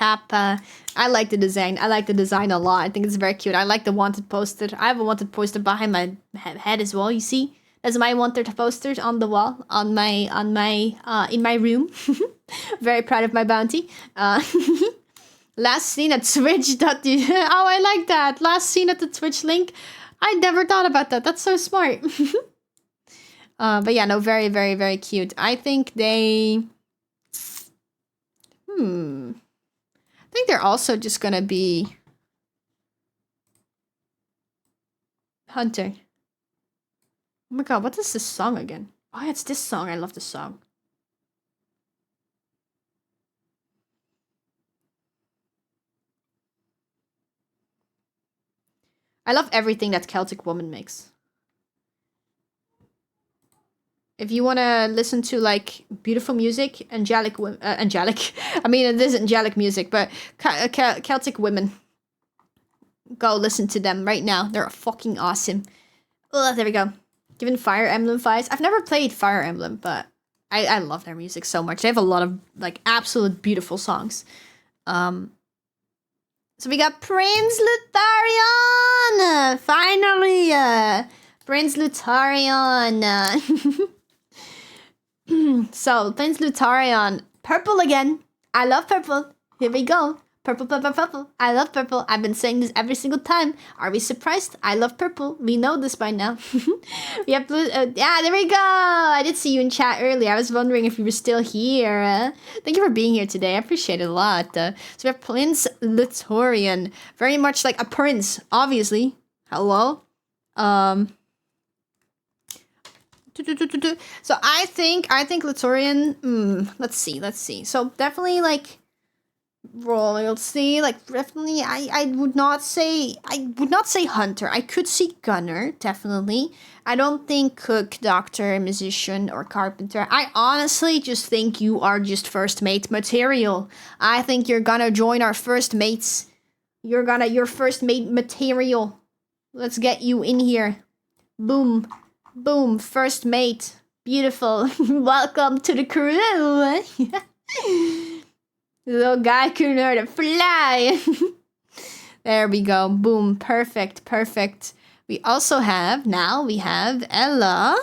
I like the design. I like the design a lot. I think it's very cute. I like the wanted poster. I have a wanted poster behind my head as well. You see, that's my wanted posters on the wall in my room. Very proud of my bounty. Last seen at Twitch. Oh, I like that. Last seen at the Twitch link. I never thought about that. That's so smart. But yeah, no, very, very, very cute. I think they... I think they're also just gonna be... Hunter. Oh my god, what is this song again? Oh, yeah, it's this song. I love this song. I love everything that Celtic Woman makes. If you want to listen to like beautiful music, angelic. I mean, it is angelic music, but Celtic women. Go listen to them right now. They're fucking awesome. Oh, there we go. Given Fire Emblem vibes. I've never played Fire Emblem, but I love their music so much. They have a lot of like absolute beautiful songs. So we got Prince Lutharion! Finally! Prince Lutharion! So, Prince Lutharion. Purple again. I love purple. Here we go. Purple, purple, purple. I love purple. I've been saying this every single time. Are we surprised? I love purple. We know this by now. We have blue. Yeah, there we go. I did see you in chat earlier. I was wondering if you were still here. Thank you for being here today. I appreciate it a lot. So we have Prince Lutharion. Very much like a prince, obviously. Hello. So I think Lutharion. Let's see. So definitely like royalty, like definitely I would not say hunter. I could see gunner, definitely. I don't think cook, doctor, musician, or carpenter. I honestly just think you are just first mate material. I think you're gonna join our first mates. You're first mate material. Let's get you in here. Boom. Boom, first mate. Beautiful. Welcome to the crew. Little guy can learn to fly. There we go. Boom. Perfect. We also have, Ella.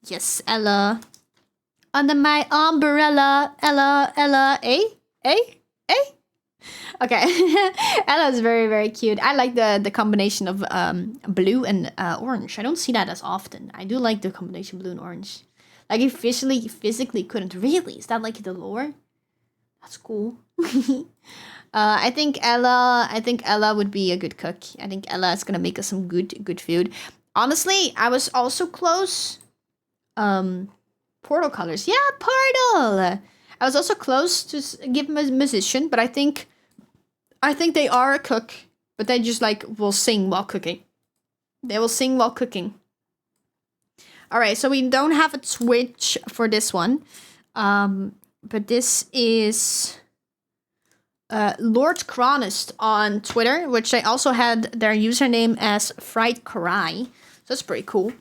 Yes, Ella. Under my umbrella. Ella. Okay. Ella's very, very cute. I like the combination of blue and orange. I don't see that as often. I do like the combination blue and orange. Like you physically couldn't really. Is that like the lore? That's cool. I think Ella would be a good cook. I think Ella is gonna make us some good food. Honestly, I was also close. Portal colors. Yeah, Portal. I I was also close to give him a musician, but I think they are a cook, but they just like will sing while cooking. They will sing while cooking. All right, so we don't have a Twitch for this one, but this is Lord Chronist on Twitter, which they also had their username as Fright Cry. So that's pretty cool.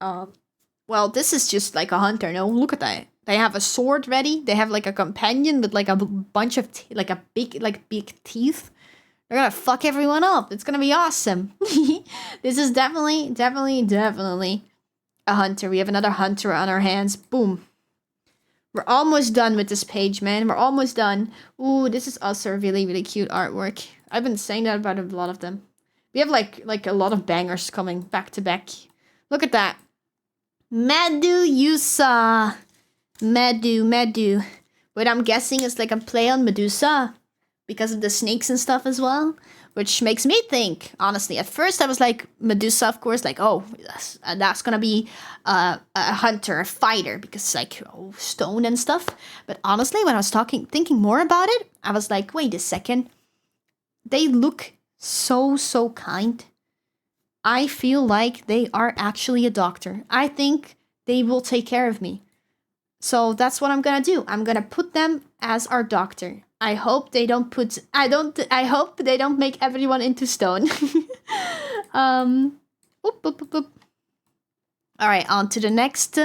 Well, this is just like a hunter. No, look at that. They have a sword ready. They have like a companion with like a bunch of big teeth. They're gonna fuck everyone up. It's gonna be awesome. This is definitely a hunter. We have another hunter on our hands. Boom. We're almost done with this page, man. We're almost done. Ooh, this is also really, really cute artwork. I've been saying that about a lot of them. We have like a lot of bangers coming back to back. Look at that. Medusa. Medu. But I'm guessing it's like a play on Medusa because of the snakes and stuff as well. Which makes me think, honestly, at first I was like, Medusa, of course, like, oh, that's gonna be a hunter, a fighter, because like, oh, stone and stuff. But honestly, when I was thinking more about it, I was like, wait a second. They look so kind. I feel like they are actually a doctor. I think they will take care of me. So that's what I'm gonna do. I'm gonna put them as our doctor. I hope they don't I hope they don't make everyone into stone. All right, on to the next.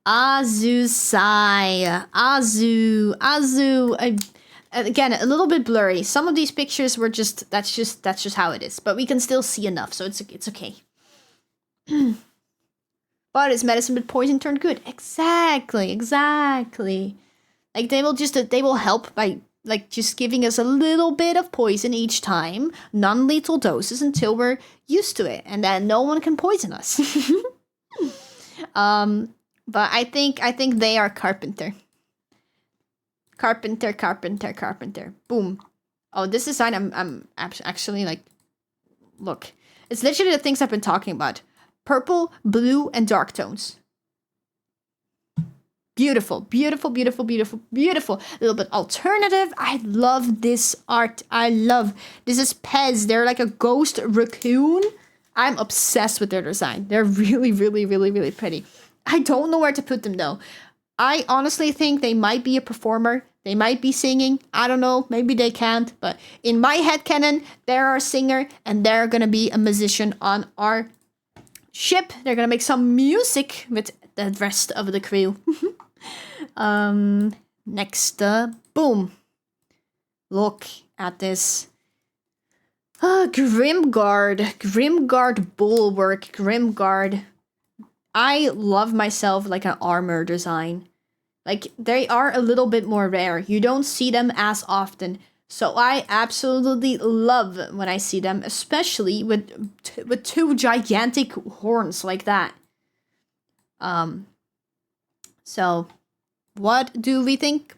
Azusai. Azu. Again, a little bit blurry. Some of these pictures were that's just how it is. But we can still see enough, so it's okay. But is medicine with poison turned good? Exactly. Like they will help by like just giving us a little bit of poison each time, non-lethal doses until we're used to it, and then no one can poison us. But I think they are carpenter. Carpenter. Boom. Oh, this design I'm actually like, look. It's literally the things I've been talking about. Purple, blue, and dark tones. Beautiful. A little bit alternative. I love this art. This is Pez. They're like a ghost raccoon. I'm obsessed with their design. They're really pretty. I don't know where to put them though. I honestly think they might be a performer. They might be singing. I don't know. Maybe they can't. But in my headcanon, they're our singer and they're gonna be a musician on our ship. They're gonna make some music with the rest of the crew. Next, boom. Look at this. Grimguard bulwark. Grimguard. I love myself like an armor design. Like, they are a little bit more rare. You don't see them as often. So I absolutely love when I see them, especially with two gigantic horns like that. So, what do we think?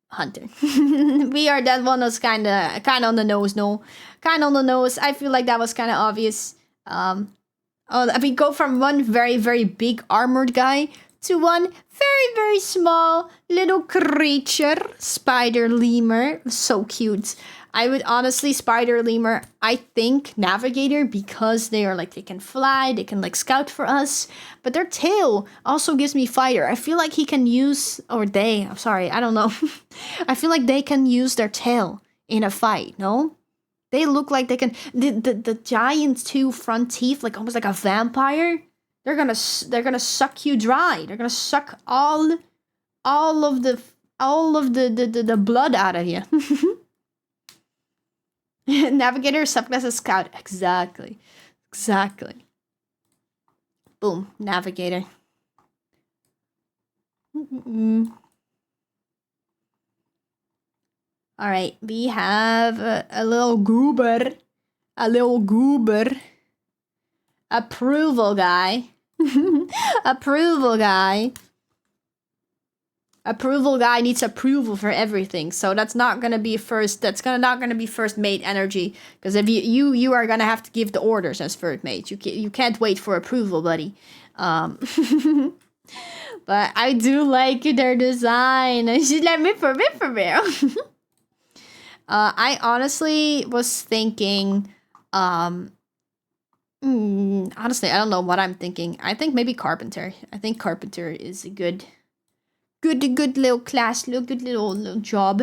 Hunter. We are that one was kind of on the nose, no? Kind of on the nose. I feel like that was kind of obvious. We go from one very, very big armored guy to one very, very small little creature. Spider lemur. So cute. I would honestly spider lemur, I think navigator, because they are like, they can fly, they can like scout for us, but their tail also gives me fighter. I feel like he can use, or they, I'm sorry, I don't know. I feel like they can use their tail in a fight, no? They look like they can, the giant two front teeth, like almost like a vampire. They're gonna suck you dry. They're gonna suck all of the blood out of you. Navigator, subclass is scout. Exactly. Boom, navigator. All right, we have a little goober. Approval guy. Approval guy needs approval for everything, so that's not gonna be first. Not gonna be first mate energy, because if you are gonna have to give the orders as first mate. You can't wait for approval, buddy. But I do like their design. She's like, me for real. I honestly was thinking, honestly, I don't know what I'm thinking. I think maybe Carpenter. I think Carpenter is a good little class, good little job.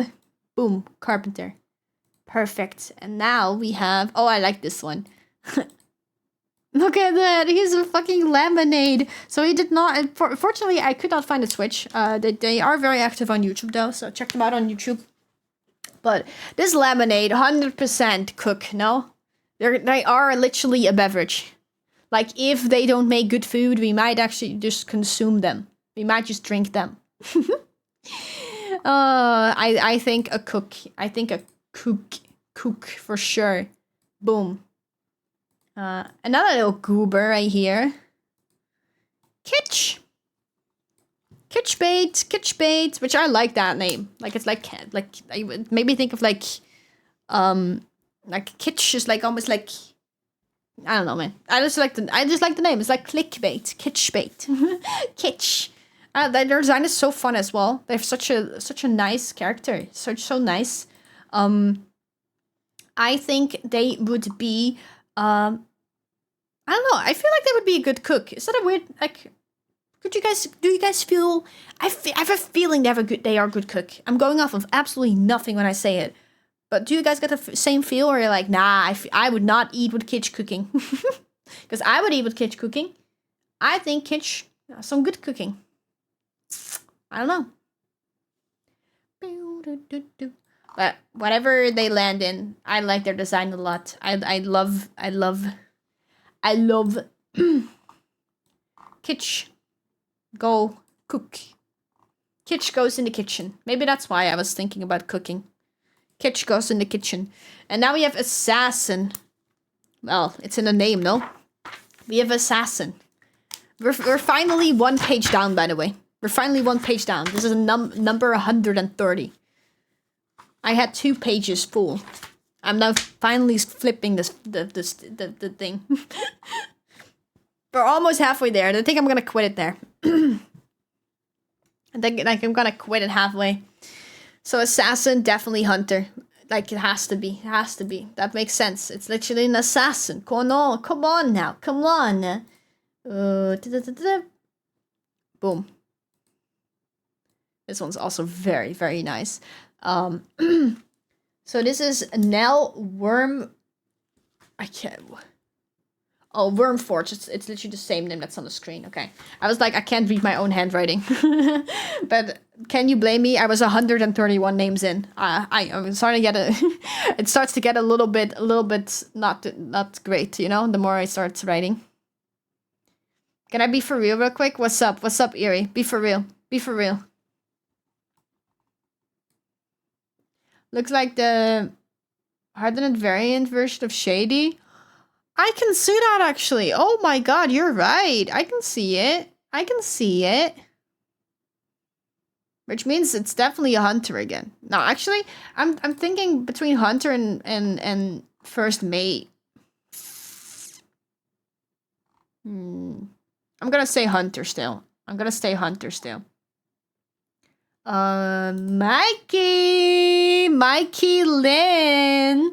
Boom, Carpenter. Perfect. And now we have, oh, I like this one. Look at that. He's a fucking lemonade. So he did not, fortunately, I could not find a Twitch. They are very active on YouTube though, so check them out on YouTube. But this lemonade, 100% cook, no? They are literally a beverage. Like, if they don't make good food, we might actually just consume them. We might just drink them. I think a cook. I think a cook for sure. Boom. Another little goober right here. Kitsch bait, which I like that name. Like, it's like I would maybe think of like kitsch is like almost like, I don't know, man. I just like the name. It's like clickbait, kitsch bait, kitsch. Their design is so fun as well. They have such a nice character, so nice. I think they would be. I don't know. I feel like they would be a good cook. Is that a weird like? Do you guys feel? I have a feeling they are a good cook. I'm going off of absolutely nothing when I say it. But do you guys get the same feel, or you're like, nah, I would not eat with Kitsch cooking, because I would eat with Kitsch cooking. I think Kitsch some good cooking. I don't know. But whatever they land in, I like their design a lot. I love Kitsch. Go cook. Kitsch goes in the kitchen. Maybe that's why I was thinking about cooking. Kitsch goes in the kitchen. And now we have Assassin. Well, it's in the name, no? We have Assassin. We're finally one page down, by the way. We're finally one page down. This is a number 130. I had 2 pages full. I'm now finally flipping the thing. We're almost halfway there. I think I'm gonna quit it there. I think like I'm gonna quit it halfway. So Assassin, definitely Hunter. Like, it has to be. It has to be. That makes sense. It's literally an assassin. Come on now. Come on. Boom. This one's also very, very nice. So this is Nell Worm. I can't. Oh, Wormforge. It's literally the same name that's on the screen. Okay. I was like, I can't read my own handwriting. But can you blame me? I was 131 names in. I'm starting to get it starts to get a little bit not great, you know, the more I start writing. Can I be for real quick? What's up? What's up, Eerie? Be for real. Be for real. Looks like the hardened variant version of Shady. I can see that, actually. Oh my god, you're right. I can see it. I can see it. Which means it's definitely a Hunter again. No, actually, I'm thinking between Hunter and First Mate. I'm gonna say Hunter still. I'm gonna stay Hunter still. Mikey Lynn.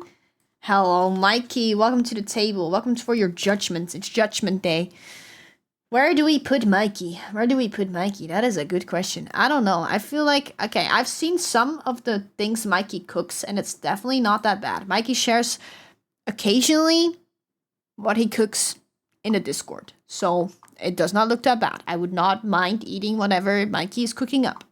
Hello, Mikey. Welcome to the table. Welcome for your judgments. It's Judgment Day. Where do we put Mikey? Where do we put Mikey? That is a good question. I don't know. I feel like, okay, I've seen some of the things Mikey cooks, and it's definitely not that bad. Mikey shares occasionally what he cooks in the Discord. So it does not look that bad. I would not mind eating whatever Mikey is cooking up.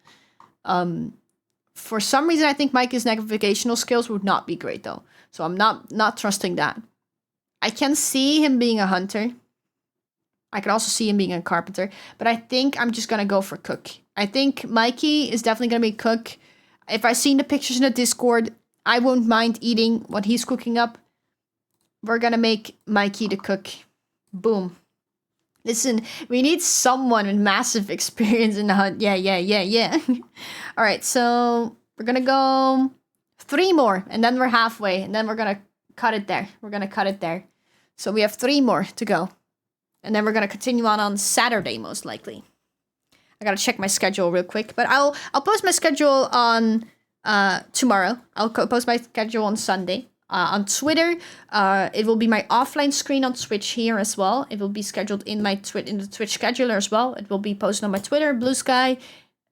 For some reason, I think Mikey's navigational skills would not be great, though. So I'm not trusting that. I can see him being a hunter. I can also see him being a carpenter. But I think I'm just going to go for cook. I think Mikey is definitely going to be cook. If I've seen the pictures in the Discord, I won't mind eating what he's cooking up. We're going to make Mikey the cook. Boom. Listen, we need someone with massive experience in the hunt. Yeah. All right, so we're going to go 3 more, and then we're halfway, and then we're going to cut it there. So we have 3 more to go. And then we're going to continue on Saturday, most likely. I gotta check my schedule real quick. But I'll post my schedule on tomorrow. I'll post my schedule on Sunday. On Twitter, it will be my offline screen on Twitch here as well. It will be scheduled in my in the Twitch scheduler as well. It will be posted on my Twitter, Blue Sky.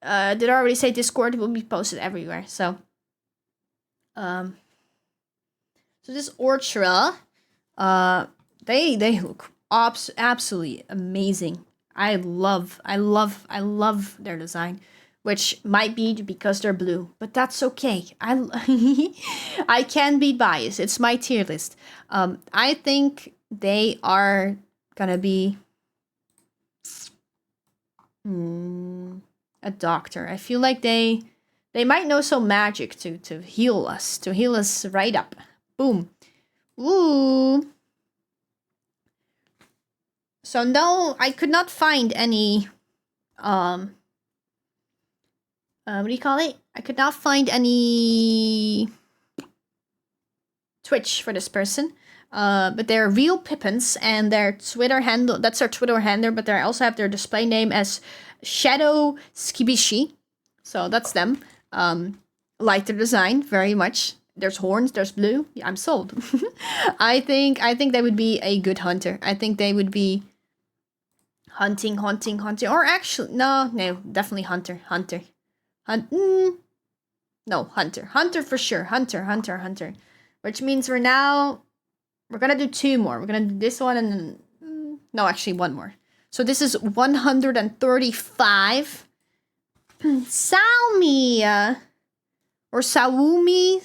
Did I already say Discord? It will be posted everywhere. So, so this Orchra, they look absolutely amazing. I love their design, which might be because they're blue, but that's okay. I can be biased. It's my tier list. I think they are gonna be a doctor. I feel like they might know some magic to heal us right up. Boom. Ooh. So no, I could not find any what do you call it? I could not find any Twitch for this person. But they're real Pippins, and their Twitter handle, that's their Twitter handle, but they also have their display name as Shadow Skibishi. So that's them. Like their design very much. There's horns, there's blue. Yeah, I'm sold. I think they would be a good hunter. I think they would be hunting. Or actually, no, definitely hunter. Hunter for sure. Hunter. Which means we're gonna do 2 more. We're gonna do this one and then, no, actually 1 more. So this is 135. Salmi, or Saumi.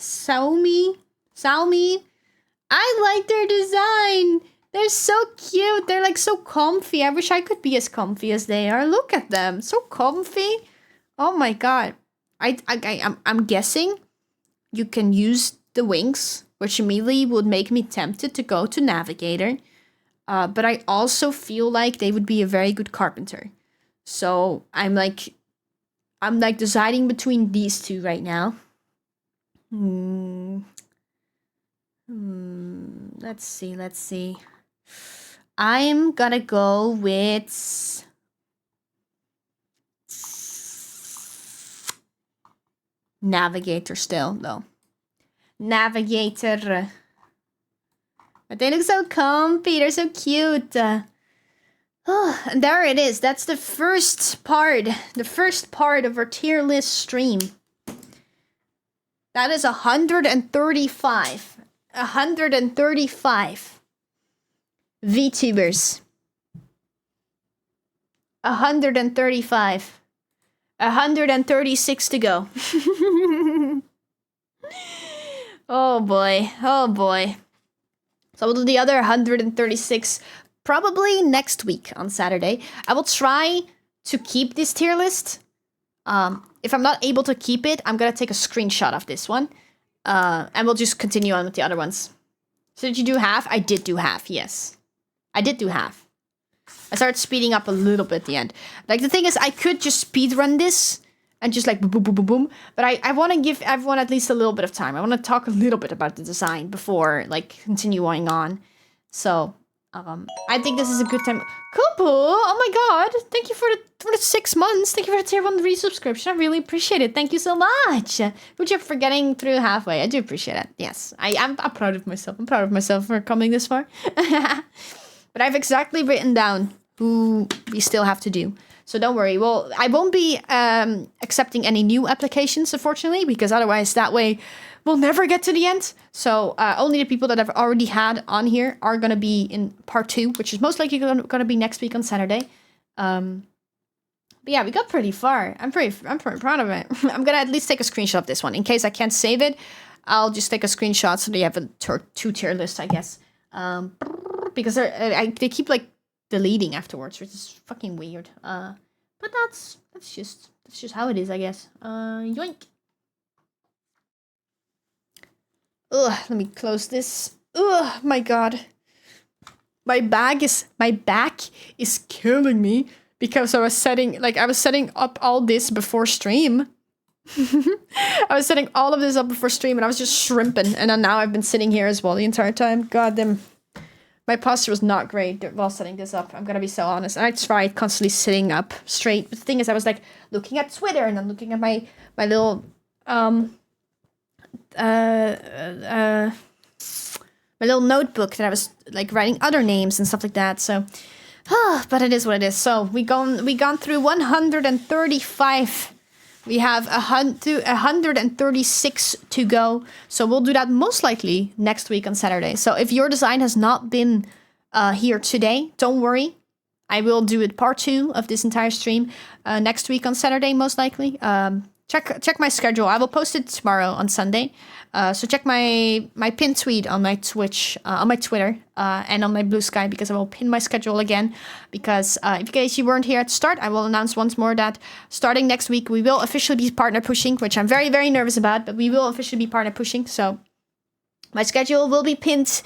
I like their design. They're so cute. They're like so comfy. I wish I could be as comfy as they are. Look at them, so comfy. Oh my god. I'm guessing you can use the wings, which immediately would make me tempted to go to Navigator. But I also feel like they would be a very good carpenter. So I'm like deciding between these 2 right now. Let's see. I'm gonna go with Navigator still, though. Navigator. But they look so comfy. They're so cute. Oh, and there it is. That's the first part. The first part of our tier list stream. That is 135. 135 VTubers. 135. 136 to go. Oh boy. So we'll do the other 136 probably next week on Saturday. I will try to keep this tier list. If I'm not able to keep it, I'm gonna take a screenshot of this one. And we'll just continue on with the other ones. So did you do half? I did do half, yes. I did do half. I started speeding up a little bit at the end. Like, the thing is, I could just speed run this and just like boom, boom, boom, boom, boom. But I want to give everyone at least a little bit of time. I want to talk a little bit about the design before, like, continuing on. So, I think this is a good time. Kupu, oh my god. Thank you for the 6 months. Thank you for the tier 1 resubscription. I really appreciate it. Thank you so much. Would you for getting through halfway? I do appreciate it. Yes, I'm proud of myself. I'm proud of myself for coming this far. But I've exactly written down who we still have to do. So don't worry. Well, I won't be accepting any new applications, unfortunately, because otherwise that way we'll never get to the end. So only the people that I've already had on here are going to be in part 2, which is most likely going to be next week on Saturday. But yeah, we got pretty far. I'm pretty proud of it. I'm going to at least take a screenshot of this one. In case I can't save it, I'll just take a screenshot so they have a 2-tier list, I guess. Because they keep like deleting afterwards, which is fucking weird. But that's just how it is, I guess. Yoink. Ugh, let me close this. Ugh, my god. My back is killing me because I was setting up all this before stream. I was setting all of this up before stream and I was just shrimping, and then now I've been sitting here as well the entire time. God damn. My posture was not great while setting this up. I'm gonna be so honest. And I tried constantly sitting up straight. But the thing is, I was like looking at Twitter and then looking at my little my little notebook that I was like writing other names and stuff like that. So, but it is what it is. So we gone through 135. We have 136 to go. So we'll do that most likely next week on Saturday. So if your design has not been here today, don't worry. I will do it part 2 of this entire stream next week on Saturday, most likely. Check my schedule. I will post it tomorrow on Sunday. So check my pin tweet on my Twitch, on my Twitter, and on my Blue Sky, because I will pin my schedule again. Because in case you weren't here at the start, I will announce once more that starting next week, we will officially be partner pushing, which I'm very, very nervous about, but we will officially be partner pushing. So my schedule will be pinned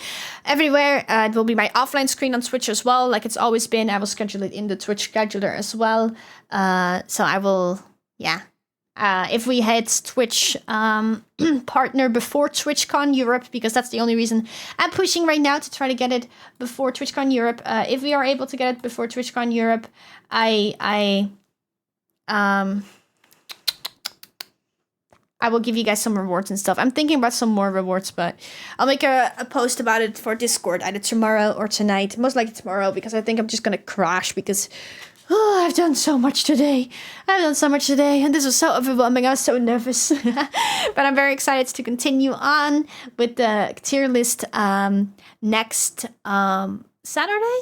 everywhere. It will be my offline screen on Twitch as well, like it's always been. I will schedule it in the Twitch scheduler as well. So I will, yeah. If we had Twitch partner before TwitchCon Europe, because that's the only reason I'm pushing right now to try to get it before TwitchCon Europe. If we are able to get it before TwitchCon Europe, I will give you guys some rewards and stuff. I'm thinking about some more rewards, but I'll make a post about it for Discord either tomorrow or tonight. Most likely tomorrow, because I think I'm just gonna crash because I've done so much today. And this was so overwhelming. I was so nervous. But I'm very excited to continue on with the tier list next Saturday.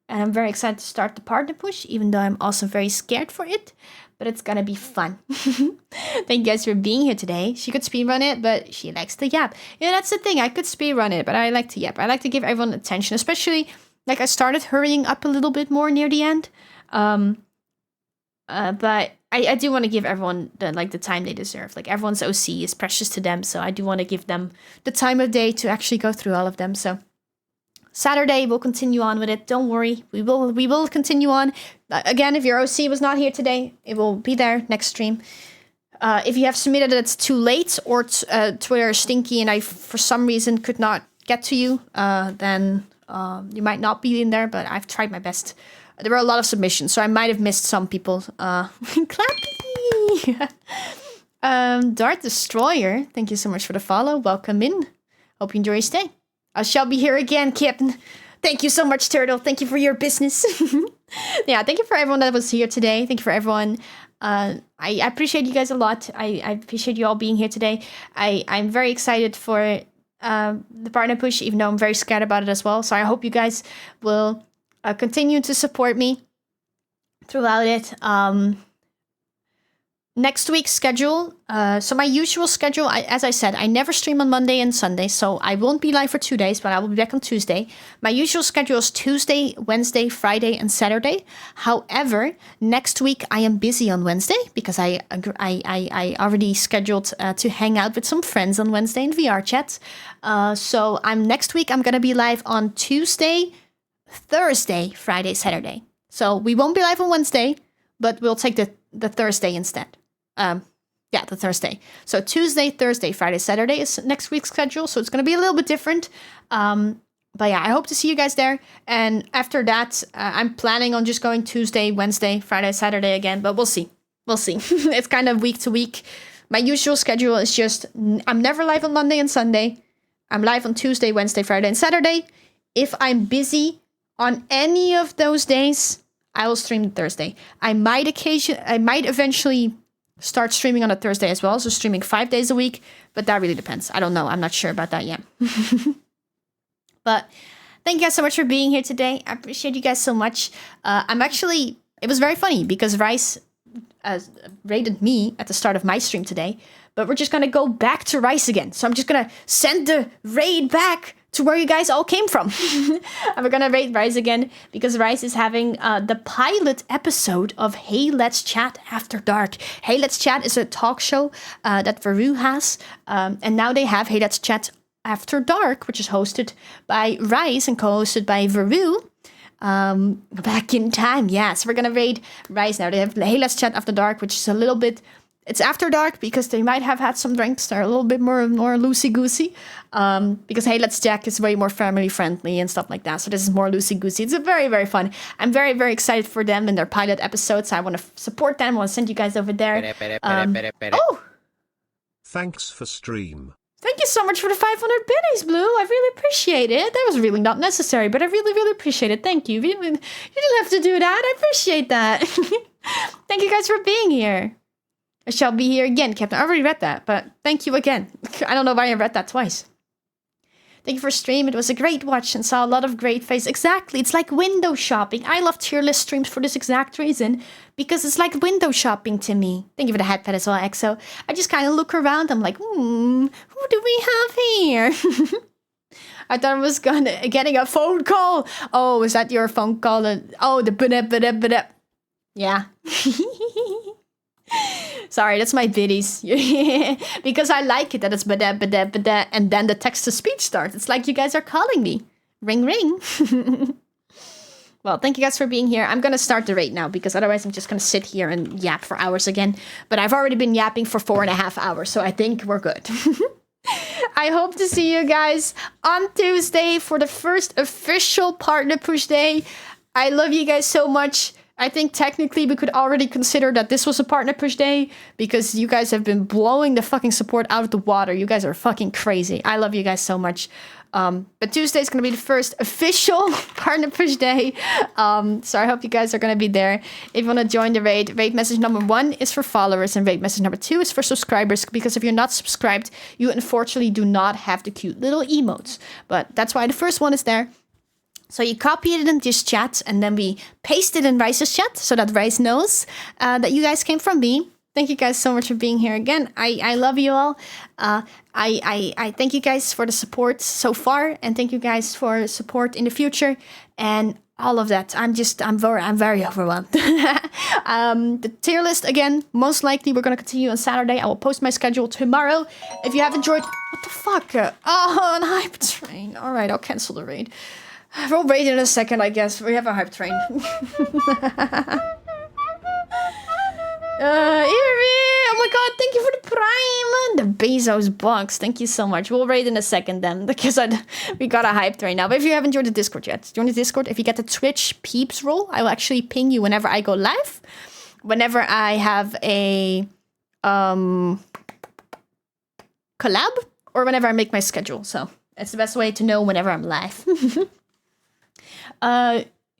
And I'm very excited to start the partner push, even though I'm also very scared for it. But it's gonna be fun. Thank you guys for being here today. She could speedrun it, but she likes to yap. Yeah, that's the thing. I could speedrun it, but I like to yap. I like to give everyone attention, especially like I started hurrying up a little bit more near the end. But I do want to give everyone the time they deserve. Like everyone's OC is precious to them, so I do want to give them the time of day to actually go through all of them. So Saturday we'll continue on with it. Don't worry, we will continue on. Again, if your OC was not here today, it will be there next stream. If you have submitted it's too late or Twitter is stinky and I for some reason could not get to you, then you might not be in there. But I've tried my best. There were a lot of submissions, so I might have missed some people. Clappy! Dart Destroyer, thank you so much for the follow. Welcome in. Hope you enjoy your stay. I shall be here again, Captain. Thank you so much, Turtle. Thank you for your business. Yeah, thank you for everyone that was here today. Thank you for everyone. I appreciate you guys a lot. I appreciate you all being here today. I'm very excited for the partner push, even though I'm very scared about it as well. So I hope you guys will continue to support me throughout it. Next week's schedule. So my usual schedule, as I said, I never stream on Monday and Sunday, so I won't be live for 2 days, but I will be back on Tuesday. My usual schedule is Tuesday, Wednesday, Friday, and Saturday. However, next week I am busy on Wednesday because I already scheduled to hang out with some friends on Wednesday in VR chat. So next week I'm gonna be live on Tuesday, Thursday, Friday, Saturday. So we won't be live on Wednesday, but we'll take the Thursday instead. The Thursday. So Tuesday, Thursday, Friday, Saturday is next week's schedule. So it's going to be a little bit different. But yeah, I hope to see you guys there. And after that, I'm planning on just going Tuesday, Wednesday, Friday, Saturday again. But we'll see. We'll see. It's kind of week to week. My usual schedule is just, I'm never live on Monday and Sunday. I'm live on Tuesday, Wednesday, Friday, and Saturday. If I'm busy on any of those days, I will stream Thursday. I might eventually start streaming on a Thursday as well, so streaming 5 days a week, but that really depends. I don't know. I'm not sure about that yet. But thank you guys so much for being here today. I appreciate you guys so much. It was very funny because Rice raided me at the start of my stream today, but we're just going to go back to Rice again. So I'm just going to send the raid back to where you guys all came from. And we're gonna raid Rice again because Rice is having the pilot episode of Hey Let's Chat After Dark. Hey Let's Chat is a talk show that Varu has, and now they have Hey Let's Chat After Dark, which is hosted by Rice and co-hosted by Varu. Back in time, yeah. So we're gonna raid Rice now. They have Hey Let's Chat After Dark, which is a little bit it's after dark because they might have had some drinks. They're a little bit more loosey-goosey. Because Hey Let's Jack is way more family-friendly and stuff like that. So this is more loosey-goosey. It's very, very fun. I'm very, very excited for them and their pilot episodes. I want to support them. I want to send you guys over there. Oh! Thanks for stream. Thank you so much for the 500 biddies, Blue. I really appreciate it. That was really not necessary, but I really, really appreciate it. Thank you. You didn't have to do that. I appreciate that. Thank you guys for being here. I shall be here again, Captain. I already read that, but thank you again. I don't know why I read that twice. Thank you for stream. It was a great watch and saw a lot of great faces. Exactly. It's like window shopping. I love Tierlist streams for this exact reason. Because it's like window shopping to me. Thank you for the headpad as well, EXO. I just kind of look around. I'm like, who do we have here? I thought I was getting a phone call. Oh, is that your phone call? Oh, the ba-da-ba-da-ba-da. Yeah. Sorry, that's my biddies. Because I like it that it's ba-da, ba-da, ba-da, and then the text-to-speech starts. It's like you guys are calling me. Ring, ring. Well, thank you guys for being here. I'm going to start the raid now, because otherwise I'm just going to sit here and yap for hours again. But I've already been yapping for 4.5 hours, so I think we're good. I hope to see you guys on Tuesday for the first official partner push day. I love you guys so much. I think technically we could already consider that this was a partner push day because you guys have been blowing the fucking support out of the water. You guys are fucking crazy. I love you guys so much. But Tuesday is going to be the first official partner push day. So I hope you guys are going to be there. If you want to join the raid, raid message number 1 is for followers and raid message number 2 is for subscribers. Because if you're not subscribed, you unfortunately do not have the cute little emotes. But that's why the first one is there. So you copy it in this chat and then we paste it in Rice's chat so that Rice knows that you guys came from me. Thank you guys so much for being here again. I love you all. I thank you guys for the support so far and thank you guys for support in the future and all of that. I'm very overwhelmed. The tier list again, most likely we're gonna continue on Saturday. I will post my schedule tomorrow. If you have enjoyed, what the fuck? Oh, an hype train. All right, I'll cancel the raid. We'll raid in a second, I guess. We have a hype train. Oh my god, thank you for the prime! The Bezos box, thank you so much. We'll raid in a second then, because we got a hype train now. But if you haven't joined the Discord yet, join the Discord. If you get the Twitch peeps role, I will actually ping you whenever I go live. Whenever I have a collab, or whenever I make my schedule. So, it's the best way to know whenever I'm live.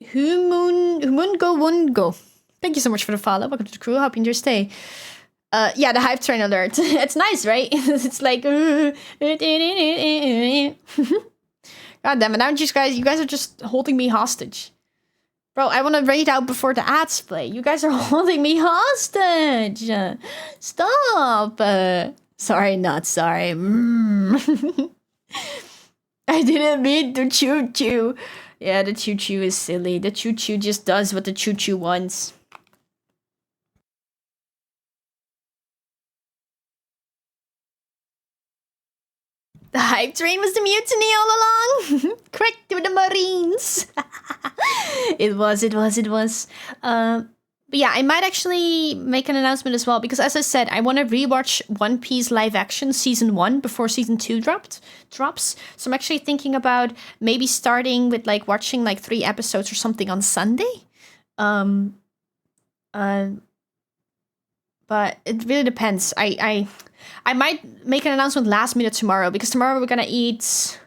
Humungo. Thank you so much for the follow. Welcome to the crew. Hope you enjoy your stay. Yeah, the hype train alert. It's nice, right? It's like God damn it. Now you guys are just holding me hostage. Bro, I want to raid out before the ads play. You guys are holding me hostage. Stop. Sorry, not sorry. I didn't mean to choo-choo. Yeah, the choo-choo is silly. The choo-choo just does what the choo-choo wants. The hype train was the mutiny all along. Correct to the Marines. It was. But yeah, I might actually make an announcement as well, because as I said, I want to rewatch One Piece live action season 1 before season 2 drops. So I'm actually thinking about maybe starting with like watching like 3 episodes or something on Sunday. But it really depends. I might make an announcement last minute tomorrow, because tomorrow we're gonna eat.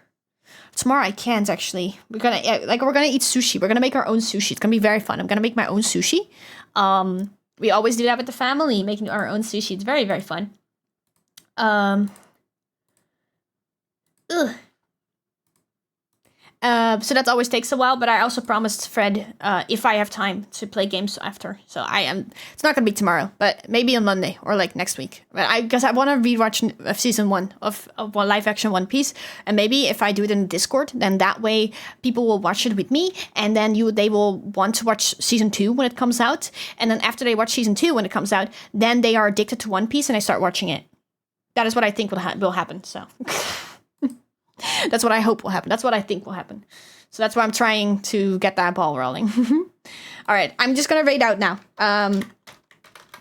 Tomorrow I can't actually. We're gonna eat sushi. We're gonna make our own sushi. It's gonna be very fun. I'm gonna make my own sushi. We always do that with the family, making our own sushi. It's very, very fun. So that always takes a while, but I also promised Fred if I have time to play games after. So it's not gonna be tomorrow, but maybe on Monday or like next week. But I guess I want to rewatch season 1 of one live action One Piece, and maybe if I do it in Discord, then that way people will watch it with me, and then they will want to watch season 2 when it comes out, and then after they watch season 2 when it comes out, then they are addicted to One Piece and I start watching it. That is what I think will happen. So. That's what I hope will happen. That's what I think will happen. So that's why I'm trying to get that ball rolling. All right, I'm just gonna raid out now.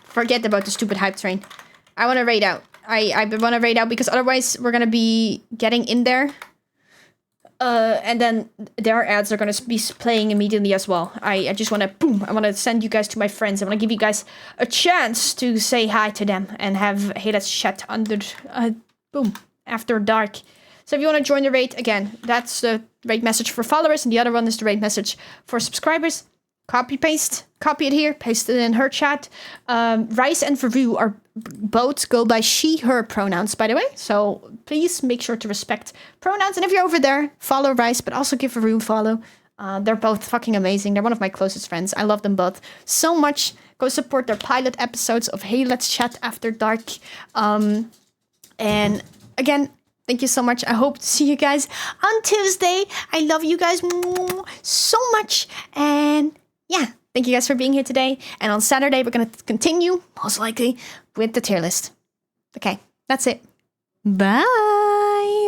Forget about the stupid hype train. I want to raid out. I want to raid out because otherwise we're going to be getting in there. And then their ads are going to be playing immediately as well. I just want to, boom, I want to send you guys to my friends. I want to give you guys a chance to say hi to them and have, hey, let's chat under, boom, after dark. So if you want to join the raid, again, that's the raid message for followers, and the other one is the raid message for subscribers. Copy it here, paste it in her chat. Rice and Veru are both go by she, her pronouns, by the way. So please make sure to respect pronouns. And if you're over there, follow Rice, but also give Veru a follow. They're both fucking amazing. They're one of my closest friends. I love them both so much. Go support their pilot episodes of Hey, Let's Chat After Dark. And again, thank you so much. I hope to see you guys on Tuesday. I love you guys so much. And yeah, thank you guys for being here today. And on Saturday, we're going to continue, most likely, with the tier list. Okay, that's it. Bye.